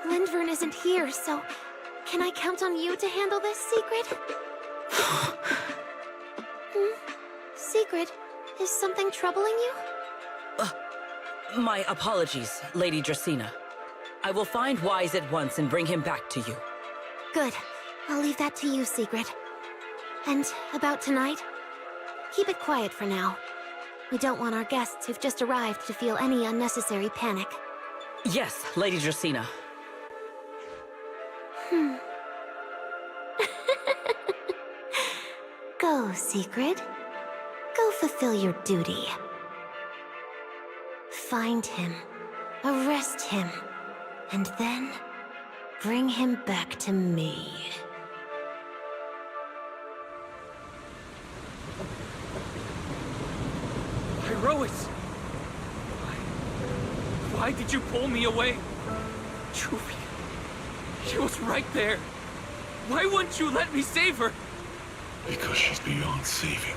Lindvern isn't here, so... Can I count on you to handle this, Secret? Secret, is something troubling you? My apologies, Lady Dracaena. I will find Wise at once and bring him back to you. Good. I'll leave that to you, Secret. And about tonight? Keep it quiet for now. We don't want our guests who've just arrived to feel any unnecessary panic. Yes, Lady Dracena. Go, Secret. Go fulfill your duty. Find him, arrest him, and then bring him back to me. Pyrois! Why did you pull me away? Truvia, she was right there. Why wouldn't you let me save her? Because she's beyond saving.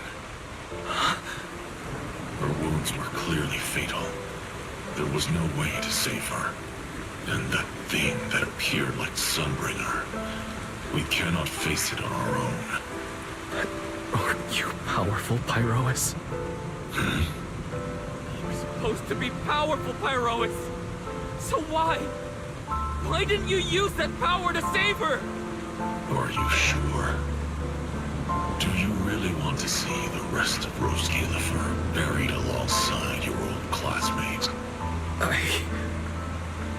Her wounds were clearly fatal. There was no way to save her. And that thing that appeared like Sunbringer, we cannot face it on our own. Aren't you powerful, Pyrois? You're supposed to be powerful, Pyrois. So why? Why didn't you use that power to save her? Are you sure? Do you really want to see the rest of Rose Galifer buried alongside your old classmates?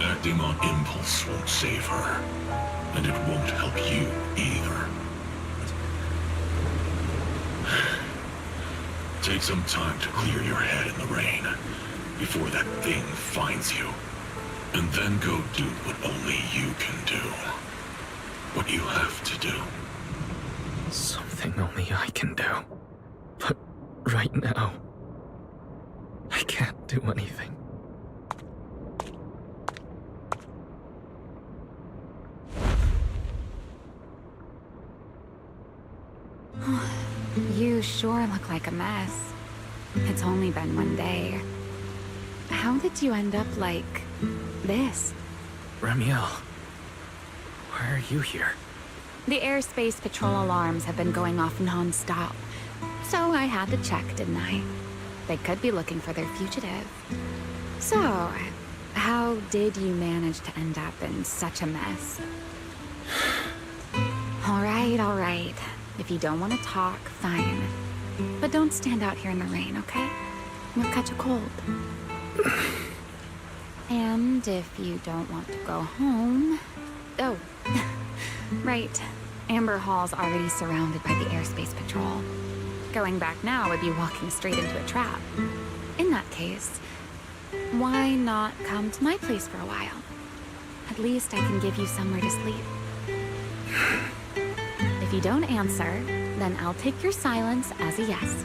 Acting on impulse won't save her, and it won't help you either. Take some time to clear your head in the rain before that thing finds you. And then go do what only you can do. What you have to do. Something only I can do. But right now, I can't do anything. You sure look like a mess. It's only been one day. How did you end up like this? Ramiel, why are you here? The airspace patrol alarms have been going off non-stop. So I had to check, didn't I? They could be looking for their fugitive. So, how did you manage to end up in such a mess? All right. If you don't want to talk, fine. But don't stand out here in the rain, okay? You'll catch a cold. And if you don't want to go home... Oh, right. Amber Hall's already surrounded by the airspace patrol. Going back now would be walking straight into a trap. In that case, why not come to my place for a while? At least I can give you somewhere to sleep. If you don't answer, then I'll take your silence as a yes.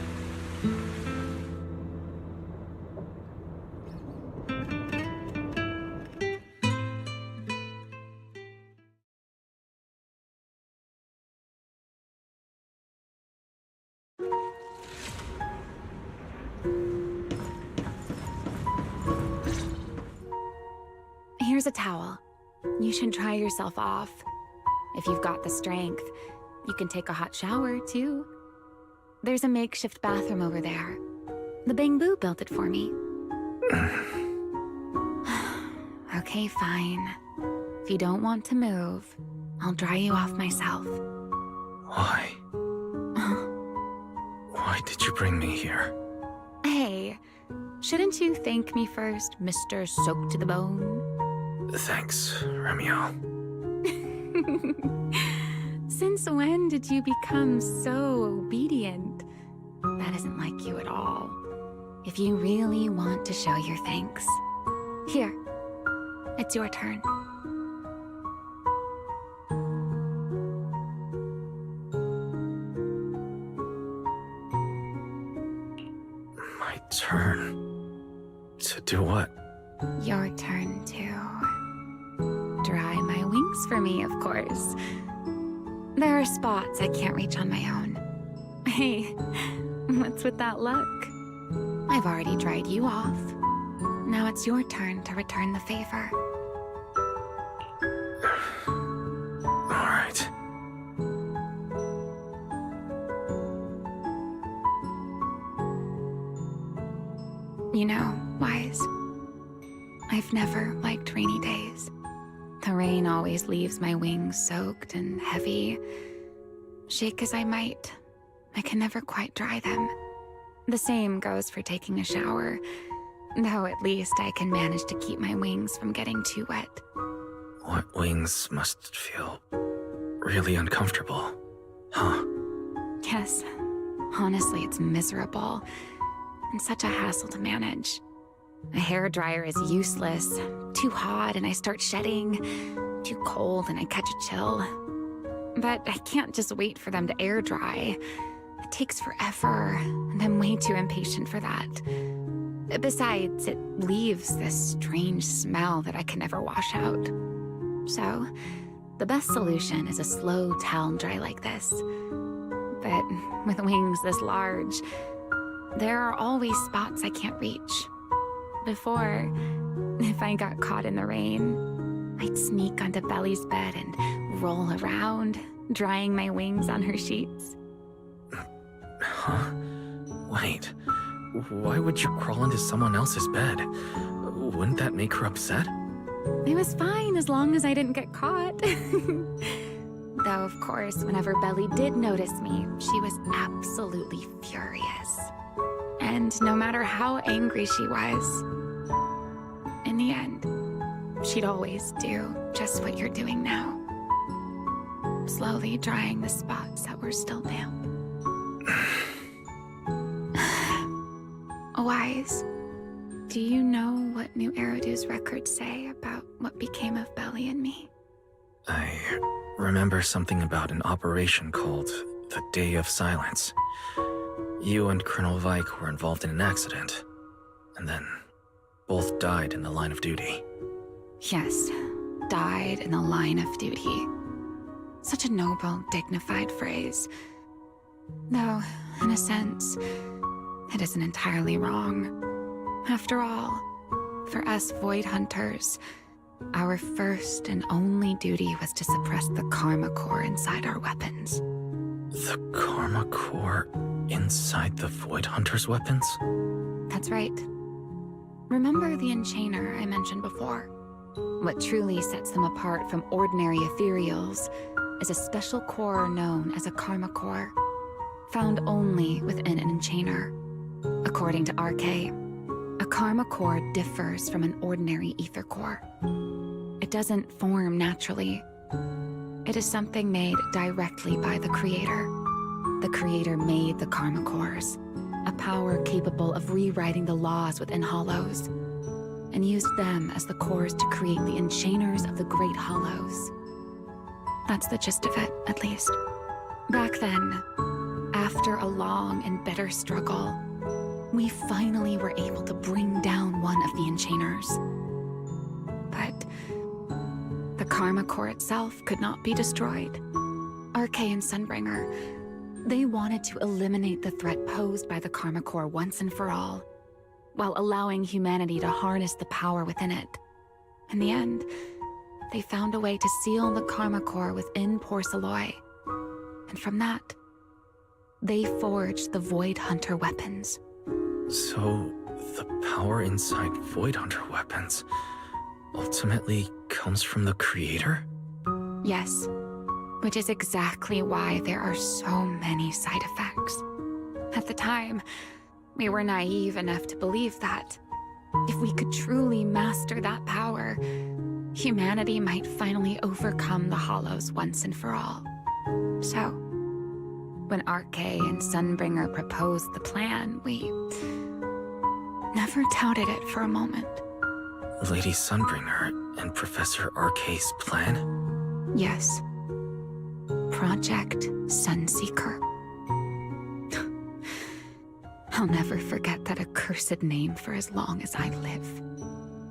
Here's a towel. You should dry yourself off. If you've got the strength, you can take a hot shower, too. There's a makeshift bathroom over there. The Bangbu built it for me. Okay, fine. If you don't want to move, I'll dry you off myself. Why? Why did you bring me here? Hey, shouldn't you thank me first, Mr. Soaked to the Bone? Thanks, Ramiel. Since when did you become so obedient? That isn't like you at all. If you really want to show your thanks, here, it's your turn. My turn? To do what? Your turn to dry my wings for me, of course. There are spots I can't reach on my own. Hey, what's with that look? I've already dried you off. Now it's your turn to return the favor. All right. You know, Wise, I've never liked rainy days. rain always leaves my wings soaked and heavy. Shake as I might, I can never quite dry them. The same goes for taking a shower, though at least I can manage to keep my wings from getting too wet. Wet wings must feel really uncomfortable, huh? Yes, honestly, it's miserable and such a hassle to manage. A hairdryer is useless, too hot and I start shedding, too cold and I catch a chill. But I can't just wait for them to air dry. It takes forever, and I'm way too impatient for that. Besides, it leaves this strange smell that I can never wash out. So, the best solution is a slow towel dry like this. But with wings this large, there are always spots I can't reach. Before, if I got caught in the rain, I'd sneak onto Belly's bed and roll around, drying my wings on her sheets. Huh? Wait, why would you crawl into someone else's bed? Wouldn't that make her upset? It was fine as long as I didn't get caught. Though, of course, whenever Belly did notice me, she was absolutely furious. And no matter how angry she was, in the end, she'd always do just what you're doing now. Slowly drying the spots that were still damp. Wise, do you know what New Eridu's records say about what became of Belly and me? I remember something about an operation called the Day of Silence. You and Colonel Vike were involved in an accident, and then both died in the line of duty. Yes, died in the line of duty. Such a noble, dignified phrase. Though, in a sense, it isn't entirely wrong. After all, for us Void Hunters, our first and only duty was to suppress the Karma Core inside our weapons. The Karma Core inside the Void Hunters' weapons? That's right. Remember the Enchainer I mentioned before? What truly sets them apart from ordinary ethereals is a special core known as a Karma Core, found only within an Enchainer. According to RK, a Karma Core differs from an ordinary ether core. It doesn't form naturally. It is something made directly by the Creator. The Creator made the Karma Cores, a power capable of rewriting the laws within Hollows, and used them as the cores to create the Enchainers of the Great Hollows. That's the gist of it, at least. Back then, after a long and bitter struggle, we finally were able to bring down one of the Enchainers. But the Karma Core itself could not be destroyed. RK and Sunbringer, they wanted to eliminate the threat posed by the Karma Core once and for all, while allowing humanity to harness the power within it. In the end, they found a way to seal the Karma Core within Porceloy. And from that, they forged the Void Hunter weapons. So, the power inside Void Hunter weapons ultimately comes from the Creator? Yes, which is exactly why there are so many side effects. At the time, we were naive enough to believe that if we could truly master that power, humanity might finally overcome the Hollows once and for all. So, when RK and Sunbringer proposed the plan, we never doubted it for a moment. Lady Sunbringer and Professor RK's plan? Yes. Project Sunseeker. I'll never forget that accursed name for as long as I live.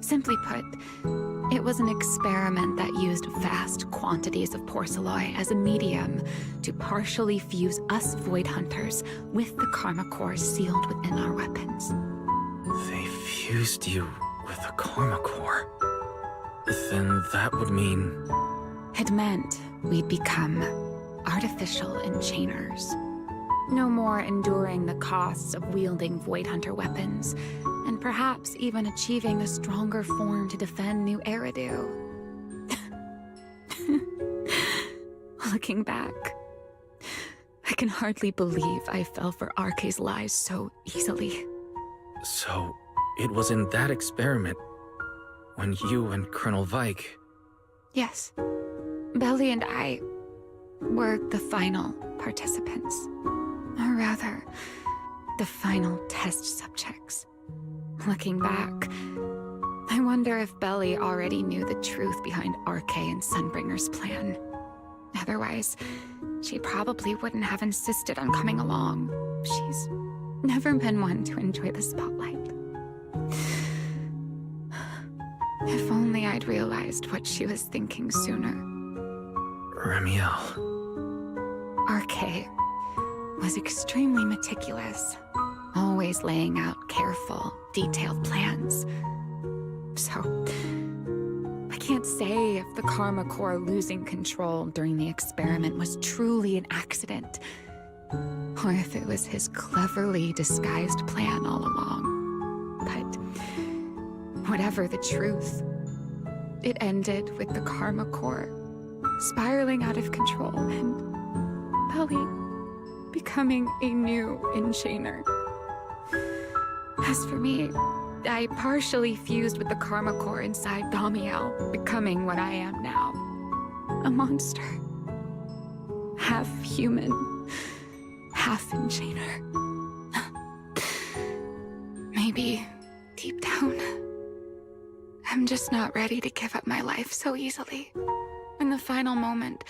Simply put, it was an experiment that used vast quantities of Porceloy as a medium to partially fuse us Void Hunters with the Karma Core sealed within our weapons. They fused you with a Karma Core. Then that would mean... It meant we'd become artificial Enchainers. No more enduring the costs of wielding Void Hunter weapons, and perhaps even achieving a stronger form to defend New Eridu. Looking back, I can hardly believe I fell for RK's lies so easily. So, it was in that experiment when you and Colonel Vike... Yes. Belly and I were the final participants. Or rather, the final test subjects. Looking back, I wonder if Belly already knew the truth behind RK and Sunbringer's plan. Otherwise, she probably wouldn't have insisted on coming along. She's never been one to enjoy the spotlight. If only I'd realized what she was thinking sooner. Ramiel. RK was extremely meticulous, always laying out careful, detailed plans. So, I can't say if the Karma Corps losing control during the experiment was truly an accident, or if it was his cleverly disguised plan all along. But whatever the truth, it ended with the Karma Corps spiraling out of control and Belly becoming a new Enchainer. As for me, I partially fused with the Karma Corps inside Thaumiel, becoming what I am now. A monster. Half human, half Enchainer. Maybe, deep down, I'm just not ready to give up my life so easily. In the final moment,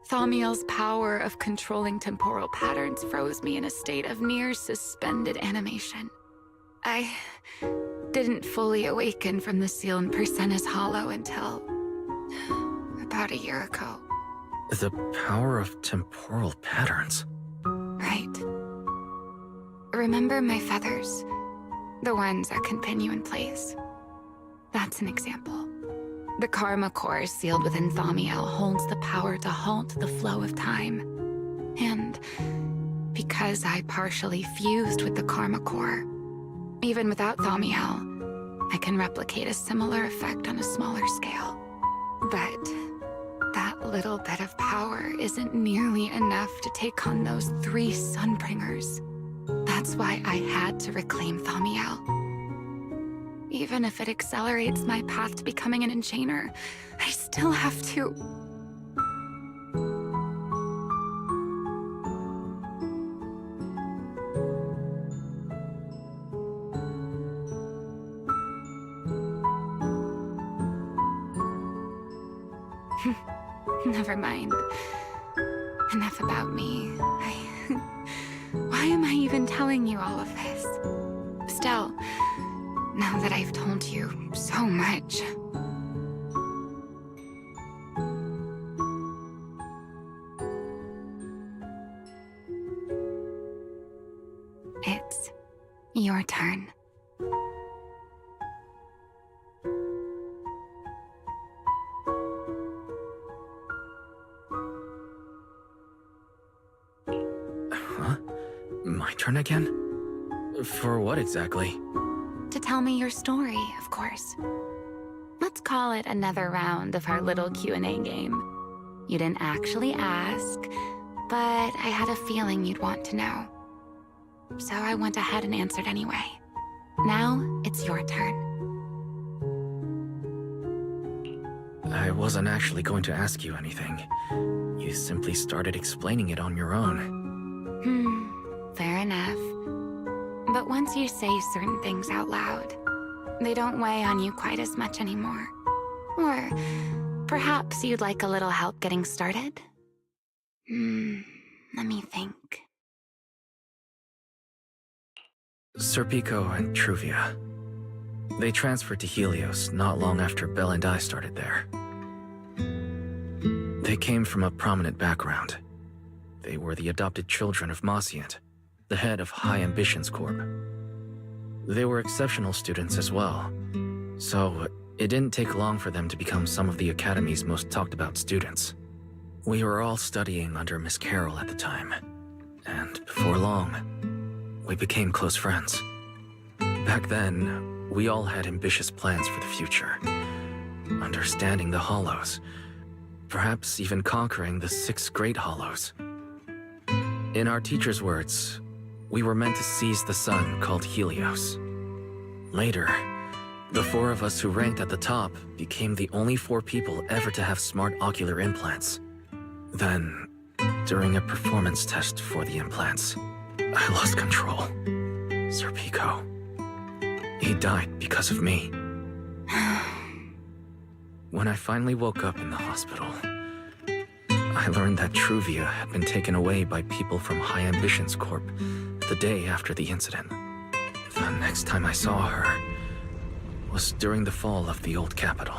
Thaumiel's power of controlling temporal patterns froze me in a state of near suspended animation. I didn't fully awaken from the seal in Persena's Hollow until about a year ago. The power of temporal patterns. Right. Remember my feathers? The ones that can pin you in place. That's an example. The Karma Core sealed within Thaumiel holds the power to halt the flow of time. And because I partially fused with the Karma Core, even without Thaumiel, I can replicate a similar effect on a smaller scale. But that little bit of power isn't nearly enough to take on those 3 Sunbringers. That's why I had to reclaim Thaumiel. Even if it accelerates my path to becoming an Enchainer, I still have to... Never mind. Enough about me. Why am I even telling you all of this? Still, now that I've told you so much... It's your turn. My turn again? For what exactly? To tell me your story, of course. Let's call it another round of our little Q&A game. You didn't actually ask, but I had a feeling you'd want to know. So I went ahead and answered anyway. Now, it's your turn. I wasn't actually going to ask you anything. You simply started explaining it on your own. Fair enough. But once you say certain things out loud, they don't weigh on you quite as much anymore. Or perhaps you'd like a little help getting started? Let me think. Serpico and Truvia. They transferred to Helios not long after Belle and I started there. They came from a prominent background. They were the adopted children of Mosient, the head of High Ambitions Corp. They were exceptional students as well, so it didn't take long for them to become some of the Academy's most talked about students. We were all studying under Miss Carroll at the time, and before long, we became close friends. Back then, we all had ambitious plans for the future, understanding the Hollows, perhaps even conquering the 6 Great Hollows. In our teacher's words, we were meant to seize the sun called Helios. Later, the 4 of us who ranked at the top became the only 4 people ever to have smart ocular implants. Then, during a performance test for the implants, I lost control. Sir Pico. He died because of me. When I finally woke up in the hospital, I learned that Truvia had been taken away by people from High Ambitions Corp the day after the incident. The next time I saw her was during the fall of the old capital.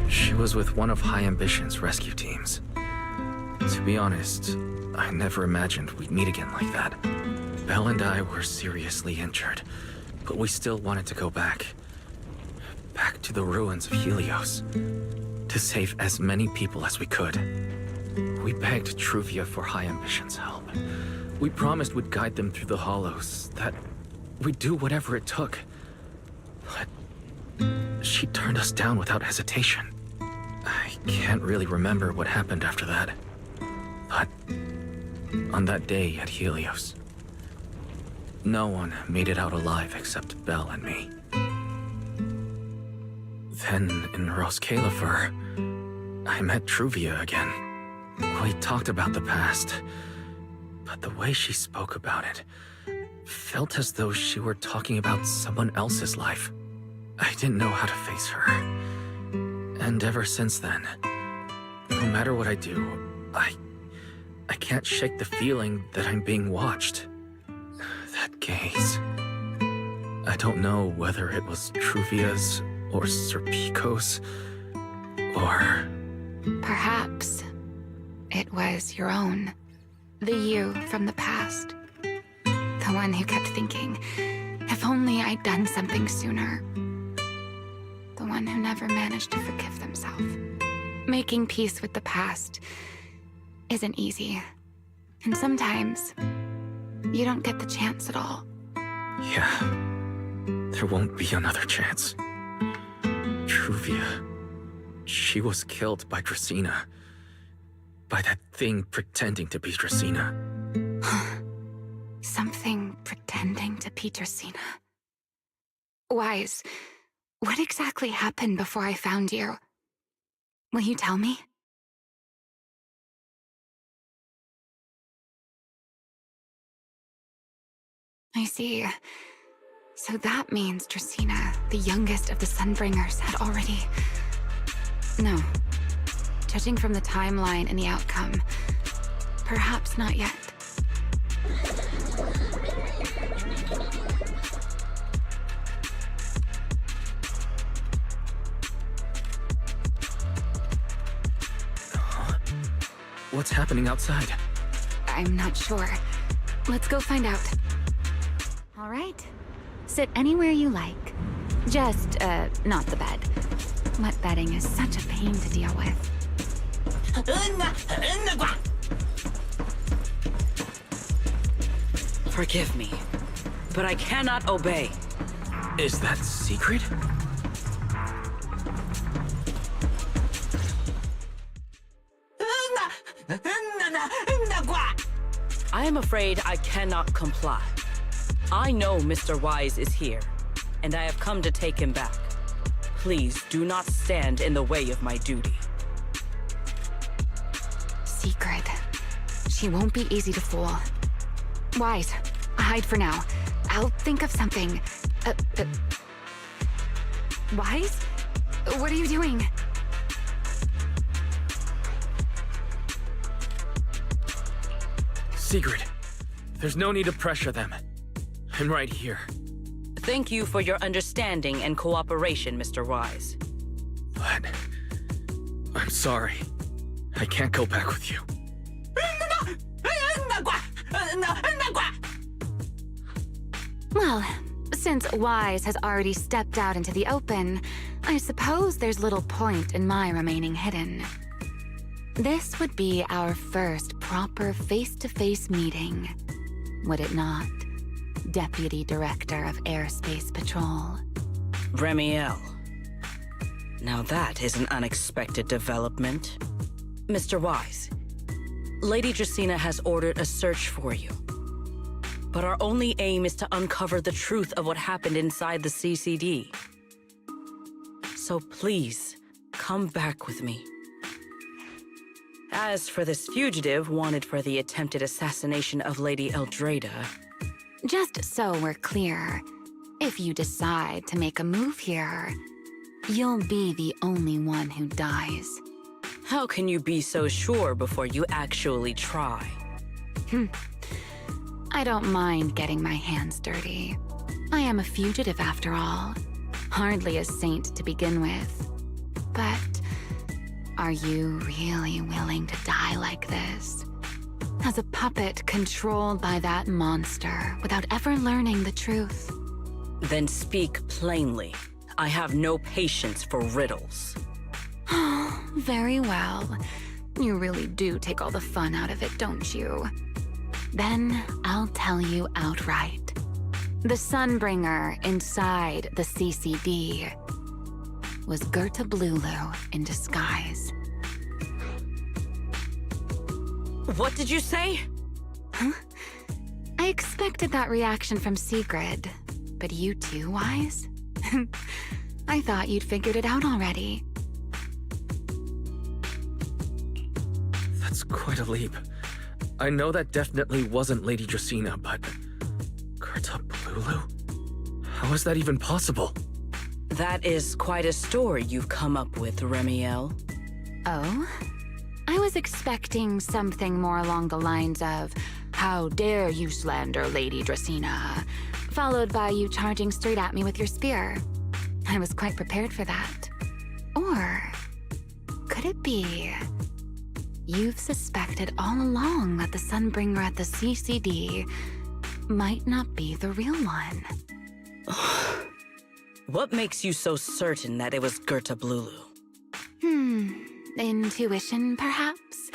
She was with one of High Ambition's rescue teams. To be honest, I never imagined we'd meet again like that. Belle and I were seriously injured, but we still wanted to go back. Back to the ruins of Helios, to save as many people as we could. We begged Truvia for High Ambition's help. We promised we'd guide them through the hollows, that we'd do whatever it took. But she turned us down without hesitation. I can't really remember what happened after that. But on that day at Helios, no one made it out alive except Belle and me. Then, in Rose Califer, I met Truvia again. We talked about the past, but the way she spoke about it felt as though she were talking about someone else's life. I didn't know how to face her. And ever since then, no matter what I do, I can't shake the feeling that I'm being watched. That gaze. I don't know whether it was Truvia's or Sir Pico's, or... Perhaps it was your own. The you from the past. The one who kept thinking, if only I'd done something sooner. The one who never managed to forgive themselves. Making peace with the past isn't easy. And sometimes, you don't get the chance at all. Yeah, there won't be another chance. Truvia, she was killed by Dracena. By that thing pretending to be Dracena. Something pretending to be Dracena. Wise, what exactly happened before I found you? Will you tell me? I see. So that means Dracena, the youngest of the Sunbringers, had already... No. Judging from the timeline and the outcome, perhaps not yet. What's happening outside? I'm not sure. Let's go find out. All right. Sit anywhere you like. Just, not the bed. Wet bedding is such a pain to deal with. Forgive me, but I cannot obey. Is that secret? I am afraid I cannot comply. I know Mr. Wise is here, and I have come to take him back. Please do not stand in the way of my duty. Secret. She won't be easy to fool. Wise, hide for now. I'll think of something. Wise? What are you doing? Secret. There's no need to pressure them. I'm right here. Thank you for your understanding and cooperation, Mr. Wise. But... I'm sorry. I can't go back with you. Well, since Wise has already stepped out into the open, I suppose there's little point in my remaining hidden. This would be our first proper face-to-face meeting, would it not, Deputy Director of Airspace Patrol? Remiel. Now that is an unexpected development. Mr. Wise, Lady Dracaena has ordered a search for you. But our only aim is to uncover the truth of what happened inside the CCD. So please, come back with me. As for this fugitive wanted for the attempted assassination of Lady Eldrada... Just so we're clear, if you decide to make a move here, you'll be the only one who dies. How can you be so sure before you actually try? I don't mind getting my hands dirty. I am a fugitive after all. Hardly a saint to begin with. But are you really willing to die like this? As a puppet controlled by that monster without ever learning the truth? Then speak plainly. I have no patience for riddles. Very well. You really do take all the fun out of it, don't you? Then I'll tell you outright. The Sunbringer inside the CCD was Gerta Blulu in disguise. What did you say? Huh? I expected that reaction from Sigrid, but you too, Wise? I thought you'd figured it out already. That's quite a leap. I know that definitely wasn't Lady Dracaena, but... Gerta Blulu? How is that even possible? That is quite a story you've come up with, Remiel. Oh? I was expecting something more along the lines of, "How dare you slander Lady Dracaena?" followed by you charging straight at me with your spear. I was quite prepared for that. Or could it be you've suspected all along that the Sunbringer at the CCD might not be the real one? What makes you so certain that it was Gerta Blulu? Intuition, perhaps?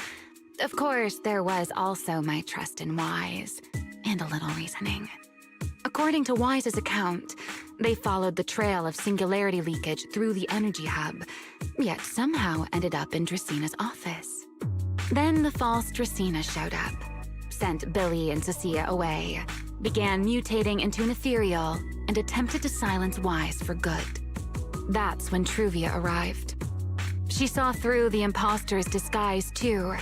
Of course, there was also my trust in Wise, and a little reasoning. According to Wise's account, they followed the trail of singularity leakage through the energy hub, yet somehow ended up in Dracaena's office. Then the false Dracaena showed up, sent Billy and Cecilia away, began mutating into an ethereal, and attempted to silence Wise for good. That's when Truvia arrived. She saw through the imposter's disguise too,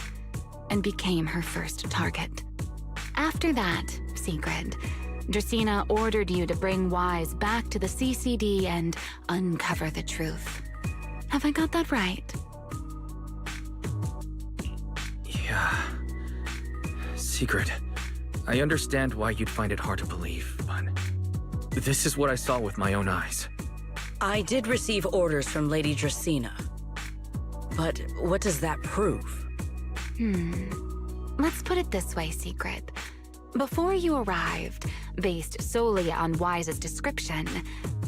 and became her first target. After that, Sigrid, Dracaena ordered you to bring Wise back to the CCD and uncover the truth. Have I got that right? Yeah. Sigrid, I understand why you'd find it hard to believe, but this is what I saw with my own eyes. I did receive orders from Lady Dracaena. But what does that prove? Let's put it this way, Sigrid. Before you arrived, based solely on Wise's description,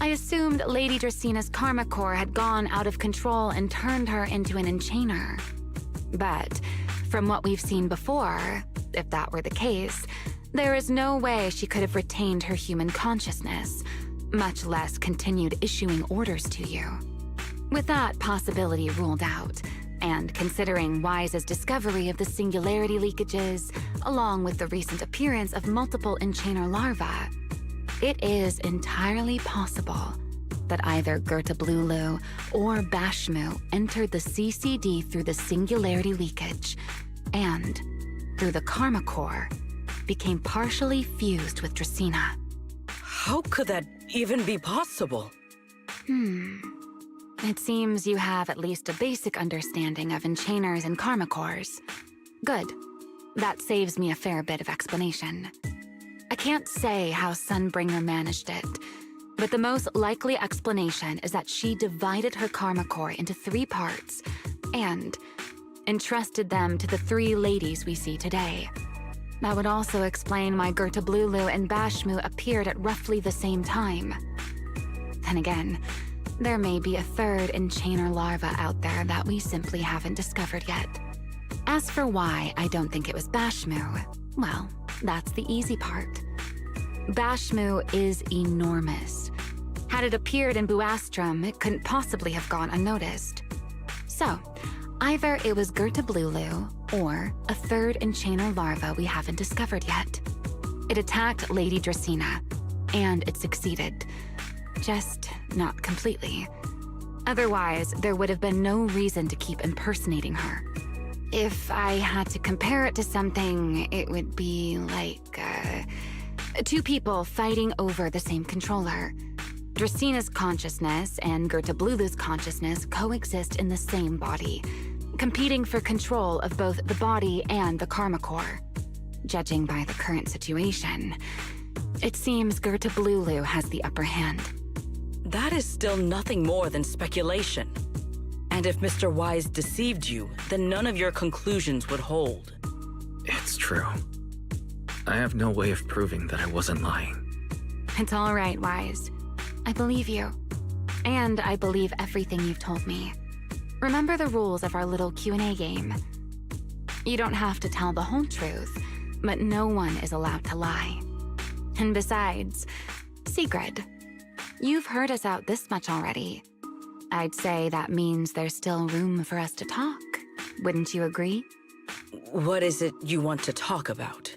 I assumed Lady Dracaena's karma core had gone out of control and turned her into an enchainer. But from what we've seen before, if that were the case, there is no way she could have retained her human consciousness, much less continued issuing orders to you. With that possibility ruled out, and considering Wise's discovery of the singularity leakages, along with the recent appearance of multiple enchainer larvae, it is entirely possible that either Gerta Blulu or Bashmu entered the CCD through the singularity leakage, and, through the karma core, became partially fused with Dracaena. How could that even be possible? It seems you have at least a basic understanding of enchainers and karma cores. Good. That saves me a fair bit of explanation. I can't say how Sunbringer managed it, but the most likely explanation is that she divided her karma core into 3 parts and entrusted them to the 3 ladies we see today. That would also explain why Gerta Blulu and Bashmu appeared at roughly the same time. Then again, there may be a 3rd enchainer larva out there that we simply haven't discovered yet. As for why I don't think it was Bashmu, well, that's the easy part. Bashmu is enormous. Had it appeared in Buastrum, it couldn't possibly have gone unnoticed. So, either it was Gerta Blulu, or a third Enchainer larva we haven't discovered yet. It attacked Lady Dracaena, and it succeeded. Just not completely. Otherwise, there would have been no reason to keep impersonating her. If I had to compare it to something, it would be like, two people fighting over the same controller. Dracaena's consciousness and Gerta Blulu's consciousness coexist in the same body, competing for control of both the body and the Karma Core. Judging by the current situation, it seems Gerta Blulu has the upper hand. That is still nothing more than speculation. And if Mr. Wise deceived you, then none of your conclusions would hold. It's true. I have no way of proving that I wasn't lying. It's all right, Wise. I believe you. And I believe everything you've told me. Remember the rules of our little Q&A game. You don't have to tell the whole truth, but no one is allowed to lie. And besides, Sigrid, you've heard us out this much already. I'd say that means there's still room for us to talk. Wouldn't you agree? What is it you want to talk about?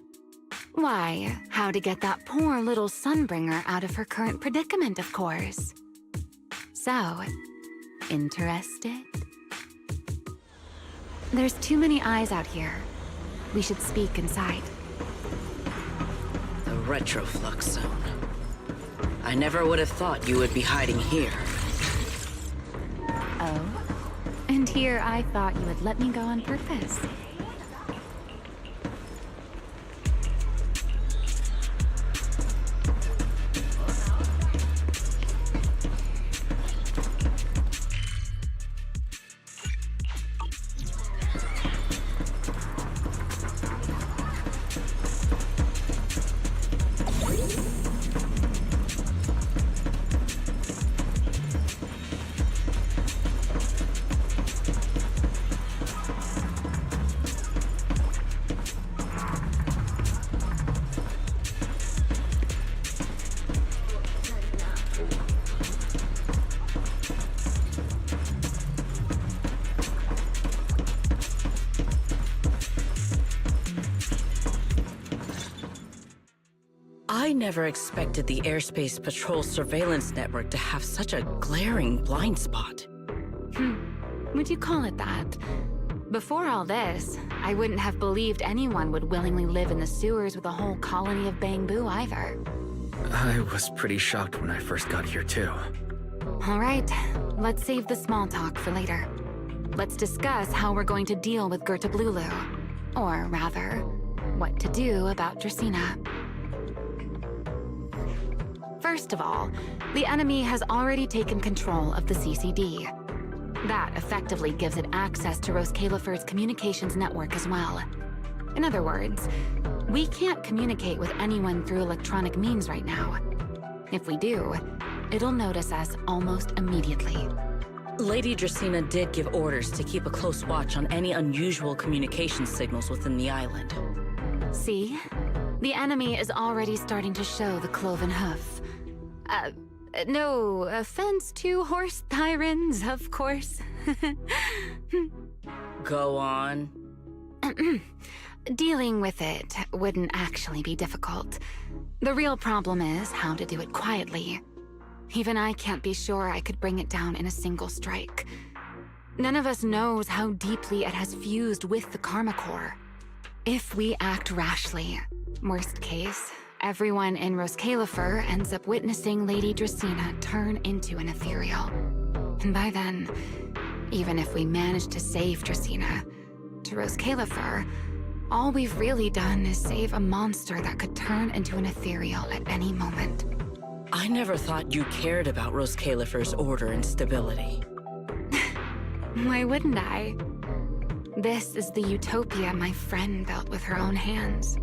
Why, how to get that poor little Sunbringer out of her current predicament, of course. So, interested? There's too many eyes out here. We should speak inside. The Retroflux Zone. I never would have thought you would be hiding here. Oh? And here I thought you would let me go on purpose. I never expected the Airspace Patrol surveillance network to have such a glaring blind spot. Would you call it that? Before all this, I wouldn't have believed anyone would willingly live in the sewers with a whole colony of Bangbu either. I was pretty shocked when I first got here too. All right, let's save the small talk for later. Let's discuss how we're going to deal with Gerta Blulu. Or rather, what to do about Dracaena. First of all, the enemy has already taken control of the CCD. That effectively gives it access to Roskalifer's communications network as well. In other words, we can't communicate with anyone through electronic means right now. If we do, it'll notice us almost immediately. Lady Dracaena did give orders to keep a close watch on any unusual communication signals within the island. See? The enemy is already starting to show the cloven hoof. No offense to horse tyrants, of course. Go on. Dealing with it wouldn't actually be difficult. The real problem is how to do it quietly. Even I can't be sure I could bring it down in a single strike. None of us knows how deeply it has fused with the Karma Core. If we act rashly, worst case, everyone in Roskalifer ends up witnessing Lady Dracaena turn into an ethereal. And by then, even if we manage to save Dracaena, to Roskalifer, all we've really done is save a monster that could turn into an ethereal at any moment. I never thought you cared about Roskalifer's order and stability. Why wouldn't I? This is the utopia my friend built with her own hands.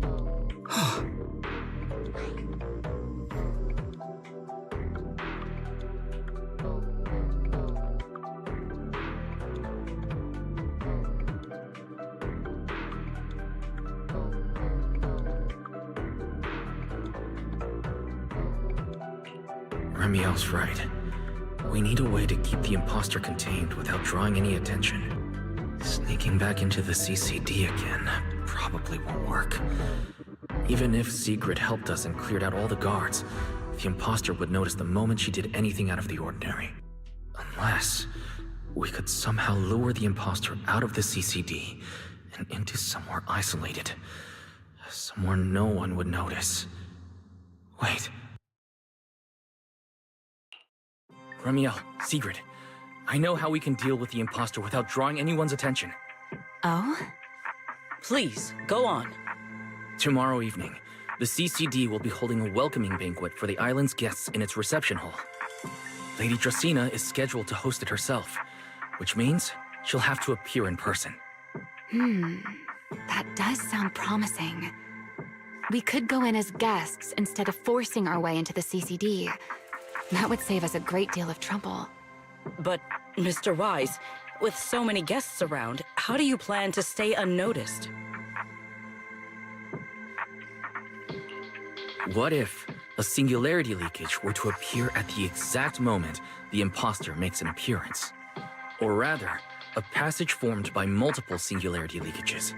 Remiel's right. We need a way to keep the imposter contained without drawing any attention. Sneaking back into the CCD again probably won't work. Even if Sigrid helped us and cleared out all the guards, the imposter would notice the moment she did anything out of the ordinary. Unless we could somehow lure the imposter out of the CCD and into somewhere isolated. Somewhere no one would notice. Wait. Remiel, Sigrid, I know how we can deal with the imposter without drawing anyone's attention. Oh? Please, go on. Tomorrow evening, the CCD will be holding a welcoming banquet for the island's guests in its reception hall. Lady Dracaena is scheduled to host it herself, which means she'll have to appear in person. That does sound promising. We could go in as guests instead of forcing our way into the CCD. That would save us a great deal of trouble. But, Mr. Wise, with so many guests around, how do you plan to stay unnoticed? What if a singularity leakage were to appear at the exact moment the imposter makes an appearance? Or rather, a passage formed by multiple singularity leakages.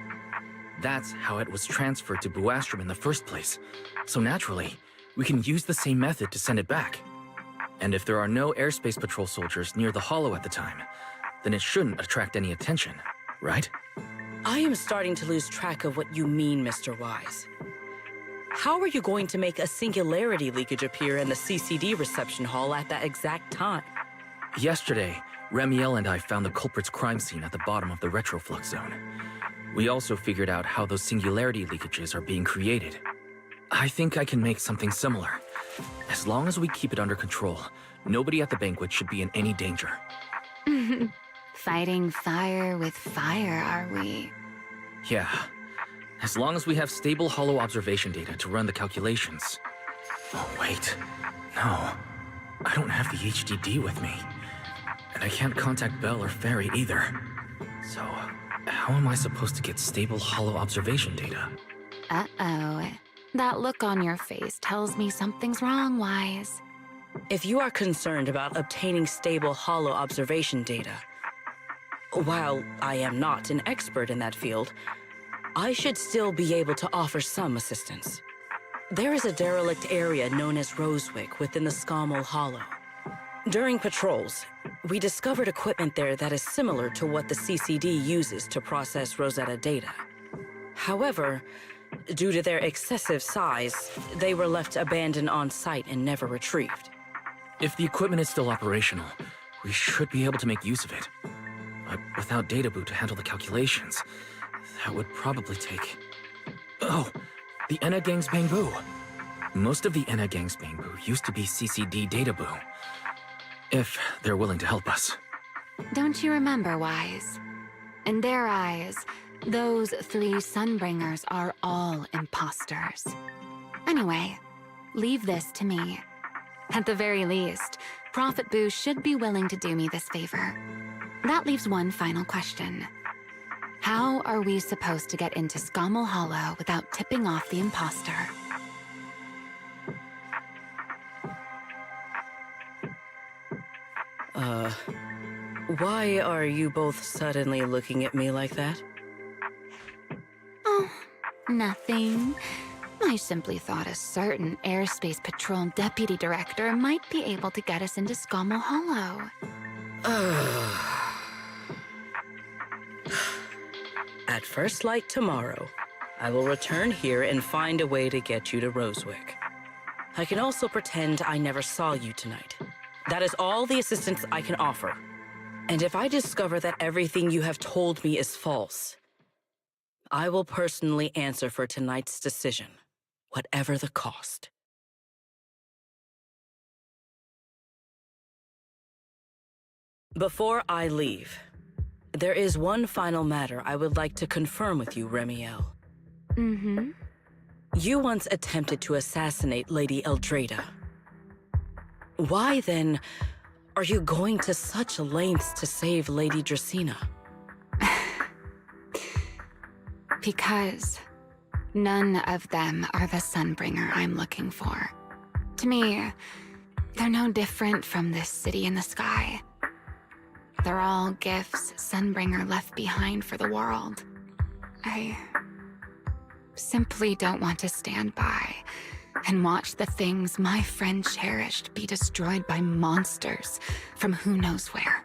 That's how it was transferred to Buastrom in the first place. So naturally, we can use the same method to send it back. And if there are no airspace patrol soldiers near the hollow at the time, then it shouldn't attract any attention, right? I am starting to lose track of what you mean, Mr. Wise. How are you going to make a singularity leakage appear in the CCD reception hall at that exact time? Yesterday, Remiel and I found the culprit's crime scene at the bottom of the retroflux zone. We also figured out how those singularity leakages are being created. I think I can make something similar. As long as we keep it under control, nobody at the banquet should be in any danger. Fighting fire with fire, are we? Yeah. As long as we have stable hollow observation data to run the calculations. Oh, wait. No. I don't have the HDD with me. And I can't contact Belle or Ferry either. So, how am I supposed to get stable hollow observation data? Uh-oh. That look on your face tells me something's wrong, Wise. If you are concerned about obtaining stable hollow observation data, while I am not an expert in that field, I should still be able to offer some assistance. There is a derelict area known as Rosewick within the Scommel Hollow. During patrols, we discovered equipment there that is similar to what the CCD uses to process Rosetta data. However, due to their excessive size, they were left abandoned on site and never retrieved. If the equipment is still operational, we should be able to make use of it. But without data boot to handle the calculations, that would probably take... Oh, the Enna Gang's Bangbu. Most of the Enna Gang's Bangbu used to be CCD data boo. If they're willing to help us. Don't you remember, Wise? In their eyes, those 3 Sunbringers are all imposters. Anyway, leave this to me. At the very least, Prophet Boo should be willing to do me this favor. That leaves one final question. How are we supposed to get into Scommel Hollow without tipping off the imposter? Why are you both suddenly looking at me like that? Oh, nothing. I simply thought a certain Airspace Patrol Deputy Director might be able to get us into Scommel Hollow. At first light tomorrow, I will return here and find a way to get you to Rosewick. I can also pretend I never saw you tonight. That is all the assistance I can offer. And if I discover that everything you have told me is false, I will personally answer for tonight's decision, whatever the cost. Before I leave, there is one final matter I would like to confirm with you, Remiel. Mm-hmm. You once attempted to assassinate Lady Eldrada. Why, then, are you going to such lengths to save Lady Dracaena? Because none of them are the Sunbringer I'm looking for. To me, They're no different from this city in the sky. They're all gifts Sunbringer left behind for the world. I simply don't want to stand by and watch the things my friend cherished be destroyed by monsters from who knows where.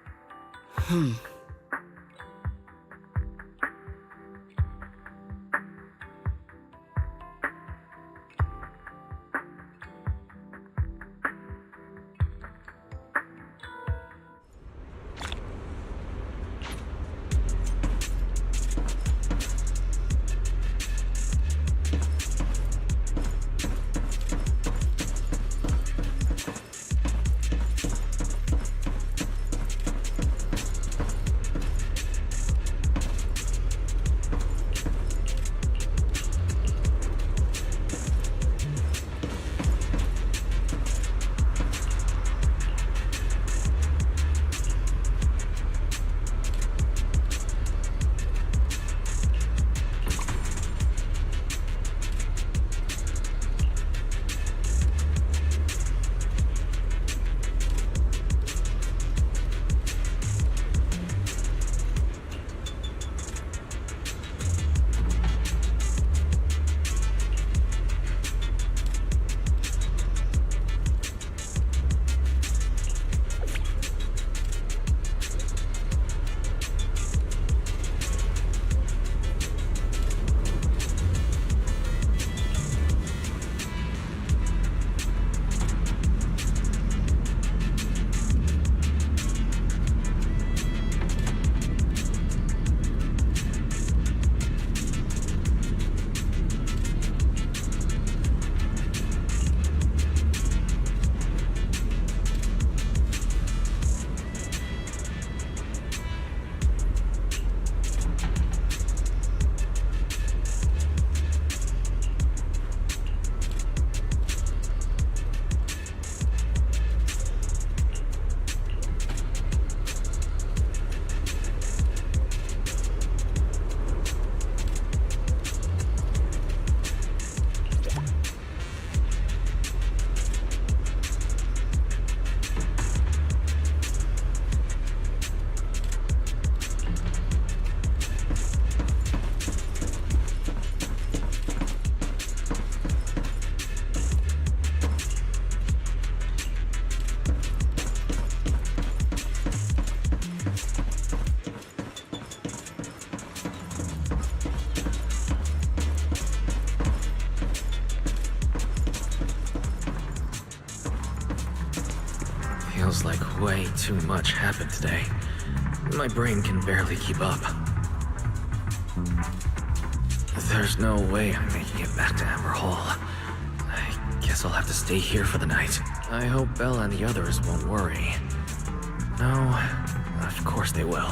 Feels like way too much happened today. My brain can barely keep up. There's no way I'm making it back to Amber Hall. I guess I'll have to stay here for the night. I hope Bella and the others won't worry. No, of course they will.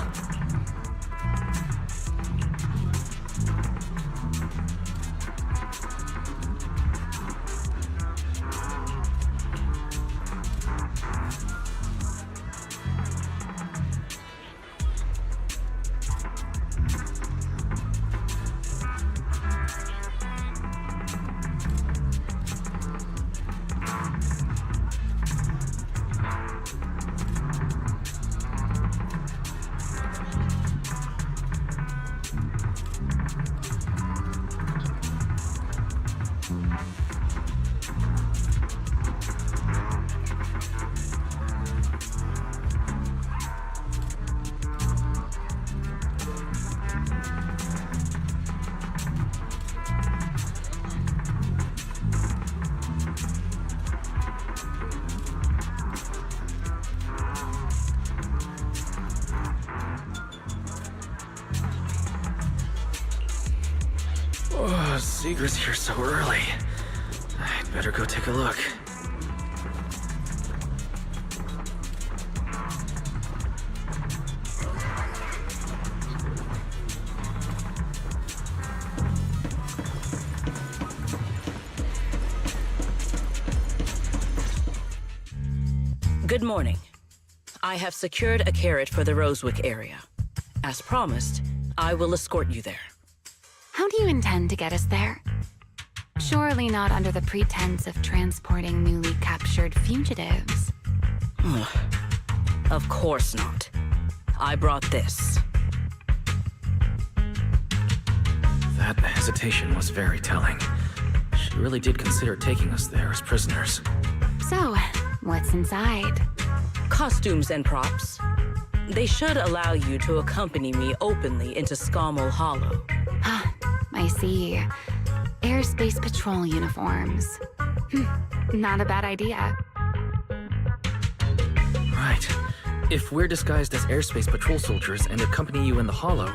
Oh, Seeger's here so early. I'd better go take a look. Good morning. I have secured a carrot for the Rosewick area. As promised, I will escort you there. How do you intend to get us there? Surely not under the pretense of transporting newly captured fugitives. Of course not. I brought this. That hesitation was very telling. She really did consider taking us there as prisoners. So, what's inside? Costumes and props. They should allow you to accompany me openly into Scommel Hollow. I see. Airspace Patrol uniforms. Not a bad idea. Right. If we're disguised as Airspace Patrol soldiers and accompany you in the Hollow,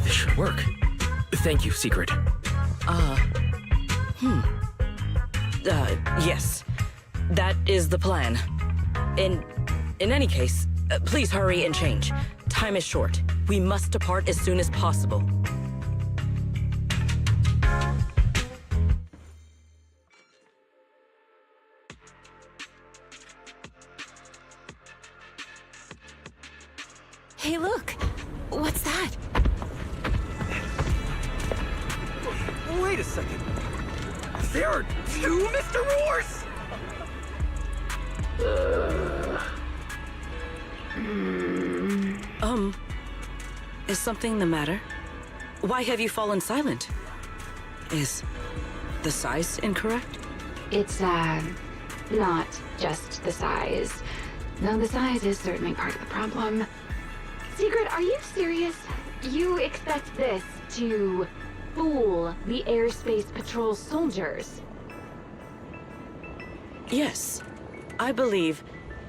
this should work. Thank you, Secret. Yes. That is the plan. In any case, please hurry and change. Time is short. We must depart as soon as possible. Hey, look! What's that? Wait a second. There are two Mr. Roars! Is something the matter? Why have you fallen silent? Is the size incorrect? It's, not just the size. Though the size is certainly part of the problem. Secret, are you serious? You expect this to fool the Airspace Patrol soldiers? Yes. I believe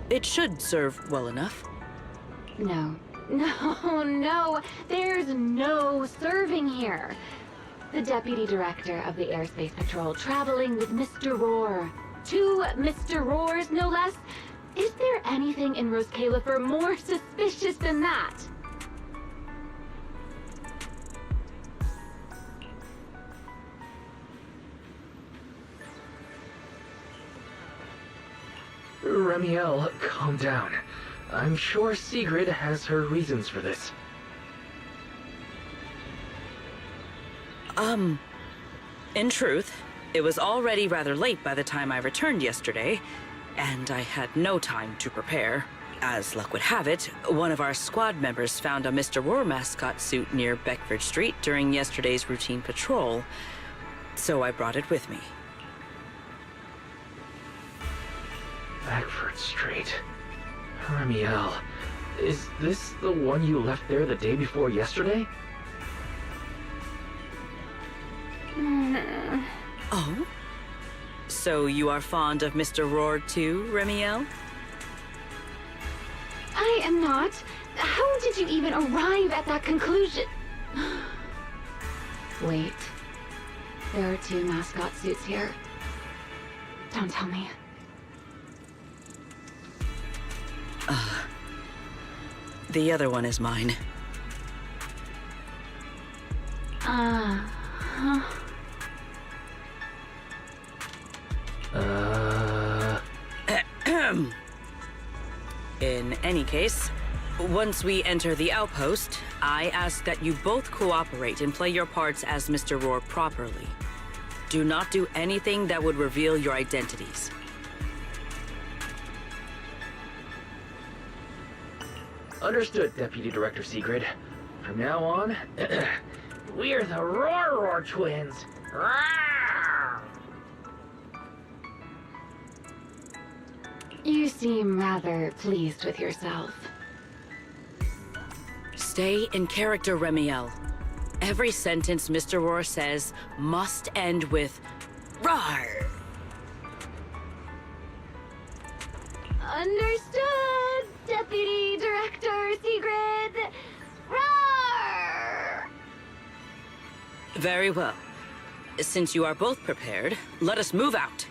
it should serve well enough. No. No, there's no serving here. The Deputy Director of the Airspace Patrol traveling with Mr. Roar. 2 Mr. Roars, no less. Is there anything in Rose Califer more suspicious than that? Remiel, calm down. I'm sure Sigrid has her reasons for this. In truth, it was already rather late by the time I returned yesterday, and I had no time to prepare. As luck would have it, one of our squad members found a Mr. Roar mascot suit near Beckford Street during yesterday's routine patrol, so I brought it with me. Beckford Street. Remiel, is this the one you left there the day before yesterday? Oh? So you are fond of Mr. Roar too, Remiel? I am not. How did you even arrive at that conclusion? Wait. There are 2 mascot suits here. Don't tell me. The other one is mine. In any case, once we enter the outpost, I ask that you both cooperate and play your parts as Mr. Roar properly. Do not do anything that would reveal your identities. Understood, Deputy Director Sigrid. From now on, we're the Roar twins. You seem rather pleased with yourself. Stay in character, Remiel. Every sentence Mr. Roar says must end with "Rawr." Understood, Deputy Director Sigrid. Roar! Very well. Since you are both prepared, let us move out.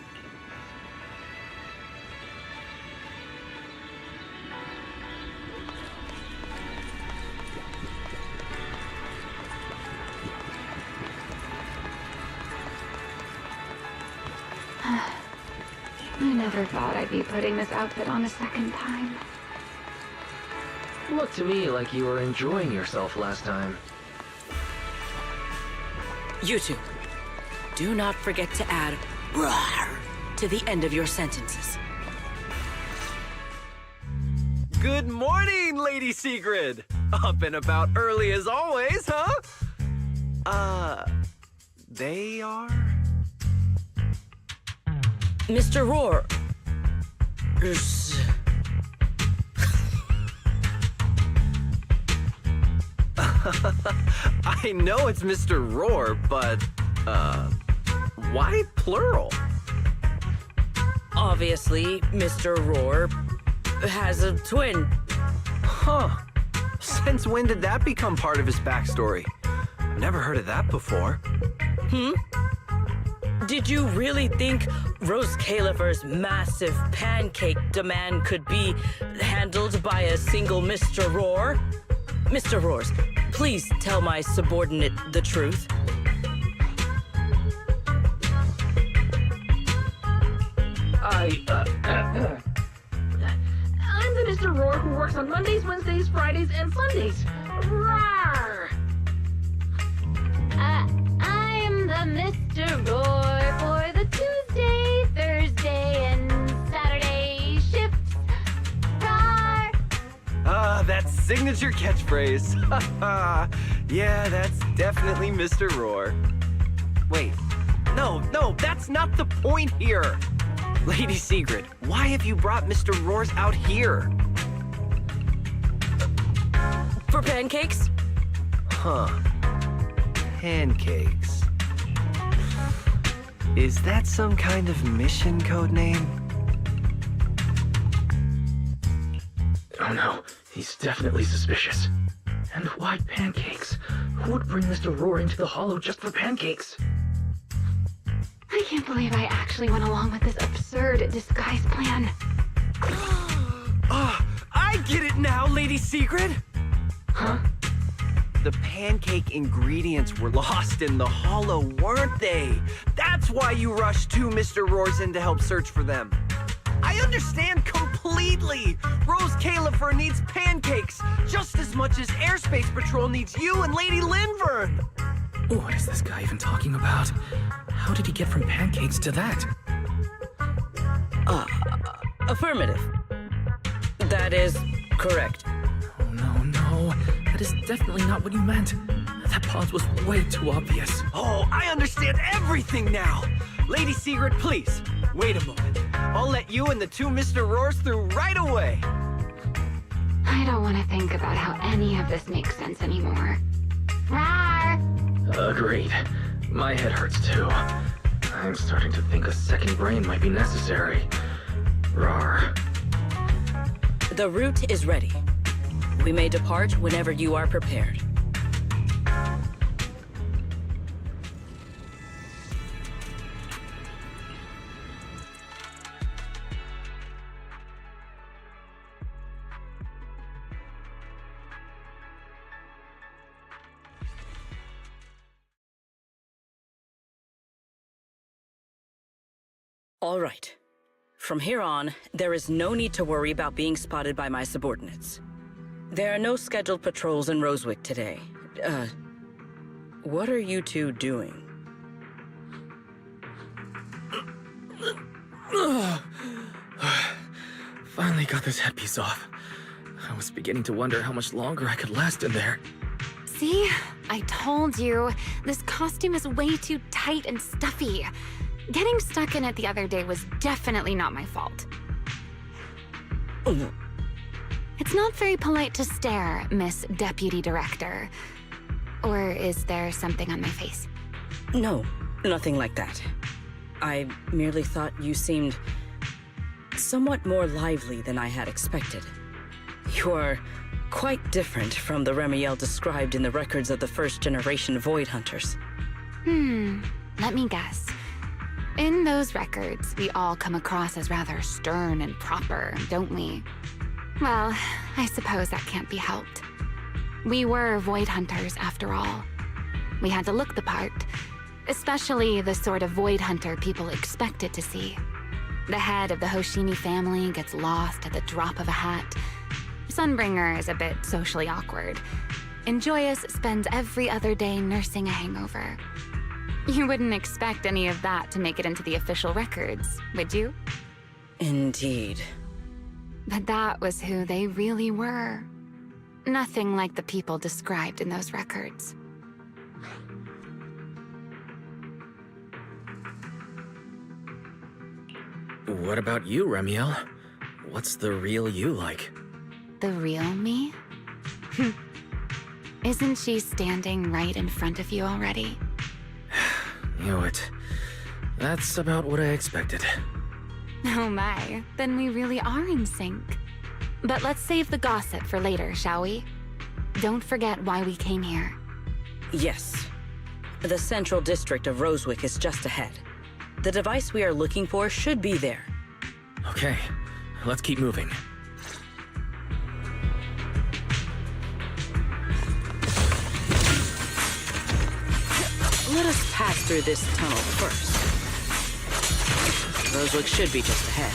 I never thought I'd be putting this outfit on a second time. Looked to me like you were enjoying yourself last time. You two, do not forget to add "rawr" to the end of your sentences. Good morning, Lady Sigrid! Up and about early as always, huh? They are? Mr. Roar. I know it's Mr. Roar, but, why plural? Obviously, Mr. Roar has a twin. Huh. Since when did that become part of his backstory? I've never heard of that before. Did you really think Rose Califer's massive pancake demand could be handled by a single Mr. Roar? Mr. Roars, please tell my subordinate the truth. I'm the Mr. Roar who works on Mondays, Wednesdays, Fridays, and Sundays. Rawr! I'm the Mr. Roar for the Tuesday, Thursday, and Saturday shifts. Rawr! That signature catchphrase. Yeah, that's definitely Mr. Roar. Wait, no, that's not the point here. Lady Sigrid, why have you brought Mr. Roars out here? For pancakes? Huh. Pancakes. Is that some kind of mission code name? Oh no, he's definitely suspicious. And why pancakes? Who would bring Mr. Roar into the Hollow just for pancakes? I can't believe I actually went along with this absurd disguise plan. I get it now, Lady Sigrid! Huh? The pancake ingredients were lost in the Hollow, weren't they? That's why you rushed two Mr. Roars in to help search for them. I understand completely! Rose Califer needs pancakes just as much as Airspace Patrol needs you and Lady Linvern! What is this guy even talking about? How did he get from pancakes to that? Affirmative. That is correct. Oh no, that is definitely not what you meant. That pause was way too obvious. Oh, I understand everything now! Lady Sigrid, please, wait a moment. I'll let you and the two Mr. Roars through right away. I don't want to think about how any of this makes sense anymore. Rawr! Agreed. My head hurts too. I'm starting to think a second brain might be necessary. Rawr. The route is ready. We may depart whenever you are prepared. All right. From here on, there is no need to worry about being spotted by my subordinates. There are no scheduled patrols in Rosewick today. What are you two doing? Finally got this headpiece off. I was beginning to wonder how much longer I could last in there. See? I told you. This costume is way too tight and stuffy. Getting stuck in it the other day was definitely not my fault. It's not very polite to stare, Miss Deputy Director. Or is there something on my face? No, nothing like that. I merely thought you seemed somewhat more lively than I had expected. You are quite different from the Remiel described in the records of the first-generation Void Hunters. Let me guess. In those records, we all come across as rather stern and proper, don't we? Well, I suppose that can't be helped. We were Void Hunters, after all. We had to look the part, especially the sort of Void Hunter people expected to see. The head of the Hoshimi family gets lost at the drop of a hat. Sunbringer is a bit socially awkward. And Joyous spends every other day nursing a hangover. You wouldn't expect any of that to make it into the official records, would you? Indeed. But that was who they really were. Nothing like the people described in those records. What about you, Remiel? What's the real you like? The real me? Isn't she standing right in front of you already? Knew it. That's about what I expected. Oh my, then we really are in sync. But let's save the gossip for later, shall we? Don't forget why we came here. Yes. The central district of Rosewick is just ahead. The device we are looking for should be there. Okay, let's keep moving. Let us pass through this tunnel first. Rosewick should be just ahead.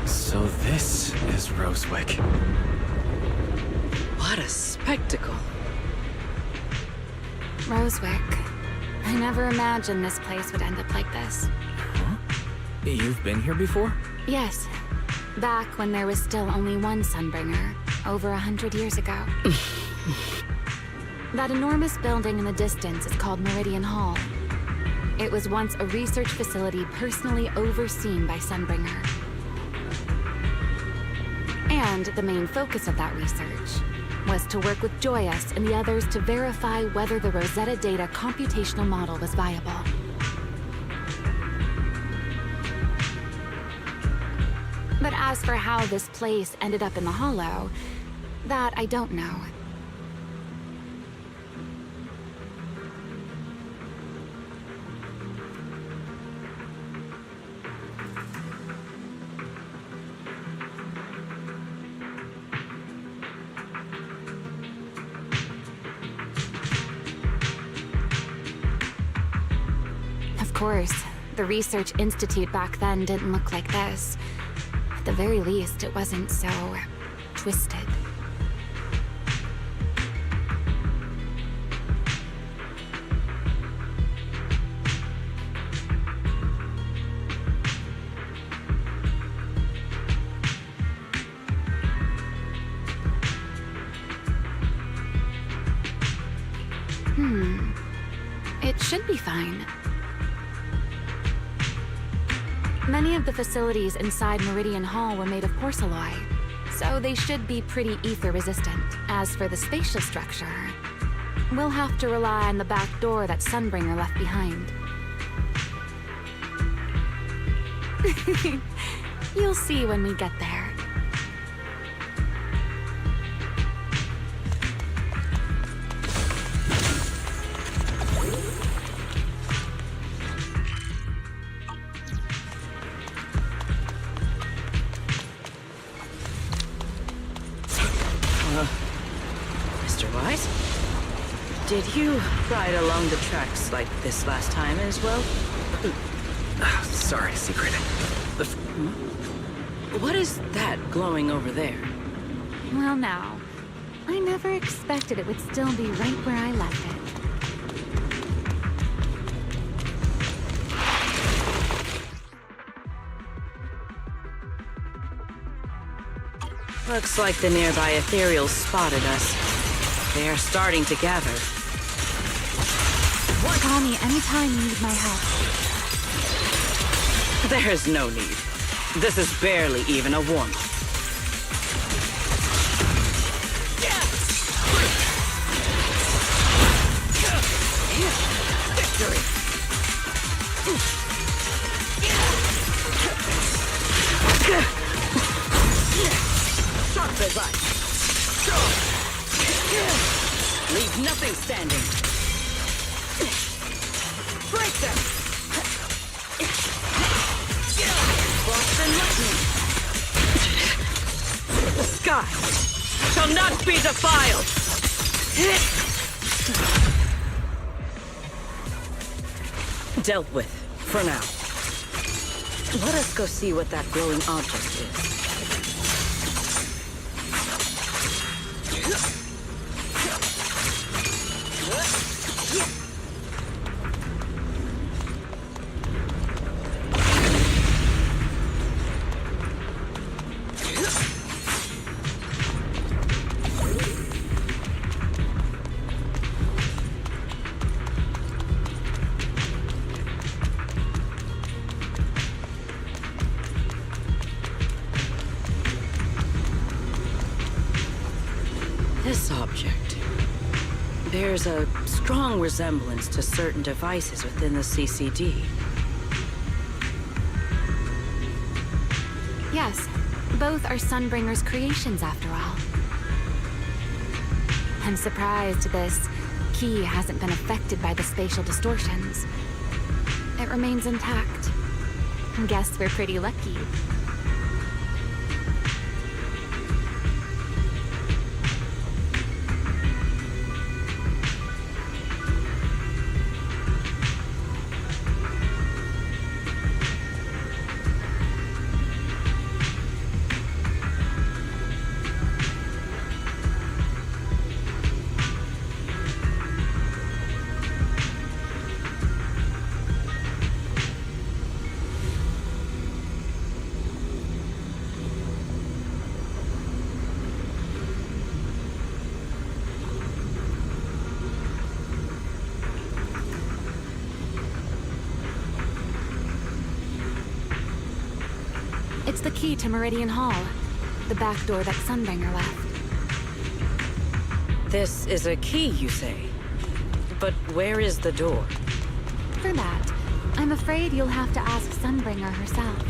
So this is Rosewick. What a spectacle. Rosewick. I never imagined this place would end up like this. Huh? You've been here before? Yes. Back when there was still only one Sunbringer, over 100 years ago. That enormous building in the distance is called Meridian Hall. It was once a research facility personally overseen by Sunbringer. And the main focus of that research was to work with Joyous and the others to verify whether the Rosetta Data computational model was viable. But as for how this place ended up in the Hollow, that I don't know. Of course, the Research Institute back then didn't look like this. At the very least, it wasn't so twisted. It should be fine. Many of the facilities inside Meridian Hall were made of porcelain, so they should be pretty ether-resistant. As for the spatial structure, we'll have to rely on the back door that Sunbringer left behind. You'll see when we get there. Mr. Wise? Did you ride along the tracks like this last time as well? Sorry, Secret. What is that glowing over there? Well now, I never expected it would still be right where I left it. Looks like the nearby ethereals spotted us. They are starting to gather. Call me anytime you need my help. There's no need. This is barely even a warm-up. Victory! Sharp as ice. Leave nothing standing. Break them! Frost and lightning! The sky shall not be defiled! Dealt with, for now. Let us go see what that glowing object is. This object bears a strong resemblance to certain devices within the CCD. Yes, both are Sunbringer's creations after all. I'm surprised this key hasn't been affected by the spatial distortions. It remains intact. Guess we're pretty lucky. It's the key to Meridian Hall, the back door that Sunbringer left. This is a key, you say? But where is the door? For that, I'm afraid you'll have to ask Sunbringer herself.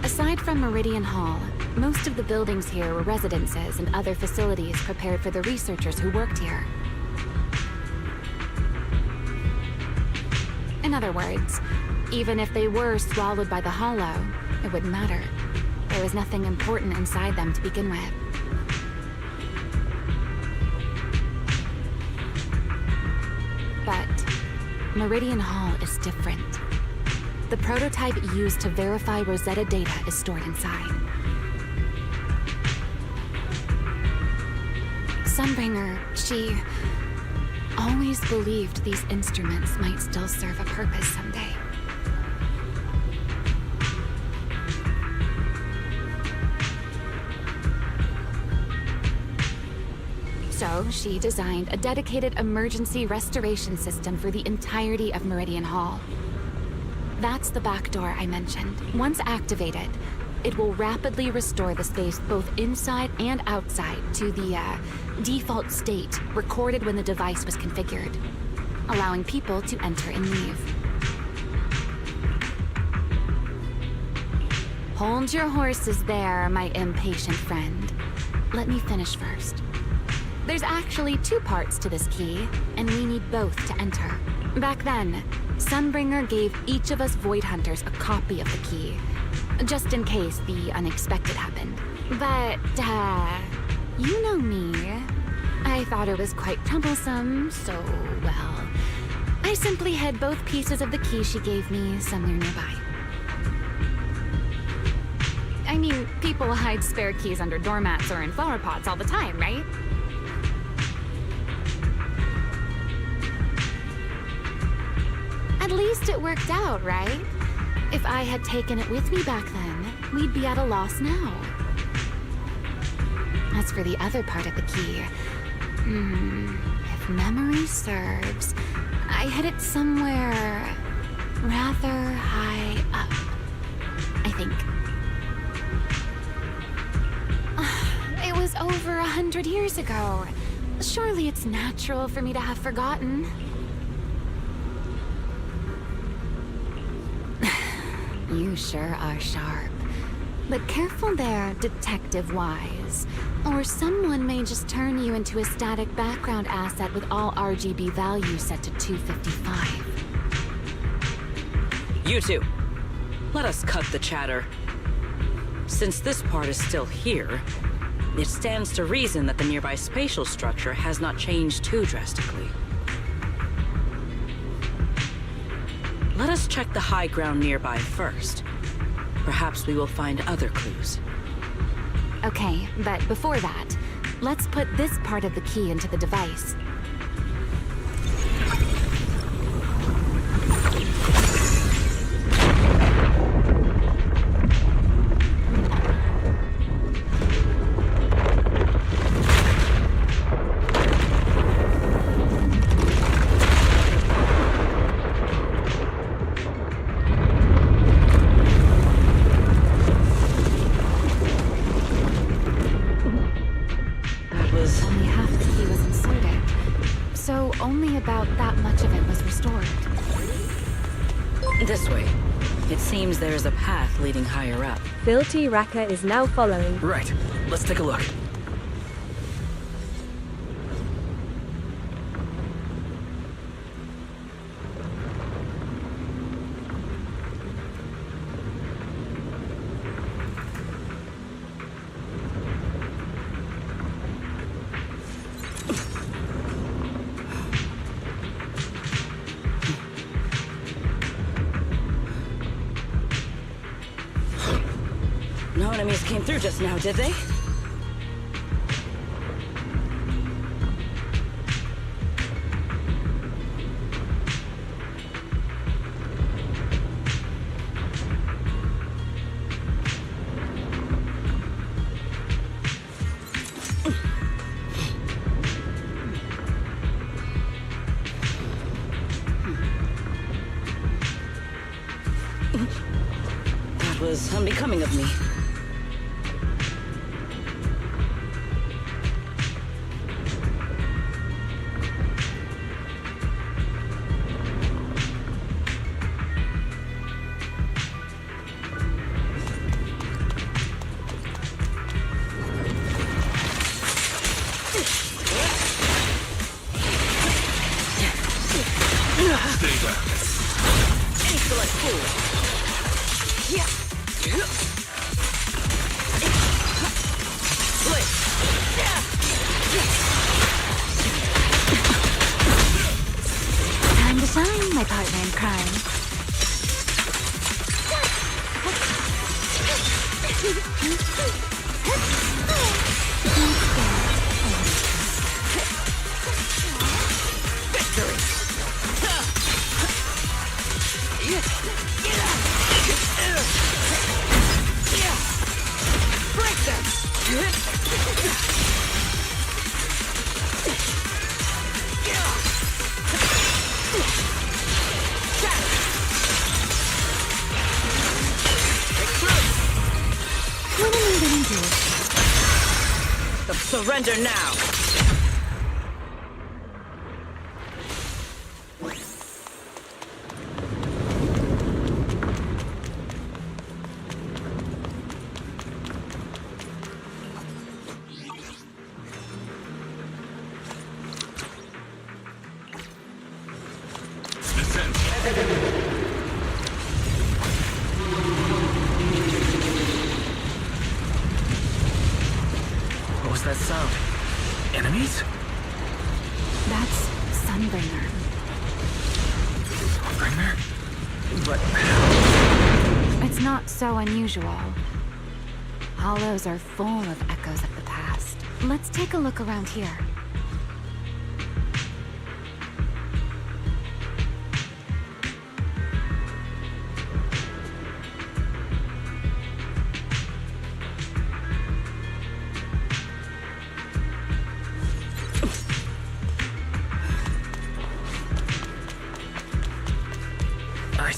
Aside from Meridian Hall, most of the buildings here were residences and other facilities prepared for the researchers who worked here. In other words, even if they were swallowed by the Hollow, it wouldn't matter. There was nothing important inside them to begin with. But Meridian Hall is different. The prototype used to verify Rosetta data is stored inside. Sunbringer, she always believed these instruments might still serve a purpose someday. So, she designed a dedicated emergency restoration system for the entirety of Meridian Hall. That's the back door I mentioned. Once activated, it will rapidly restore the space both inside and outside to the default state recorded when the device was configured, allowing people to enter and leave. Hold your horses there, my impatient friend. Let me finish first. There's actually two parts to this key, and we need both to enter. Back then, Sunbringer gave each of us Void Hunters a copy of the key, just in case the unexpected happened. But, you know me. I thought it was quite troublesome, so, well, I simply hid both pieces of the key she gave me somewhere nearby. I mean, people hide spare keys under doormats or in flower pots all the time, right? At least it worked out, right? If I had taken it with me back then, we'd be at a loss now. As for the other part of the key, if memory serves, I hid it somewhere rather high up, I think. It was over 100 years ago. Surely it's natural for me to have forgotten. You sure are sharp. But careful there, Detective Wise. Or someone may just turn you into a static background asset with all RGB values set to 255. You two, let us cut the chatter. Since this part is still here, it stands to reason that the nearby spatial structure has not changed too drastically. Let us check the high ground nearby first. Perhaps we will find other clues. Okay, but before that, let's put this part of the key into the device. This way. It seems there's a path leading higher up. Filthy Raka is now following. Right. Let's take a look. No enemies came through just now, did they? That was unbecoming of me. Time to shine, my partner in crime. Surrender now! What was that sound? Enemies? That's Sunbringer. Sunbringer? But It's not so unusual. Hollows are full of echoes of the past. Let's take a look around here.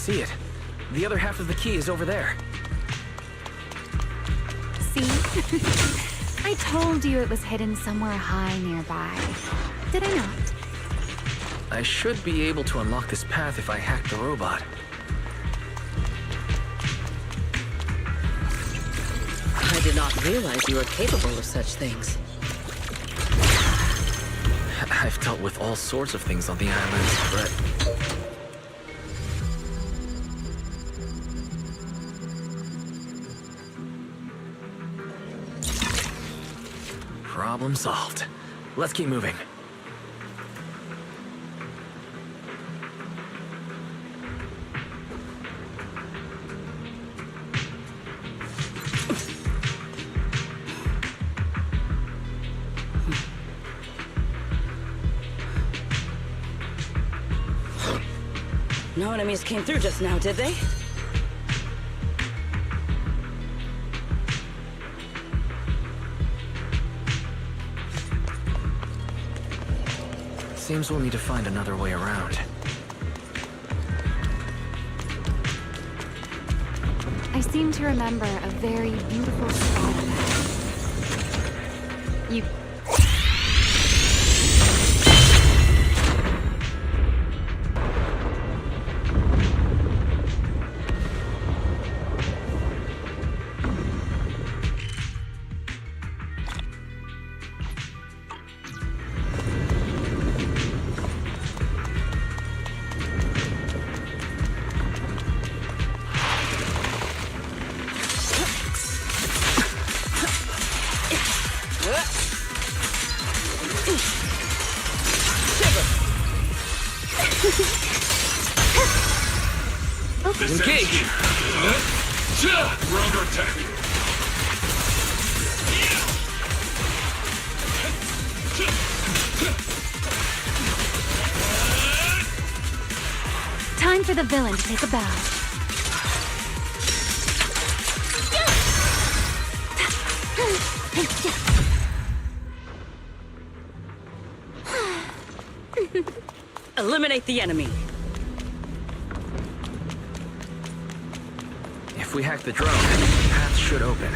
see it. The other half of the key is over there. See? I told you it was hidden somewhere high nearby. Did I not? I should be able to unlock this path if I hack the robot. I did not realize you were capable of such things. I've dealt with all sorts of things on the island, but... Problem solved. Let's keep moving. No enemies came through just now, did they? Seems we'll need to find another way around. I seem to remember a very beautiful spot. You... Engage! Rogue attack! Time for the villain to take a bow. Eliminate the enemy. If we hack the drone, the path should open.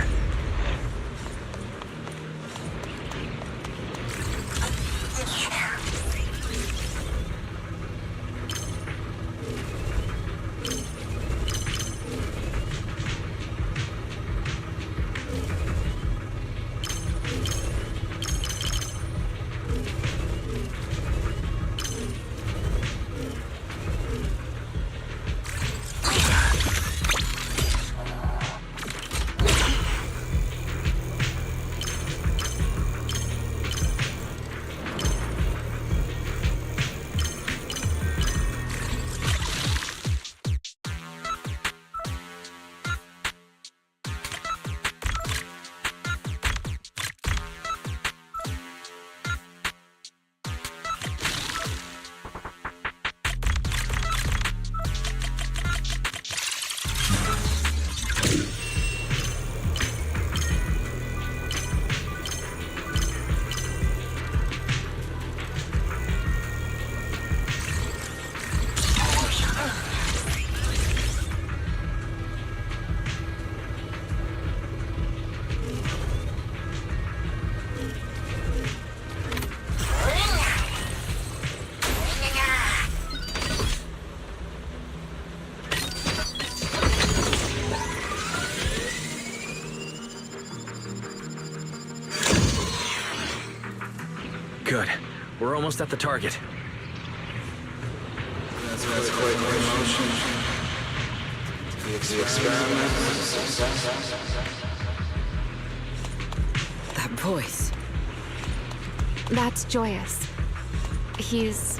Good. We're almost at the target. That's quite the emotion. The experiment was a success. That voice. That's Joyous. He's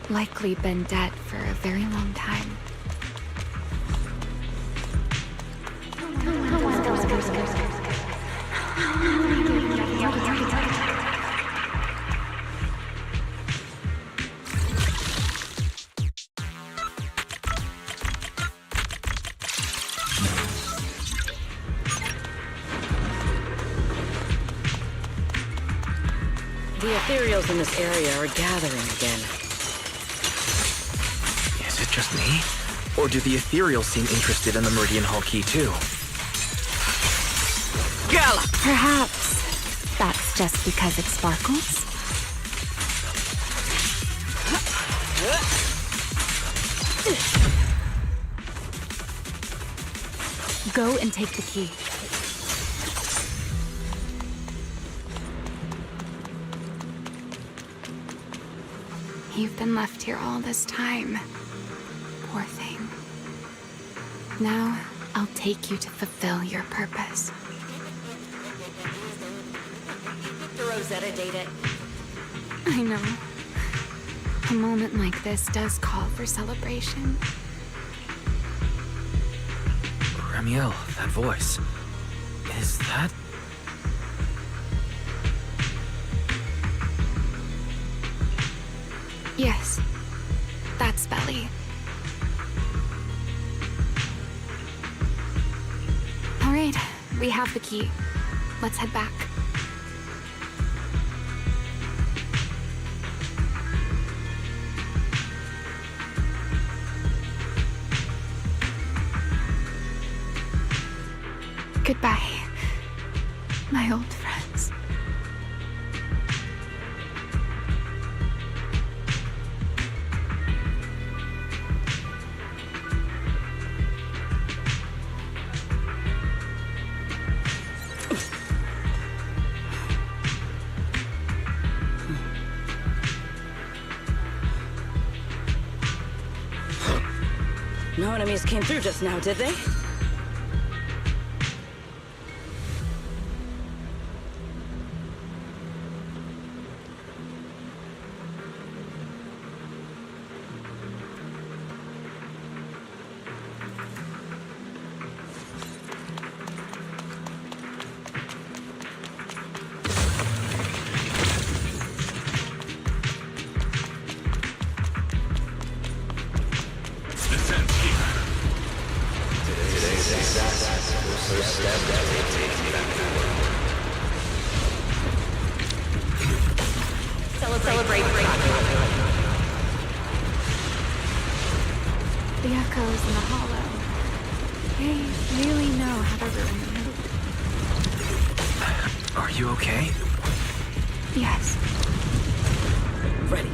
likely been dead for a very long time. The ethereals in this area are gathering again. Is it just me? Or do the Ethereals seem interested in the Meridian Hall key too? Gala! Perhaps that's just because it sparkles? Go and take the key. You've been left here all this time. Poor thing. Now, I'll take you to fulfill your purpose. The Rosetta data. I know. A moment like this does call for celebration. Ramiel, that voice. Is that... Yes. That's Belly. All right, we have the key. Let's head back. Goodbye, my old friends. No enemies came through just now, did they? Celebrate. The echoes in the hollow. They really know how to ruin the mood. Are you okay? Yes. Ready.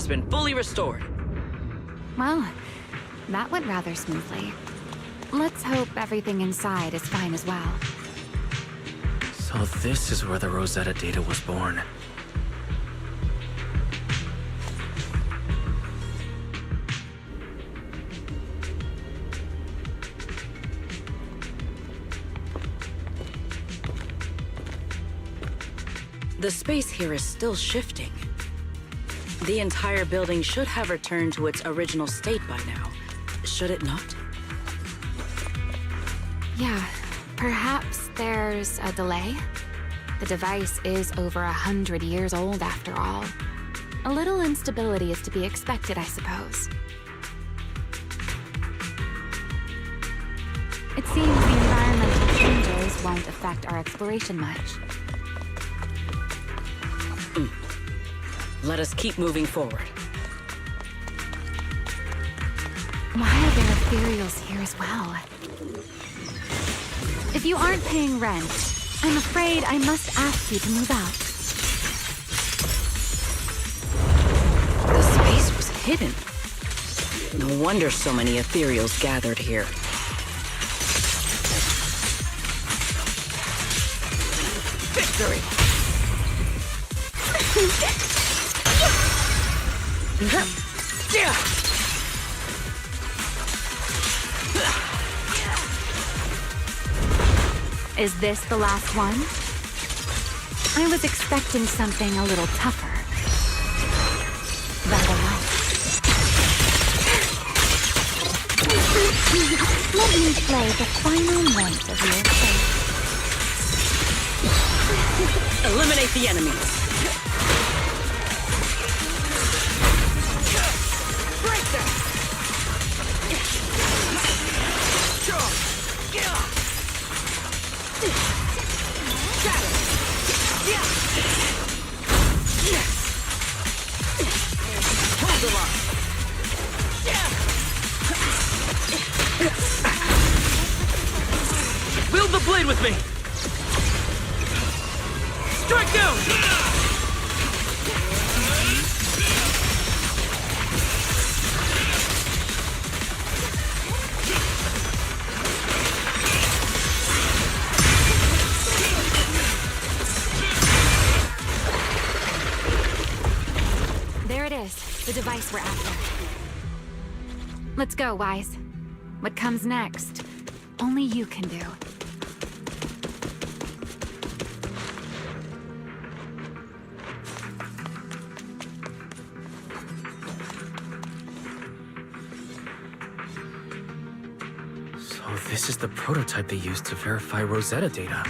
Been fully restored. Well, that went rather smoothly. Let's hope everything inside is fine as well. So this is where the Rosetta data was born. The space here is still shifting. The entire building should have returned to its original state by now, should it not? Yeah, perhaps there's a delay. The device is over 100 years old after all. A little instability is to be expected, I suppose. It seems the environmental changes won't affect our exploration much. Let us keep moving forward. Why are there ethereals here as well? If you aren't paying rent, I'm afraid I must ask you to move out. The space was hidden. No wonder so many ethereals gathered here. Victory! Is this the last one? I was expecting something a little tougher. That alone. Let me play the final note of your fate. Eliminate the enemies. Break them! Hold the line. Wield the blade with me! Strike down! There it is, the device we're after. Let's go, Wise. What comes next, only you can do. So this is the prototype they used to verify Rosetta data.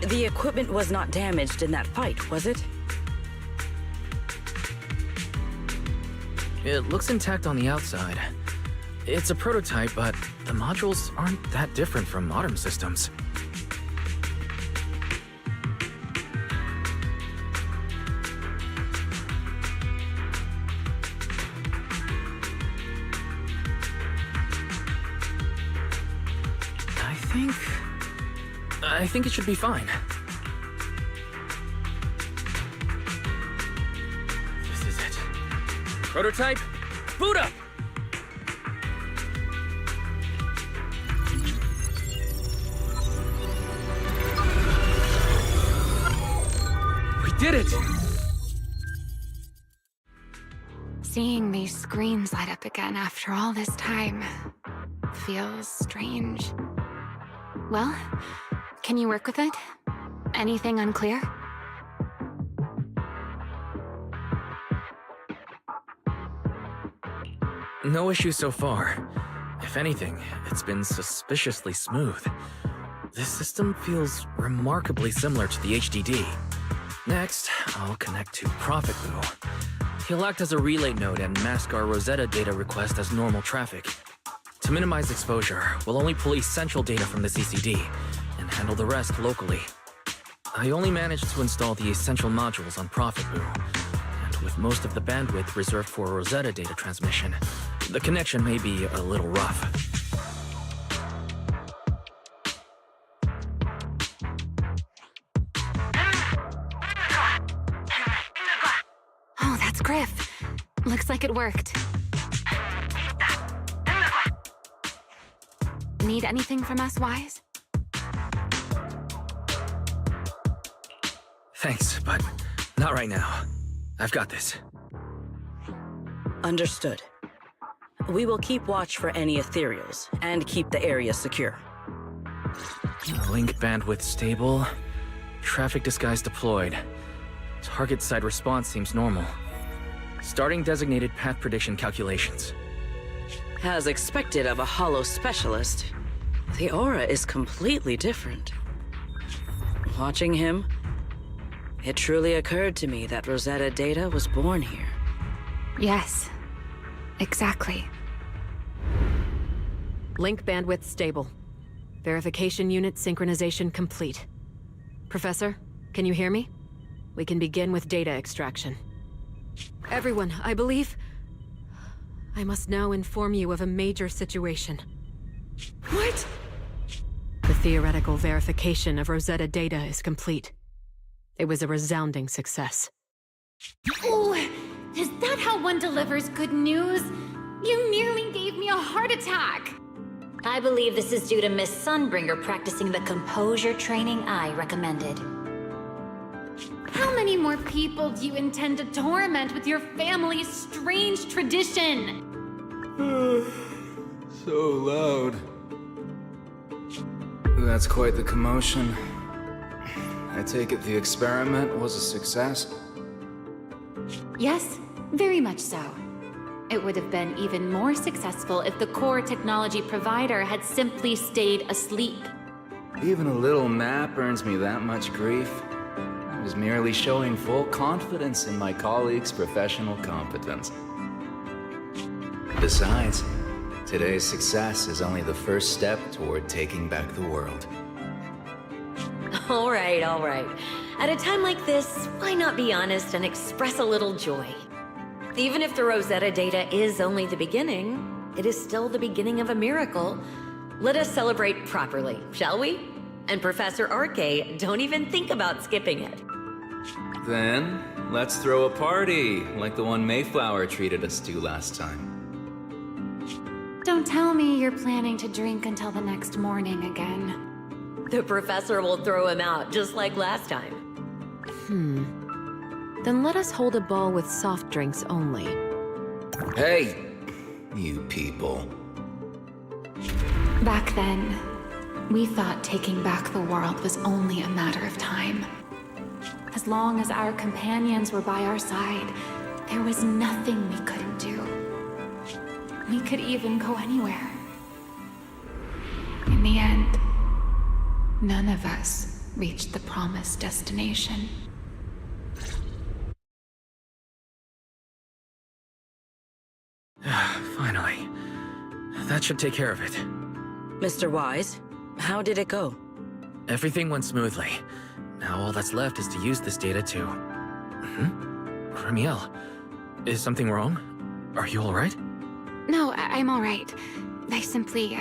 The equipment was not damaged in that fight, was it? It looks intact on the outside. It's a prototype, but the modules aren't that different from modern systems. I think it should be fine. This is it. Prototype, boot up! We did it! Seeing these screens light up again after all this time feels strange. Well, can you work with it? Anything unclear? No issue so far. If anything, it's been suspiciously smooth. This system feels remarkably similar to the HDD. Next, I'll connect to Prophet Boo. He'll act as a relay node and mask our Rosetta data request as normal traffic. To minimize exposure, we'll only pull essential data from the CCD and handle the rest locally. I only managed to install the essential modules on Prophet Boo, and with most of the bandwidth reserved for Rosetta data transmission, the connection may be a little rough. Oh, that's Griff. Looks like it worked. Need anything from us, Wise? Thanks, but not right now. I've got this. Understood. We will keep watch for any ethereals and keep the area secure. Link bandwidth stable. Traffic disguise deployed. Target side response seems normal. Starting designated path prediction calculations. As expected of a Hollow specialist, the aura is completely different. Watching him, it truly occurred to me that Rosetta data was born here. Yes, exactly. Link bandwidth stable. Verification unit synchronization complete. Professor, can you hear me? We can begin with data extraction. Everyone, I believe... I must now inform you of a major situation. What? The theoretical verification of Rosetta data is complete. It was a resounding success. Oh, is that how one delivers good news? You nearly gave me a heart attack. I believe this is due to Miss Sunbringer practicing the composure training I recommended. How many more people do you intend to torment with your family's strange tradition? So loud. That's quite the commotion. I take it the experiment was a success? Yes, very much so. It would have been even more successful if the core technology provider had simply stayed asleep. Even a little nap earns me that much grief. I was merely showing full confidence in my colleagues' professional competence. Besides, today's success is only the first step toward taking back the world. All right, all right. At a time like this, why not be honest and express a little joy? Even if the Rosetta data is only the beginning, it is still the beginning of a miracle. Let us celebrate properly, shall we? And Professor Arke, don't even think about skipping it. Then, let's throw a party, like the one Mayflower treated us to last time. Don't tell me you're planning to drink until the next morning again. The professor will throw him out, just like last time. Then let us hold a ball with soft drinks only. Hey, you people. Back then, we thought taking back the world was only a matter of time. As long as our companions were by our side, there was nothing we couldn't do. We could even go anywhere. In the end, none of us reached the promised destination. Finally. That should take care of it. Mr. Wise, how did it go? Everything went smoothly. Now all that's left is to use this data to... Ramiel, is something wrong? Are you alright? No, I'm all right. I simply,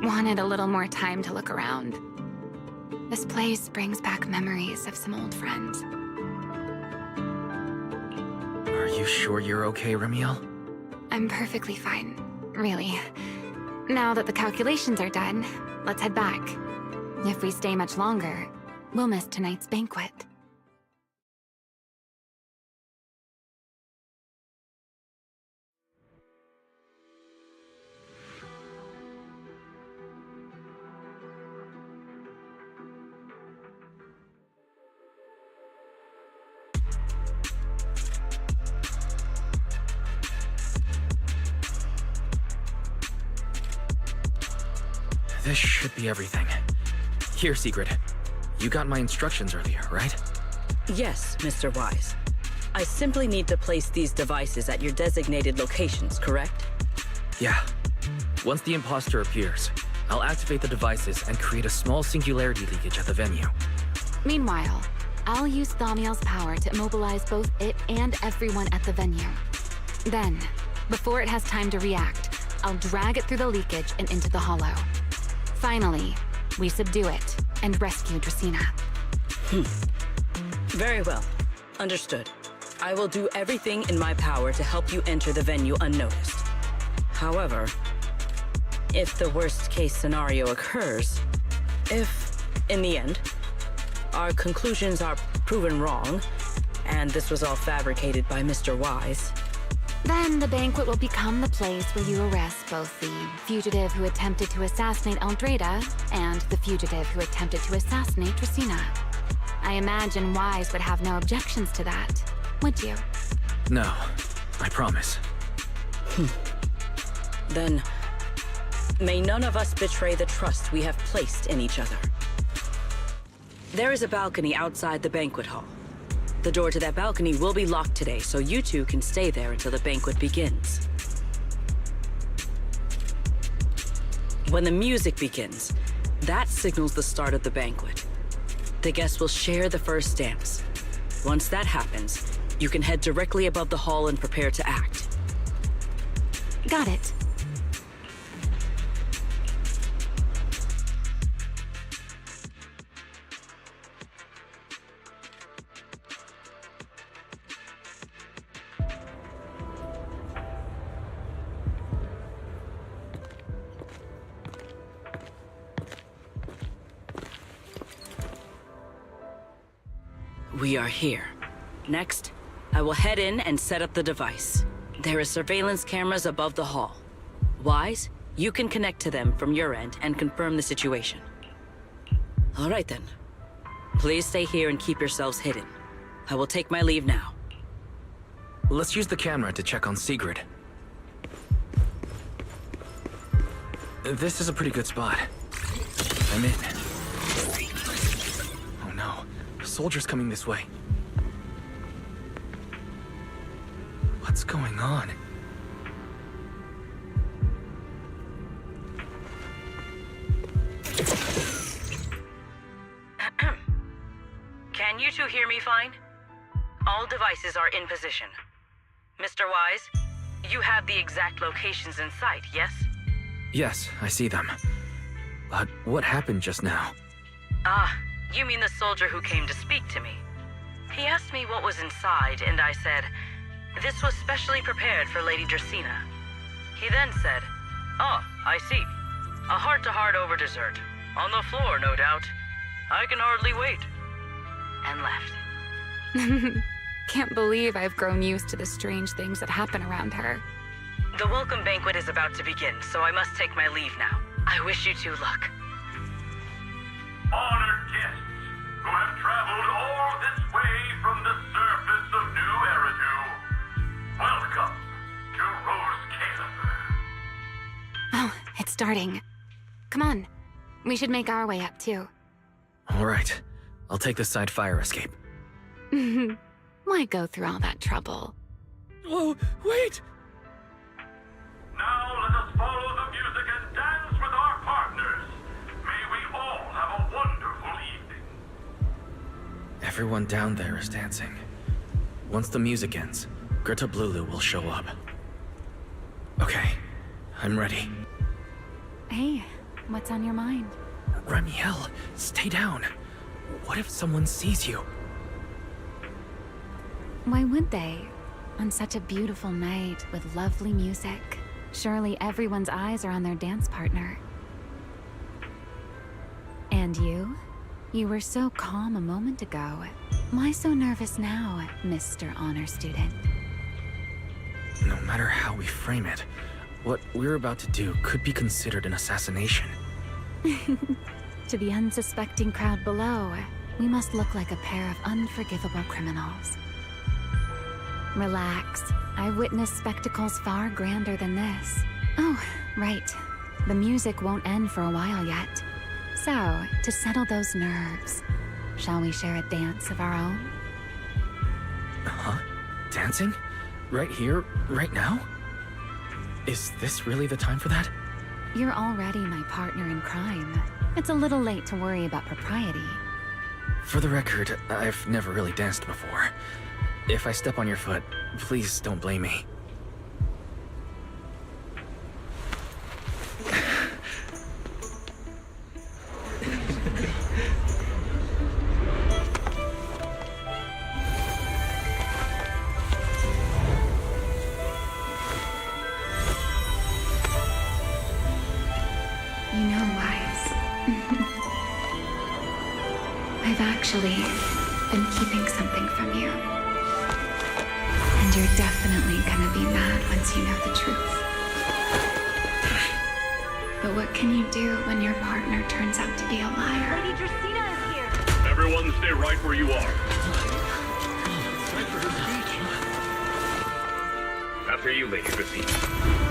wanted a little more time to look around. This place brings back memories of some old friends. Are you sure you're okay, Ramiel? I'm perfectly fine, really. Now that the calculations are done, let's head back. If we stay much longer, we'll miss tonight's banquet. This should be everything. Here, Secret. You got my instructions earlier, right? Yes, Mr. Wise. I simply need to place these devices at your designated locations, correct? Yeah. Once the imposter appears, I'll activate the devices and create a small singularity leakage at the venue. Meanwhile, I'll use Thaumiel's power to immobilize both it and everyone at the venue. Then, before it has time to react, I'll drag it through the leakage and into the hollow. Finally, we subdue it and rescue Dracena. Very well. Understood. I will do everything in my power to help you enter the venue unnoticed. However, if the worst-case scenario occurs, if, in the end, our conclusions are proven wrong, and this was all fabricated by Mr. Wise, then the banquet will become the place where you arrest both the fugitive who attempted to assassinate Aldreda and the fugitive who attempted to assassinate Dracena. I imagine Wise would have no objections to that, would you? No, I promise. Then, may none of us betray the trust we have placed in each other. There is a balcony outside the banquet hall. The door to that balcony will be locked today, so you two can stay there until the banquet begins. When the music begins, that signals the start of the banquet. The guests will share the first dance. Once that happens, you can head directly above the hall and prepare to act. Got it. We are here. Next, I will head in and set up the device. There is surveillance cameras above the hall. Wise, you can connect to them from your end and confirm the situation. All right then. Please stay here and keep yourselves hidden. I will take my leave now. Let's use the camera to check on Sigrid. This is a pretty good spot. I'm in. Oh no, soldiers coming this way. What's going on? Can you two hear me fine? All devices are in position. Mr. Wise, you have the exact locations in sight, yes? Yes, I see them. But what happened just now? Ah, you mean the soldier who came to speak to me. He asked me what was inside, and I said, this was specially prepared for Lady Dracaena. He then said, oh, I see. A heart-to-heart over dessert. On the floor, no doubt. I can hardly wait. And left. Can't believe I've grown used to the strange things that happen around her. The welcome banquet is about to begin, so I must take my leave now. I wish you two luck. Honored guests who have traveled all this way from the surface of New Eridu, welcome to Rose Caleb. Oh, it's starting. Come on. We should make our way up, too. All right. I'll take the side fire escape. Why go through all that trouble? Oh, wait! Now let us follow the music and dance with our partners. May we all have a wonderful evening. Everyone down there is dancing. Once the music ends, Greta Blulu will show up. Okay, I'm ready. Hey, what's on your mind? Ramiel, stay down. What if someone sees you? Why would they? On such a beautiful night with lovely music, surely everyone's eyes are on their dance partner. And you? You were so calm a moment ago. Why so nervous now, Mr. Honor Student? No matter how we frame it, what we're about to do could be considered an assassination. To the unsuspecting crowd below, we must look like a pair of unforgivable criminals. Relax. I've witnessed spectacles far grander than this. Oh, right. The music won't end for a while yet. So, to settle those nerves, shall we share a dance of our own? Huh? Dancing? Right here? Right now? Is this really the time for that? You're already my partner in crime. It's a little late to worry about propriety. For the record, I've never really danced before. If I step on your foot, please don't blame me. You know, Wise. I've actually been keeping something from you. And you're definitely gonna be mad once you know the truth. But what can you do when your partner turns out to be a liar? Lady Dracaena is here! Everyone stay right where you are. After you, Lady Dracaena.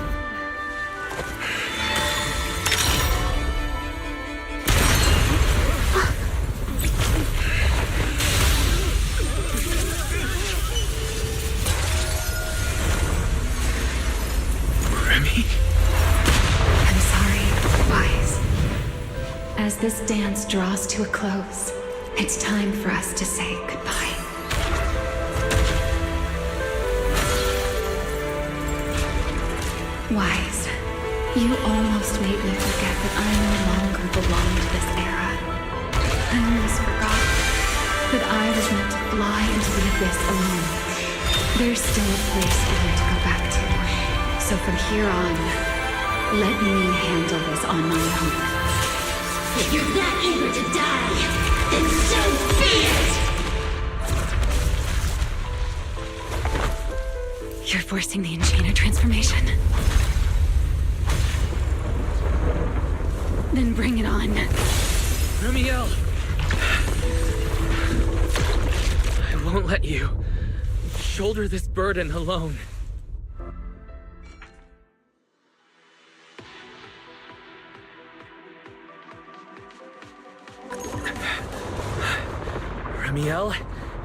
I'm sorry, Wise. As this dance draws to a close, it's time for us to say goodbye. Wise, you almost made me forget that I no longer belong to this era. I almost forgot that I was meant to fly into the abyss alone. There's still a place for you to go back to. So from here on, let me handle this on my own. If you're that eager to die, then so be it! You're forcing the Enchanter transformation. Then bring it on. Ramiel! I won't let you shoulder this burden alone. Ramiel,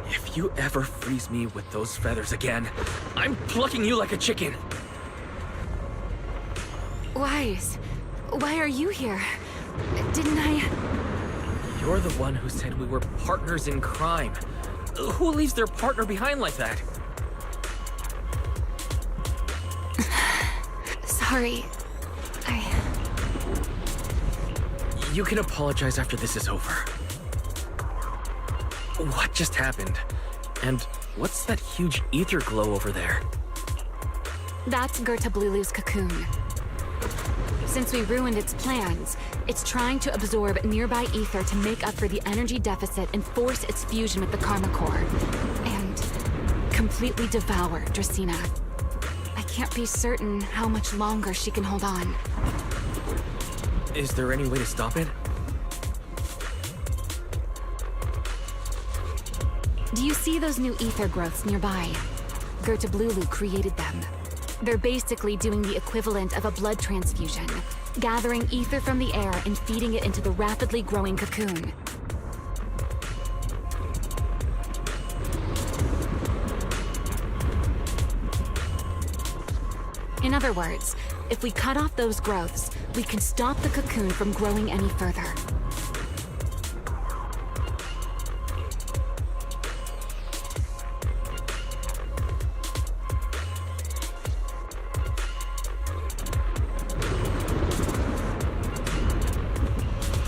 if you ever freeze me with those feathers again, I'm plucking you like a chicken. Wise, why are you here? Didn't I... You're the one who said we were partners in crime. Who leaves their partner behind like that? Sorry. You can apologize after this is over. What just happened? And what's that huge ether glow over there? That's Gertablulu's cocoon. Since we ruined its plans, it's trying to absorb nearby ether to make up for the energy deficit and force its fusion with the Karma Core. And completely devour Dracena. I can't be certain how much longer she can hold on. Is there any way to stop it? Do you see those new ether growths nearby? Gertablulu created them. They're basically doing the equivalent of a blood transfusion, gathering ether from the air and feeding it into the rapidly growing cocoon. In other words, if we cut off those growths, we can stop the cocoon from growing any further.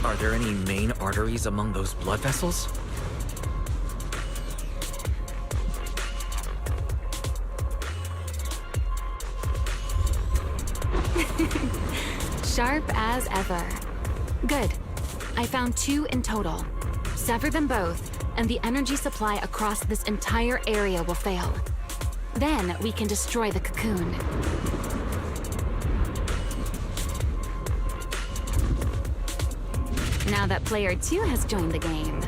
Are there any main arteries among those blood vessels? Sharp as ever. Good. I found 2 in total. Sever them both, and the energy supply across this entire area will fail. Then we can destroy the cocoon. Now that player 2 has joined the game,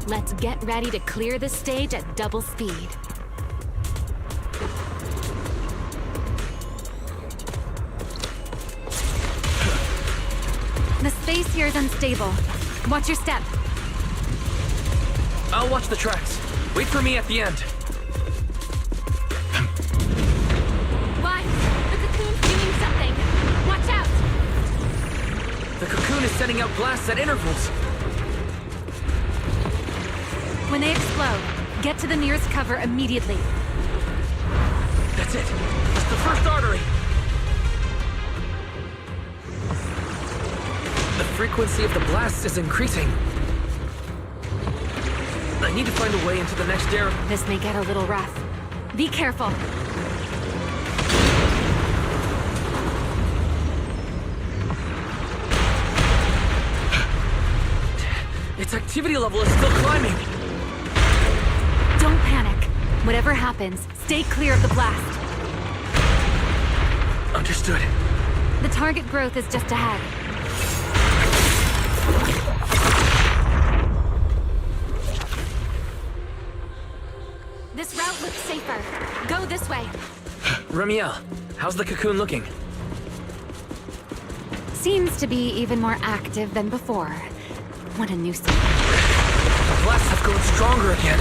let's get ready to clear the stage at double speed. The space here is unstable. Watch your step. I'll watch the tracks. Wait for me at the end. Why? The cocoon's doing something. Watch out! The cocoon is sending out blasts at intervals. When they explode, get to the nearest cover immediately. That's it. It's the first artery. The frequency of the blasts is increasing. I need to find a way into the next area. This may get a little rough. Be careful. Its activity level is still climbing. Don't panic. Whatever happens, stay clear of the blast. Understood. The target growth is just ahead. This route looks safer. Go this way. Ramiel, how's the cocoon looking? Seems to be even more active than before. What a nuisance. The blasts have grown stronger again.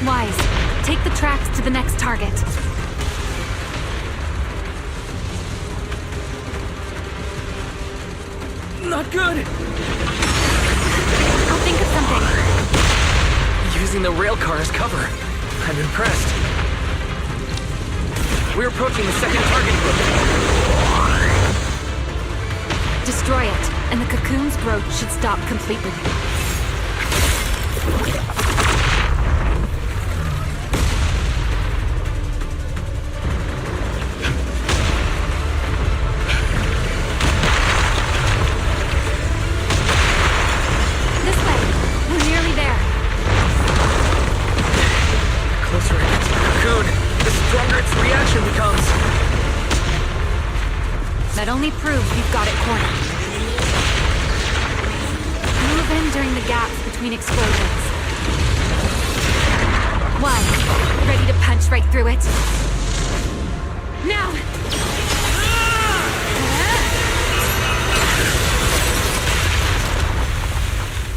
Wise, take the tracks to the next target. Not good! I'll think of something. Using the rail car as cover. I'm impressed. We're approaching the second target group. Destroy it, and the cocoon's growth should stop completely. only proves you've got it cornered. Move in during the gaps between explosions. One, ready to punch right through it. Now!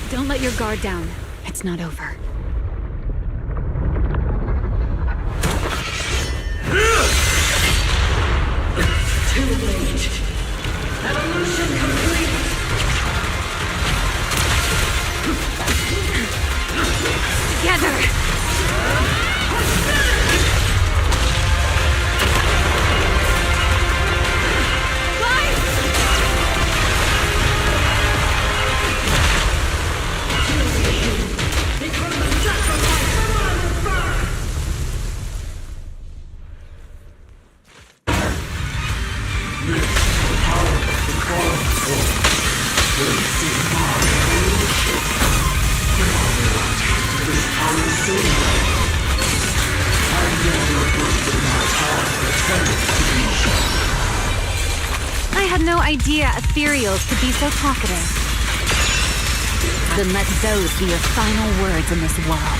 Don't let your guard down. It's not over. Too late. Evolution complete. Together! I had no idea ethereals could be so talkative. Then let those be your final words in this world.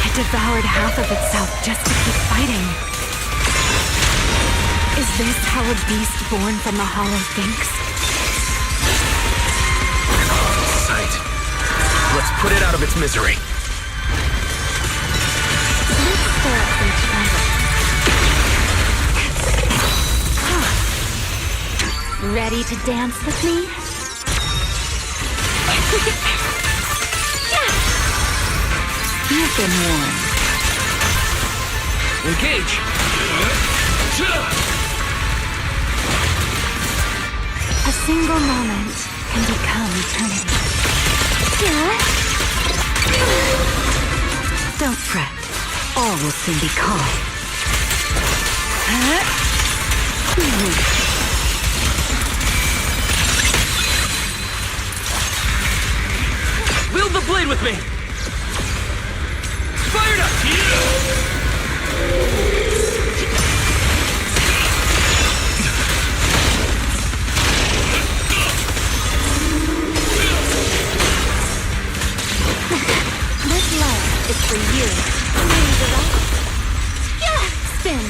It devoured half of itself just to keep fighting. Is this how a beast born from the Hollow thinks? Sight. Let's put it out of its misery. Let's stir up some trouble. Ready to dance with me? You've been warned. Engage! A single moment can become eternity. Don't fret. All will soon be calm. Wield the blade with me! Fired up! This love is for you. Spin.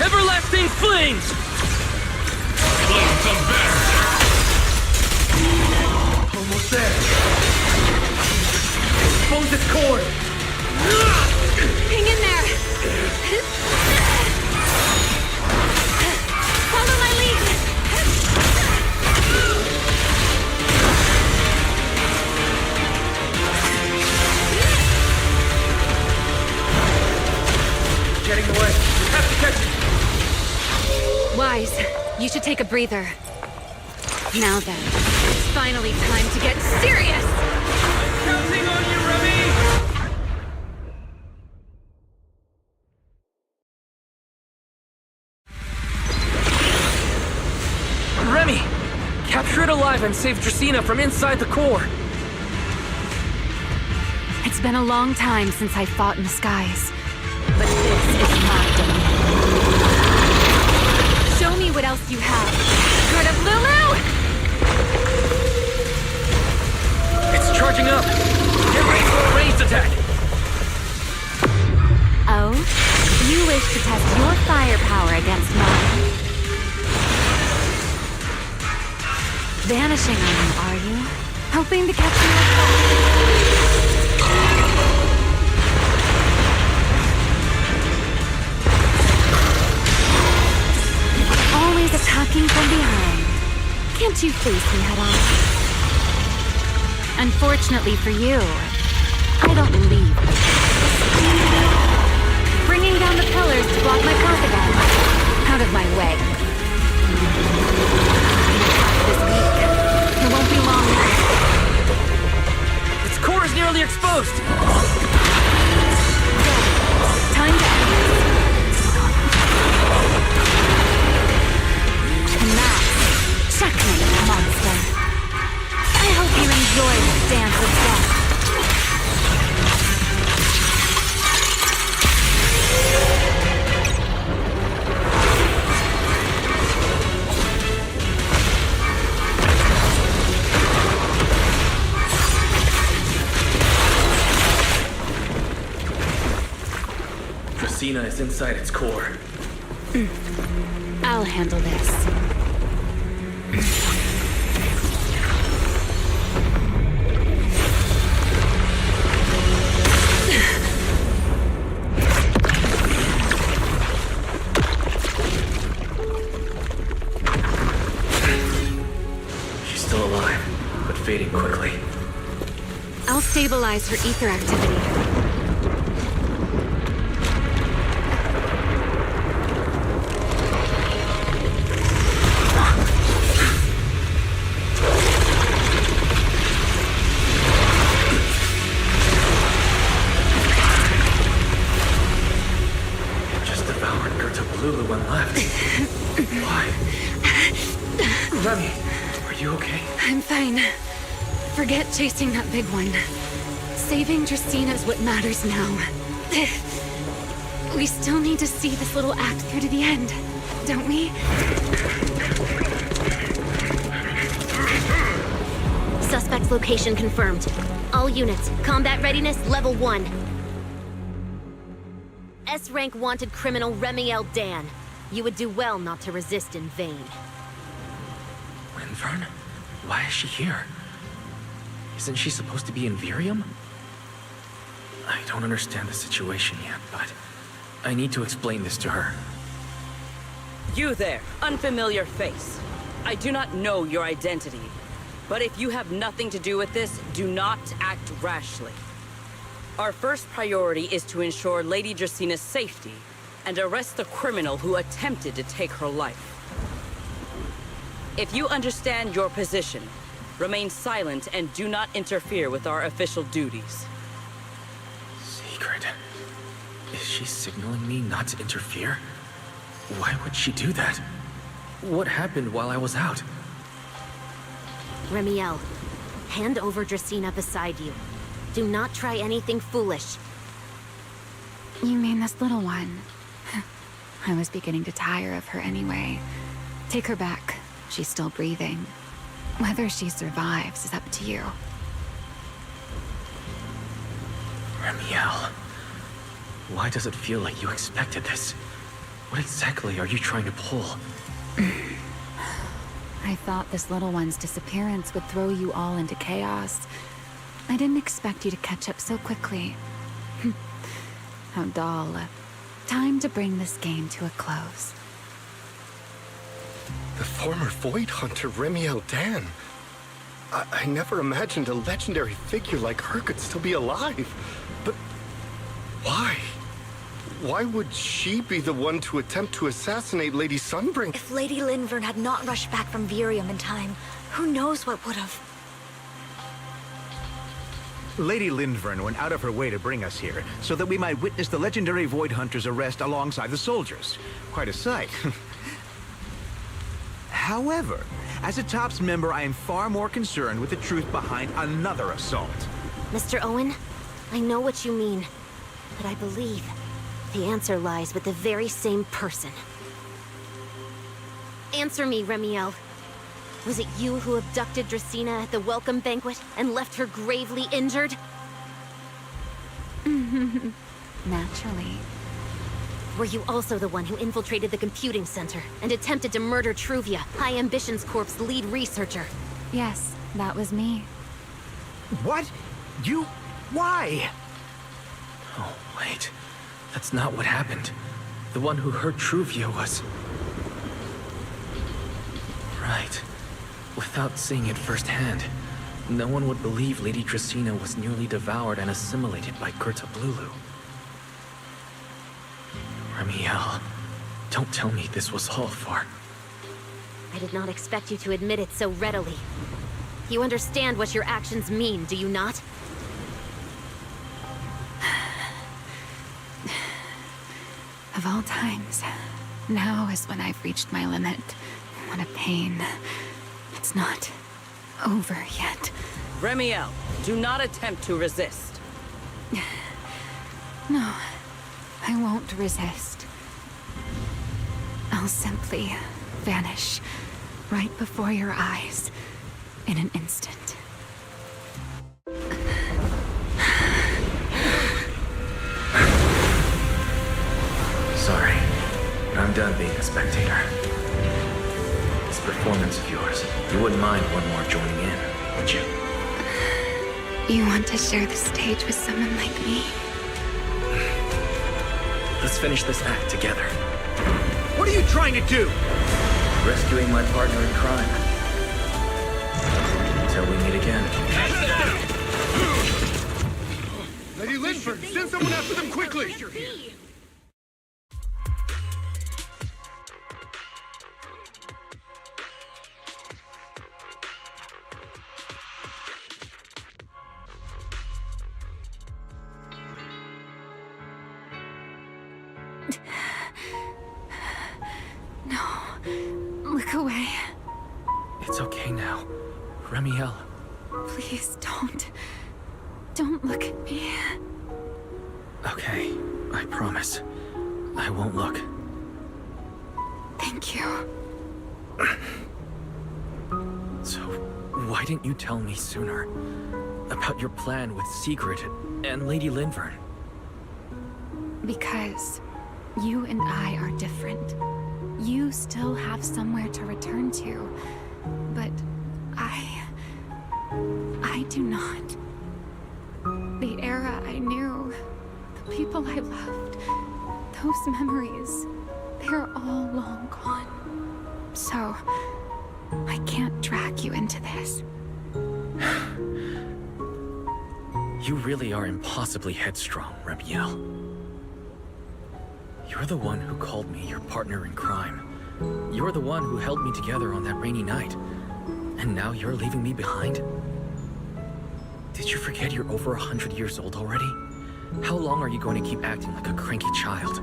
Everlasting flames! Almost there. Expose its cord! Hang in there. Follow my lead. Getting away. We have to catch it! Wise, you should take a breather. Now then, it's finally time to get serious! Counting on you, Remy! Remy! Capture it alive and save Dracena from inside the core! It's been a long time since I fought in the skies, but this is my domain. Show me what else you have. Good of Lulu! It's charging up! Get ready for a ranged attack! Oh? You wish to test your firepower against mine? Vanishing on me, are you? Hoping to catch me always attacking from behind. Can't you face me head on? Unfortunately for you, I don't leave. Bringing down the pillars to block my path again. Out of my way. This week, it won't be long now. Its core is nearly exposed! Time to end this. And that's checkmate, monster. I hope you enjoy this dance with death. Dracaena is inside its core. I'll handle this. She's still alive, but fading quickly. I'll stabilize her ether activity. Just devoured Gerta-Balulu when left. Why? Remy, are you okay? I'm fine. Forget chasing that big one. Saving Dracaena is what matters now. We still need to see this little act through to the end, don't we? Suspect's location confirmed. All units, combat readiness level 1. S-rank wanted criminal Remiel Dan. You would do well not to resist in vain. Linvern? Why is she here? Isn't she supposed to be in Virium? I don't understand the situation yet, but I need to explain this to her. You there, unfamiliar face. I do not know your identity. But if you have nothing to do with this, do not act rashly. Our first priority is to ensure Lady Draceena's safety and arrest the criminal who attempted to take her life. If you understand your position, remain silent and do not interfere with our official duties. Secret? Is she signaling me not to interfere? Why would she do that? What happened while I was out? Remiel, hand over Dracaena beside you. Do not try anything foolish. You mean this little one? I was beginning to tire of her anyway. Take her back. She's still breathing. Whether she survives is up to you. Remiel, why does it feel like you expected this? What exactly are you trying to pull? I thought this little one's disappearance would throw you all into chaos. I didn't expect you to catch up so quickly. How dull. Time to bring this game to a close. The former Void Hunter Remiel Dan. I never imagined a legendary figure like her could still be alive. But why? Why would she be the one to attempt to assassinate Lady Sunbring? If Lady Linvern had not rushed back from Virium in time, who knows what would have... Lady Linvern went out of her way to bring us here, so that we might witness the legendary Void Hunter's arrest alongside the soldiers. Quite a sight. However, as a TOPS member, I am far more concerned with the truth behind another assault. Mr. Owen, I know what you mean, but I believe the answer lies with the very same person. Answer me, Remiel. Was it you who abducted Dracaena at the welcome banquet and left her gravely injured? Naturally. Were you also the one who infiltrated the computing center and attempted to murder Truvia, High Ambitions Corp's lead researcher? Yes, that was me. What? You... why? Oh, wait. That's not what happened. The one who heard Truvia was... Right. Without seeing it firsthand, no one would believe Lady Dracaena was nearly devoured and assimilated by Gerta Blulu. Remiel, don't tell me this was all for... I did not expect you to admit it so readily. You understand what your actions mean, do you not? Of all times, now is when I've reached my limit. What a pain. It's not over yet. Remiel, do not attempt to resist. No, I won't resist. I'll simply vanish right before your eyes in an instant. Sorry, but I'm done being a spectator. This performance of yours, you wouldn't mind one more joining in, would you? You want to share the stage with someone like me? Let's finish this act together. What are you trying to do? Rescuing my partner in crime. Until we meet again. Lady Linford, send someone after them quickly! Look away. It's okay now. Remiel. Please don't. Don't look at me. Okay, I promise. I won't look. Thank you. So, why didn't you tell me sooner? About your plan with Sigrid and Lady Linvern? Because you and I are different. You still have somewhere to return to, but I do not. The era I knew, the people I loved, those memories, they're all long gone. So, I can't drag you into this. You really are impossibly headstrong, Remiel. You're the one who called me your partner in crime. You're the one who held me together on that rainy night. And now you're leaving me behind? Did you forget you're over 100 years old already? How long are you going to keep acting like a cranky child?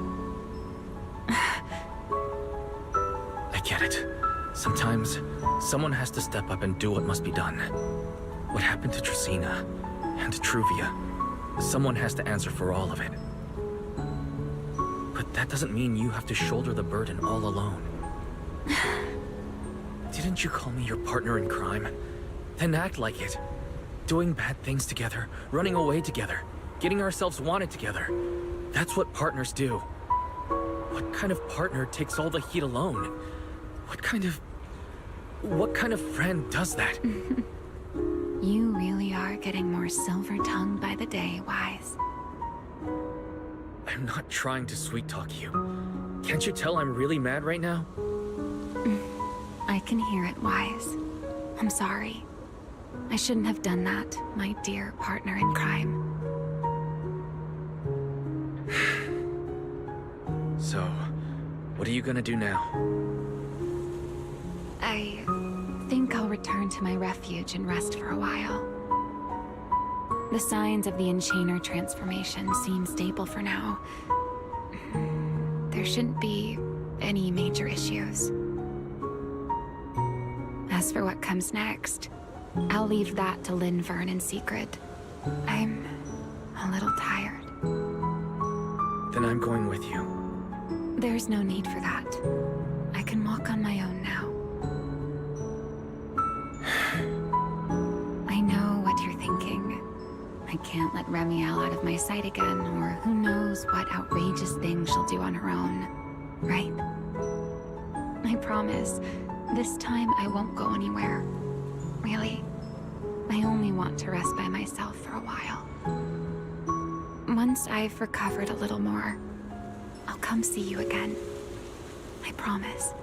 I get it. Sometimes, someone has to step up and do what must be done. What happened to Dracaena and to Truvia? Someone has to answer for all of it. But that doesn't mean you have to shoulder the burden all alone. Didn't you call me your partner in crime? Then act like it. Doing bad things together, running away together, getting ourselves wanted together. That's what partners do. What kind of partner takes all the heat alone? What kind of friend does that? You really are getting more silver-tongued by the day, Wise. I'm not trying to sweet-talk you. Can't you tell I'm really mad right now? I can hear it, Wise. I'm sorry. I shouldn't have done that, my dear partner in crime. So, what are you gonna do now? I think I'll return to my refuge and rest for a while. The signs of the Enchainer transformation seem stable for now. There shouldn't be any major issues. As for what comes next, I'll leave that to Linvern and Sigrid. I'm a little tired. Then I'm going with you. There's no need for that. I can walk on my own now. I know what you're thinking. I can't let Remiel out of my sight again, or who knows what outrageous thing she'll do on her own, right? I promise, this time I won't go anywhere. Really, I only want to rest by myself for a while. Once I've recovered a little more, I'll come see you again. I promise.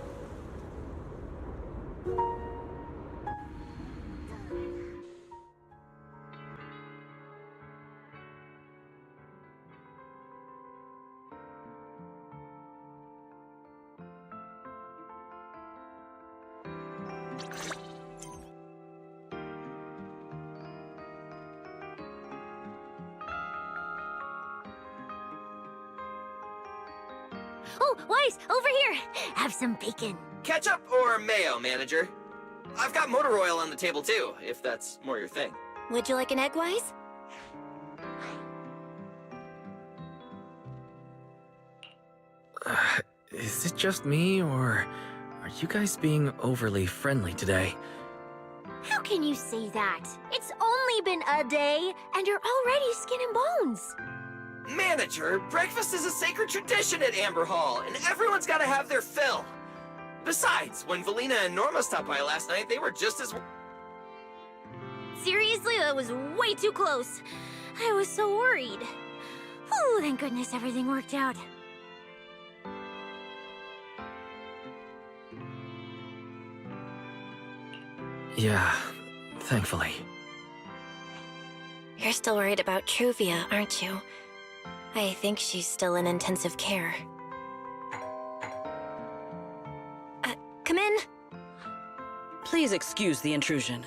Oh, Weiss, over here! Have some bacon. Ketchup or mayo, manager? I've got motor oil on the table too, if that's more your thing. Would you like an egg, Weiss? Is it just me, or are you guys being overly friendly today? How can you say that? It's only been a day, and you're already skin and bones. Manager, breakfast is a sacred tradition at Amber Hall, and everyone's gotta have their fill. Besides, when Valina and Norma stopped by last night, they were just as... Seriously, that was way too close. I was so worried. Whew, thank goodness everything worked out. Yeah, thankfully. You're still worried about Truvia, aren't you? I think she's still in intensive care. Come in. Please excuse the intrusion.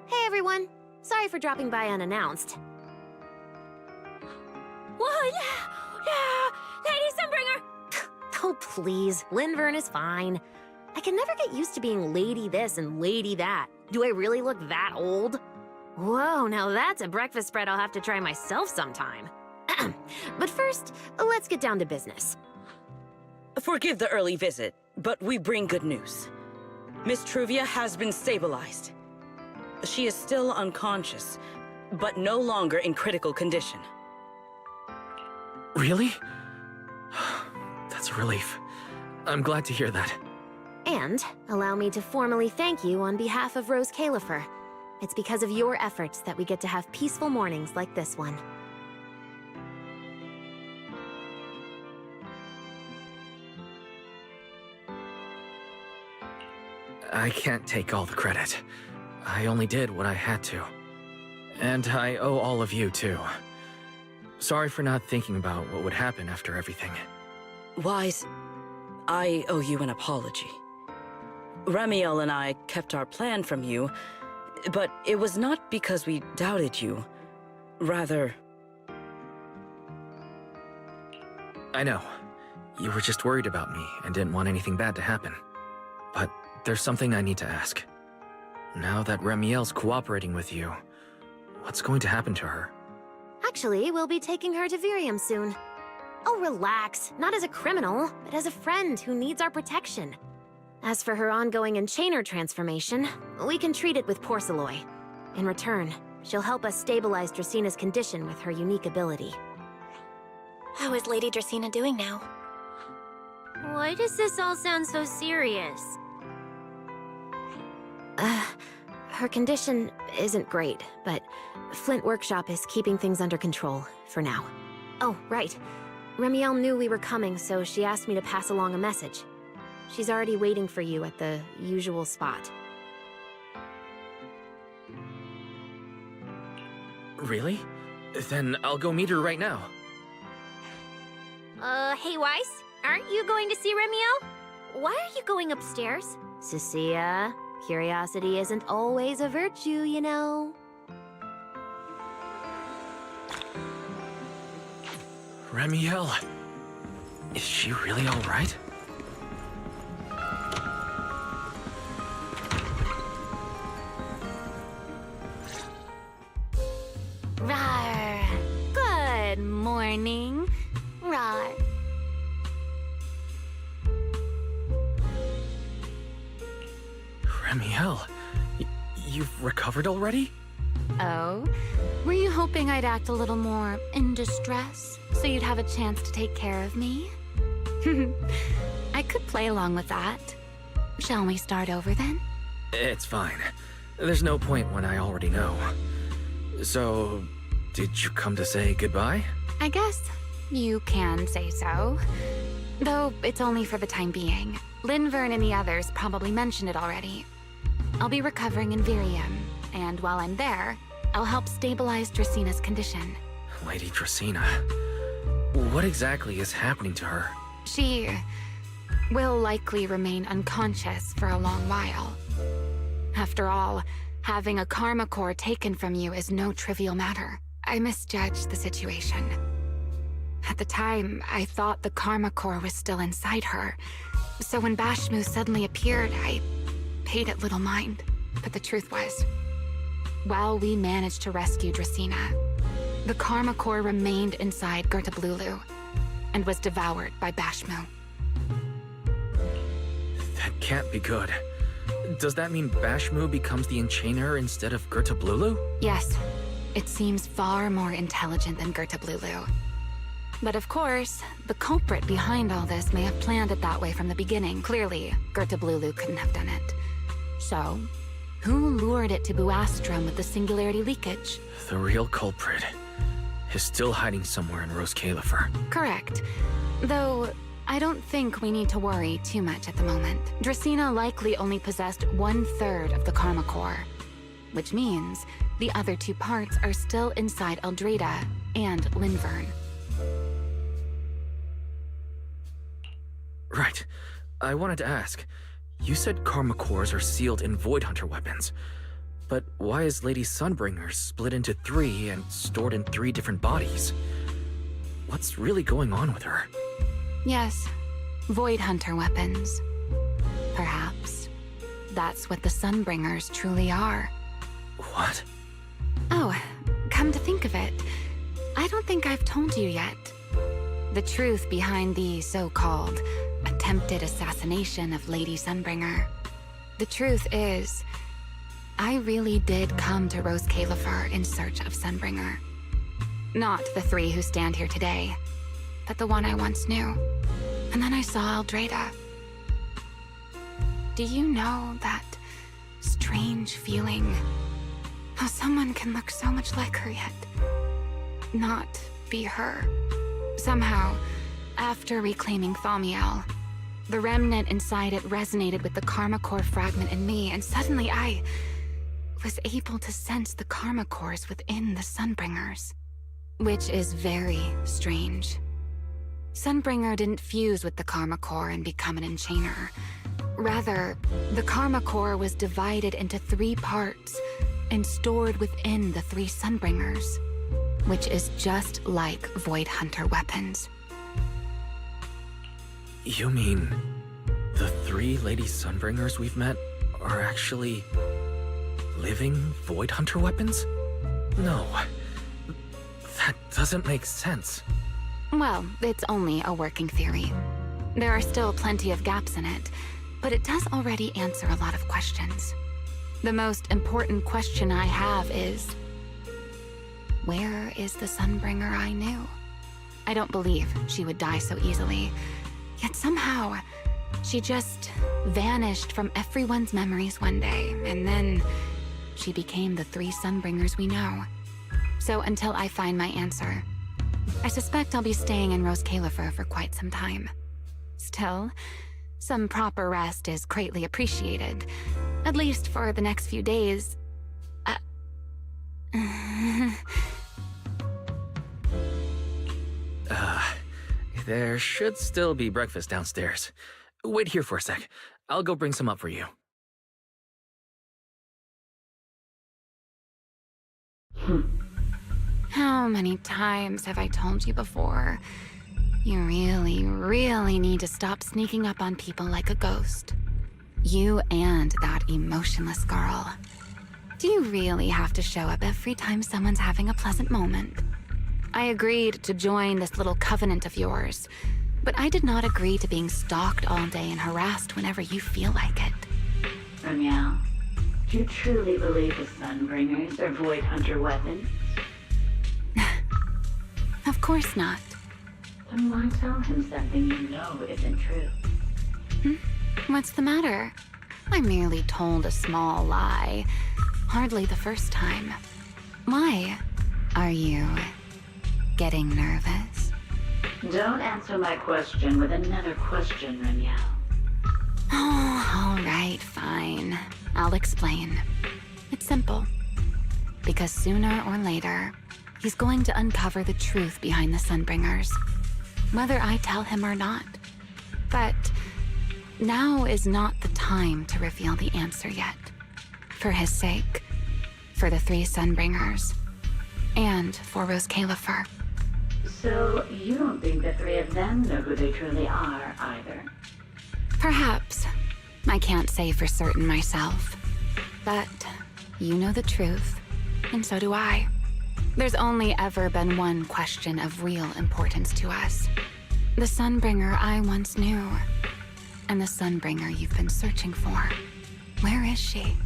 Hey everyone. Sorry for dropping by unannounced. What? Lady Sunbringer! Oh please, Lindvern is fine. I can never get used to being lady this and lady that. Do I really look that old? Whoa, now that's a breakfast spread I'll have to try myself sometime. But first, let's get down to business. Forgive the early visit, but we bring good news. Miss Truvia has been stabilized. She is still unconscious, but no longer in critical condition. Really? That's a relief. I'm glad to hear that. And allow me to formally thank you on behalf of Rose Califer. It's because of your efforts that we get to have peaceful mornings like this one. I can't take all the credit. I only did what I had to. And I owe all of you, too. Sorry for not thinking about what would happen after everything. Weiss, I owe you an apology. Ramiel and I kept our plan from you, but it was not because we doubted you. Rather... I know. You were just worried about me and didn't want anything bad to happen. But there's something I need to ask. Now that Ramiel's cooperating with you, what's going to happen to her? Actually, we'll be taking her to Virium soon. Oh, relax. Not as a criminal, but as a friend who needs our protection. As for her ongoing Enchainer transformation, we can treat it with Porceloy. In return, she'll help us stabilize Dracina's condition with her unique ability. How is Lady Dracina doing now? Why does this all sound so serious? Her condition isn't great, but Flint Workshop is keeping things under control, for now. Oh, right. Ramiel knew we were coming, so she asked me to pass along a message. She's already waiting for you at the usual spot. Really? Then I'll go meet her right now. Hey Weiss, aren't you going to see Ramiel? Why are you going upstairs? Cecilia, curiosity isn't always a virtue, you know. Ramiel, is she really all right? Rawr. Good morning. Rawr. Ramiel, you've recovered already? Oh? Were you hoping I'd act a little more in distress, so you'd have a chance to take care of me? I could play along with that. Shall we start over then? It's fine. There's no point when I already know. So, did you come to say goodbye? I guess you can say so. Though it's only for the time being. Linvern and the others probably mentioned it already. I'll be recovering in Virium, and while I'm there, I'll help stabilize Dracina's condition. Lady Dracina. What exactly is happening to her? She will likely remain unconscious for a long while. After all, having a karma core taken from you is no trivial matter. I misjudged the situation. At the time, I thought the karma core was still inside her. So when Bashmu suddenly appeared, I paid it little mind. But the truth was, while we managed to rescue Dracina, the karma core remained inside Gertablulu and was devoured by Bashmu. That can't be good. Does that mean Bashmu becomes the Enchainer instead of Gertablulu? Yes, it seems far more intelligent than Gertablulu. But of course, the culprit behind all this may have planned it that way from the beginning. Clearly, Gertablulu couldn't have done it. So, who lured it to Buastrum with the singularity leakage? The real culprit is still hiding somewhere in Rose Califer. Correct. Though, I don't think we need to worry too much at the moment. Dracina likely only possessed 1/3 of the karma core, which means the other 2 parts are still inside Eldrada and Linvern. Right. I wanted to ask. You said karma cores are sealed in Void Hunter weapons. But why is Lady Sunbringer split into 3 and stored in 3 different bodies? What's really going on with her? Yes, Void Hunter weapons. Perhaps. That's what the Sunbringers truly are. What? Oh, come to think of it, I don't think I've told you yet. The truth behind the so-called attempted assassination of Lady Sunbringer. The truth is, I really did come to Rose Califer in search of Sunbringer. Not the 3 who stand here today, but the one I once knew. And then I saw Eldrada. Do you know that strange feeling? How someone can look so much like her yet not be her. Somehow, after reclaiming Thaumiel, the remnant inside it resonated with the karma core fragment in me, and suddenly I was able to sense the karma cores within the Sunbringers. Which is very strange. Sunbringer didn't fuse with the karma core and become an Enchainer. Rather, the karma core was divided into 3 parts and stored within the 3 Sunbringers, which is just like Void Hunter weapons. You mean the 3 Lady Sunbringers we've met are actually living Void Hunter weapons? No, that doesn't make sense. Well, it's only a working theory. There are still plenty of gaps in it, but it does already answer a lot of questions. The most important question I have is, where is the Sunbringer I knew? I don't believe she would die so easily. Yet somehow, she just vanished from everyone's memories one day, and then she became the 3 Sunbringers we know. So until I find my answer, I suspect I'll be staying in Rose Califer for quite some time. Still, some proper rest is greatly appreciated, at least for the next few days. There should still be breakfast downstairs. Wait here for a sec. I'll go bring some up for you. How many times have I told you before? You really, really need to stop sneaking up on people like a ghost. You and that emotionless girl. Do you really have to show up every time someone's having a pleasant moment? I agreed to join this little covenant of yours, but I did not agree to being stalked all day and harassed whenever you feel like it. Ramiel, do you truly believe the Sunbringers are Void Hunter weapons? Of course not. Then why tell him something you know isn't true? What's the matter? I merely told a small lie. Hardly the first time. Why? Are you getting nervous? Don't answer my question with another question, Remiel. Oh, all right, fine. I'll explain. It's simple. Because sooner or later, he's going to uncover the truth behind the Sunbringers. Whether I tell him or not. But now is not the time to reveal the answer yet. For his sake, for the 3 Sunbringers, and for Rose Califer. So, you don't think the 3 of them know who they truly are, either? Perhaps. I can't say for certain myself. But you know the truth, and so do I. There's only ever been one question of real importance to us. The Sunbringer I once knew, and the Sunbringer you've been searching for. Where is she?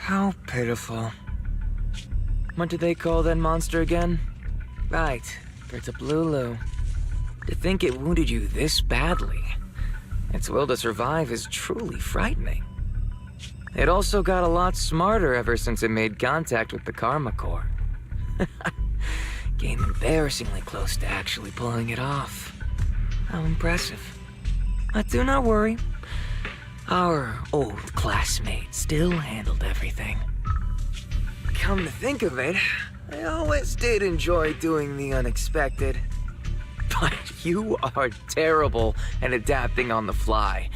How pitiful. What did they call that monster again? Right, Bertablulu. To think it wounded you this badly. Its will to survive is truly frightening. It also got a lot smarter ever since it made contact with the Karma Core. Came embarrassingly close to actually pulling it off. How impressive. But do not worry. Our old classmate still handled everything. Come to think of it, I always did enjoy doing the unexpected. But you are terrible at adapting on the fly.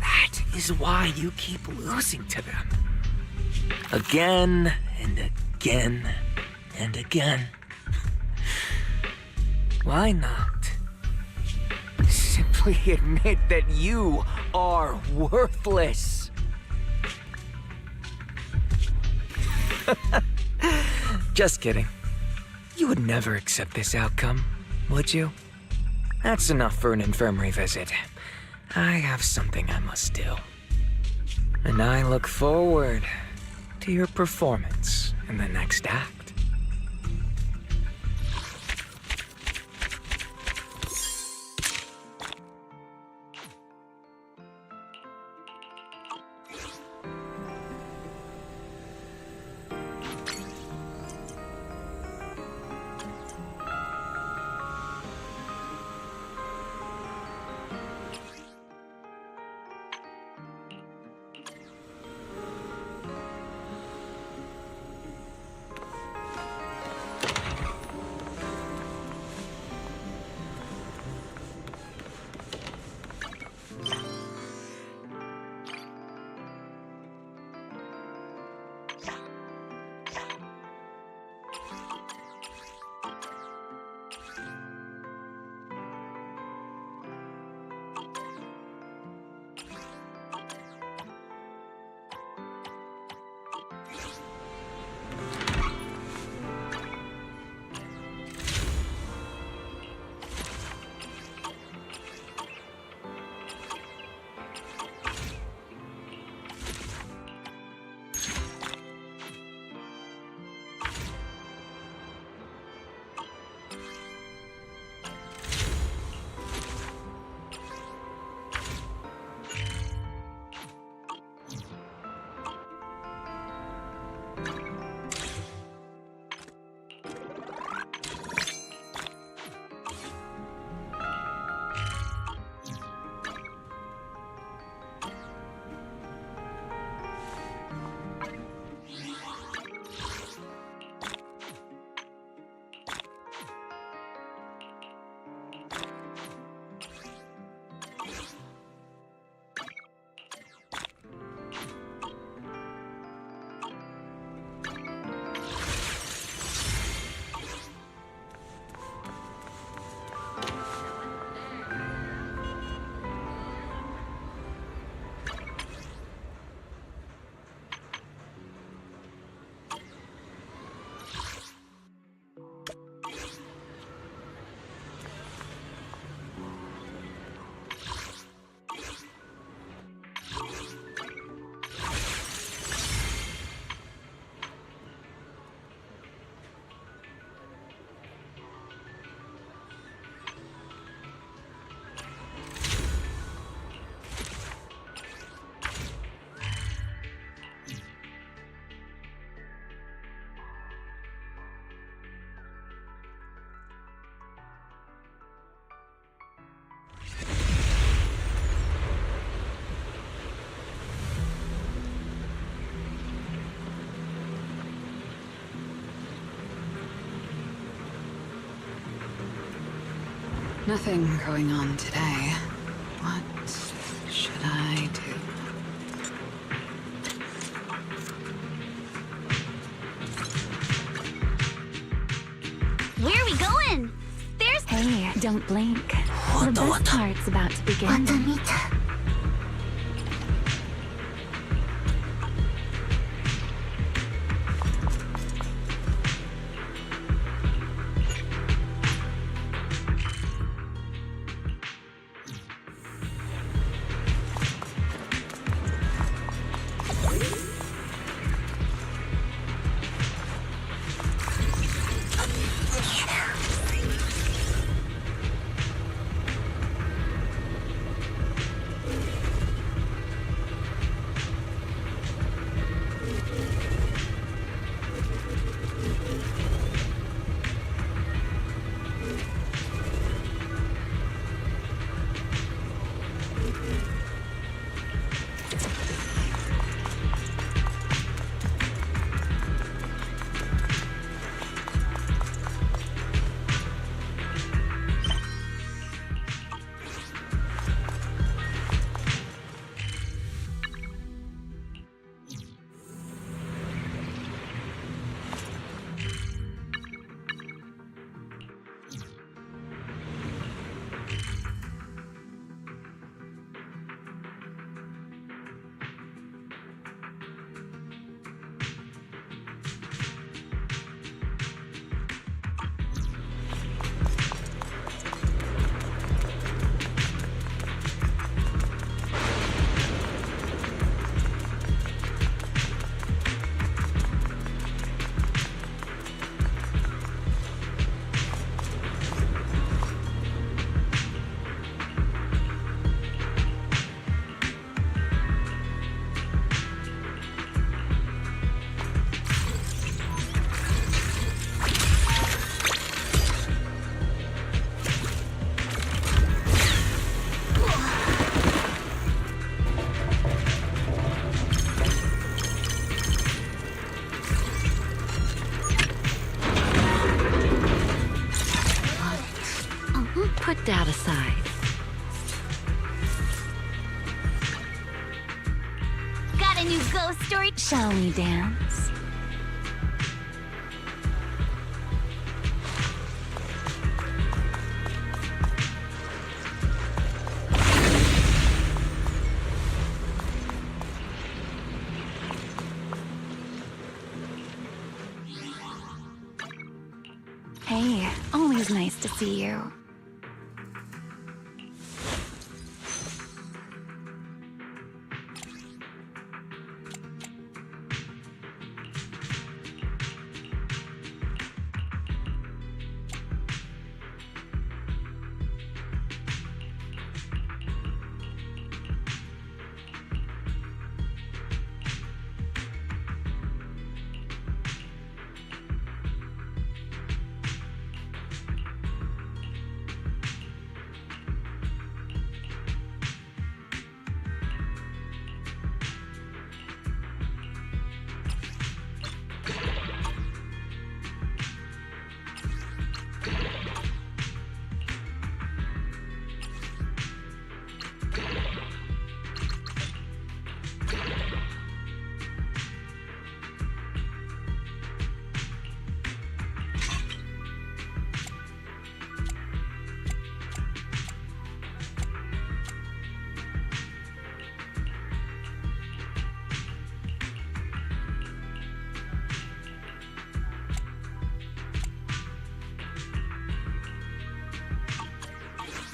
That is why you keep losing to them. Again and again and again. Why not? Simply admit that you are worthless. Just kidding. You would never accept this outcome, would you? That's enough for an infirmary visit. I have something I must do. And I look forward to your performance in the next act. Nothing going on today. What should I do? Where are we going? There's... Hey, don't blink. The best part's about to begin. Put that aside. Got a new ghost story? Shall we dance? Hey, always nice to see you.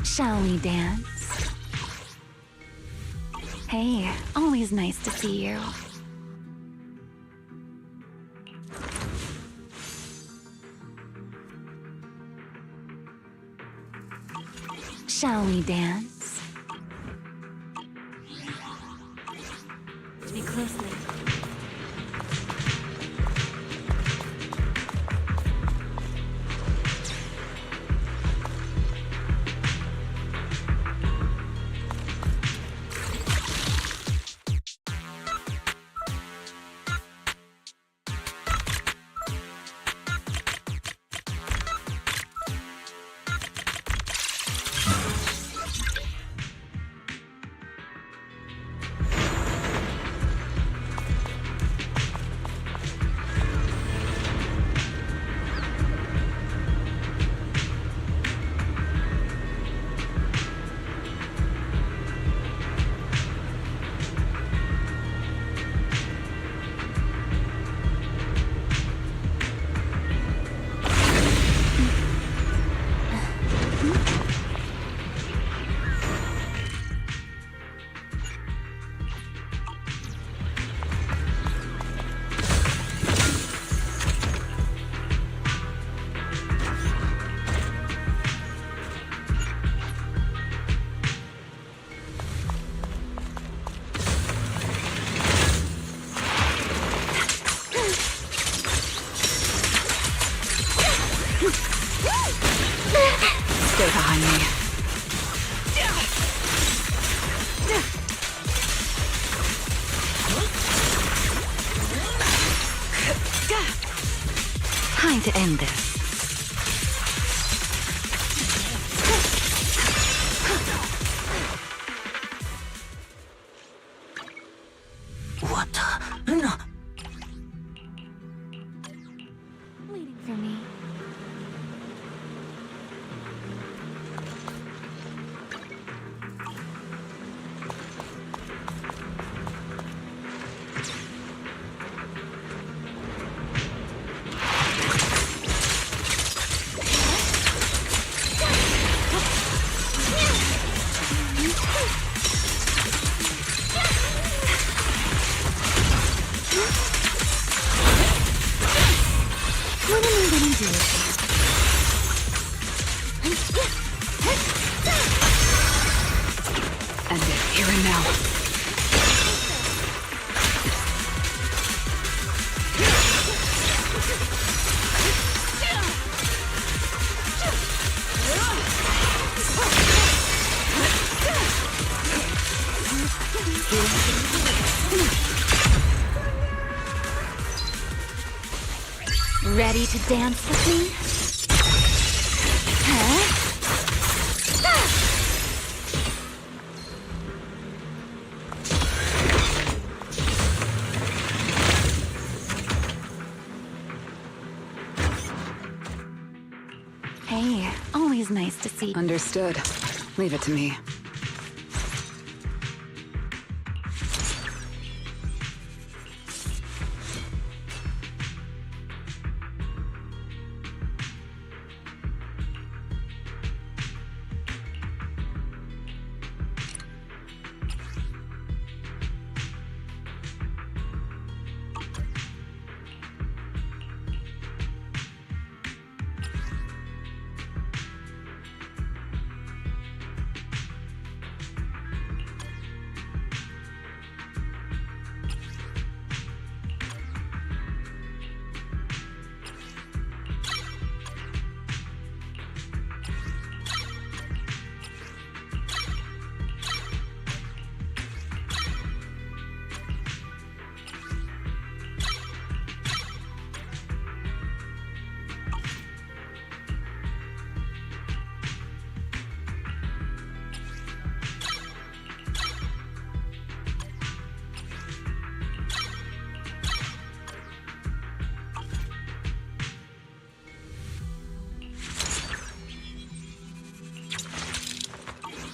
Shall we dance? Hey, always nice to see you. Shall we dance? Watch me closely. behind me. Time to end this. What the? No. Waiting for me. What am I gonna do? End it here and now. Ready to dance with me? Huh? Hey, always nice to see. Understood. Leave it to me.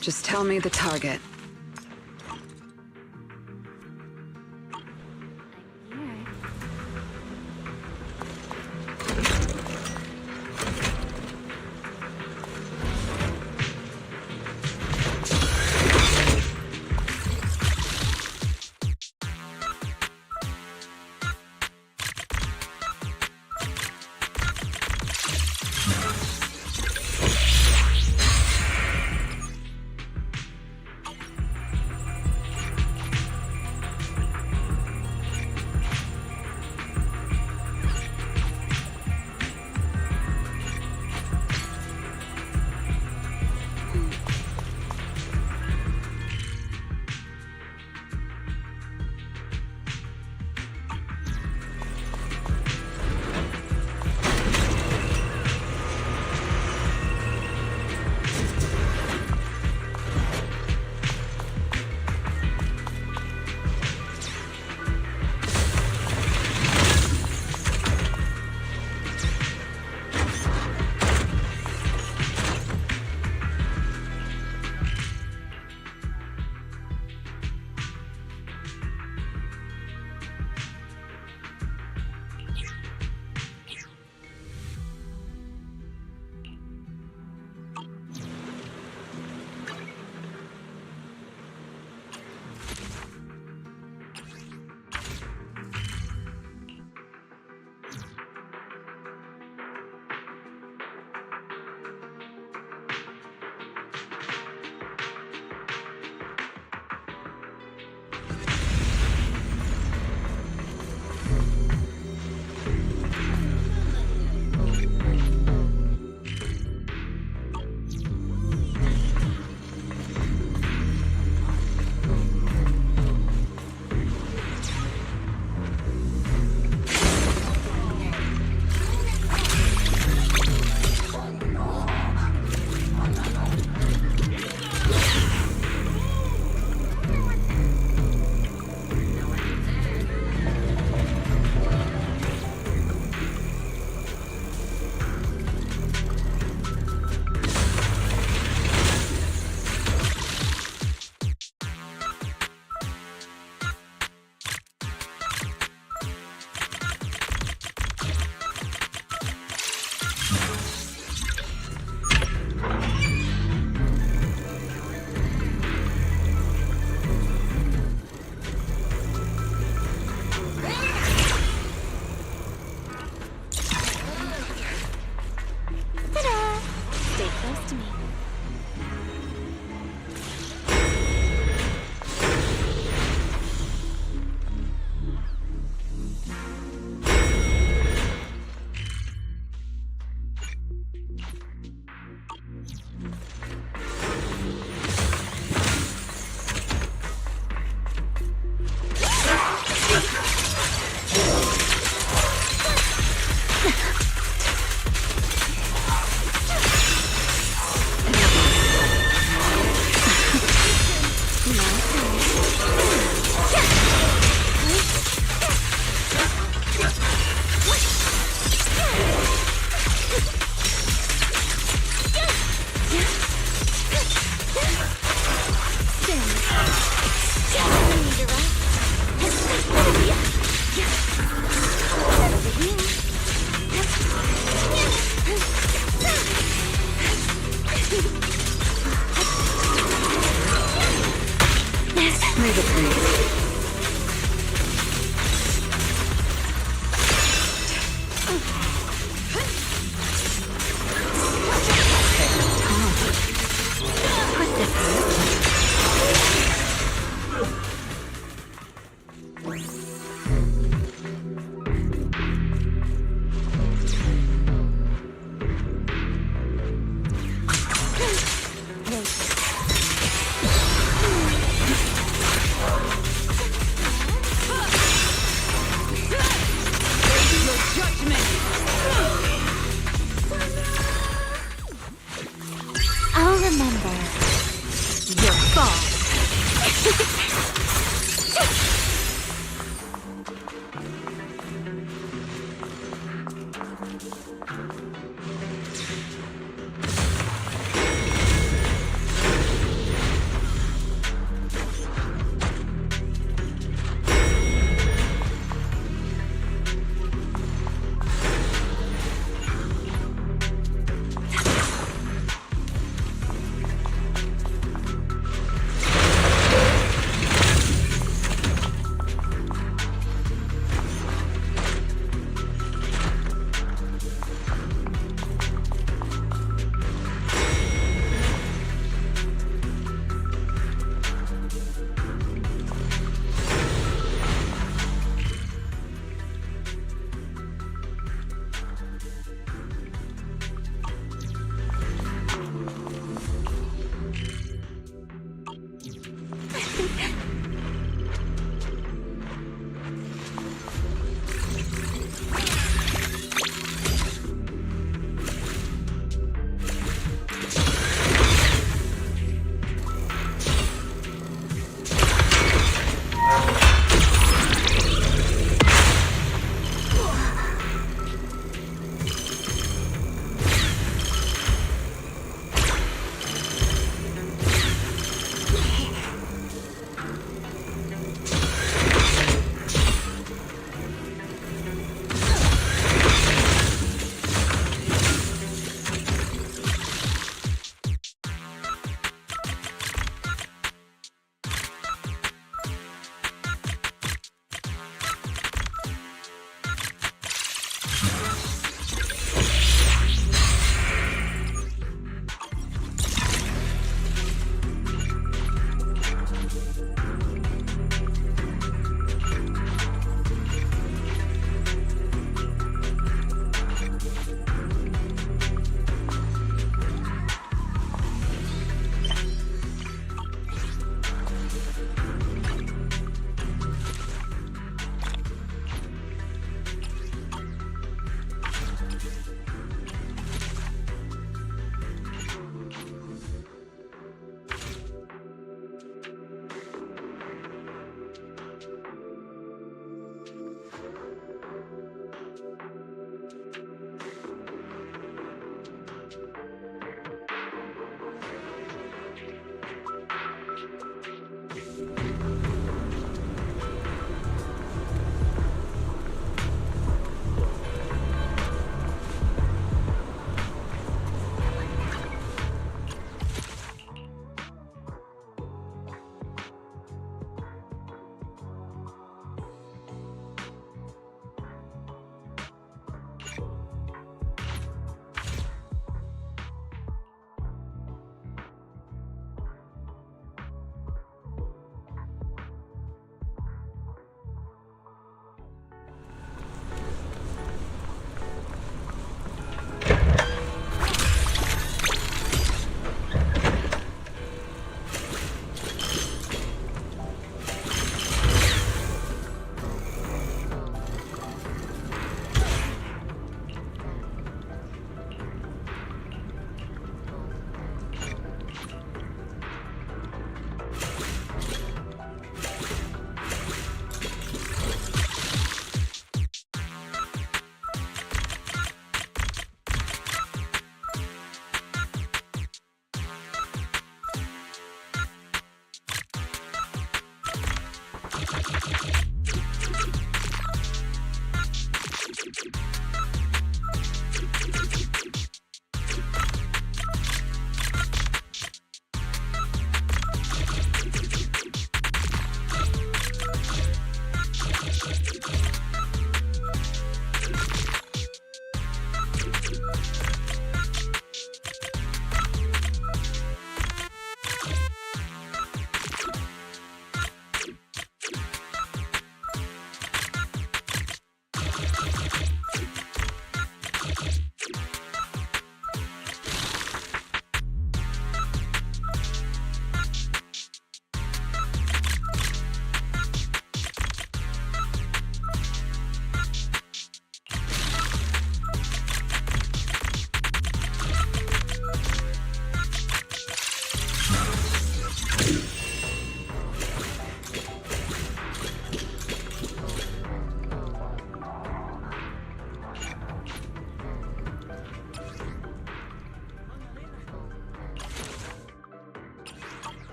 Just tell me the target.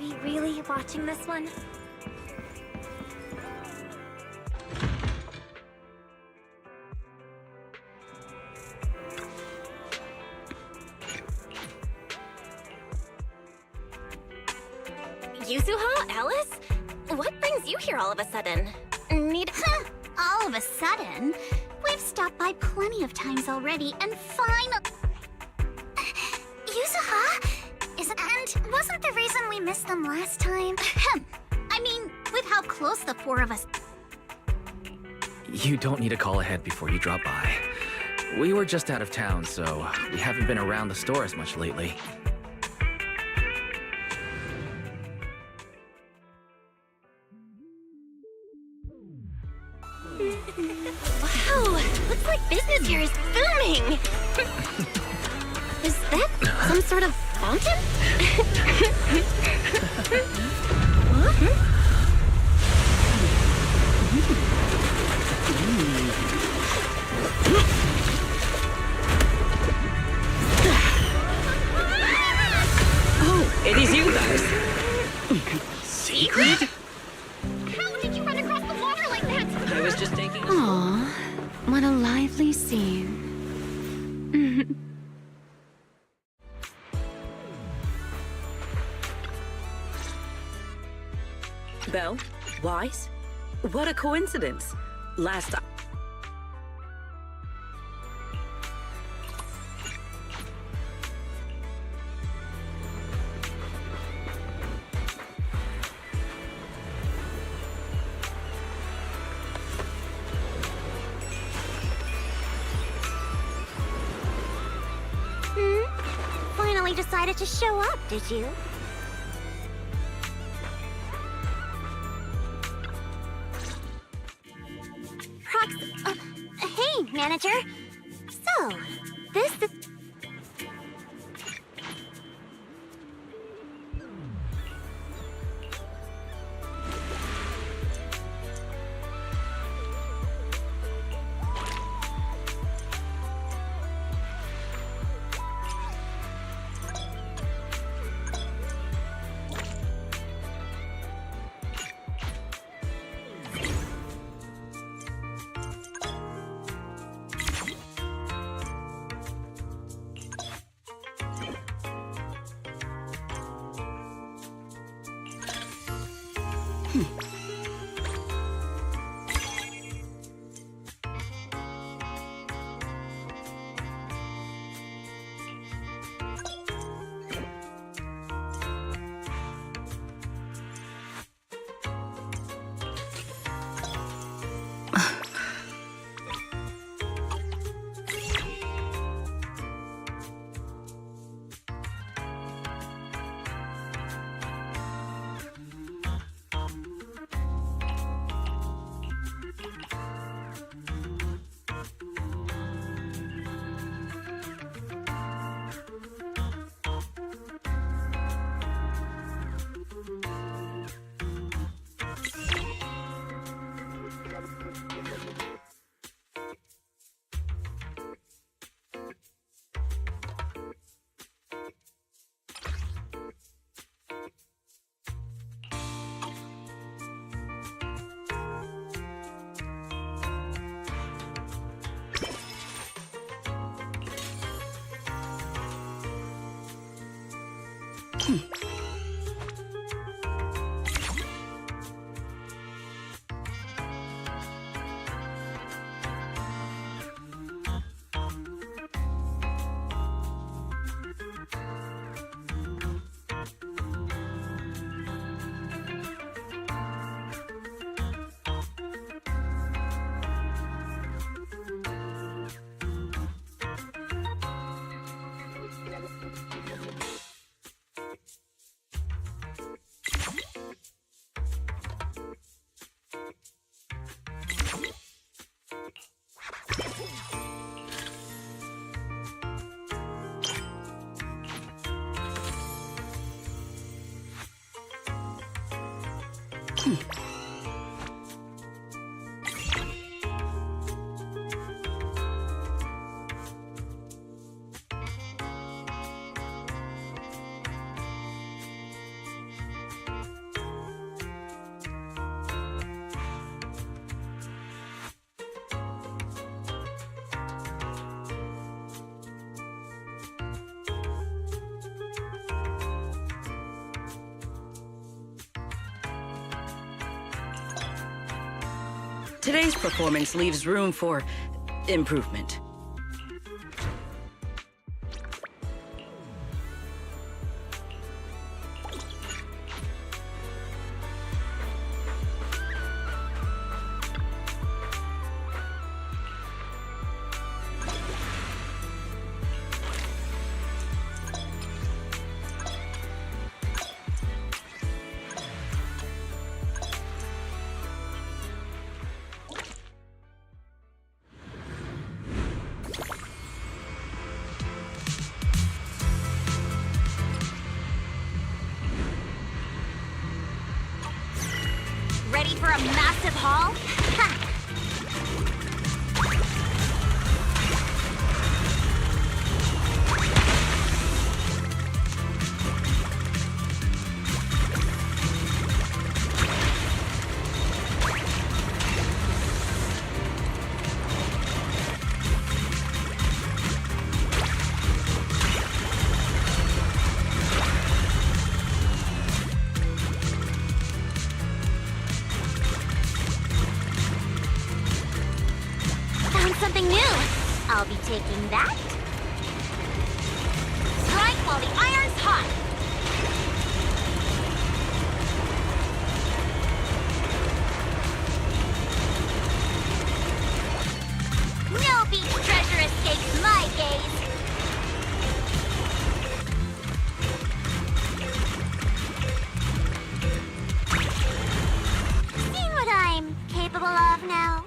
we really watching this one? Yuzuha? Alice? What brings you here all of a sudden? All of a sudden? We've stopped by plenty of times already, and Yuzuha? And wasn't the reason we missed them last time? I mean, with how close the four of us... You don't need to call ahead before you drop by. We were just out of town, so we haven't been around the store as much lately. Wow, looks like business here is booming! Is that some sort of fountain? Oh, it is you guys. Secret? How did you run across the water like that? I was just taking a Aw, what a lively scene. Belle? Wise? What a coincidence. Last time. Finally decided to show up, did you? Hey, manager. So, this is... today's performance leaves room for improvement. Ready for a massive haul? Ha! Something new. I'll be taking that. Strike while the iron's hot. No beach treasure escapes my gaze. See what I'm capable of now.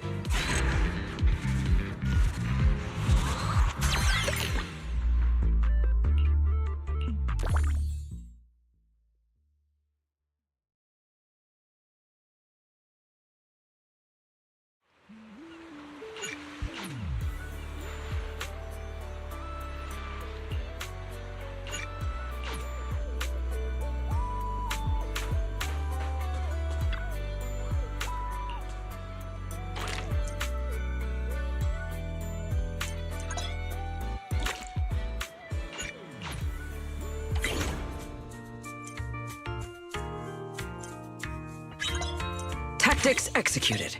Tactics executed.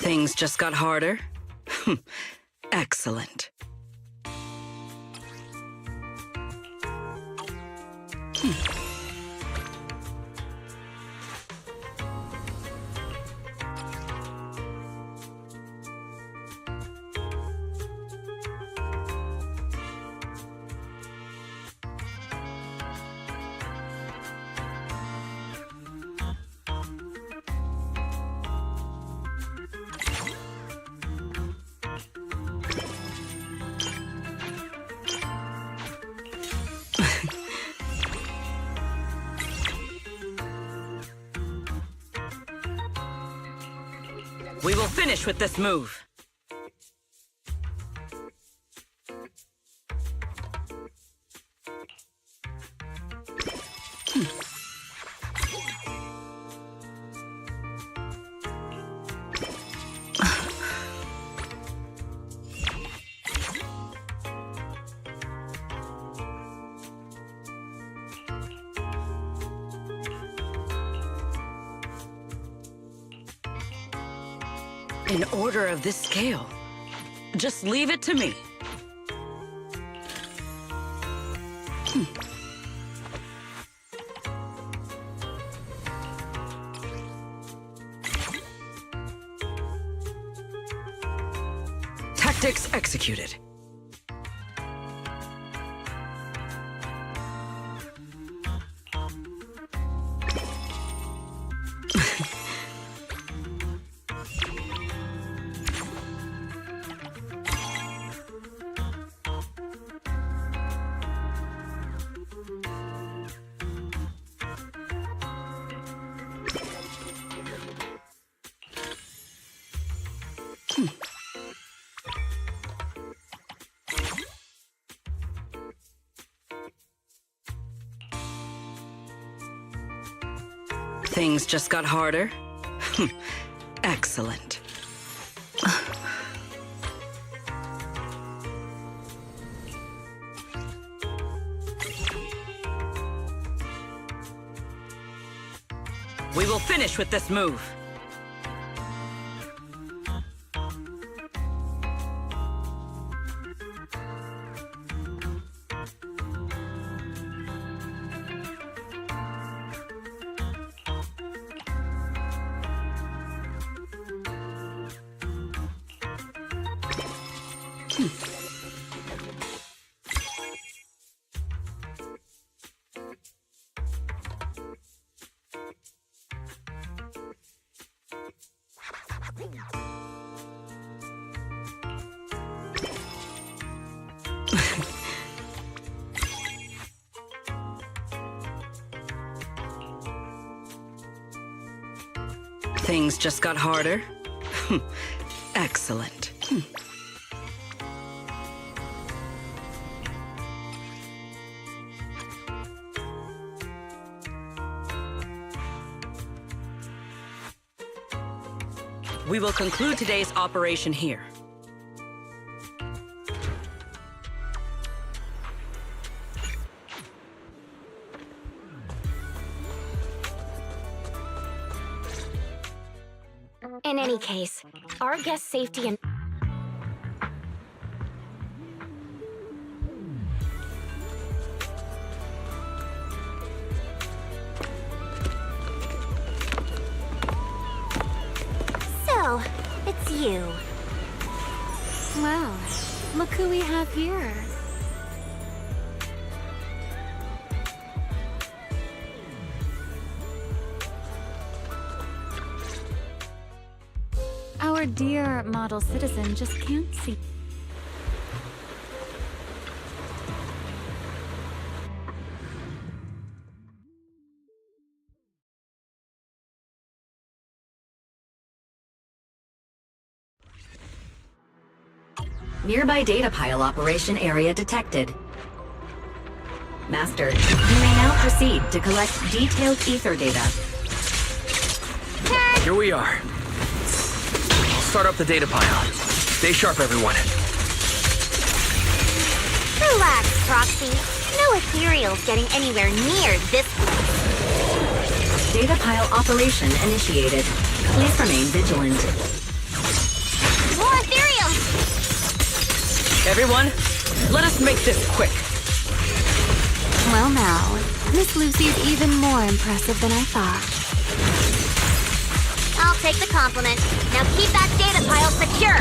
Things just got harder? Excellent. We will finish with this move. An order of this scale. Just leave it to me. Tactics executed. Things just got harder? Excellent. We will finish with this move. Things just got harder? Excellent. We will conclude today's operation here. In any case, our guest safety and... So, it's you. Well, look who we have here. Our dear model citizen just can't see. Nearby data pile operation area detected. Master, you may now proceed to collect detailed ether data. Here we are. I'll start up the data pile. Stay sharp, everyone. Relax, Proxy. No ethereal's getting anywhere near this place. Data pile operation initiated. Please remain vigilant. More ethereals! Everyone, let us make this quick. Well now, Miss Lucy's even more impressive than I thought. I'll take the compliment. Now keep that data pile secure.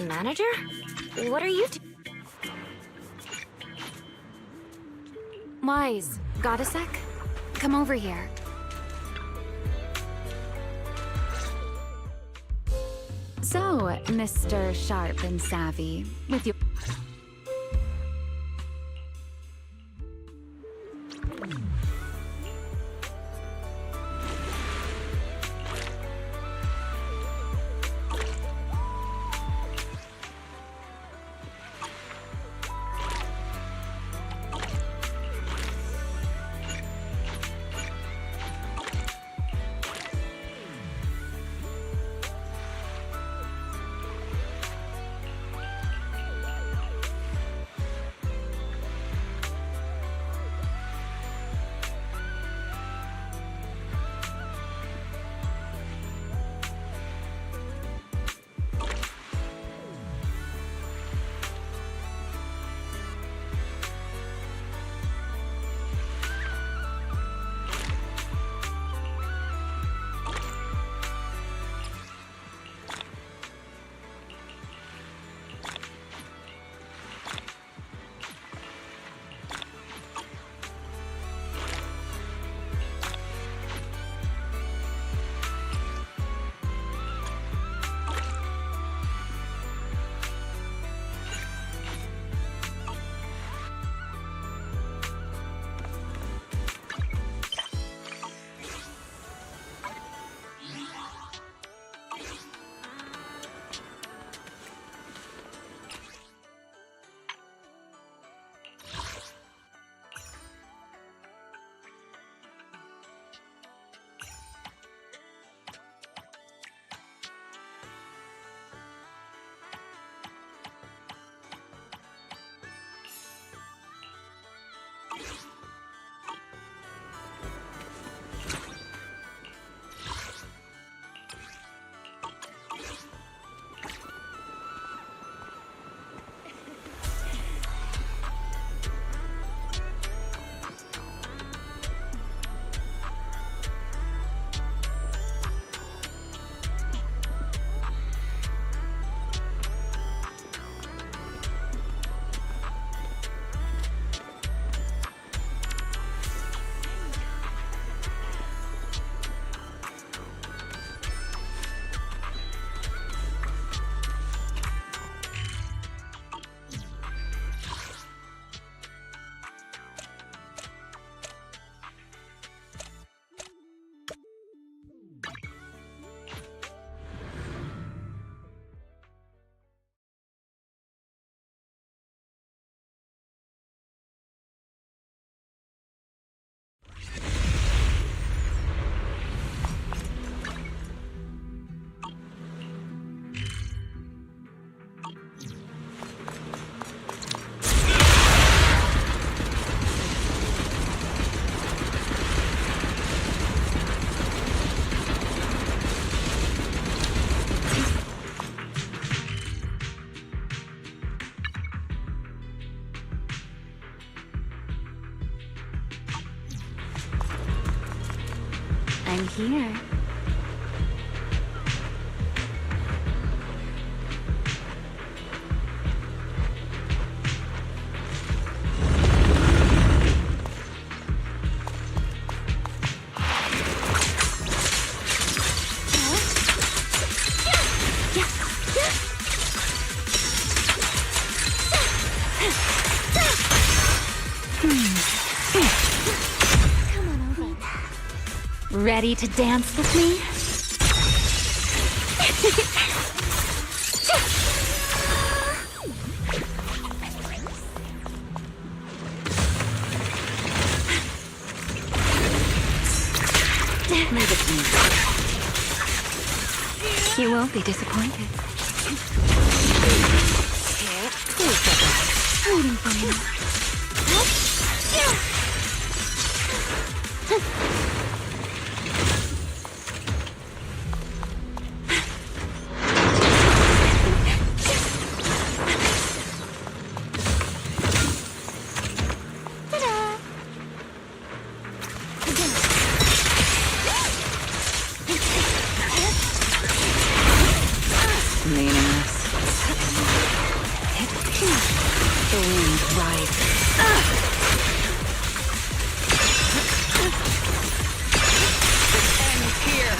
Manager? What are you Wise, got a sec? Come over here. So, Mr. Sharp and Savvy, with your... I'm here. Ready to dance with me? Leave it to me. You won't be disappointed. Waiting for me. Meaningless. The wind rises. End here.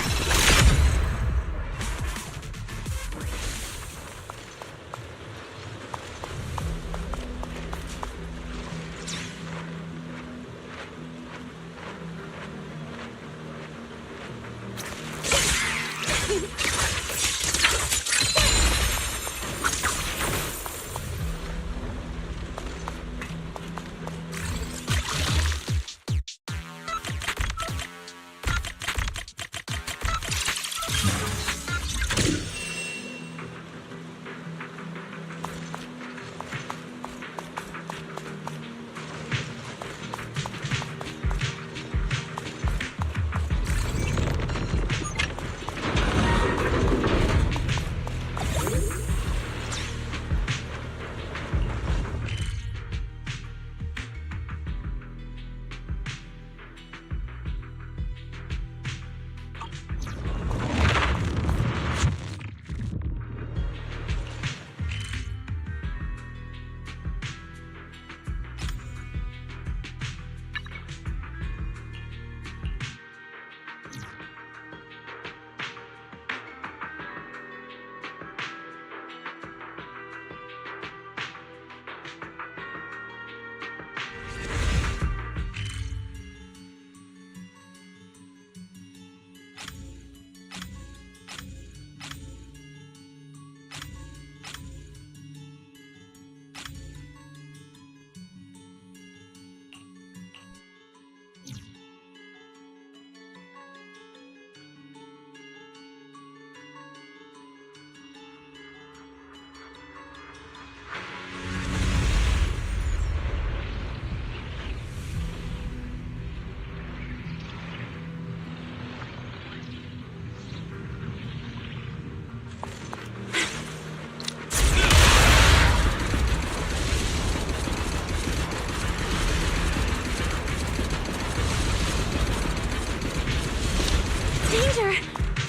Danger!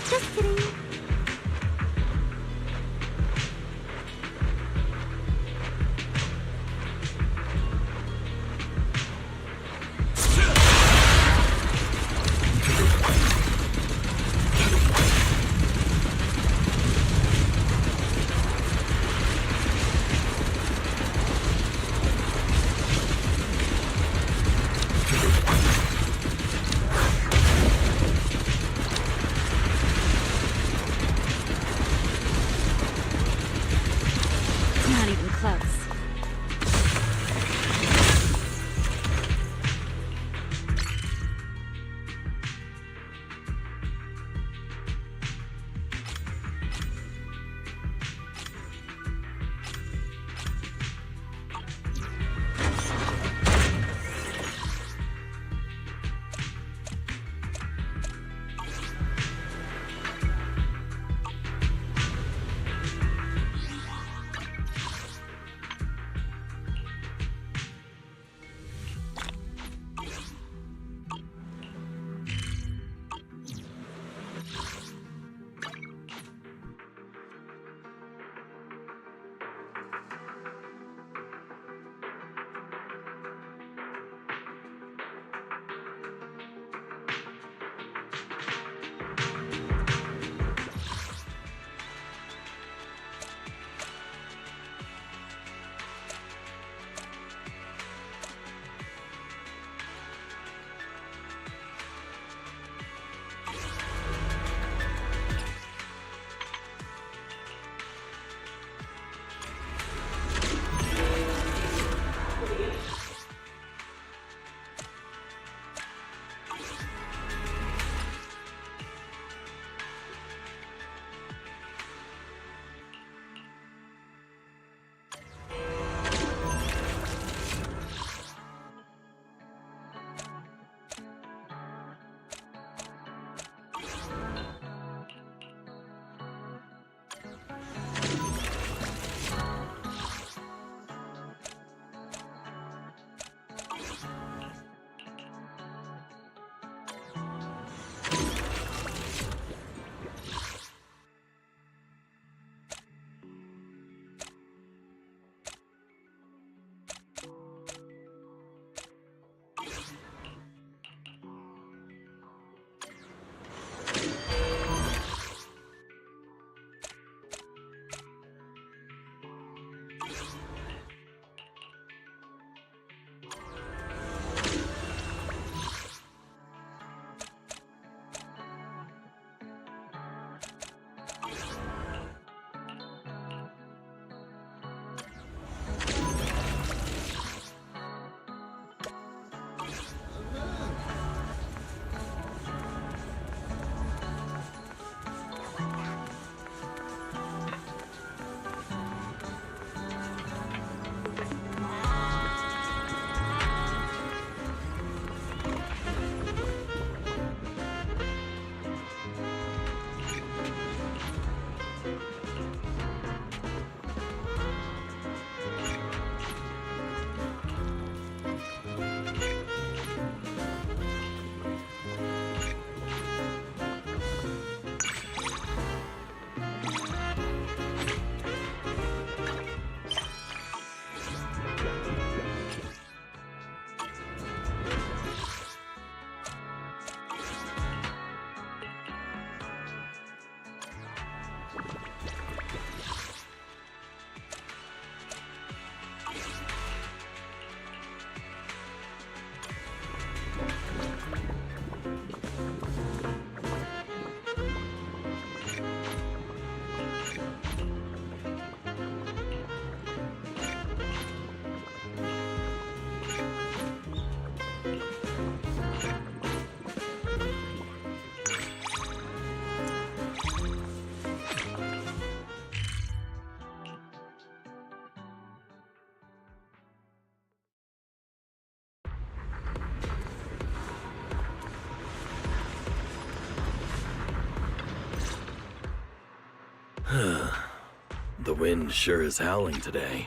Just kidding. Not even close. The wind sure is howling today.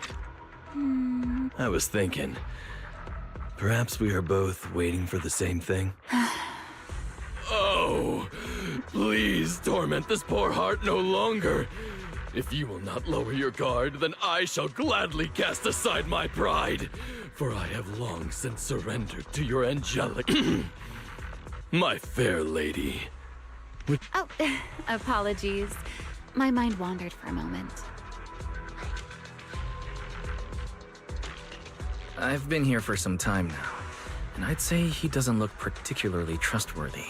I was thinking, perhaps we are both waiting for the same thing? Oh, please torment this poor heart no longer. If you will not lower your guard, then I shall gladly cast aside my pride, for I have long since surrendered to your angelic... My fair lady. Oh, apologies. My mind wandered for a moment. I've been here for some time now, and I'd say he doesn't look particularly trustworthy.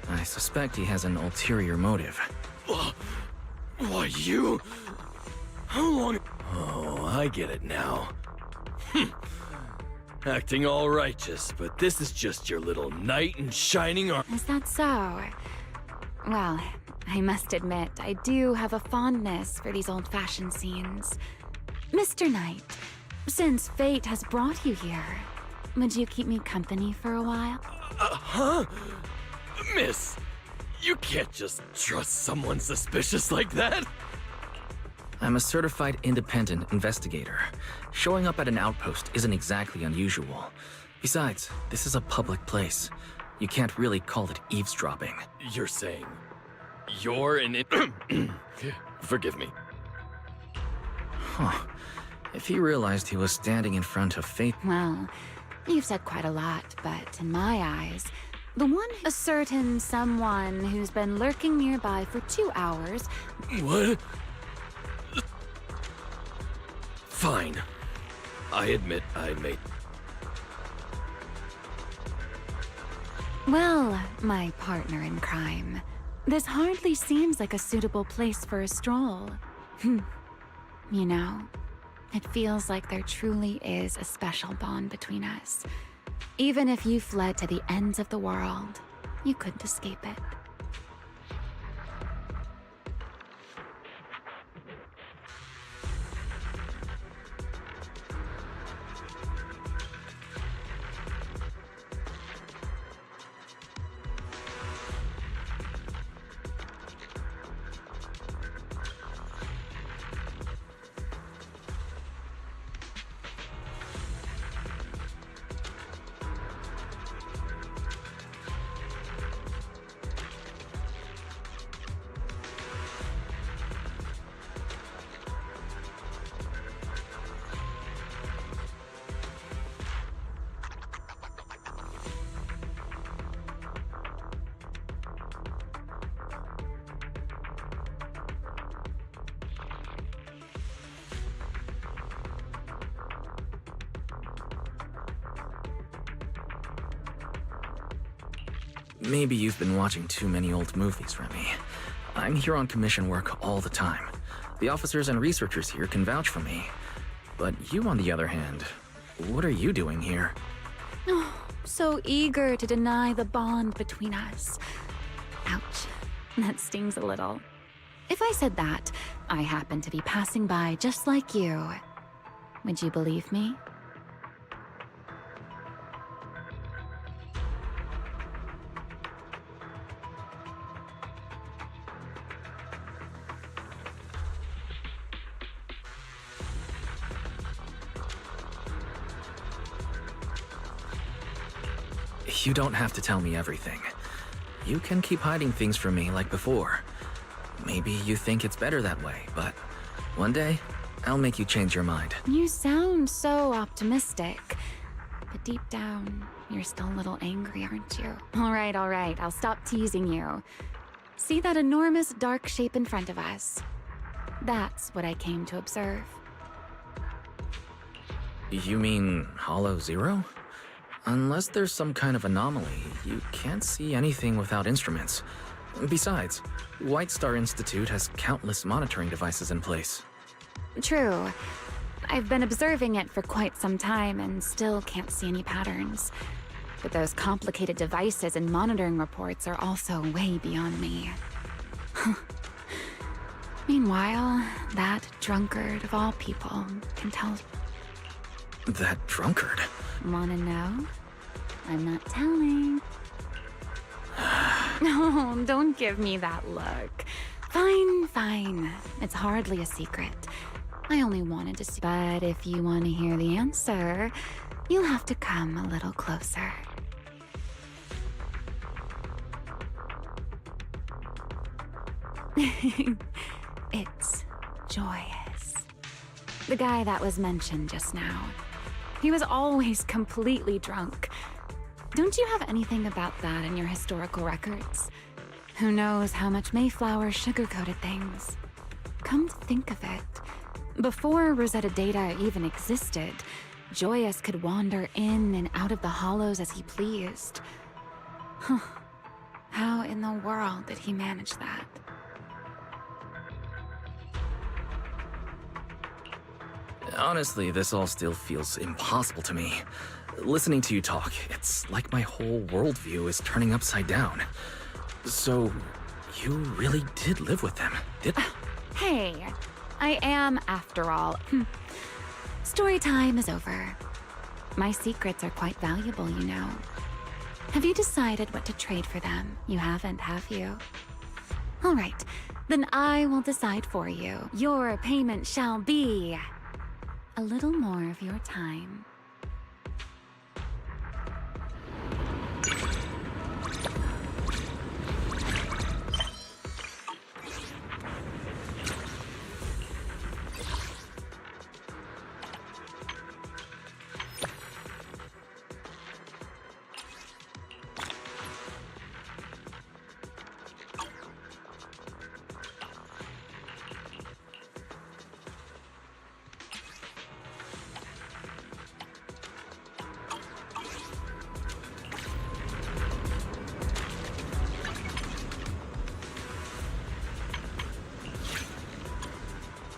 I suspect he has an ulterior motive. Why, you? How long? Oh, I get it now. Acting all righteous, but this is just your little knight in shining armor. Is that so? Well, I must admit, I do have a fondness for these old-fashioned scenes. Mr. Knight, since fate has brought you here, would you keep me company for a while? Huh? Miss, you can't just trust someone suspicious like that. I'm a certified independent investigator. Showing up at an outpost isn't exactly unusual. Besides, this is a public place. You can't really call it eavesdropping. You're saying you're an Forgive me. Huh. If he realized he was standing in front of fate... Well, you've said quite a lot, but in my eyes, the one, a certain someone who's been lurking nearby for 2 hours... What? Fine. I admit I made... Well, my partner in crime, this hardly seems like a suitable place for a stroll. You know, it feels like there truly is a special bond between us. Even if you fled to the ends of the world, you couldn't escape it. Maybe you've been watching too many old movies, Remy. I'm here on commission work all the time. The officers and researchers here can vouch for me. But you, on the other hand, what are you doing here? Oh, so eager to deny the bond between us. Ouch, that stings a little. If I said that, I happen to be passing by just like you, would you believe me? You don't have to tell me everything. You can keep hiding things from me like before. Maybe you think it's better that way, but one day, I'll make you change your mind. You sound so optimistic. But deep down, you're still a little angry, aren't you? All right, I'll stop teasing you. See that enormous dark shape in front of us? That's what I came to observe. You mean Hollow Zero? Unless there's some kind of anomaly, you can't see anything without instruments. Besides, White Star Institute has countless monitoring devices in place. True. I've been observing it for quite some time and still can't see any patterns. But those complicated devices and monitoring reports are also way beyond me. Meanwhile, that drunkard of all people can tell... That drunkard? Wanna know? I'm not telling. No, don't give me that look. Fine, fine. It's hardly a secret. I only wanted to see. But if you want to hear the answer, you'll have to come a little closer. It's Joyous. The guy that was mentioned just now. He was always completely drunk. Don't you have anything about that in your historical records? Who knows how much Mayflower sugar-coated things? Come to think of it, before Rosetta Data even existed, Joyous could wander in and out of the hollows as he pleased. Huh. How in the world did he manage that? Honestly, this all still feels impossible to me. Listening to you talk, it's like my whole worldview is turning upside down. So, you really did live with them, did you? Hey, I am, after all. Story time is over. My secrets are quite valuable, you know. Have you decided what to trade for them? You haven't, have you? All right, then I will decide for you. Your payment shall be a little more of your time.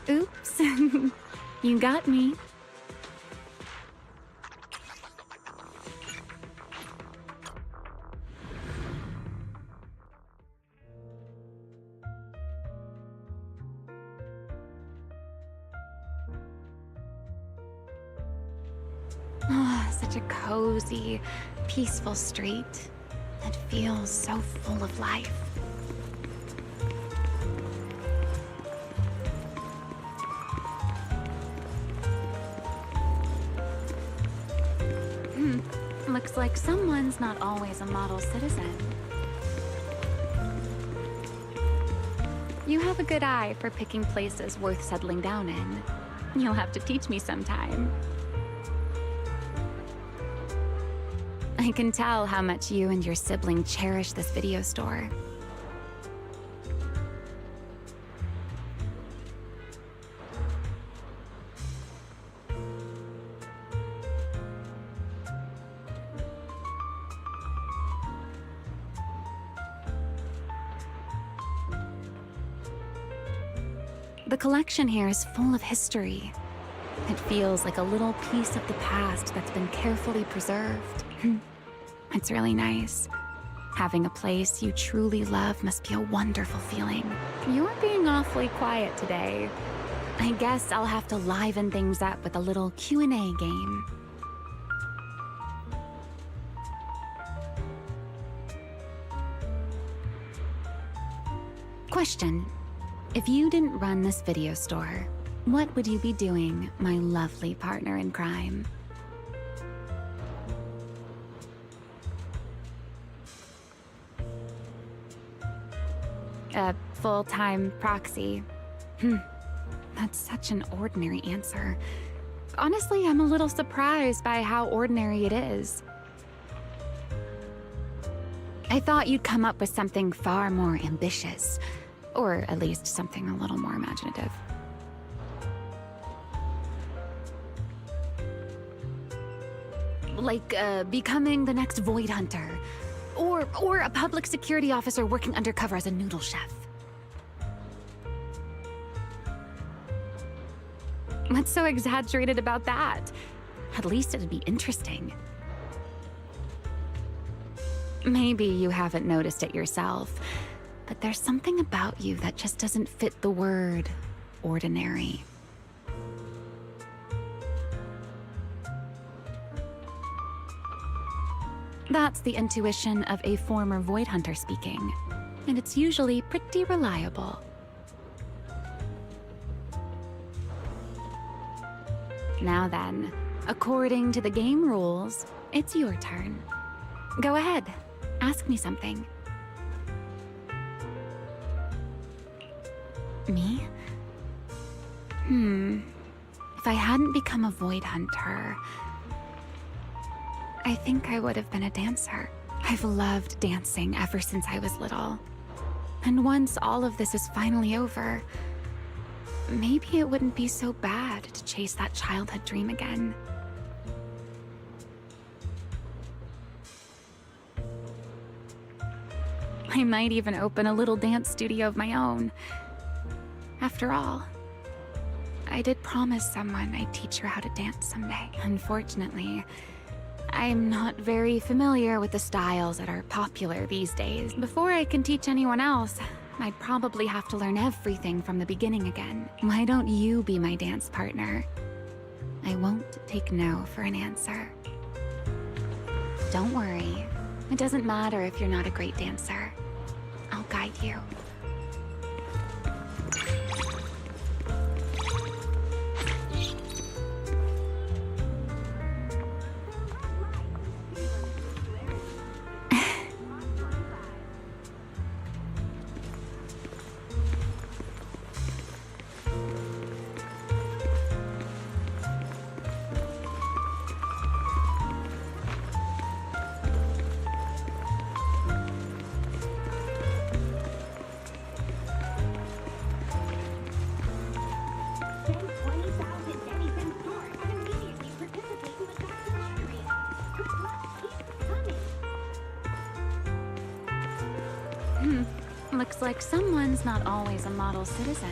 Oops. You got me. Oh, such a cozy, peaceful street. It feels so full of life. Looks like someone's not always a model citizen. You have a good eye for picking places worth settling down in. You'll have to teach me sometime. I can tell how much you and your sibling cherish this video store. The collection here is full of history. It feels like a little piece of the past that's been carefully preserved. It's really nice. Having a place you truly love must be a wonderful feeling. You're being awfully quiet today. I guess I'll have to liven things up with a little Q&A game. Question. If you didn't run this video store, what would you be doing, my lovely partner in crime? A full-time proxy. That's such an ordinary answer. Honestly, I'm a little surprised by how ordinary it is. I thought you'd come up with something far more ambitious. Or at least something a little more imaginative. Like, becoming the next Void Hunter. Or a public security officer working undercover as a noodle chef. What's so exaggerated about that? At least it'd be interesting. Maybe you haven't noticed it yourself, but there's something about you that just doesn't fit the word ordinary. That's the intuition of a former Void Hunter speaking, and it's usually pretty reliable. Now then, according to the game rules, it's your turn. Go ahead, ask me something. Me? If I hadn't become a Void Hunter, I think I would have been a dancer. I've loved dancing ever since I was little. And once all of this is finally over, maybe it wouldn't be so bad to chase that childhood dream again. I might even open a little dance studio of my own. After all, I did promise someone I'd teach her how to dance someday. Unfortunately, I'm not very familiar with the styles that are popular these days. Before I can teach anyone else, I'd probably have to learn everything from the beginning again. Why don't you be my dance partner? I won't take no for an answer. Don't worry. It doesn't matter if you're not a great dancer. I'll guide you. Looks like someone's not always a model citizen.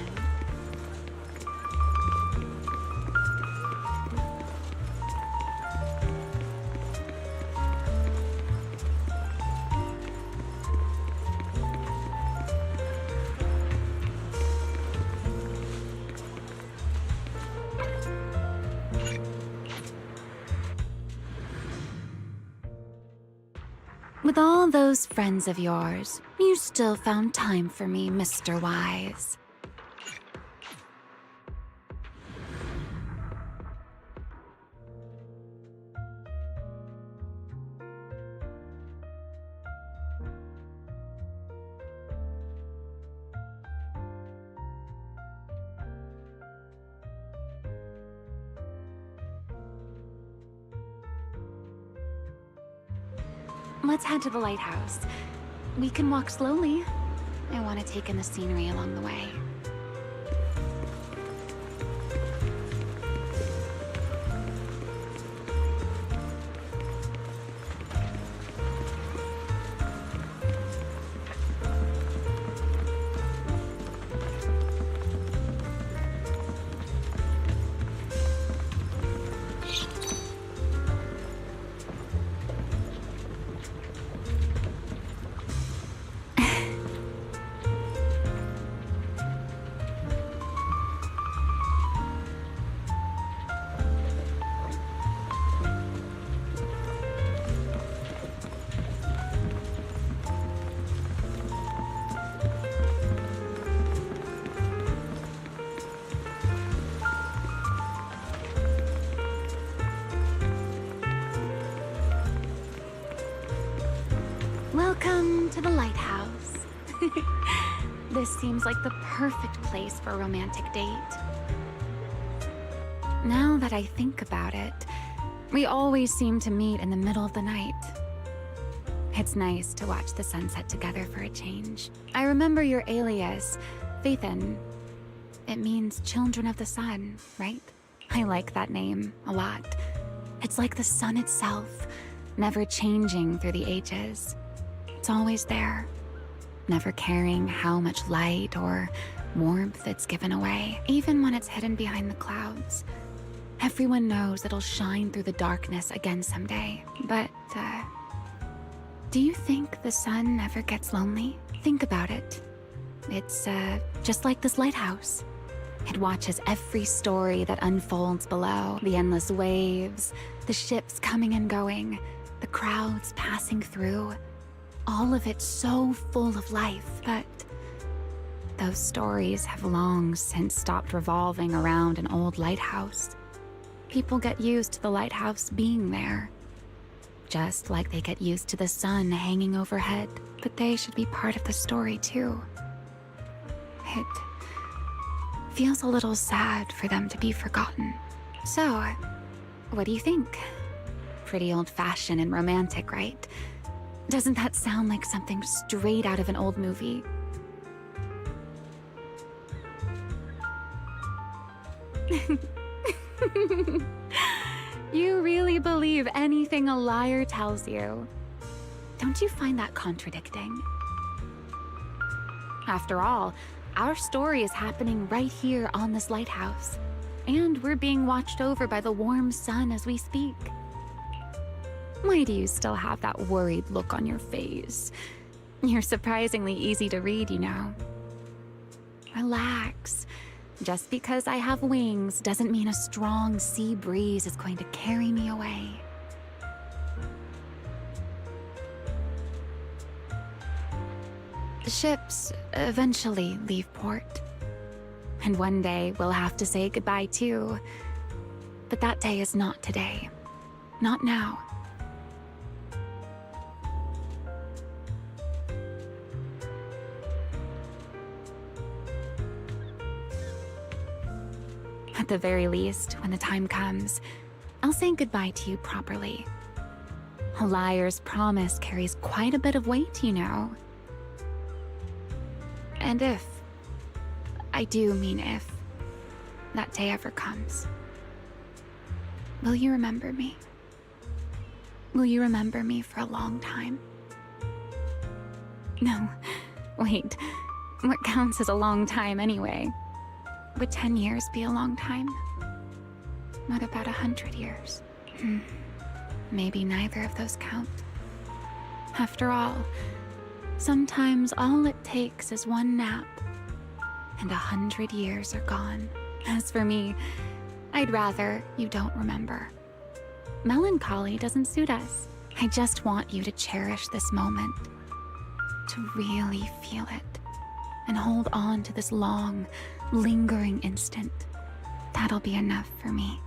With all those friends of yours, you still found time for me, Mr. Wise. Let's head to the lighthouse. We can walk slowly. I want to take in the scenery along the way. Welcome to the lighthouse. This seems like the perfect place for a romantic date. Now that I think about it, we always seem to meet in the middle of the night. It's nice to watch the sunset together for a change. I remember your alias, Phaethon. It means Children of the Sun, right? I like that name a lot. It's like the sun itself, never changing through the ages. It's always there, never caring how much light or warmth it's given away. Even when it's hidden behind the clouds, everyone knows it'll shine through the darkness again someday. But, do you think the sun ever gets lonely? Think about it. It's, just like this lighthouse. It watches every story that unfolds below. The endless waves, the ships coming and going, the crowds passing through. All of it so full of life, but those stories have long since stopped revolving around an old lighthouse. People get used to the lighthouse being there. Just like they get used to the sun hanging overhead, but they should be part of the story too. It feels a little sad for them to be forgotten. So, what do you think? Pretty old-fashioned and romantic, right? Doesn't that sound like something straight out of an old movie? You really believe anything a liar tells you. Don't you find that contradicting? After all, our story is happening right here on this lighthouse, and we're being watched over by the warm sun as we speak. Why do you still have that worried look on your face? You're surprisingly easy to read, you know. Relax. Just because I have wings doesn't mean a strong sea breeze is going to carry me away. The ships eventually leave port. And one day we'll have to say goodbye too. But that day is not today. Not now. At the very least, when the time comes, I'll say goodbye to you properly. A liar's promise carries quite a bit of weight, you know. And if, I do mean if, that day ever comes, will you remember me? Will you remember me for a long time? No, wait, what counts as a long time anyway? Would 10 years be a long time? What about 100 years? Maybe neither of those count. After all, sometimes all it takes is one nap, and 100 years are gone. As for me, I'd rather you don't remember. Melancholy doesn't suit us. I just want you to cherish this moment, to really feel it, and hold on to this long, lingering instant. That'll be enough for me.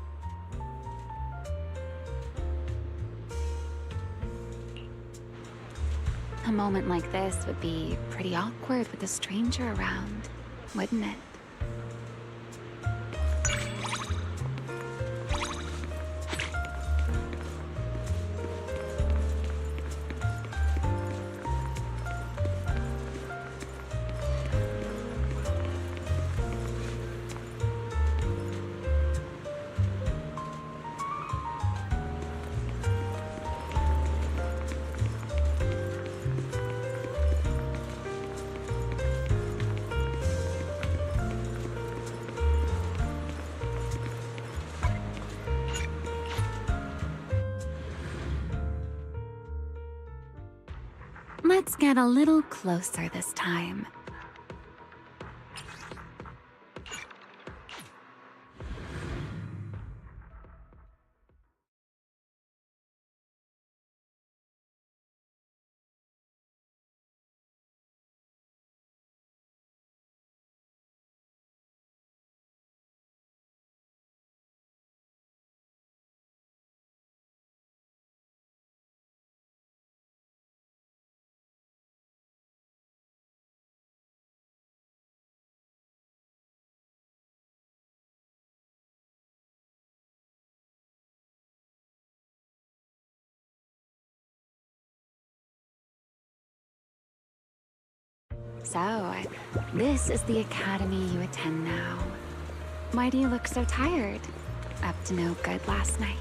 A moment like this would be pretty awkward with a stranger around, wouldn't it? Let's get a little closer this time. So, this is the academy you attend now. Why do you look so tired? Up to no good last night.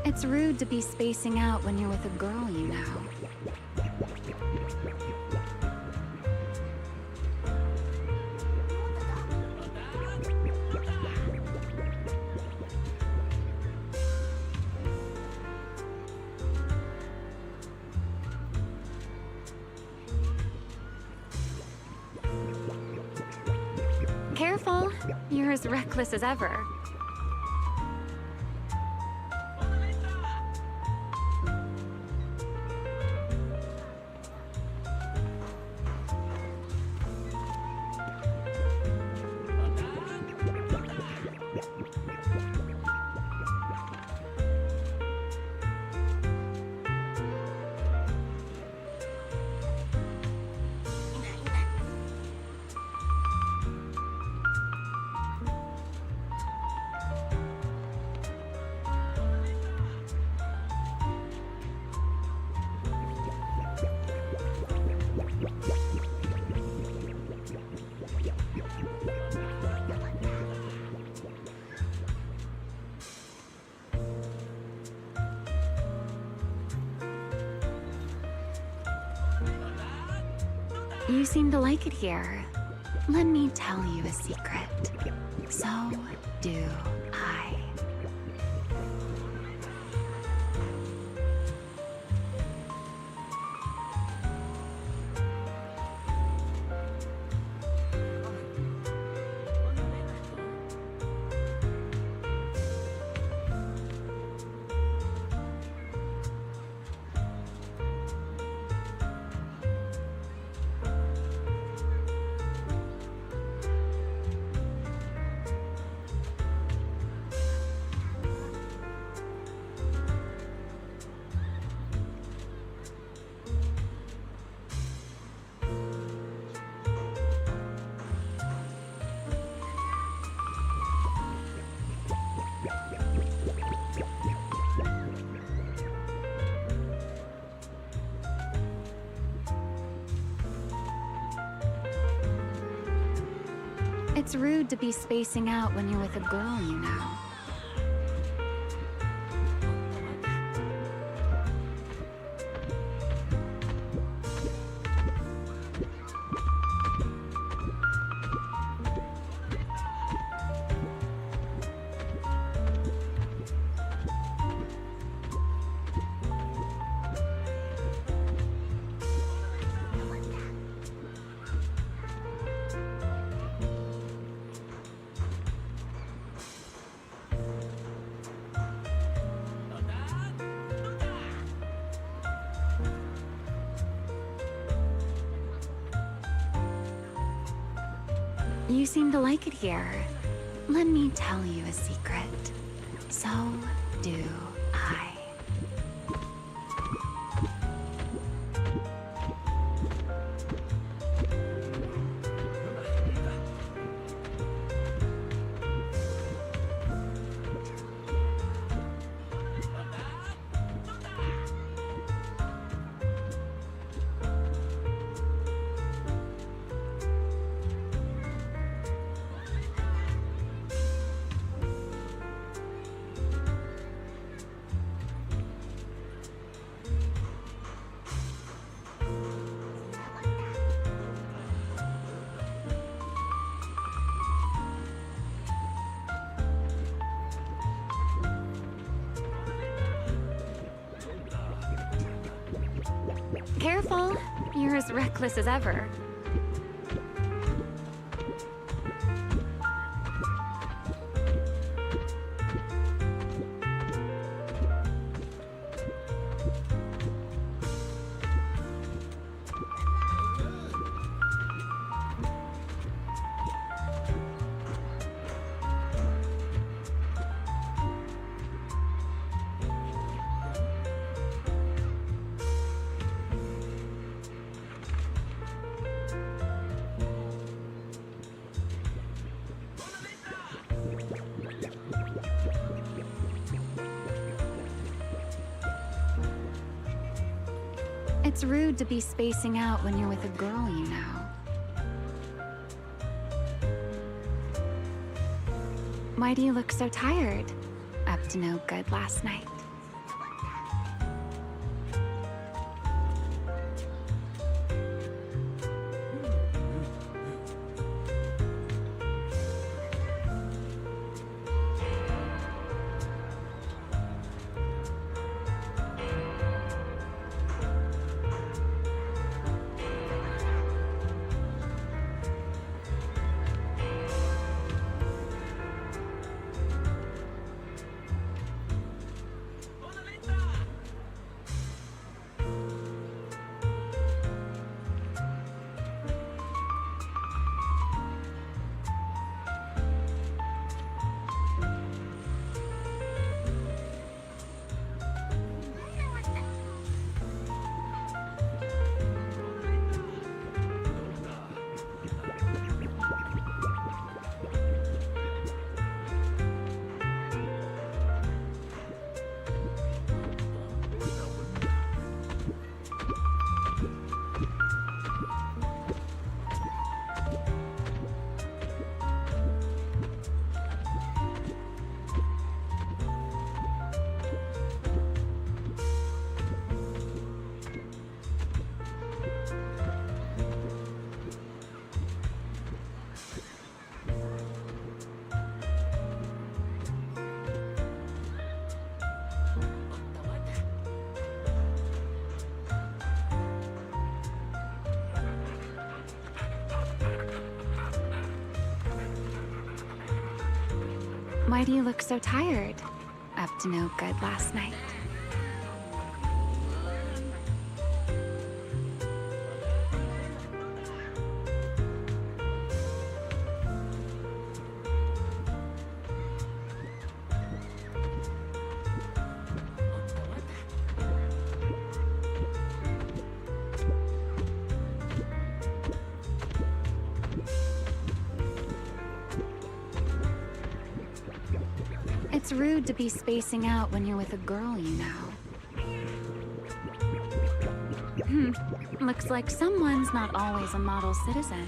It's rude to be spacing out when you're with a girl, you know. Careful. You're as reckless as ever. You seem to like it here. Let me tell you a secret. So do I. It's rude to be spacing out when you're with a girl, you know. You seem to like it here. Let me tell you a secret. So do I. Careful. You're as reckless as ever. It's rude to be spacing out when you're with a girl, you know. Why do you look so tired? Up to no good last night. Why do you look so tired? Up to no good last night. It's rude to be spacing out when you're with a girl, you know. Looks like someone's not always a model citizen.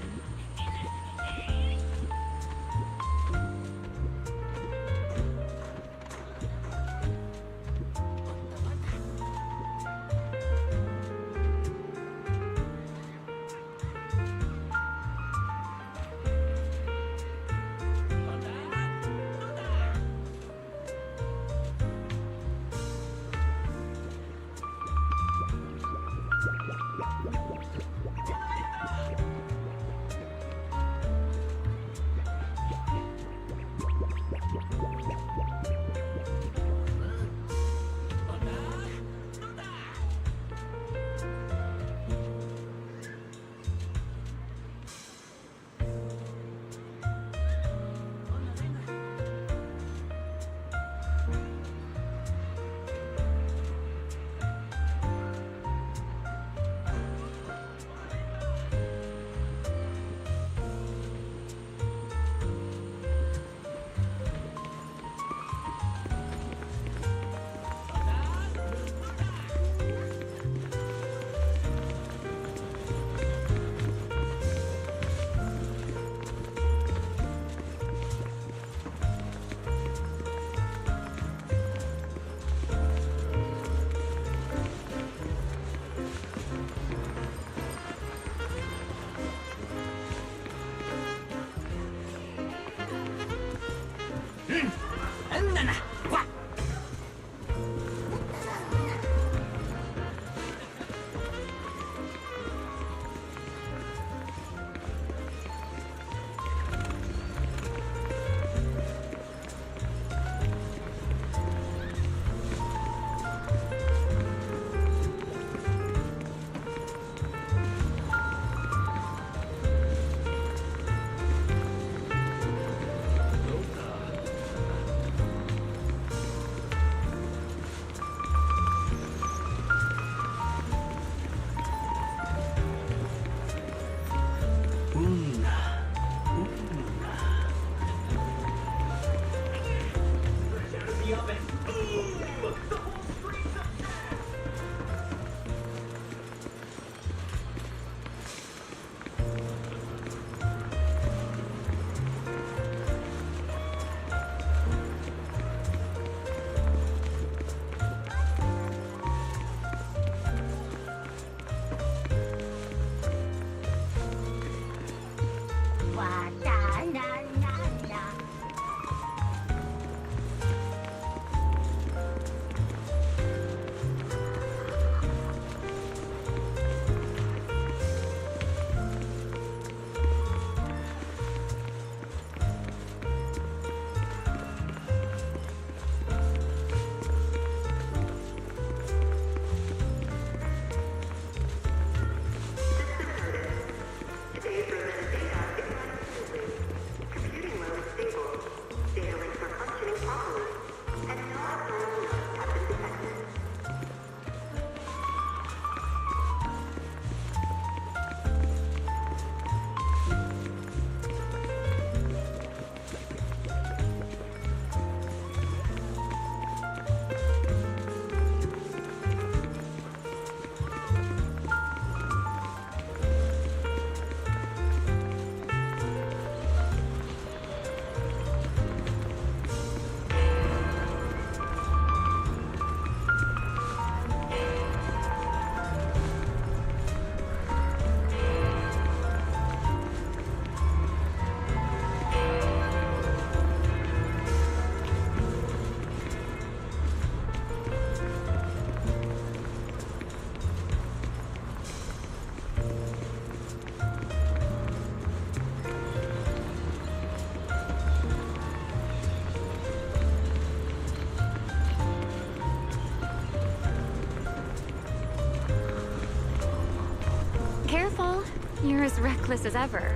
You're as reckless as ever.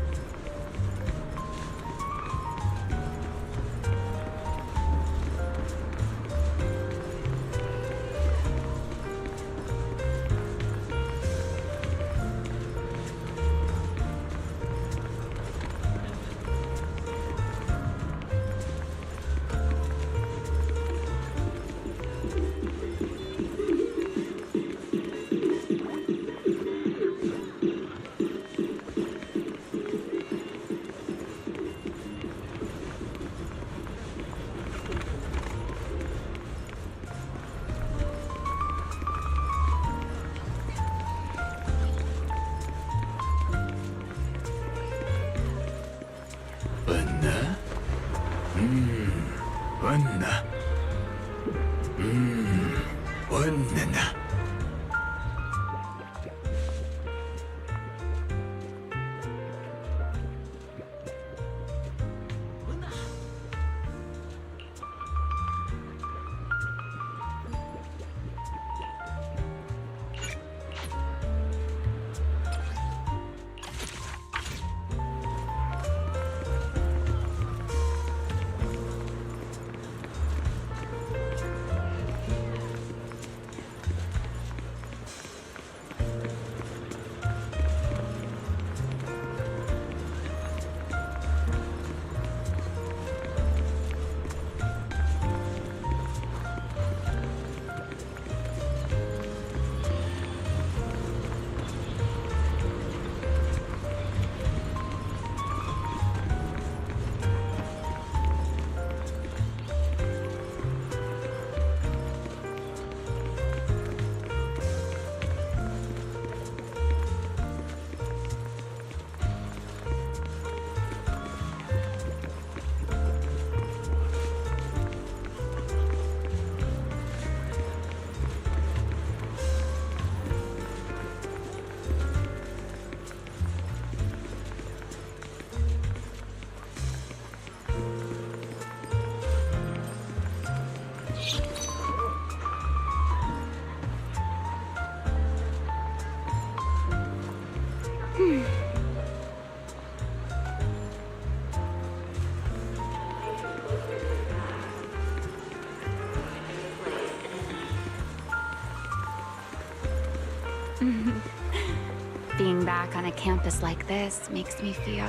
Being back on a campus like this makes me feel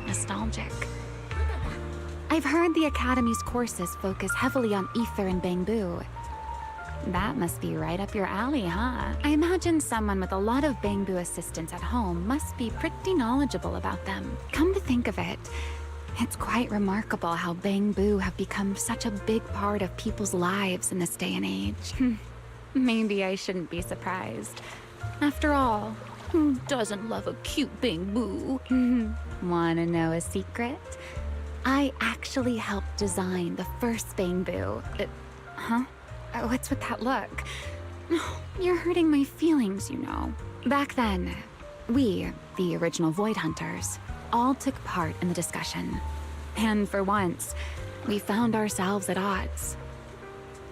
nostalgic. I've heard the Academy's courses focus heavily on ether and Bangbu. That must be right up your alley, huh? I imagine someone with a lot of Bangbu assistants at home must be pretty knowledgeable about them. Come to think of it, it's quite remarkable how Bangbu have become such a big part of people's lives in this day and age. Maybe I shouldn't be surprised. After all, who doesn't love a cute Bangbu? Wanna know a secret? I actually helped design the first Bangbu. Huh? What's with that look? You're hurting my feelings, you know. Back then, we, the original Void Hunters, all took part in the discussion. And for once, we found ourselves at odds.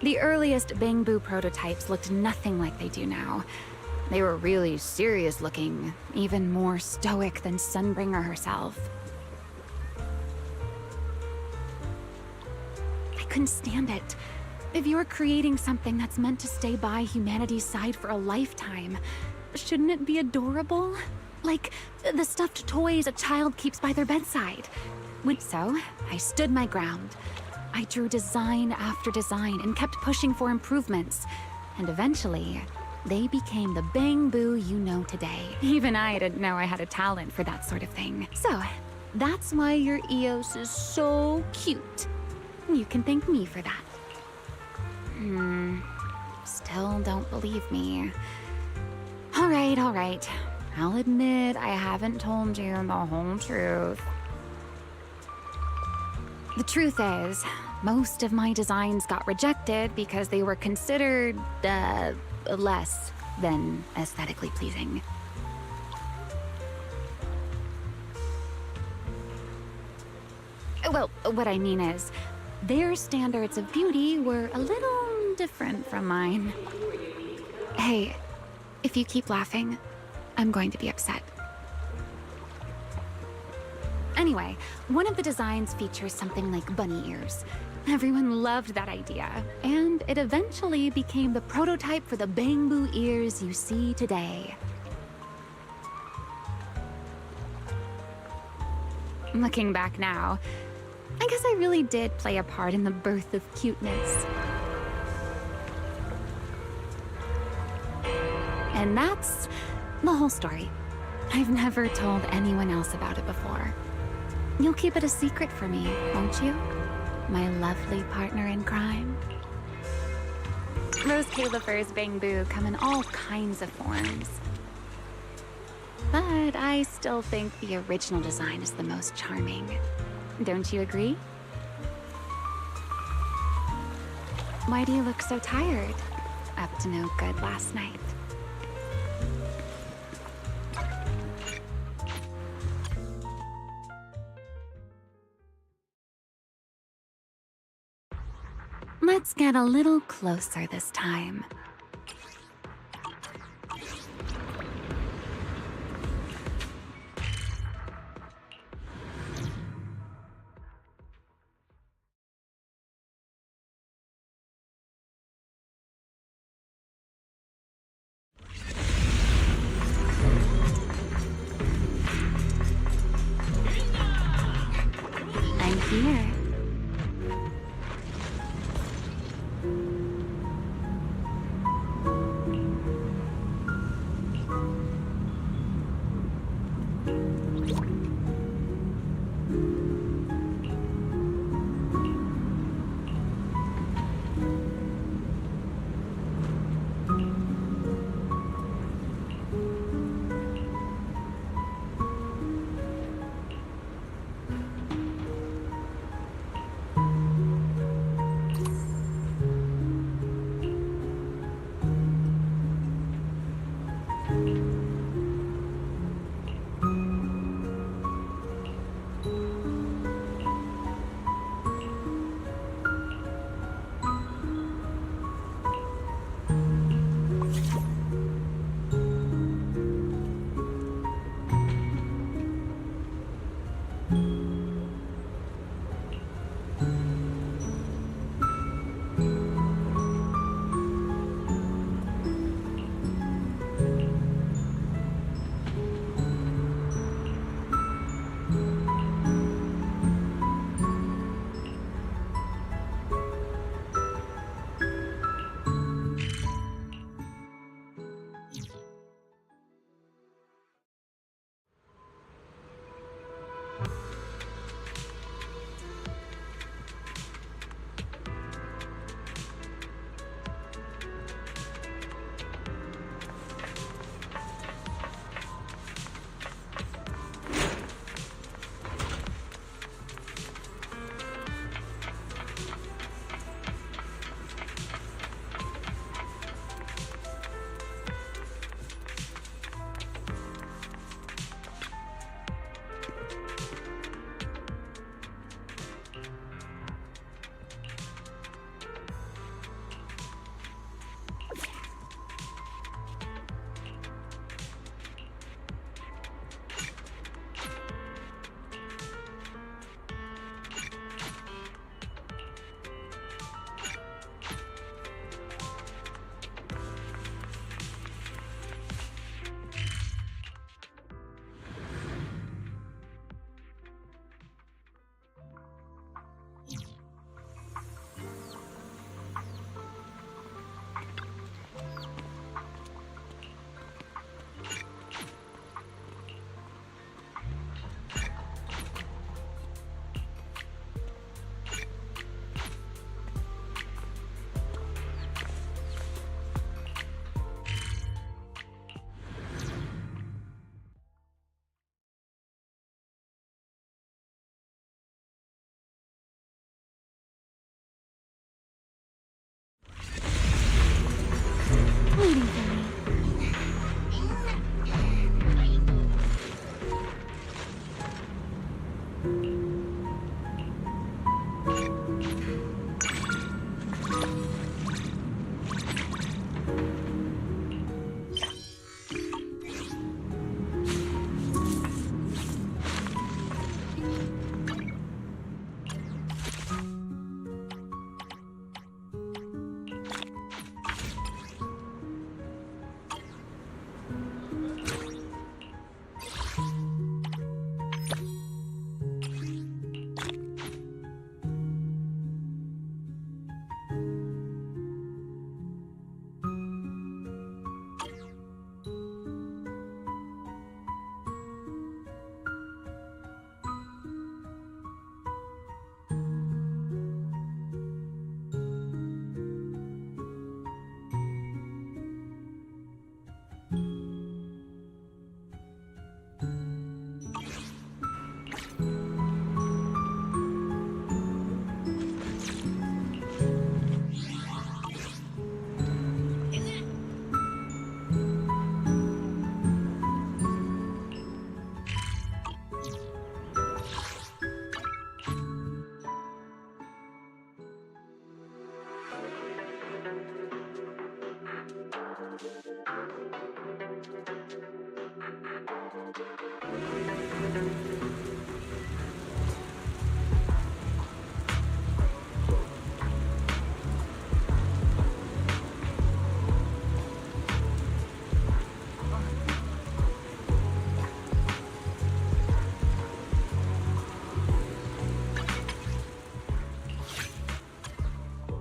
The earliest Bangbu prototypes looked nothing like they do now. They were really serious looking, even more stoic than Sunbringer herself. I couldn't stand it. If you're creating something that's meant to stay by humanity's side for a lifetime, shouldn't it be adorable? Like the stuffed toys a child keeps by their bedside. So, I stood my ground. I drew design after design and kept pushing for improvements. And eventually, they became the Bangbu you know today. Even I didn't know I had a talent for that sort of thing. So, that's why your EOS is so cute. You can thank me for that. Still don't believe me. All right. I'll admit I haven't told you the whole truth. The truth is, most of my designs got rejected because they were considered, less than aesthetically pleasing. Well, what I mean is, their standards of beauty were a little different from mine. Hey, if you keep laughing, I'm going to be upset. Anyway, one of the designs features something like bunny ears. Everyone loved that idea, and it eventually became the prototype for the Bangboo ears you see today. Looking back now, I guess I really did play a part in the birth of cuteness. And that's the whole story. I've never told anyone else about it before. You'll keep it a secret for me, won't you? My lovely partner in crime. Rose Califers Bangboo come in all kinds of forms. But I still think the original design is the most charming. Don't you agree? Why do you look so tired? Up to no good last night. Let's get a little closer this time. I'm here.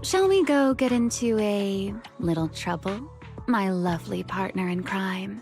Shall we go get into a little trouble, my lovely partner in crime?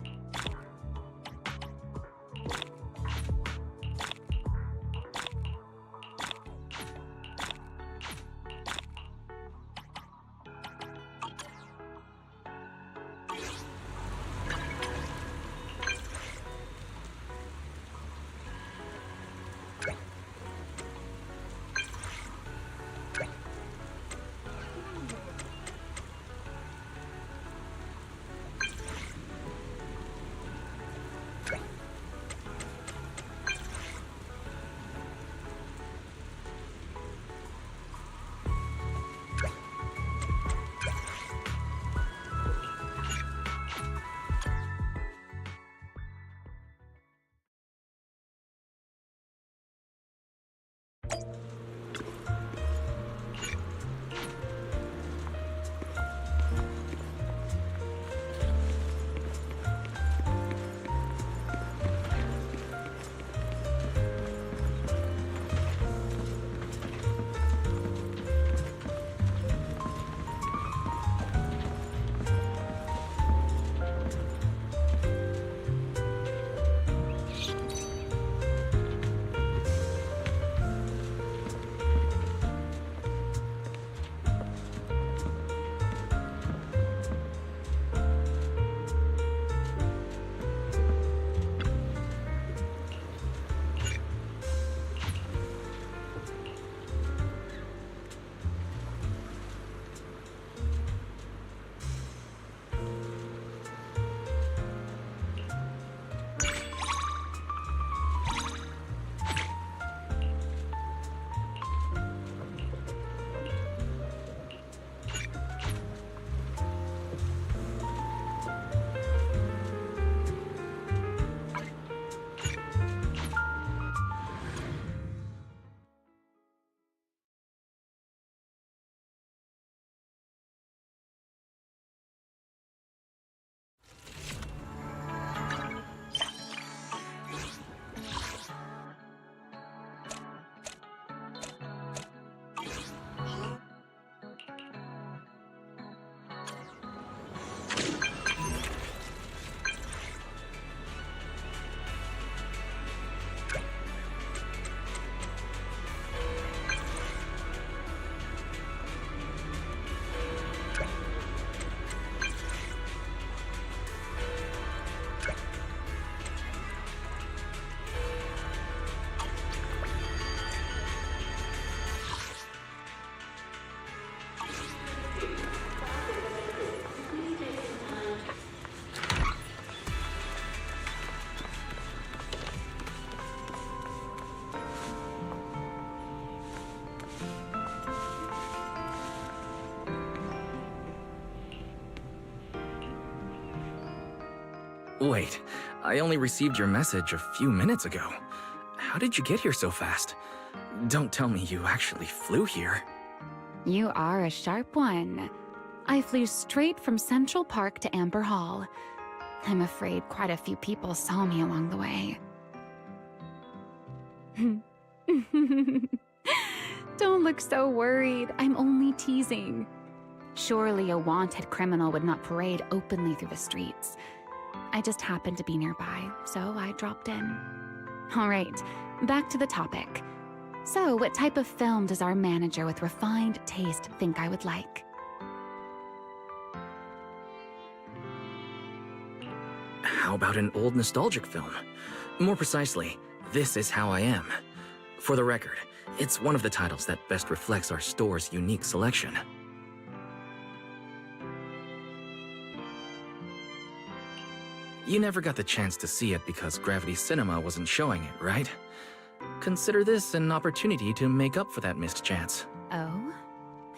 Wait, I only received your message a few minutes ago. How did you get here so fast? Don't tell me you actually flew here. You are a sharp one. I flew straight from Central Park to Amber Hall. I'm afraid quite a few people saw me along the way. Don't look so worried. I'm only teasing. Surely a wanted criminal would not parade openly through the streets. I just happened to be nearby, so I dropped in. All right, back to the topic. So, what type of film does our manager with refined taste think I would like? How about an old nostalgic film? More precisely, This Is How I Am. For the record, it's one of the titles that best reflects our store's unique selection. You never got the chance to see it because Gravity Cinema wasn't showing it, right? Consider this an opportunity to make up for that missed chance. Oh?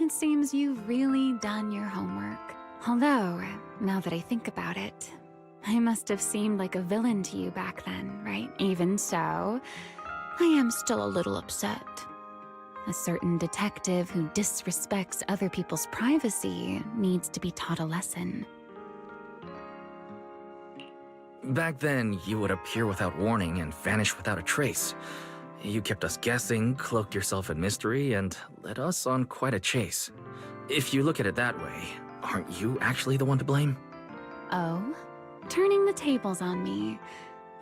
It seems you've really done your homework. Although, now that I think about it, I must have seemed like a villain to you back then, right? Even so, I am still a little upset. A certain detective who disrespects other people's privacy needs to be taught a lesson. Back then, you would appear without warning and vanish without a trace. You kept us guessing, cloaked yourself in mystery, and led us on quite a chase. If you look at it that way, aren't you actually the one to blame? Oh? Turning the tables on me.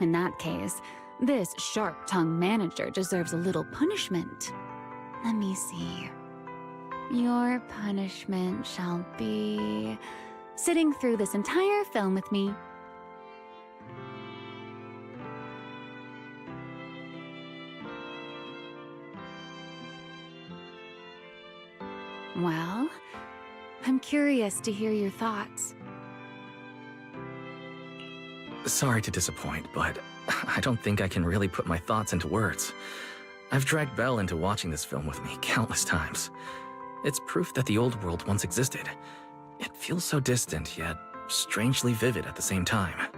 In that case, this sharp-tongued manager deserves a little punishment. Let me see. Your punishment shall be sitting through this entire film with me. Well, I'm curious to hear your thoughts. Sorry to disappoint, but I don't think I can really put my thoughts into words. I've dragged Belle into watching this film with me countless times. It's proof that the old world once existed. It feels so distant, yet strangely vivid at the same time.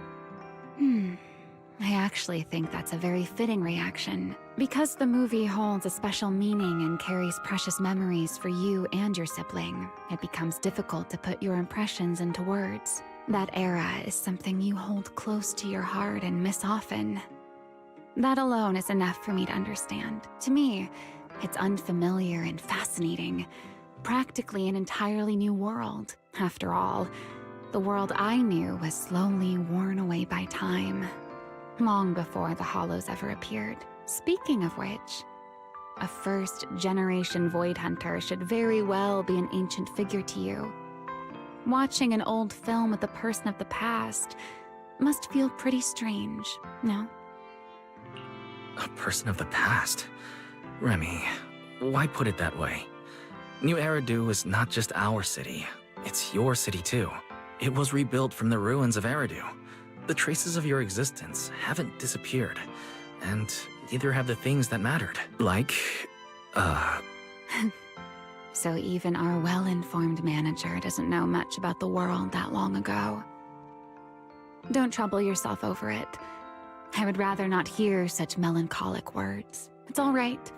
I actually think that's a very fitting reaction. Because the movie holds a special meaning and carries precious memories for you and your sibling, it becomes difficult to put your impressions into words. That era is something you hold close to your heart and miss often. That alone is enough for me to understand. To me, it's unfamiliar and fascinating. Practically an entirely new world. After all, the world I knew was slowly worn away by time. Long before the Hollows ever appeared. Speaking of which, a first-generation Void Hunter should very well be an ancient figure to you. Watching an old film with a person of the past must feel pretty strange, no? A person of the past? Remy, why put it that way? New Eridu is not just our city, it's your city too. It was rebuilt from the ruins of Eridu. The traces of your existence haven't disappeared, and neither have the things that mattered. Like, So even our well-informed manager doesn't know much about the world that long ago. Don't trouble yourself over it. I would rather not hear such melancholic words. It's all right.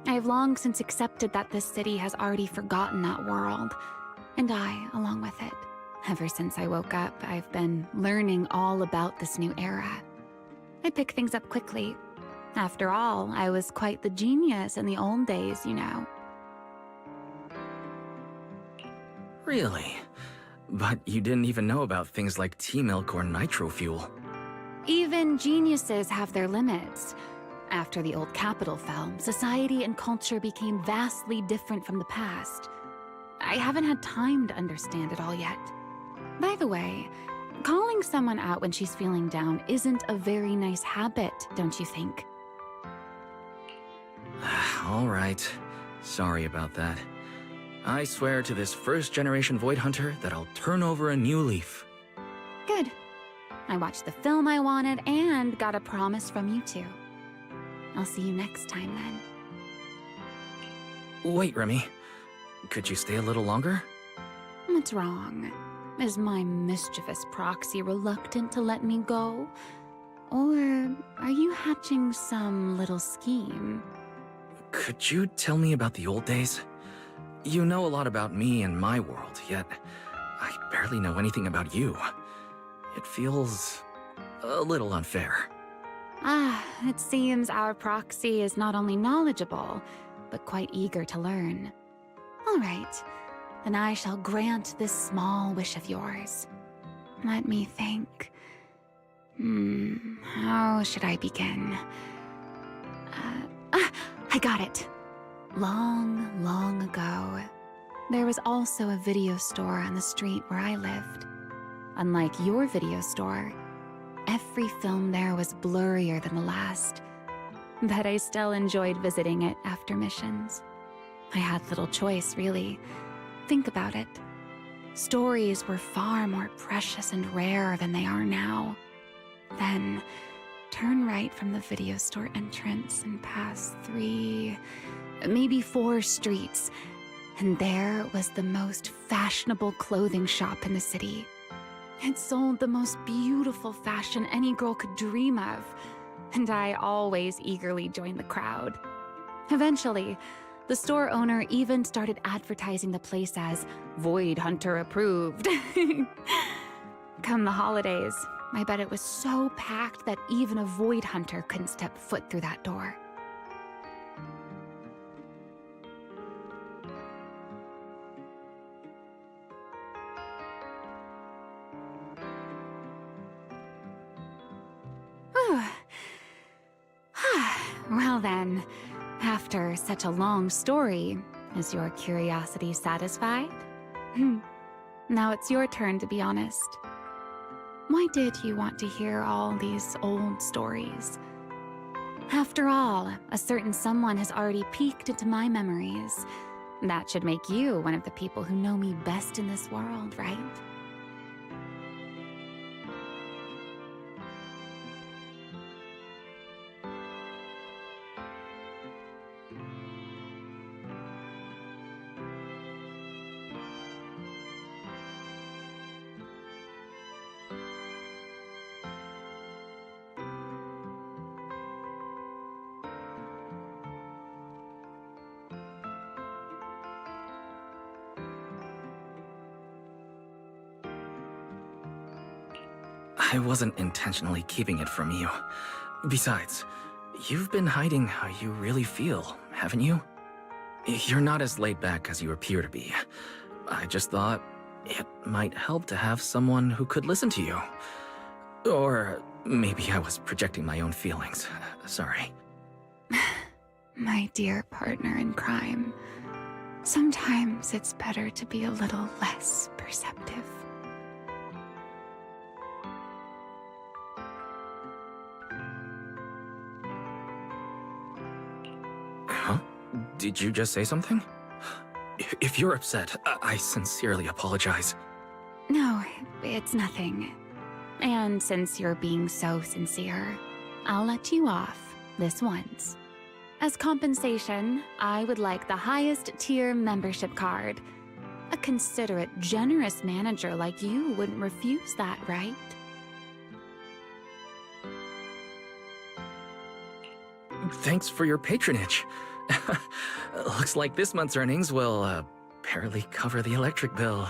I have long since accepted that this city has already forgotten that world, and I, along with it. Ever since I woke up, I've been learning all about this new era. I pick things up quickly. After all, I was quite the genius in the old days, you know. Really? But you didn't even know about things like T-milk or nitro fuel. Even geniuses have their limits. After the old capital fell, society and culture became vastly different from the past. I haven't had time to understand it all yet. By the way, calling someone out when she's feeling down isn't a very nice habit, don't you think? All right. Sorry about that. I swear to this first-generation Void Hunter that I'll turn over a new leaf. Good. I watched the film I wanted and got a promise from you two. I'll see you next time then. Wait, Remy. Could you stay a little longer? What's wrong? Is my mischievous proxy reluctant to let me go? Or are you hatching some little scheme? Could you tell me about the old days? You know a lot about me and my world, yet I barely know anything about you. It feels a little unfair. It seems our proxy is not only knowledgeable, but quite eager to learn. All right, then I shall grant this small wish of yours. Let me think. How should I begin? I got it. Long, long ago, there was also a video store on the street where I lived. Unlike your video store, every film there was blurrier than the last, but I still enjoyed visiting it after missions. I had little choice, really. Think about it. Stories were far more precious and rare than they are now. Then, turn right from the video store entrance and pass 3, maybe 4 streets, and there was the most fashionable clothing shop in the city. It sold the most beautiful fashion any girl could dream of, and I always eagerly joined the crowd. Eventually, the store owner even started advertising the place as Void Hunter approved. Come the holidays, I bet it was so packed that even a Void Hunter couldn't step foot through that door. Well then, after such a long story, is your curiosity satisfied? Now it's your turn to be honest. Why did you want to hear all these old stories? After all, a certain someone has already peeked into my memories. That should make you one of the people who know me best in this world, right? I wasn't intentionally keeping it from you. Besides, you've been hiding how you really feel, haven't you? You're not as laid back as you appear to be. I just thought it might help to have someone who could listen to you. Or maybe I was projecting my own feelings. Sorry. My dear partner in crime, sometimes it's better to be a little less perceptive. Huh? Did you just say something? If you're upset, I sincerely apologize. No, it's nothing. And since you're being so sincere, I'll let you off this once. As compensation, I would like the highest tier membership card. A considerate, generous manager like you wouldn't refuse that, right? Thanks for your patronage. Looks like this month's earnings will, barely cover the electric bill.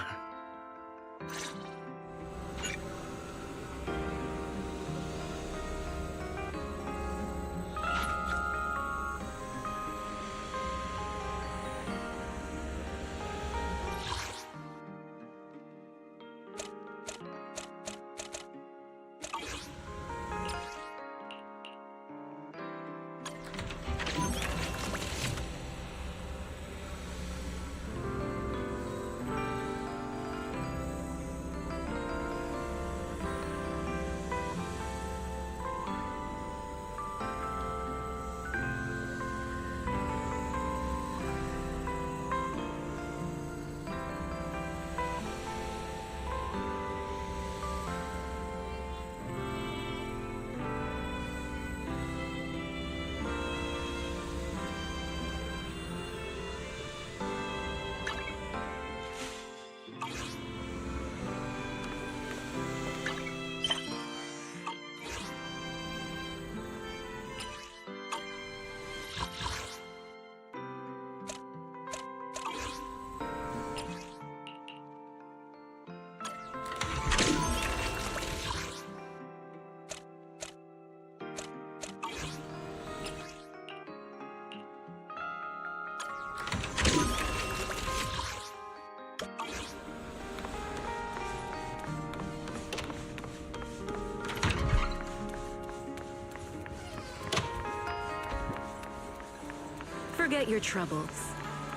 Forget your troubles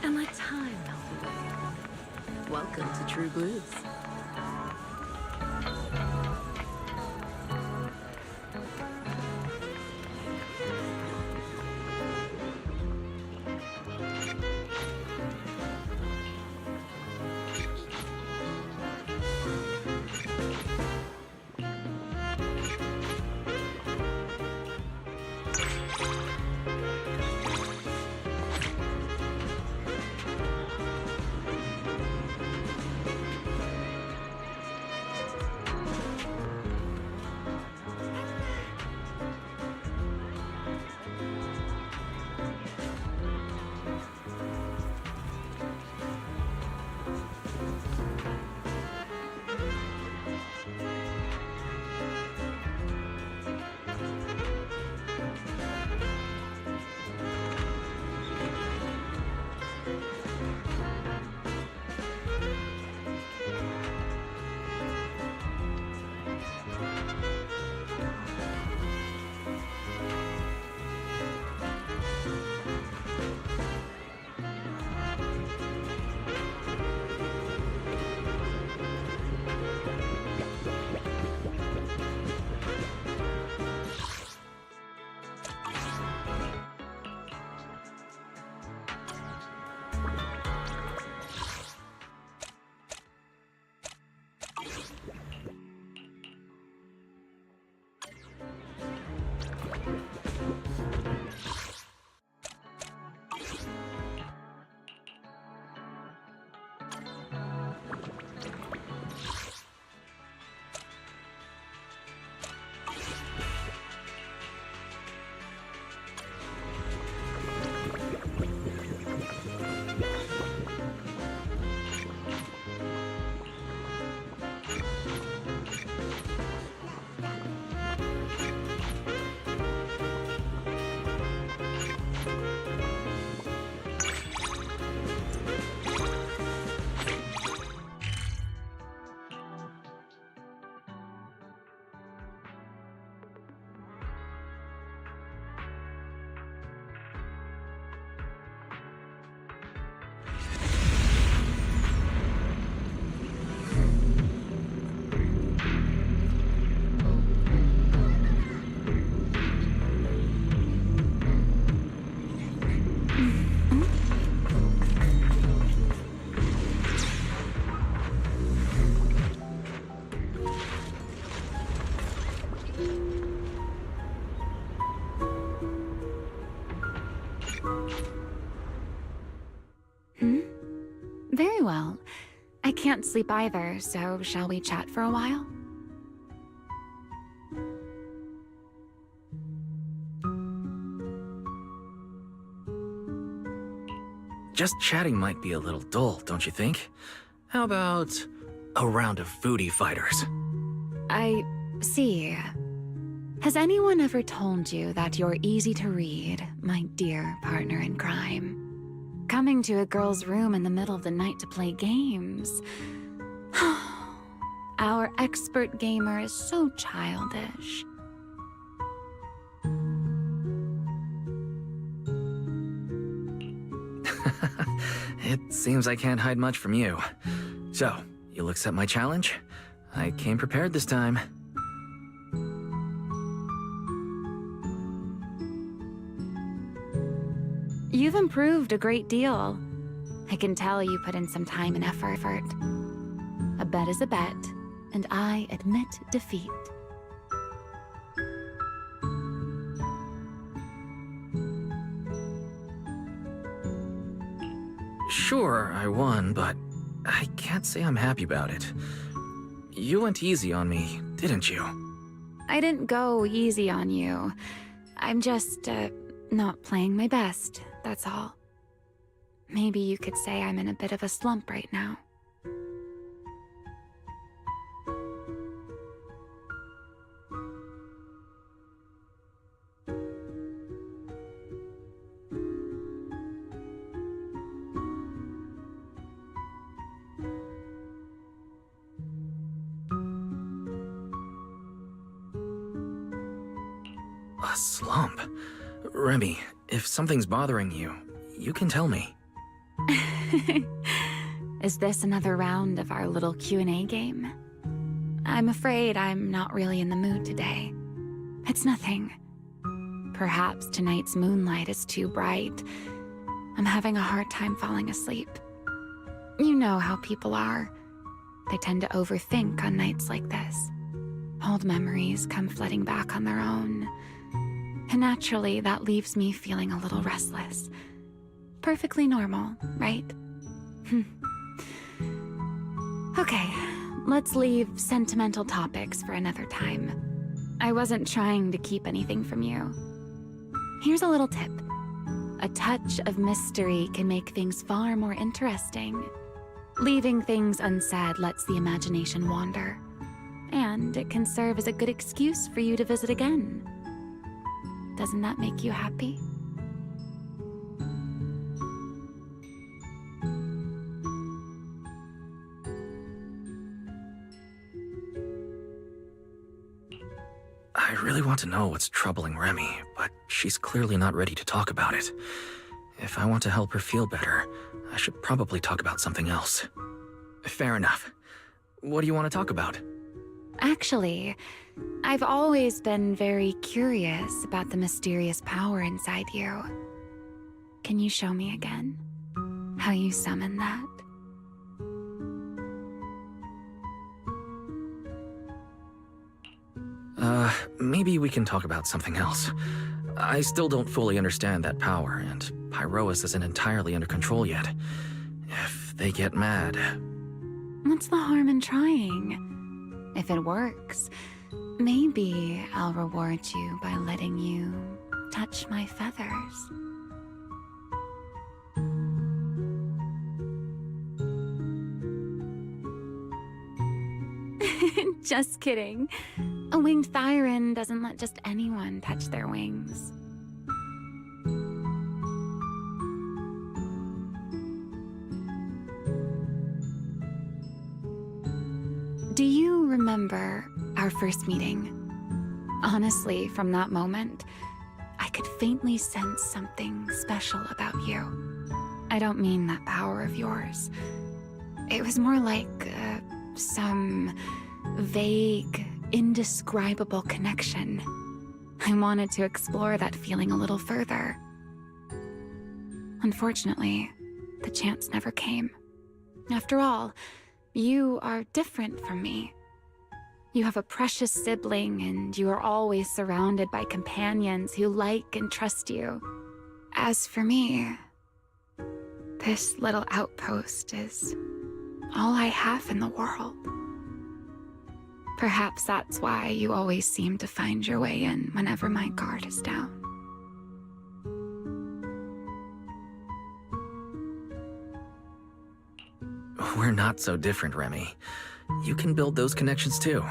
and let time melt away. Welcome to True Blues. Very well. I can't sleep either, so shall we chat for a while? Just chatting might be a little dull, don't you think? How about a round of foodie fighters? I see. Has anyone ever told you that you're easy to read, my dear partner in crime? Coming to a girl's room in the middle of the night to play games. Our expert gamer is so childish. It seems I can't hide much from you. So, you'll accept my challenge? I came prepared this time. You've improved a great deal. I can tell you put in some time and effort. A bet is a bet, and I admit defeat. Sure, I won, but I can't say I'm happy about it. You went easy on me, didn't you? I didn't go easy on you. I'm just, not playing my best, that's all. Maybe you could say I'm in a bit of a slump right now. A slump? Remy, if something's bothering you, you can tell me. Is this another round of our little Q&A game? I'm afraid I'm not really in the mood today. It's nothing. Perhaps tonight's moonlight is too bright. I'm having a hard time falling asleep. You know how people are. They tend to overthink on nights like this. Old memories come flooding back on their own. And naturally, that leaves me feeling a little restless. Perfectly normal, right? Okay, let's leave sentimental topics for another time. I wasn't trying to keep anything from you. Here's a little tip. A touch of mystery can make things far more interesting. Leaving things unsaid lets the imagination wander. And it can serve as a good excuse for you to visit again. Doesn't that make you happy? I really want to know what's troubling Remy, but she's clearly not ready to talk about it. If I want to help her feel better, I should probably talk about something else. Fair enough. What do you want to talk about? Actually, I've always been very curious about the mysterious power inside you. Can you show me again how you summon that? Maybe we can talk about something else. I still don't fully understand that power, and Pyroas isn't entirely under control yet. If they get mad... What's the harm in trying? If it works, maybe I'll reward you by letting you touch my feathers. Just kidding. A winged Thyran doesn't let just anyone touch their wings. Do you remember our first meeting? Honestly, from that moment, I could faintly sense something special about you. I don't mean that power of yours. It was more like some vague, indescribable connection. I wanted to explore that feeling a little further. Unfortunately, the chance never came. After all, you are different from me. You have a precious sibling, and you are always surrounded by companions who like and trust you. As for me, This little outpost is all I have in the world. Perhaps that's why you always seem to find your way in whenever my guard is down. We're not so different, Remy. You can build those connections too.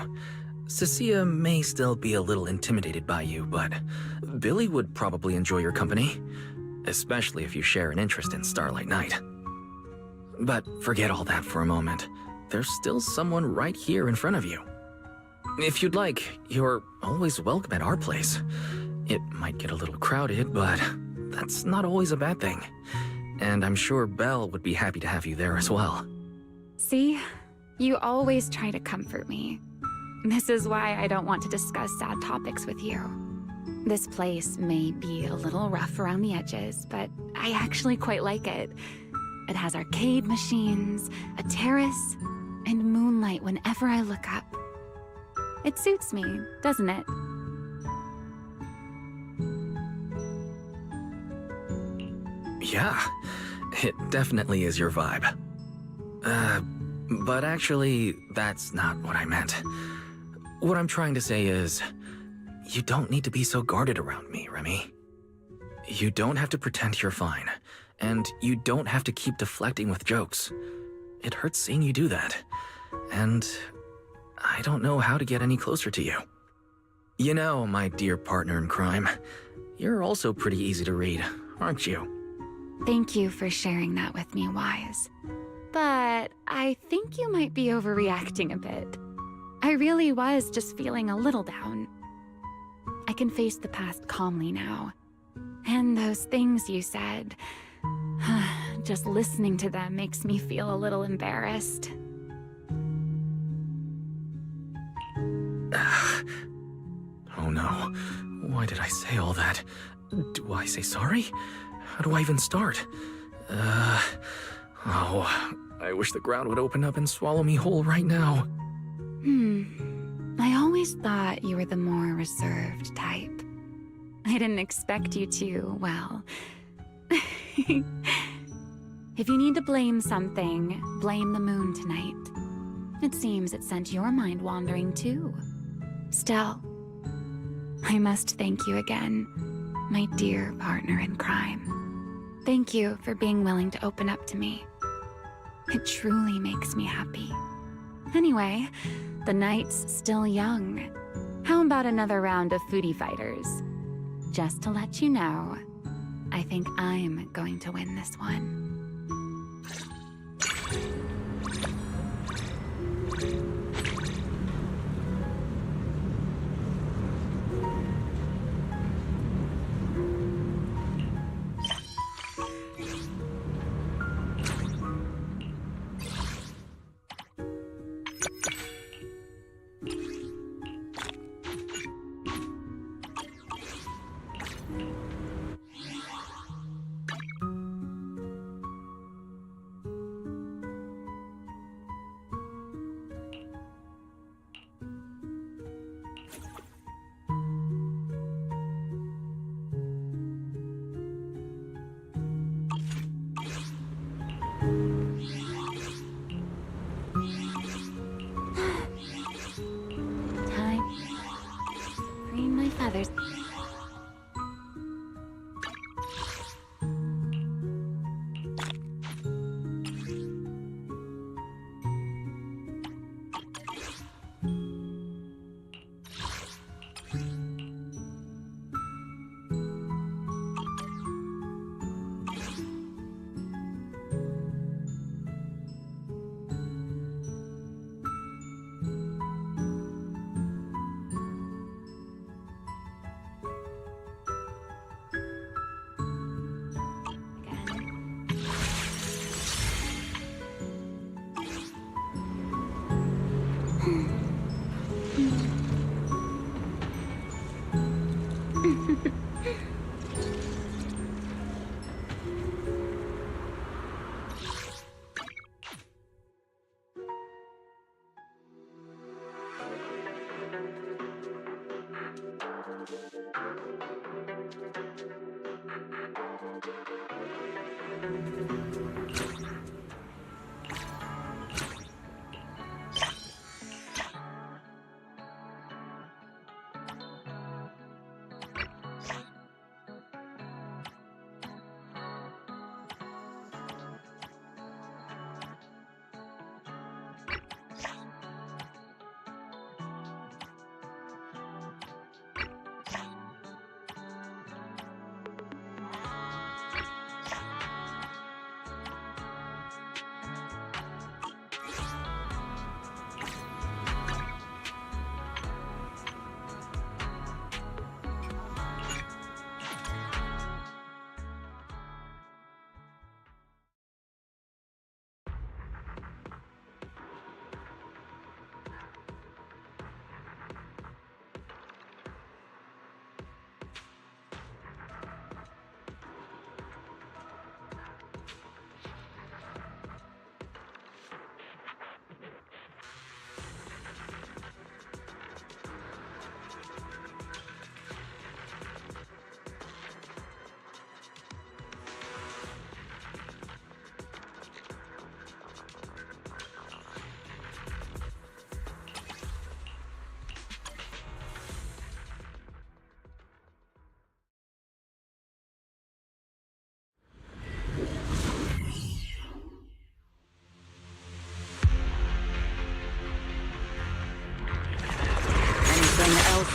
Cecilia may still be a little intimidated by you, but Billy would probably enjoy your company, especially if you share an interest in Starlight Knight. But forget all that for a moment. There's still someone right here in front of you. If you'd like, you're always welcome at our place. It might get a little crowded, but that's not always a bad thing. And I'm sure Belle would be happy to have you there as well. See? You always try to comfort me. This is why I don't want to discuss sad topics with you. This place may be a little rough around the edges, but I actually quite like it. It has arcade machines, a terrace, and moonlight whenever I look up. It suits me, doesn't it? Yeah, it definitely is your vibe. But actually, that's not what I meant. What I'm trying to say is, you don't need to be so guarded around me, Remy. You don't have to pretend you're fine, and you don't have to keep deflecting with jokes. It hurts seeing you do that, and I don't know how to get any closer to you. You know, my dear partner in crime, you're also pretty easy to read, aren't you? Thank you for sharing that with me, Wise. But I think you might be overreacting a bit. I really was just feeling a little down. I can face the past calmly now. And those things you said, just listening to them makes me feel a little embarrassed. Oh no, why did I say all that? Do I say sorry? How do I even start? Oh, I wish the ground would open up and swallow me whole right now. I always thought you were the more reserved type. I didn't expect you to, well... If you need to blame something, blame the moon tonight. It seems it sent your mind wandering too. Still, I must thank you again, my dear partner in crime. Thank you for being willing to open up to me. It truly makes me happy. Anyway, the night's still young. How about another round of foodie fighters? Just to let you know, I think I'm going to win this one. Feathers.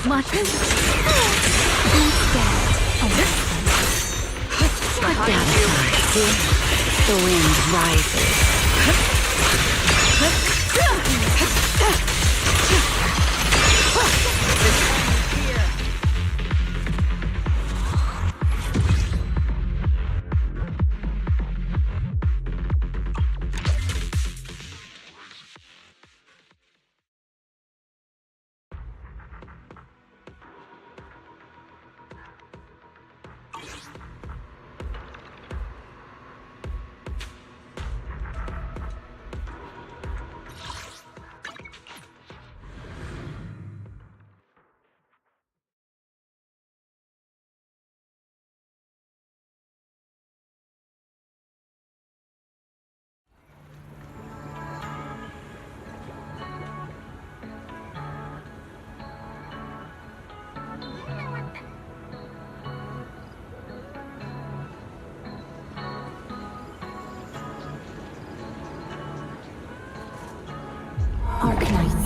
Watch me. Instead of this one. What downside? The wind rises. Arknights.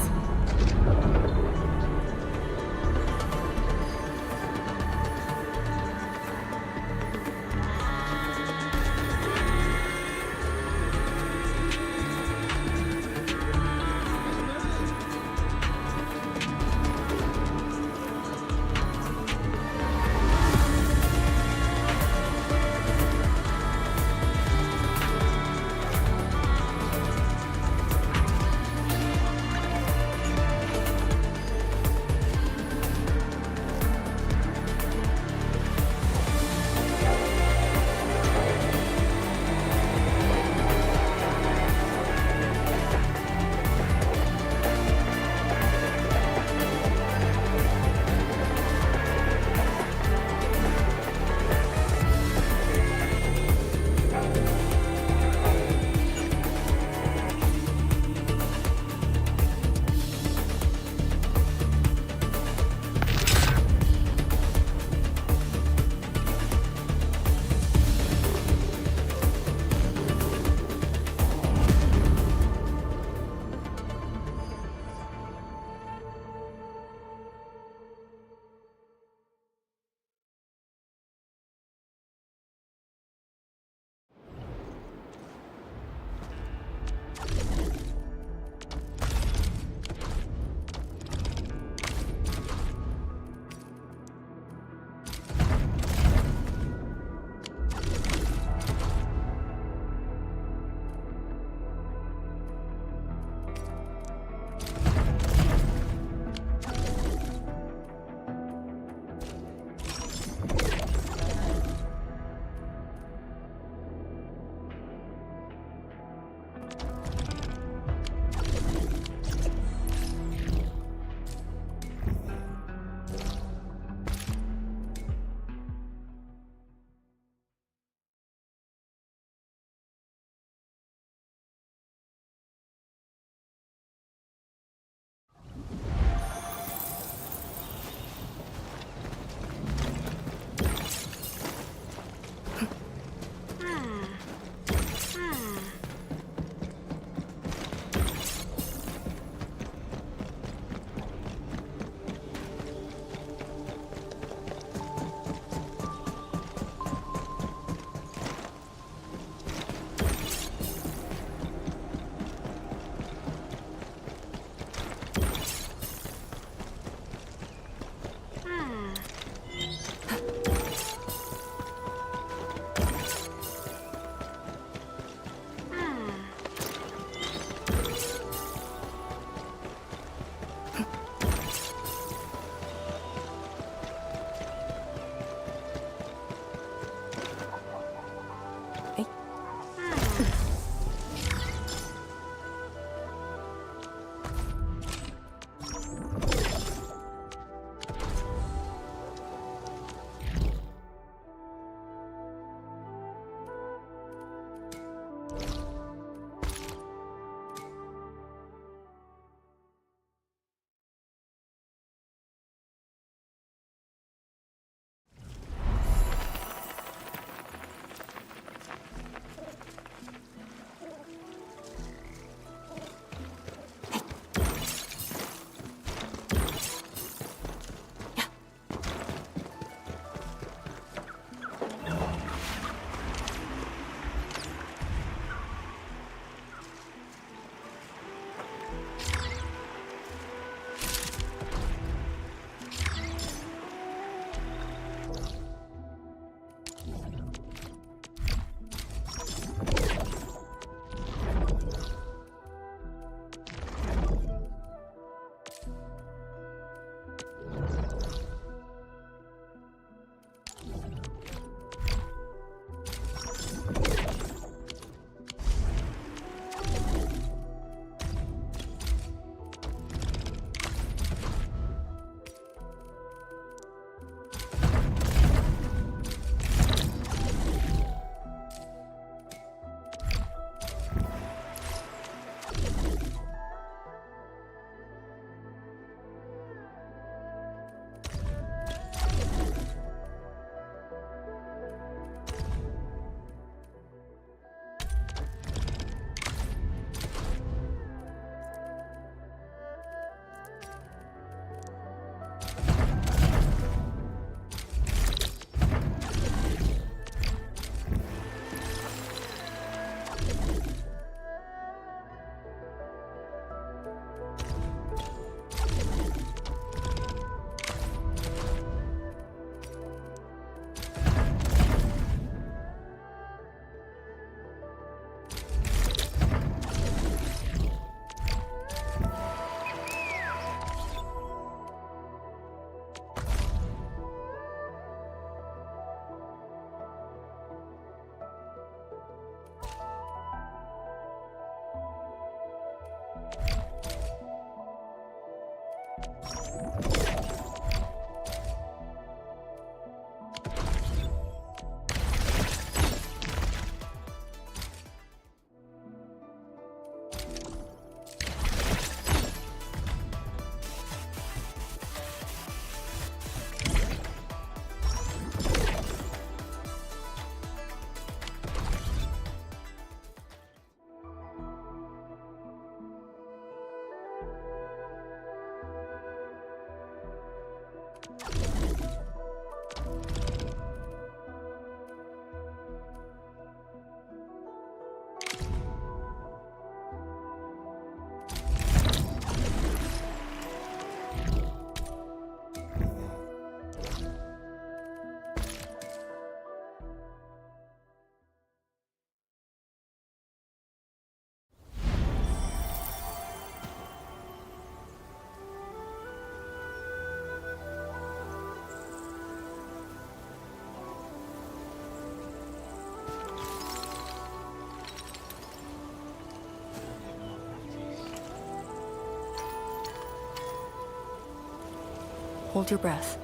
Hold your breath.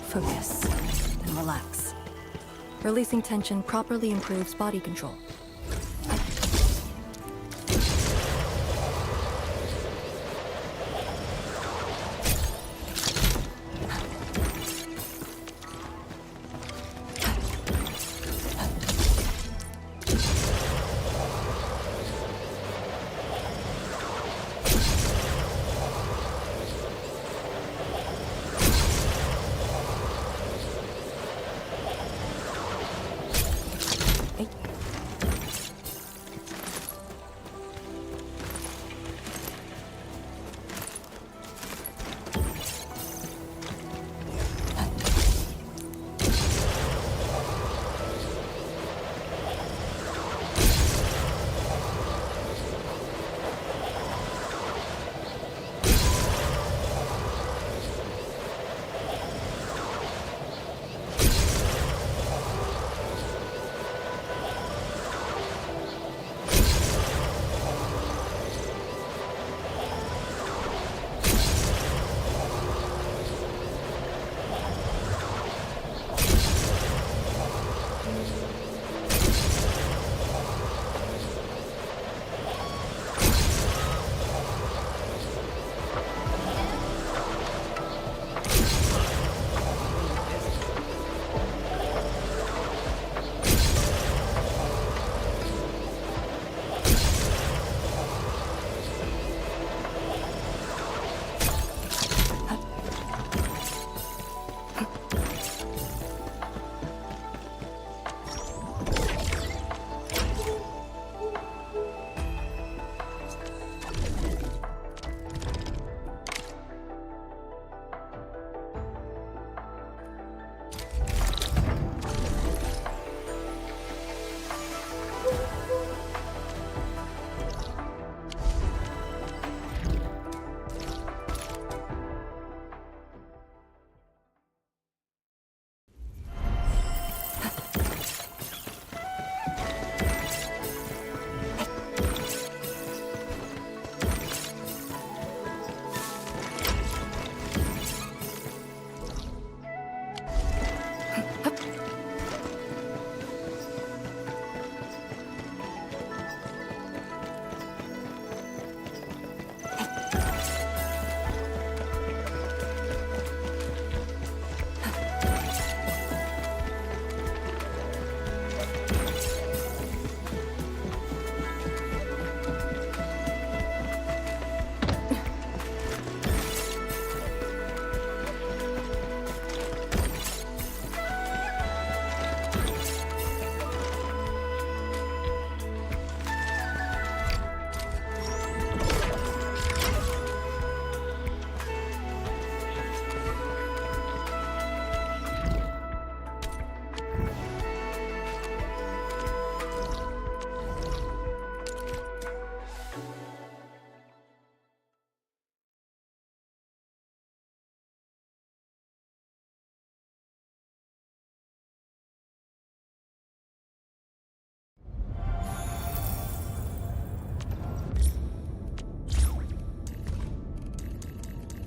Focus. Then relax. Releasing tension properly improves body control.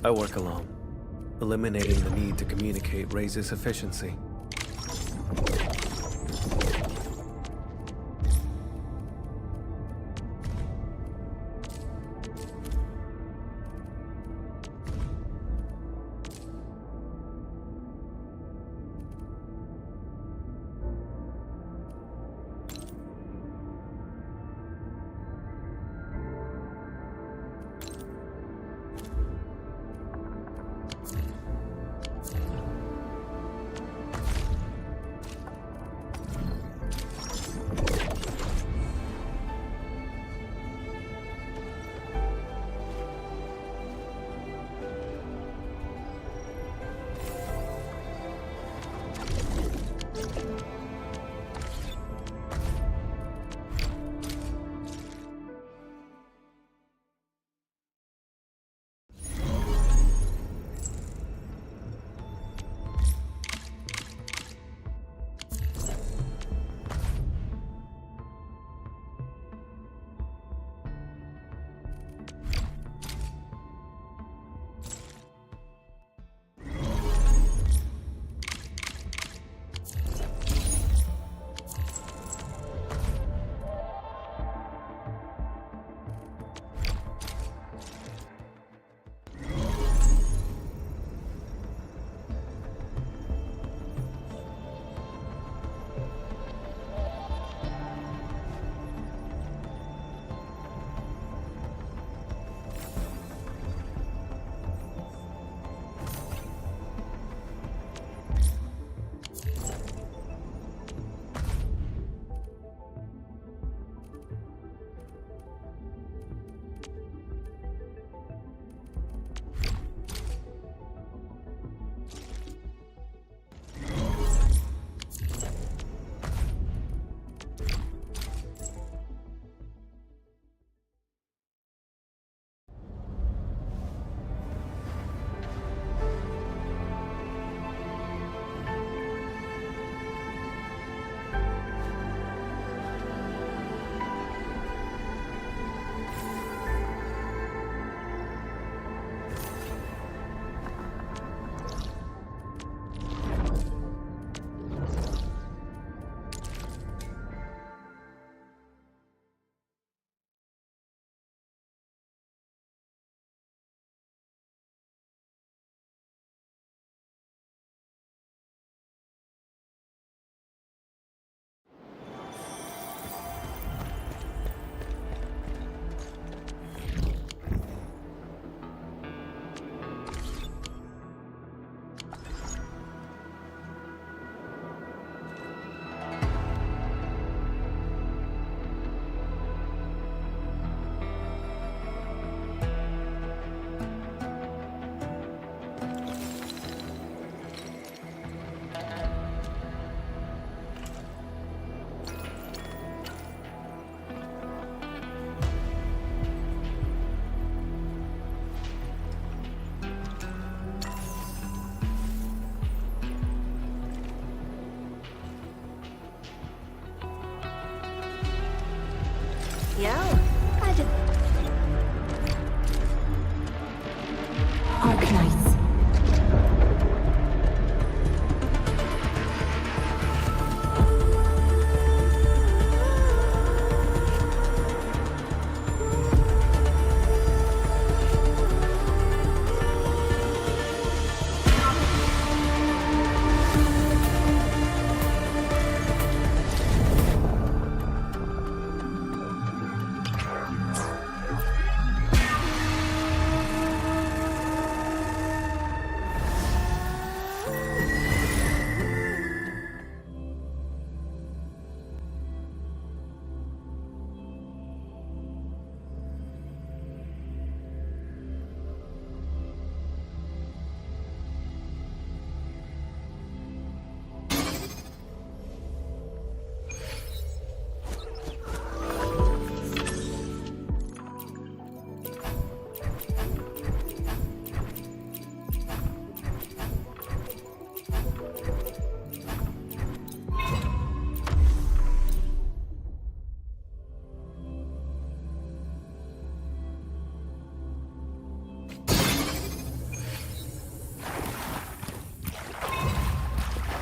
I work alone. Eliminating the need to communicate raises efficiency. Yo, I did. Arknights.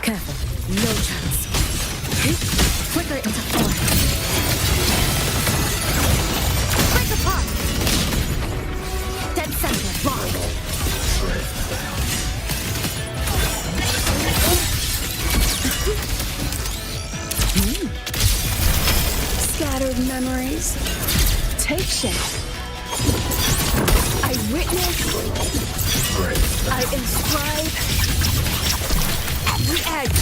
Careful. No chance. Flicker it into form. Break apart! Dead center. Lock. Scattered memories take shape. I witness. I inscribe. Every edge.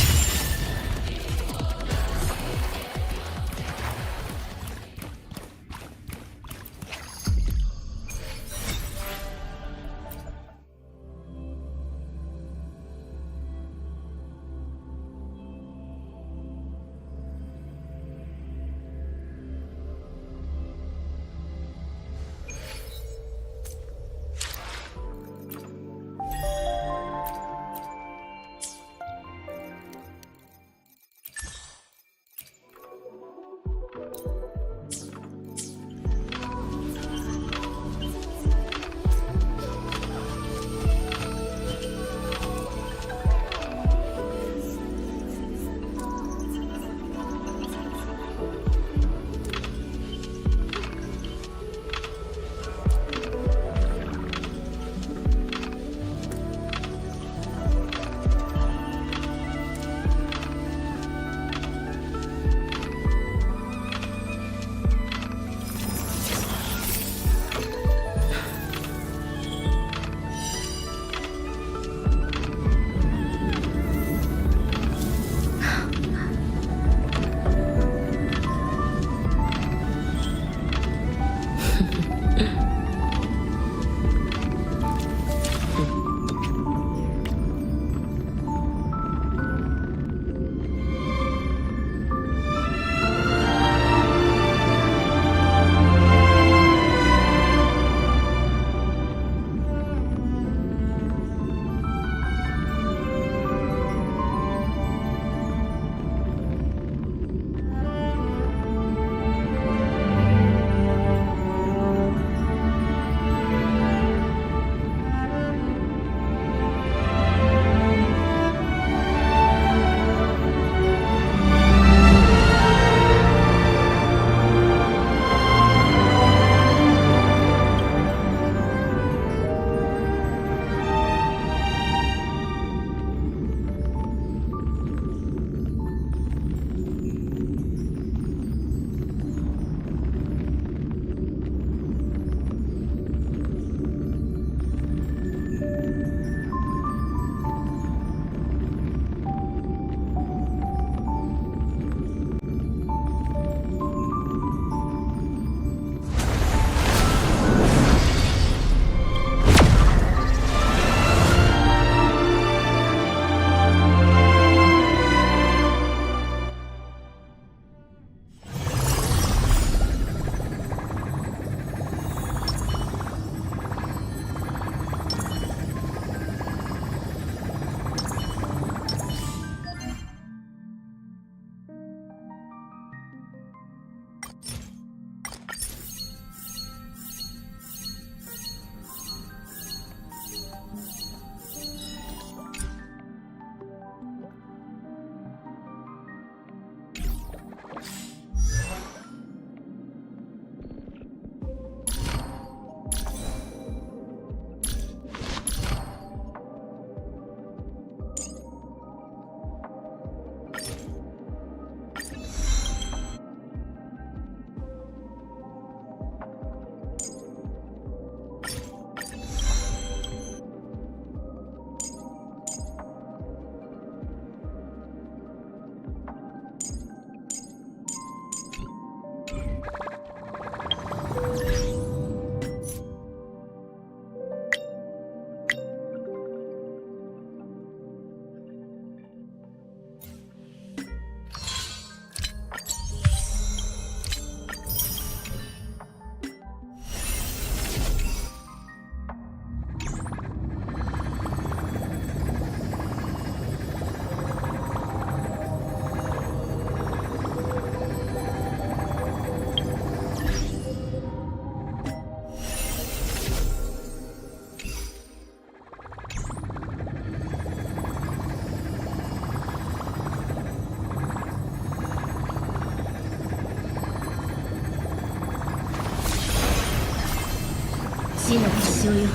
死の結晶よ、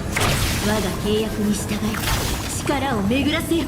我が契約に従い力を巡らせよ。